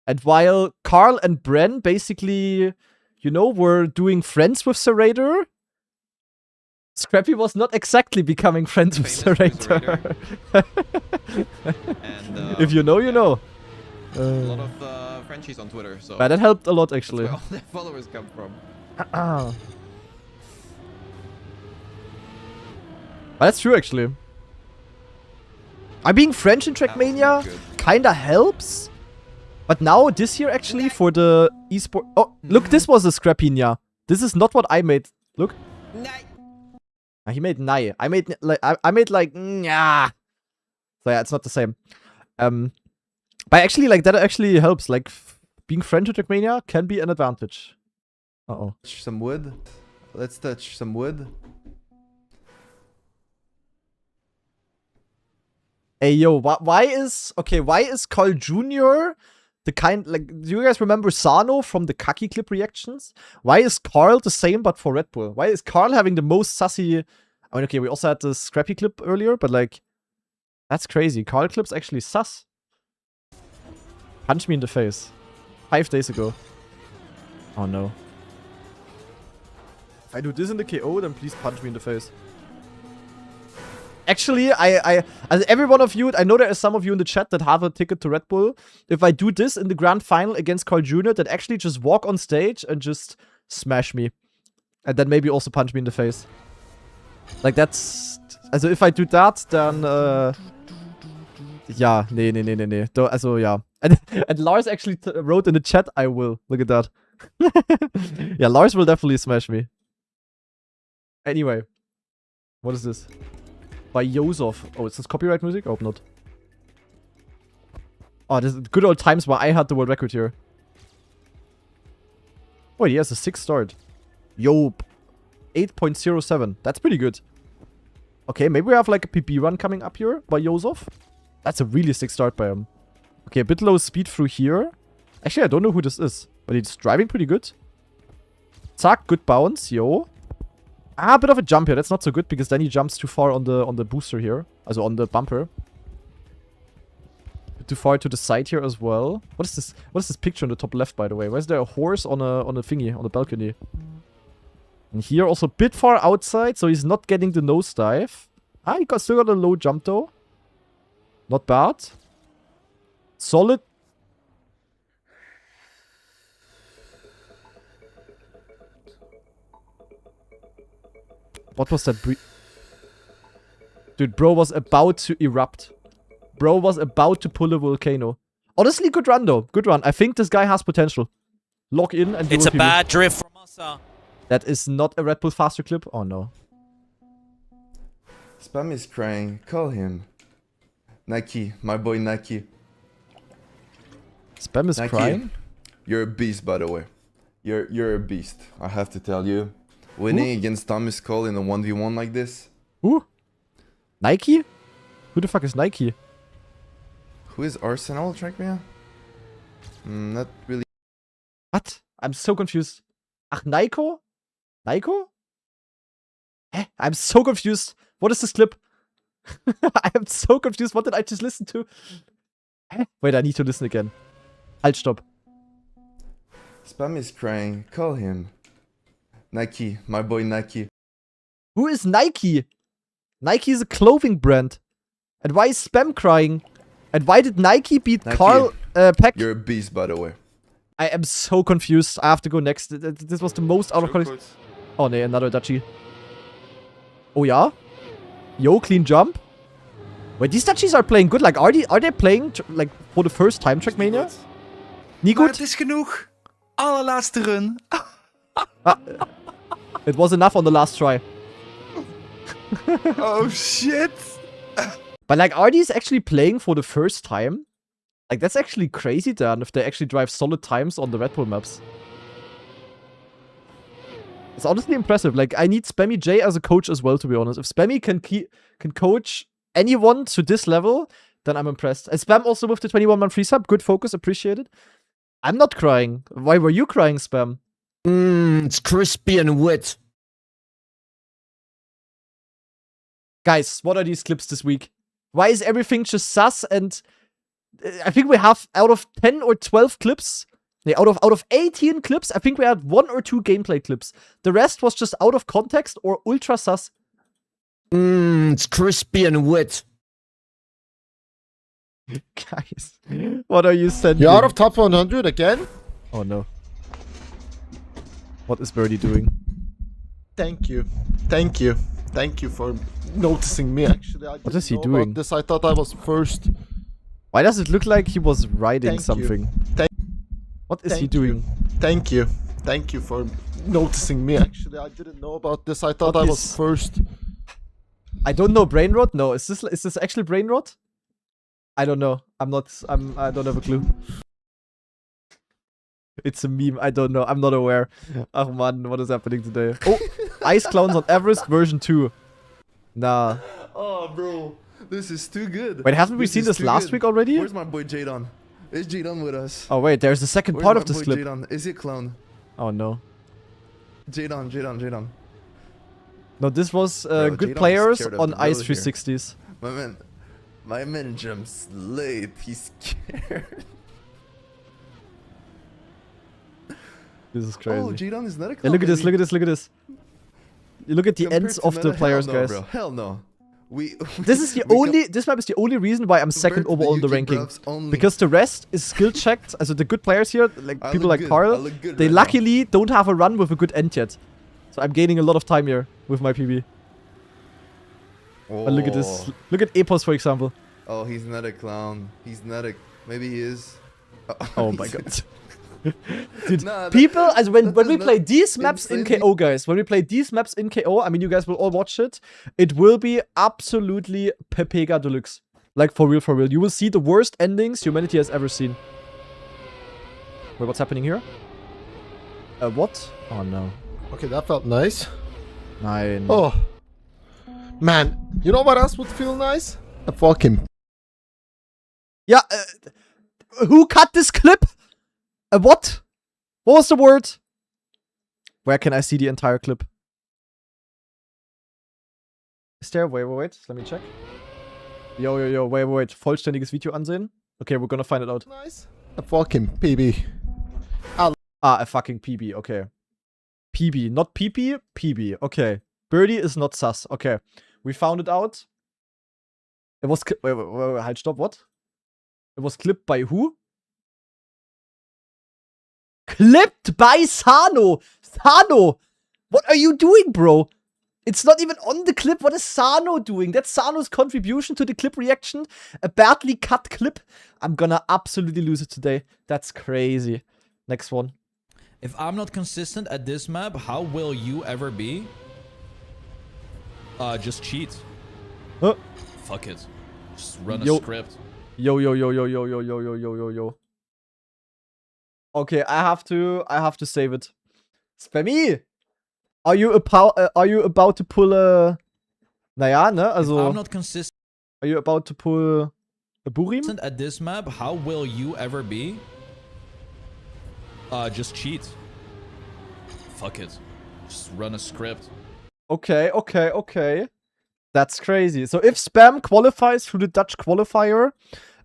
Speaker 1: And while Carl and Bren basically, you know, were doing friends with Serrator, Scrappy was not exactly becoming friends with Serrator.
Speaker 7: And,
Speaker 1: if you know, you know.
Speaker 7: A lot of Frenchies on Twitter, so...
Speaker 1: But that helped a lot, actually.
Speaker 7: That's where all their followers come from.
Speaker 1: But that's true, actually. Being French in Trackmania kinda helps. But now, this year, actually, for the Esports... Oh, look, this was a Scrappinha. This is not what I made. Look. He made Nai. I made like Nya. So yeah, it's not the same. But actually, like, that actually helps. Like, being French in Trackmania can be an advantage. Uh-oh.
Speaker 8: Touch some wood. Let's touch some wood.
Speaker 1: Hey, yo, why is Carl Jr. the kind, like, do you guys remember Sano from the Kaki clip reactions? Why is Carl the same but for Red Bull? Why is Carl having the most sassy... I mean, okay, we also had the Scrappy clip earlier, but like, that's crazy. Carl clip's actually sus. Punch me in the face. 5 days ago. Oh no. If I do this in the KO, then please punch me in the face. Actually, as every one of you, I know there are some of you in the chat that have a ticket to Red Bull. If I do this in the grand final against Carl Jr., then actually just walk on stage and just smash me. And then maybe also punch me in the face. Like, that's... Also, if I do that, then, yeah, nee. Also, yeah. And Lars actually wrote in the chat, I will. Look at that. Yeah, Lars will definitely smash me. Anyway. What is this? By Yosov. Oh, is this copyright music? I hope not. Oh, this is good old times where I had the world record here. Oh, he has a 6 start. Yop. 8.07. That's pretty good. Okay, maybe we have like a PB run coming up here by Yosov. That's a really sick start by him. Okay, a bit low speed through here. Actually, I don't know who this is, but he's driving pretty good. Zack, good bounce, yo. A bit of a jump here. That's not so good because then he jumps too far on the booster here. Also on the bumper. Bit too far to the side here as well. What is this? What is this picture on the top left, by the way? Why is there a horse on a thingy, on the balcony? And here also a bit far outside, so he's not getting the nosedive. He still got a low jump though. Not bad. Solid. What was that? Dude, bro was about to erupt. Bro was about to pull a volcano. Honestly, good run though. Good run. I think this guy has potential. Lock in and
Speaker 9: it's a bad drift from us.
Speaker 1: That is not a Red Bull faster clip. Oh no.
Speaker 8: Spam is crying. Call him. Nike, my boy Nike.
Speaker 1: Spam is
Speaker 8: Nike,
Speaker 1: crying?
Speaker 8: You're a beast, by the way. You're a beast. I have to tell you. Winning against Thomas Cole in a 1v1 like this.
Speaker 1: Who? Nike? Who the fuck is Nike?
Speaker 8: Who is Arsenal, Trackmania? Not really.
Speaker 1: What? I'm so confused. Ach, Naiko? Naiko? I'm so confused. What is this clip? I am so confused. What did I just listen to? Wait, I need to listen again. Halt, stop.
Speaker 8: Spam is crying. Call him. Nike, my boy Nike.
Speaker 1: Who is Nike? Nike is a clothing brand. And why is Spam crying? And why did Nike beat
Speaker 8: Nike,
Speaker 1: Carl Peck?
Speaker 8: You're a beast, by the way.
Speaker 1: I am so confused. I have to go next. This was the most out of context. Oh, nee, another Dutchie. Oh, yeah? Yo, clean jump. Wait, these Dutchies are playing good. Like, are they playing, like, for the first time, Trackmania? Niet
Speaker 3: Maar
Speaker 1: goed?
Speaker 3: het is genoeg. Allerlaatste run.
Speaker 1: It was enough on the last try.
Speaker 3: Oh shit.
Speaker 1: But like, are these actually playing for the first time? Like, that's actually crazy, Dan, if they actually drive solid times on the Red Bull maps. It's honestly impressive. Like, I need Spammy J as a coach as well, to be honest. If Spammy can coach anyone to this level, then I'm impressed. And Spam also with the 21-month free sub. Good focus, appreciated. I'm not crying. Why were you crying, Spam?
Speaker 9: It's crispy and wet.
Speaker 1: Guys, what are these clips this week? Why is everything just sus? And I think we have, out of 10 or 12 clips, out of 18 clips, I think we had 1 or 2 gameplay clips. The rest was just out of context or ultra sus.
Speaker 9: It's crispy and wet.
Speaker 1: Guys, what are you sending?
Speaker 4: You're out of top 100 again?
Speaker 1: Oh no. What is Birdie doing?
Speaker 4: Thank you. Thank you. Thank you for noticing me, actually.
Speaker 1: What is he
Speaker 4: didn't know about
Speaker 1: doing?
Speaker 4: This. I thought I was first.
Speaker 1: Why does it look like he was riding
Speaker 4: Thank you.
Speaker 1: something? What is he
Speaker 4: Thank
Speaker 1: doing?
Speaker 4: Thank you. Thank you for noticing me, actually. I didn't know about this. I thought
Speaker 1: What
Speaker 4: I was
Speaker 1: is-
Speaker 4: first.
Speaker 1: I don't know brain rot? No, is this actually brain rot? I don't know. I don't have a clue. It's a meme. I don't know. I'm not aware. Oh man, what is happening today? Oh, Ice Clowns on Everest version 2. Nah.
Speaker 8: Oh, bro. This is too good.
Speaker 1: Wait, haven't we seen
Speaker 8: is
Speaker 1: this
Speaker 8: too
Speaker 1: last
Speaker 8: good.
Speaker 1: week already?
Speaker 8: Where's my boy Jadon? Is Jadon with us?
Speaker 1: Oh wait, there's the second
Speaker 8: Where's
Speaker 1: part
Speaker 8: my
Speaker 1: of this
Speaker 8: boy
Speaker 1: clip.
Speaker 8: Jadon? Is he a clown?
Speaker 1: Oh no.
Speaker 8: Jadon.
Speaker 1: No, this was
Speaker 8: Bro,
Speaker 1: good
Speaker 8: Jadon is
Speaker 1: players
Speaker 8: scared of
Speaker 1: on
Speaker 8: the road
Speaker 1: Ice
Speaker 8: here.
Speaker 1: 360s.
Speaker 8: My man jumps late. He's scared.
Speaker 1: This is crazy.
Speaker 8: Oh, Jadon is not a
Speaker 1: Yeah,
Speaker 8: clown.
Speaker 1: look at this,
Speaker 8: baby.
Speaker 1: look at this, look at this. You look at the
Speaker 8: Compared
Speaker 1: ends
Speaker 8: to
Speaker 1: of the
Speaker 8: Meta,
Speaker 1: players,
Speaker 8: hell no,
Speaker 1: guys.
Speaker 8: Bro. Hell no.
Speaker 1: This is the only. This map is the only reason why I'm second
Speaker 8: compared to
Speaker 1: overall in the
Speaker 8: UK
Speaker 1: ranking.
Speaker 8: bruvs only.
Speaker 1: Because the rest is skill checked. Also the good players here, like
Speaker 8: I
Speaker 1: people
Speaker 8: look
Speaker 1: like
Speaker 8: good. I
Speaker 1: Carl,
Speaker 8: look good
Speaker 1: they
Speaker 8: right now.
Speaker 1: luckily don't have a run with a good end yet. So I'm gaining a lot of time here with my PB.
Speaker 8: Oh.
Speaker 1: But look at this. Look at Epos, for example.
Speaker 8: Oh, he's not a clown. He's not a. Maybe he is.
Speaker 1: Oh my god. Dude,
Speaker 8: Nah,
Speaker 1: people, as when
Speaker 8: that
Speaker 1: we
Speaker 8: is
Speaker 1: play
Speaker 8: not
Speaker 1: these maps in
Speaker 8: insanely-
Speaker 1: KO, guys, when we play these maps in KO, I mean, you guys will all watch it. It will be absolutely Pepega Deluxe. Like, for real, for real. You will see the worst endings humanity has ever seen. Wait, what's happening here? What? Oh, no.
Speaker 4: Okay, that felt nice.
Speaker 1: Nine.
Speaker 4: Oh. Man, you know what else would feel nice? A fucking...
Speaker 1: Yeah, who cut this clip? What? What was the word? Where can I see the entire clip? Is there? Wait. Let me check. Yo, wait. Vollständiges Video ansehen. Okay, we're gonna find it out.
Speaker 4: Nice. A fucking PB.
Speaker 1: Ah, a fucking PB, okay. PB, not PP, PB, okay. Birdie is not sus, okay. We found it out. It was, wait, halt, stop, what? It was clipped by who? Clipped by Sano! Sano! What are you doing, bro? It's not even on the clip. What is Sano doing? That's Sano's contribution to the clip reaction. A badly cut clip. I'm gonna absolutely lose it today. That's crazy. Next one.
Speaker 10: If I'm not consistent at this map, how will you ever be? Just cheat.
Speaker 1: Huh?
Speaker 10: Fuck it. Just run
Speaker 1: Yo.
Speaker 10: a script.
Speaker 1: Yo. Okay, I have to save it. Spammy! Are you about to pull a... Naja, ne?
Speaker 10: If
Speaker 1: Also,
Speaker 10: I'm not consistent
Speaker 1: are you about to pull a Burim?
Speaker 10: at this map, how will you ever be? Just cheat. Fuck it. Just run a script.
Speaker 1: Okay. That's crazy. So if Spam qualifies through the Dutch qualifier,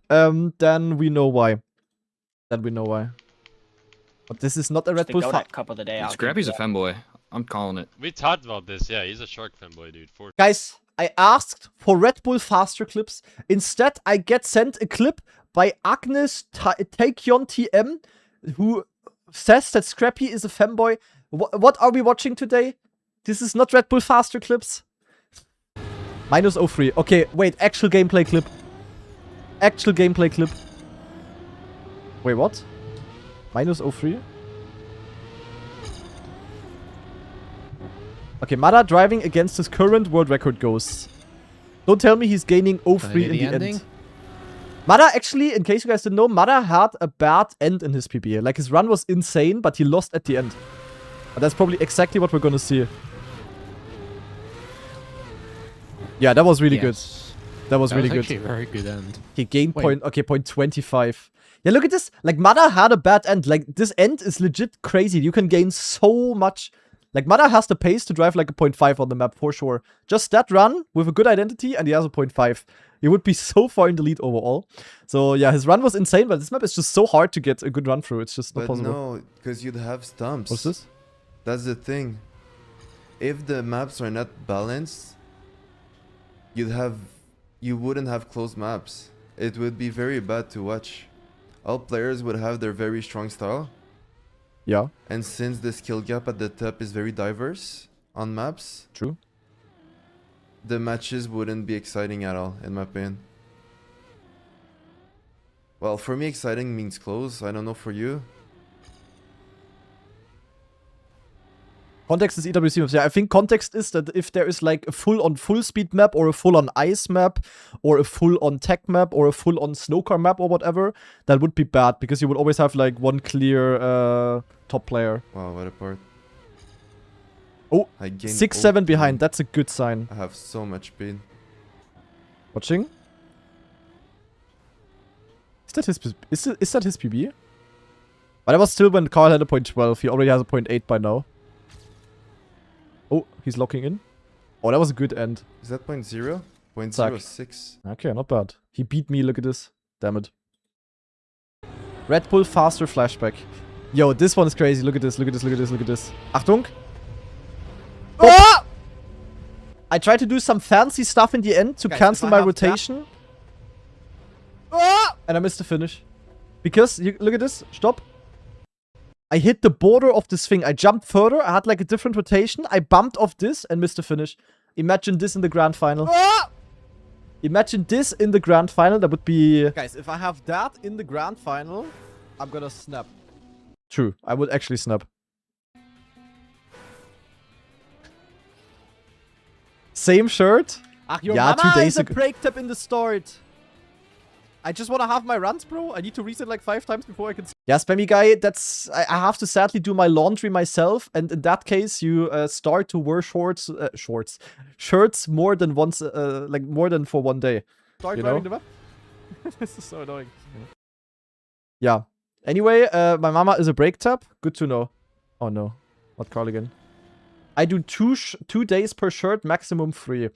Speaker 1: then we know why. But this is not a Red Bull fight.
Speaker 11: Cup of the day.
Speaker 9: Scrappy's a femboy. I'm calling it.
Speaker 12: We talked about this, yeah, he's a shark fanboy, dude.
Speaker 1: Guys, I asked for Red Bull faster clips. Instead, I get sent a clip by Agnes Taekyon TM, who says that Scrappy is a fanboy. What are we watching today? This is not Red Bull faster clips. Minus 03. Okay, wait, actual gameplay clip. Wait, what? Minus 03. Okay, Mada driving against his current world record goes. Don't tell me he's gaining 03 in the end. Mada actually, in case you guys didn't know, Mada had a bad end in his PB. Like, his run was insane, but he lost at the end. But that's probably exactly what we're gonna see. Yeah, that was really good. That was really good.
Speaker 9: Actually a very good end.
Speaker 1: He gained point 25. Yeah, look at this. Like, Mada had a bad end. Like, this end is legit crazy. You can gain so much. Like, Mada has the pace to drive like a 0.5 on the map, for sure. Just that run with a good identity, and he has a 0.5. He would be so far in the lead overall. So, yeah, his run was insane, but this map is just so hard to get a good run through. It's just not possible.
Speaker 8: No, because you'd have stumps.
Speaker 1: What's this?
Speaker 8: That's the thing. If the maps are not balanced, you wouldn't have close maps. It would be very bad to watch. All players would have their very strong style.
Speaker 1: Yeah.
Speaker 8: And since the skill gap at the top is very diverse on maps,
Speaker 1: true,
Speaker 8: the matches wouldn't be exciting at all, in my opinion. Well, for me, exciting means close. I don't know for you.
Speaker 1: Context is EWC maps. Yeah, I think context is that if there is like a full-on full-speed map or a full-on ice map or a full-on tech map or a full-on snowcar map or whatever, that would be bad because you would always have like one clear top player.
Speaker 8: Wow, what a part.
Speaker 1: Oh,
Speaker 8: I gained
Speaker 1: 6-7 behind. That's a good sign.
Speaker 8: I have so much speed.
Speaker 1: Watching. Is that his PB? But that was still when Carl had a 0.12. He already has a 0.8 by now. Oh, he's locking in. Oh, that was a good end.
Speaker 8: Is that 0.0? 0.06.
Speaker 1: Okay, not bad. He beat me, look at this. Damn it. RedBull faster flashback. Yo, this one is crazy. Look at this, look at this, look at this, look at this. Achtung! Oh! I tried to do some fancy stuff in the end to cancel my rotation. And I missed the finish. Because, look at this. Stop. I hit the border of this thing. I jumped further. I had like a different rotation. I bumped off this and missed the finish. Imagine this in the grand final. Imagine this in the grand final. That would be... Guys, if I have that in the grand final, I'm gonna snap. True. I would actually snap. Same shirt? Ach, your mama 2 days ago. Break tap in the start. I just want to have my runs, bro. I need to reset like 5 times before I can... Yeah, Spammy Guy, that's... I have to sadly do my laundry myself. And in that case, you start to wear shirts more than once, like more than for one day. Start driving the map? This is so annoying. Yeah. Anyway, my mama is a break tap. Good to know. Oh no. Not Carl again. I do 2 days per shirt, maximum 3.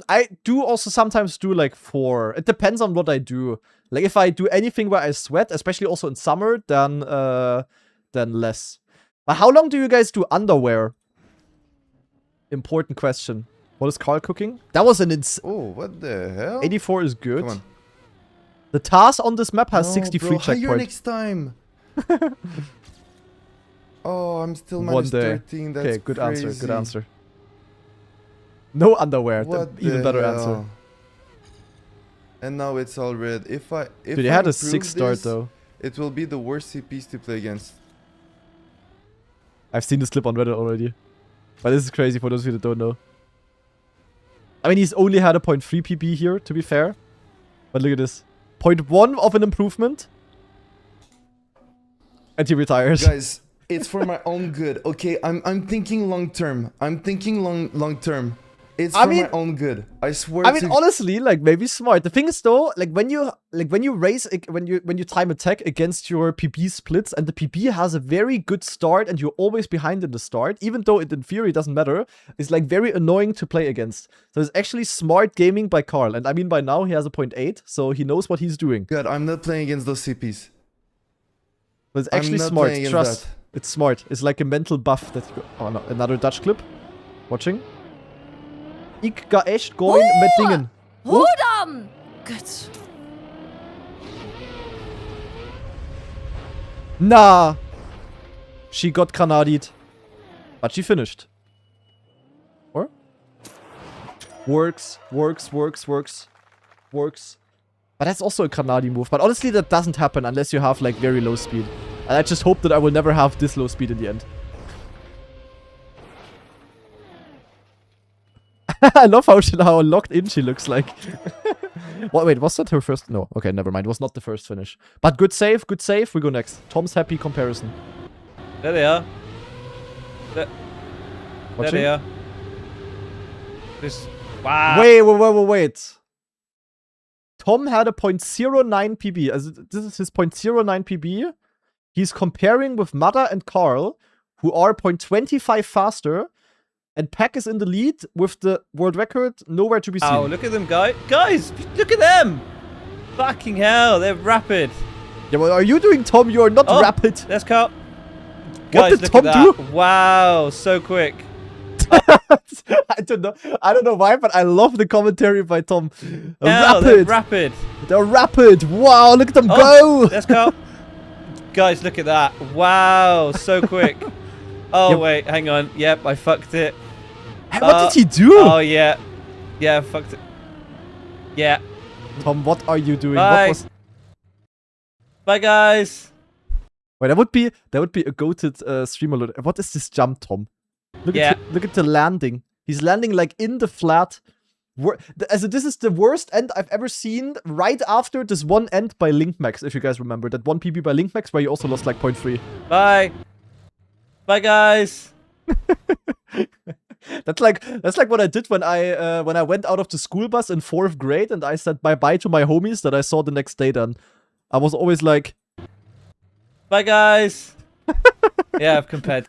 Speaker 1: I do also sometimes do like 4. It depends on what I do. Like if I do anything where I sweat, especially also in summer, then less. But how long do you guys do underwear? Important question. What is Carl cooking? That was an
Speaker 8: Oh, what the hell?
Speaker 1: 84 is good.
Speaker 8: Come on.
Speaker 1: The task on this map has 63 checkpoints.
Speaker 8: Higher next time. Oh, I'm still minus 13. That's
Speaker 1: okay, good
Speaker 8: crazy.
Speaker 1: answer. Good answer. No underwear.
Speaker 8: What
Speaker 1: even better
Speaker 8: hell?
Speaker 1: answer.
Speaker 8: And now it's all red. If
Speaker 1: Dude, they had a 6 start though.
Speaker 8: It will be the worst CPs to play against.
Speaker 1: I've seen this clip on Reddit already. But this is crazy for those of you that don't know. I mean, he's only had a 0.3 PB here, to be fair. But look at this. 0.1 of an improvement. And he retires.
Speaker 8: Guys, it's for my own good. Okay, I'm thinking long term. I'm thinking long term. It's for my own good. I swear.
Speaker 1: I mean, honestly, like maybe smart. The thing is though, like when you time attack against your PB splits, and the PB has a very good start, and you're always behind in the start, even though it in theory doesn't matter, it's like very annoying to play against. So it's actually smart gaming by Carl, and I mean by now he has a 0.8, so he knows what he's doing.
Speaker 8: God, I'm not playing against those CPs.
Speaker 1: But it's actually smart. Trust.
Speaker 8: That.
Speaker 1: It's smart. It's like a mental buff that you go... Oh no, another Dutch clip. Watching. Ik ga echt gooien met dingen.
Speaker 6: Hoe dan? Kut.
Speaker 1: Nah. She got granadied. But she finished. Or? Works. But that's also a granadi move. But honestly, that doesn't happen unless you have like very low speed. And I just hope that I will never have this low speed in the end. I love how locked in she looks like. What, wait, was that her first? No, okay, never mind. It was not the first finish. But good save, good save. We go next. Tom's happy comparison.
Speaker 11: There they are. There they are. This. Wow.
Speaker 1: Wait. Tom had a 0.09 PB. This is his 0.09 PB. He's comparing with Mada and Carl, who are 0.25 faster. And Pack is in the lead with the world record nowhere to be seen.
Speaker 11: Oh, look at them, guys. Guys, look at them. Fucking hell, they're rapid.
Speaker 1: Yeah, what are you doing, Tom? You are not rapid.
Speaker 11: Let's go.
Speaker 1: What
Speaker 11: Guys,
Speaker 1: did
Speaker 11: look
Speaker 1: Tom
Speaker 11: at that.
Speaker 1: do?
Speaker 11: Wow, so quick.
Speaker 1: I don't know why, but I love the commentary by Tom.
Speaker 11: Hell, they're rapid.
Speaker 1: They're rapid. Wow, look at them go.
Speaker 11: Let's go. Guys, look at that. Wow, so quick. Oh,
Speaker 1: Yep.
Speaker 11: wait, hang on. Yep, I fucked it.
Speaker 1: What did he do?
Speaker 11: Oh, yeah. Yeah, I fucked it. Yeah.
Speaker 1: Tom, what are you doing?
Speaker 11: Bye.
Speaker 1: What was...
Speaker 11: Bye, guys.
Speaker 1: Wait, that would be a goated streamer. What is this jump, Tom? Look at the landing. He's landing like in the flat. This is the worst end I've ever seen. Right after this one end by Linkmax, if you guys remember that one PB by Linkmax where you also lost like 0.3.
Speaker 11: Bye. Bye, guys.
Speaker 1: That's like what I did when I went out of the school bus in 4th grade and I said bye-bye to my homies that I saw the next day then. I was always like...
Speaker 11: Bye, guys. Yeah, I've compared.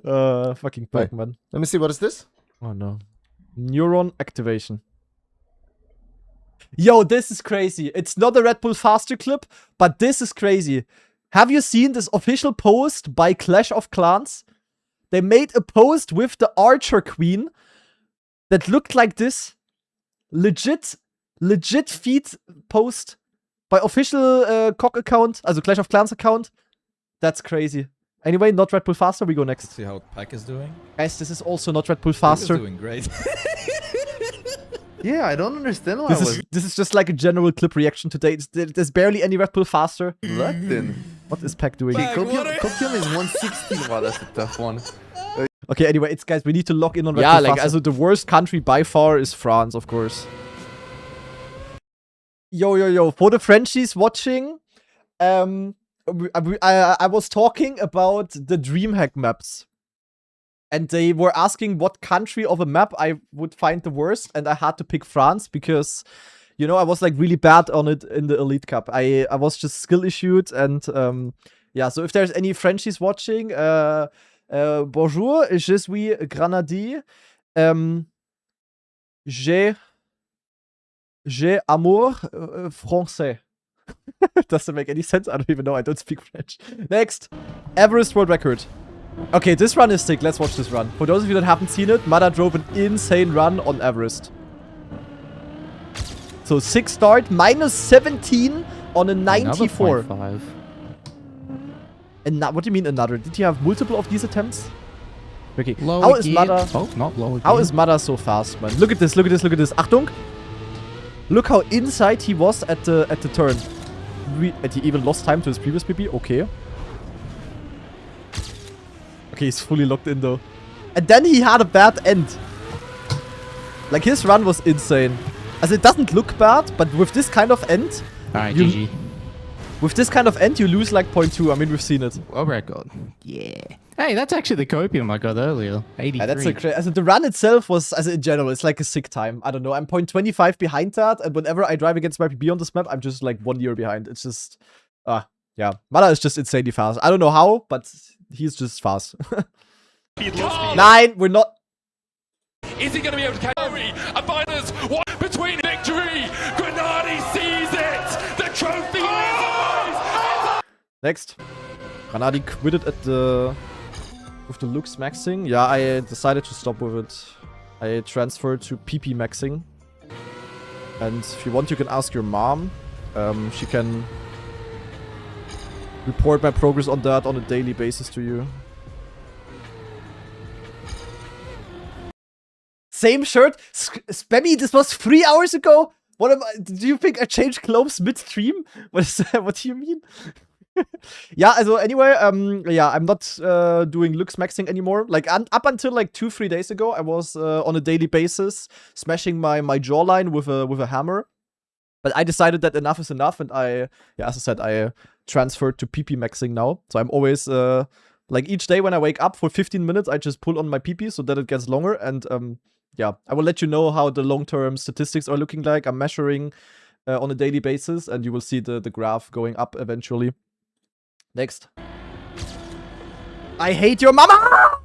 Speaker 1: Fucking Pac-Man.
Speaker 4: Let me see, what is this?
Speaker 1: Oh no. Neuron activation. Yo, this is crazy. It's not a Red Bull Faster clip, but this is crazy. Have you seen this official post by Clash of Clans? They made a post with the Archer Queen that looked like this. Legit feed post by official COG account, also Clash of Clans account. That's crazy. Anyway, not Red Bull Faster, we go next.
Speaker 10: Let's see how Pack is doing.
Speaker 1: Guys, this is also not Red Bull Faster.
Speaker 10: He's doing great.
Speaker 8: Yeah, I don't understand why
Speaker 1: This is just like a general clip reaction today. There's barely any Red Bull Faster.
Speaker 8: locked in.
Speaker 1: What is Pack doing?
Speaker 8: Okay, Copium is 160. Wow, that's a tough one.
Speaker 1: Okay, anyway, guys, we need to lock in on Red Bull Faster. Also the worst country by far is France, of course. Yo. For the Frenchies watching, I was talking about the DreamHack maps. And they were asking what country of a map I would find the worst. And I had to pick France because, you know, I was like really bad on it in the Elite Cup. I was just skill issued. And yeah, so if there's any Frenchies watching, bonjour, je suis Grenadier. J'ai amour français. Doesn't make any sense. I don't even know. I don't speak French. Next. Everest world record. Okay, this run is sick. Let's watch this run. For those of you that haven't seen it, Mada drove an insane run on Everest. So 6 start, minus 17 on a 94. And what do you mean another? Did he have multiple of these attempts? Okay. How is Mada?
Speaker 9: Oh, not low again.
Speaker 1: How is Mada so fast, man? Look at this, look at this, look at this. Achtung! Look how inside he was at the turn. And he even lost time to his previous PP. Okay. Okay, he's fully locked in though. And then he had a bad end. Like his run was insane. As it doesn't look bad, but with this kind of end,
Speaker 9: Alright, GG.
Speaker 1: with this kind of end, you lose like 0.2. I mean, we've seen it.
Speaker 9: World record. Yeah. Hey, that's actually the copium I got earlier. 83.
Speaker 1: Yeah, that's a crazy. The run itself was, as in general, it's like a sick time. I don't know. I'm 0.25 behind that, and whenever I drive against my PB on this map, I'm just like 1 year behind. It's just, yeah. Mada is just insanely fast. I don't know how, but he's just fast. 9, we're not.
Speaker 13: Is he going to be able to carry a finals one between victory? Grenadi sees it. The trophy is
Speaker 1: Next. Grenadi quitted at the with the Lux maxing. Yeah, I decided to stop with it. I transferred to PP maxing. And if you want, you can ask your mom. She can report my progress on that on a daily basis to you. Same shirt? Spammy, this was 3 hours ago? What am I? Do you think I changed clothes mid-stream? What do you mean? Yeah, also anyway, yeah, I'm not doing looks maxing anymore. Like up until like 2-3 days ago, I was on a daily basis smashing my jawline with a hammer. But I decided that enough is enough, and yeah, as I said, I transferred to PP maxing now. So I'm always like each day when I wake up for 15 minutes, I just pull on my PP so that it gets longer. And yeah, I will let you know how the long-term statistics are looking like. I'm measuring on a daily basis, and you will see the graph going up eventually. Next. I hate your mama!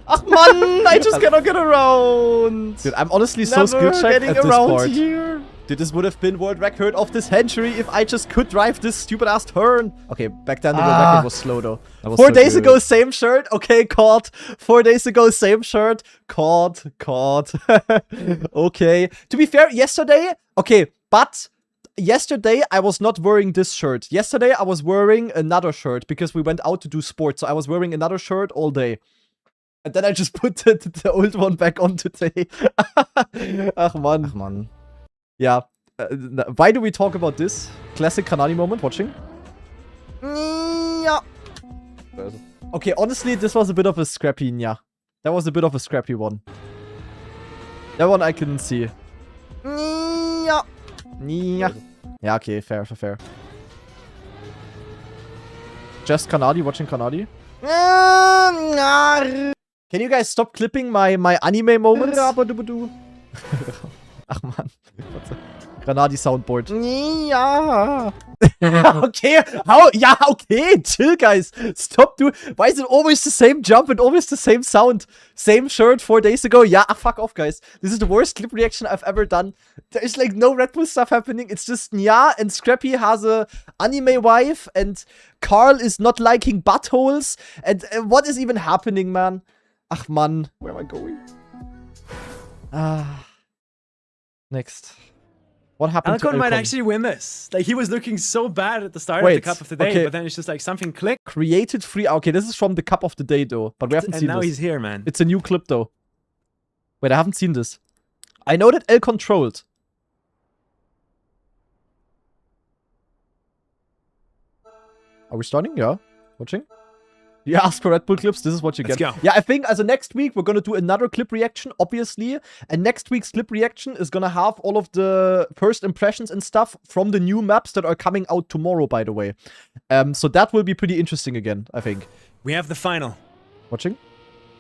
Speaker 1: Ach man, I just cannot get around. Dude, I'm honestly so skill checked at this part. Here. Dude, this would have been world record of the century if I just could drive this stupid ass turn. Okay, back then the world record was slow though. 4 days ago, same shirt. Okay, caught. 4 days ago, same shirt. Caught. Okay. To be fair, yesterday, okay, but yesterday I was not wearing this shirt. Yesterday I was wearing another shirt because we went out to do sports. So I was wearing another shirt all day. And then I just put the old one back on today. Ach man. Yeah. Why do we talk about this? Classic Kanani moment, watching. Yeah. Okay, honestly, this was a bit of a scrappy, yeah. That was a bit of a scrappy one. That one I couldn't see. Yeah. Yeah, okay, fair. Just Kanadi, watching Kanadi. Can you guys stop clipping my anime moments? Ach man. Granadi Soundboard. Ja. Okay, how? Yeah, okay, chill guys. Stop doing. Why is it always the same jump and always the same sound? Same shirt 4 days ago. Yeah, fuck off guys. This is the worst clip reaction I've ever done. There is like no Red Bull stuff happening. It's just Nya and Scrappy has a anime wife and Carl is not liking buttholes. And what is even happening, man? Ach man, where am I going? Next. What happened to Elcon?
Speaker 14: Might actually win this. Like, he was looking so bad at the start of the Cup of the Day, but then it's just like something clicked.
Speaker 1: Created free. Okay, this is from the Cup of the Day, though. But we haven't seen this.
Speaker 14: And now he's here, man.
Speaker 1: It's a new clip, though. Wait, I haven't seen this. I know that Elcon trolled. Are we starting? Yeah. Watching? You asked for Red Bull clips, this is what you get.
Speaker 14: Let's go.
Speaker 1: Yeah, I think as next week, we're gonna do another clip reaction, obviously. And next week's clip reaction is gonna have all of the first impressions and stuff from the new maps that are coming out tomorrow, by the way. So that will be pretty interesting again, I think.
Speaker 14: We have the final.
Speaker 1: Watching?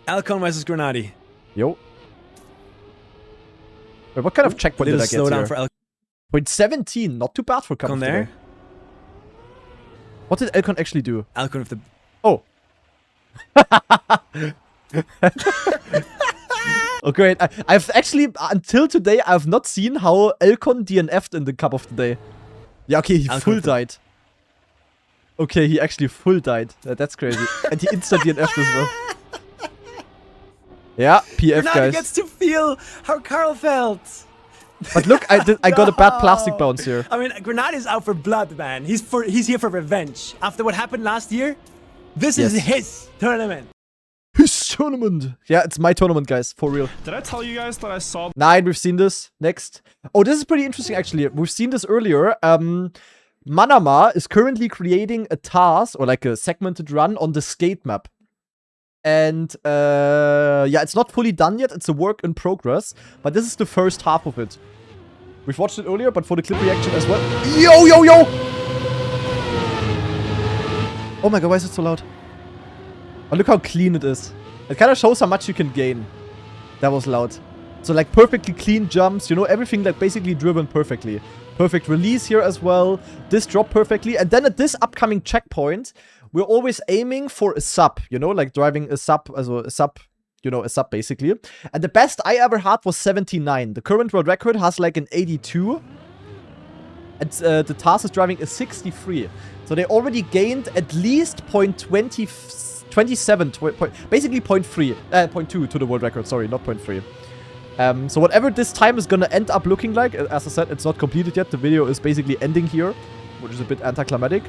Speaker 14: Elcon versus Grenadi.
Speaker 1: Yo. Wait, what kind of checkpoint did I get here? For Elcon. Point 17, not too bad for Cup of the Day. What did Elcon actually do?
Speaker 14: Elcon with the...
Speaker 1: Oh. Oh great, I've actually, until today, I've not seen how Elcon DNF'd in the Cup of the Day. Yeah, okay, he full died. Okay, he actually full died. That's crazy. And he insta DNF'd as well. Yeah, PF guys.
Speaker 14: Gets to feel how Carl felt.
Speaker 1: But look, I got a bad plastic bounce here.
Speaker 14: I mean, Grenadi's out for blood, man. He's here for revenge. After what happened last year, this is his tournament.
Speaker 1: His tournament. Yeah, it's my tournament, guys. For real.
Speaker 5: Did I tell you guys that I saw...
Speaker 1: Nine, we've seen this. Next. Oh, this is pretty interesting, actually. We've seen this earlier. Manama is currently creating a task, or like a segmented run on the skate map. And, yeah, it's not fully done yet. It's a work in progress. But this is the first half of it. We've watched it earlier, but for the clip reaction as well. Yo! Oh my god, why is it so loud? Oh, look how clean it is. It kind of shows how much you can gain. That was loud. So like perfectly clean jumps, you know, everything like basically driven perfectly. Perfect release here as well. This dropped perfectly. And then at this upcoming checkpoint, we're always aiming for a sub, you know, like driving a sub, also a sub, you know, a sub basically. And the best I ever had was 79. The current world record has like an 82. And the task is driving a 63. So they already gained at least 0.27, basically 0.2 to the world record. Sorry, not 0.3. So whatever this time is gonna end up looking like, as I said, it's not completed yet. The video is basically ending here, which is a bit anticlimactic.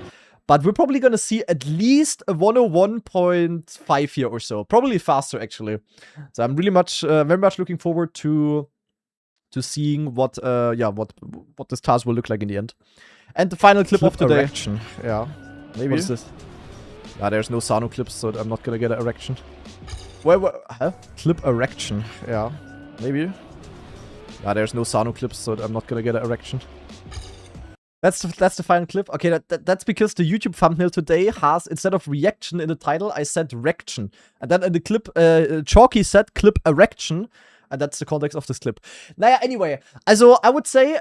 Speaker 1: But we're probably gonna see at least a 101.5 here or so. Probably faster, actually. So I'm really very much looking forward to seeing what this task will look like in the end. And the final clip of the day. Yeah. Maybe. What is this? Ah, there's no Sano clips, so I'm not gonna get an erection. Wait, what? Huh? Clip erection. Yeah. Maybe. Ah, there's no Sano clips, so I'm not gonna get an erection. That's the final clip. Okay, that's because the YouTube thumbnail today has, instead of reaction in the title, I said rection. And then in the clip, Chalky said clip erection. And that's the context of this clip. Naja, anyway. Also, I would say,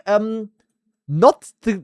Speaker 1: not the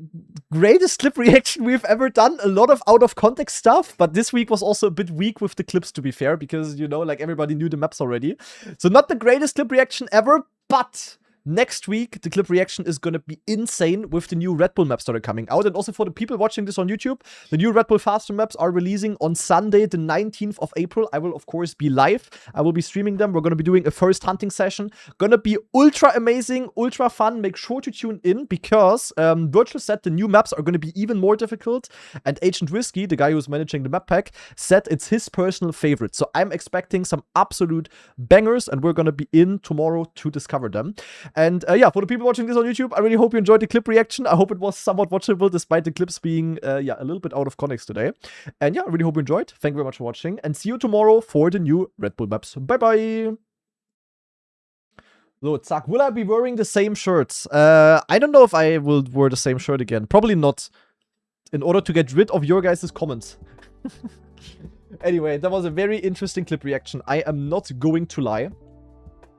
Speaker 1: greatest clip reaction we've ever done. A lot of out of context stuff. But this week was also a bit weak with the clips, to be fair. Because, you know, like everybody knew the maps already. So not the greatest clip reaction ever. But next week, the clip reaction is gonna be insane with the new Red Bull maps that are coming out. And also for the people watching this on YouTube, the new Red Bull Faster maps are releasing on Sunday, the 19th of April. I will, of course, be live. I will be streaming them. We're gonna be doing a first hunting session. Gonna be ultra amazing, ultra fun. Make sure to tune in because Virtual said the new maps are gonna be even more difficult. And Agent Whiskey, the guy who's managing the map pack, said it's his personal favorite. So I'm expecting some absolute bangers and we're gonna be in tomorrow to discover them. And yeah, for the people watching this on YouTube, I really hope you enjoyed the clip reaction. I hope it was somewhat watchable despite the clips being, yeah, a little bit out of context today. And yeah, I really hope you enjoyed. Thank you very much for watching and see you tomorrow for the new Red Bull maps. Bye-bye. So, Zack, will I be wearing the same shirts? I don't know if I will wear the same shirt again. Probably not. In order to get rid of your guys' comments. Anyway, that was a very interesting clip reaction. I am not going to lie.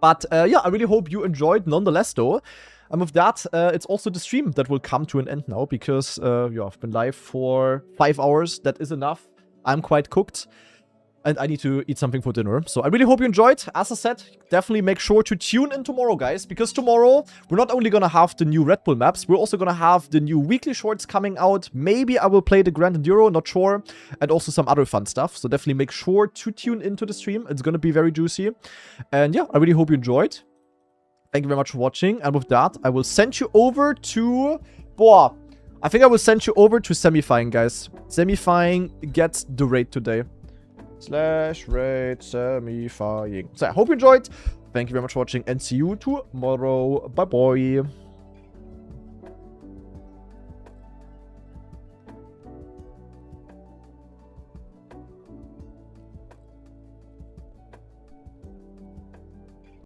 Speaker 1: But yeah, I really hope you enjoyed nonetheless though. And with that, it's also the stream that will come to an end now because yeah, I've been live for 5 hours. That is enough. I'm quite cooked. And I need to eat something for dinner. So I really hope you enjoyed. As I said, definitely make sure to tune in tomorrow, guys. Because tomorrow, we're not only going to have the new Red Bull maps, we're also going to have the new weekly shorts coming out. Maybe I will play the Grand Enduro, not sure. And also some other fun stuff. So definitely make sure to tune into the stream. It's going to be very juicy. And yeah, I really hope you enjoyed. Thank you very much for watching. And with that, I will send you over to... Boah, I think I will send you over to Semifying, guys. Semifying gets the raid today. /raid Semifying. So I hope you enjoyed. Thank you very much for watching and see you tomorrow. Bye bye.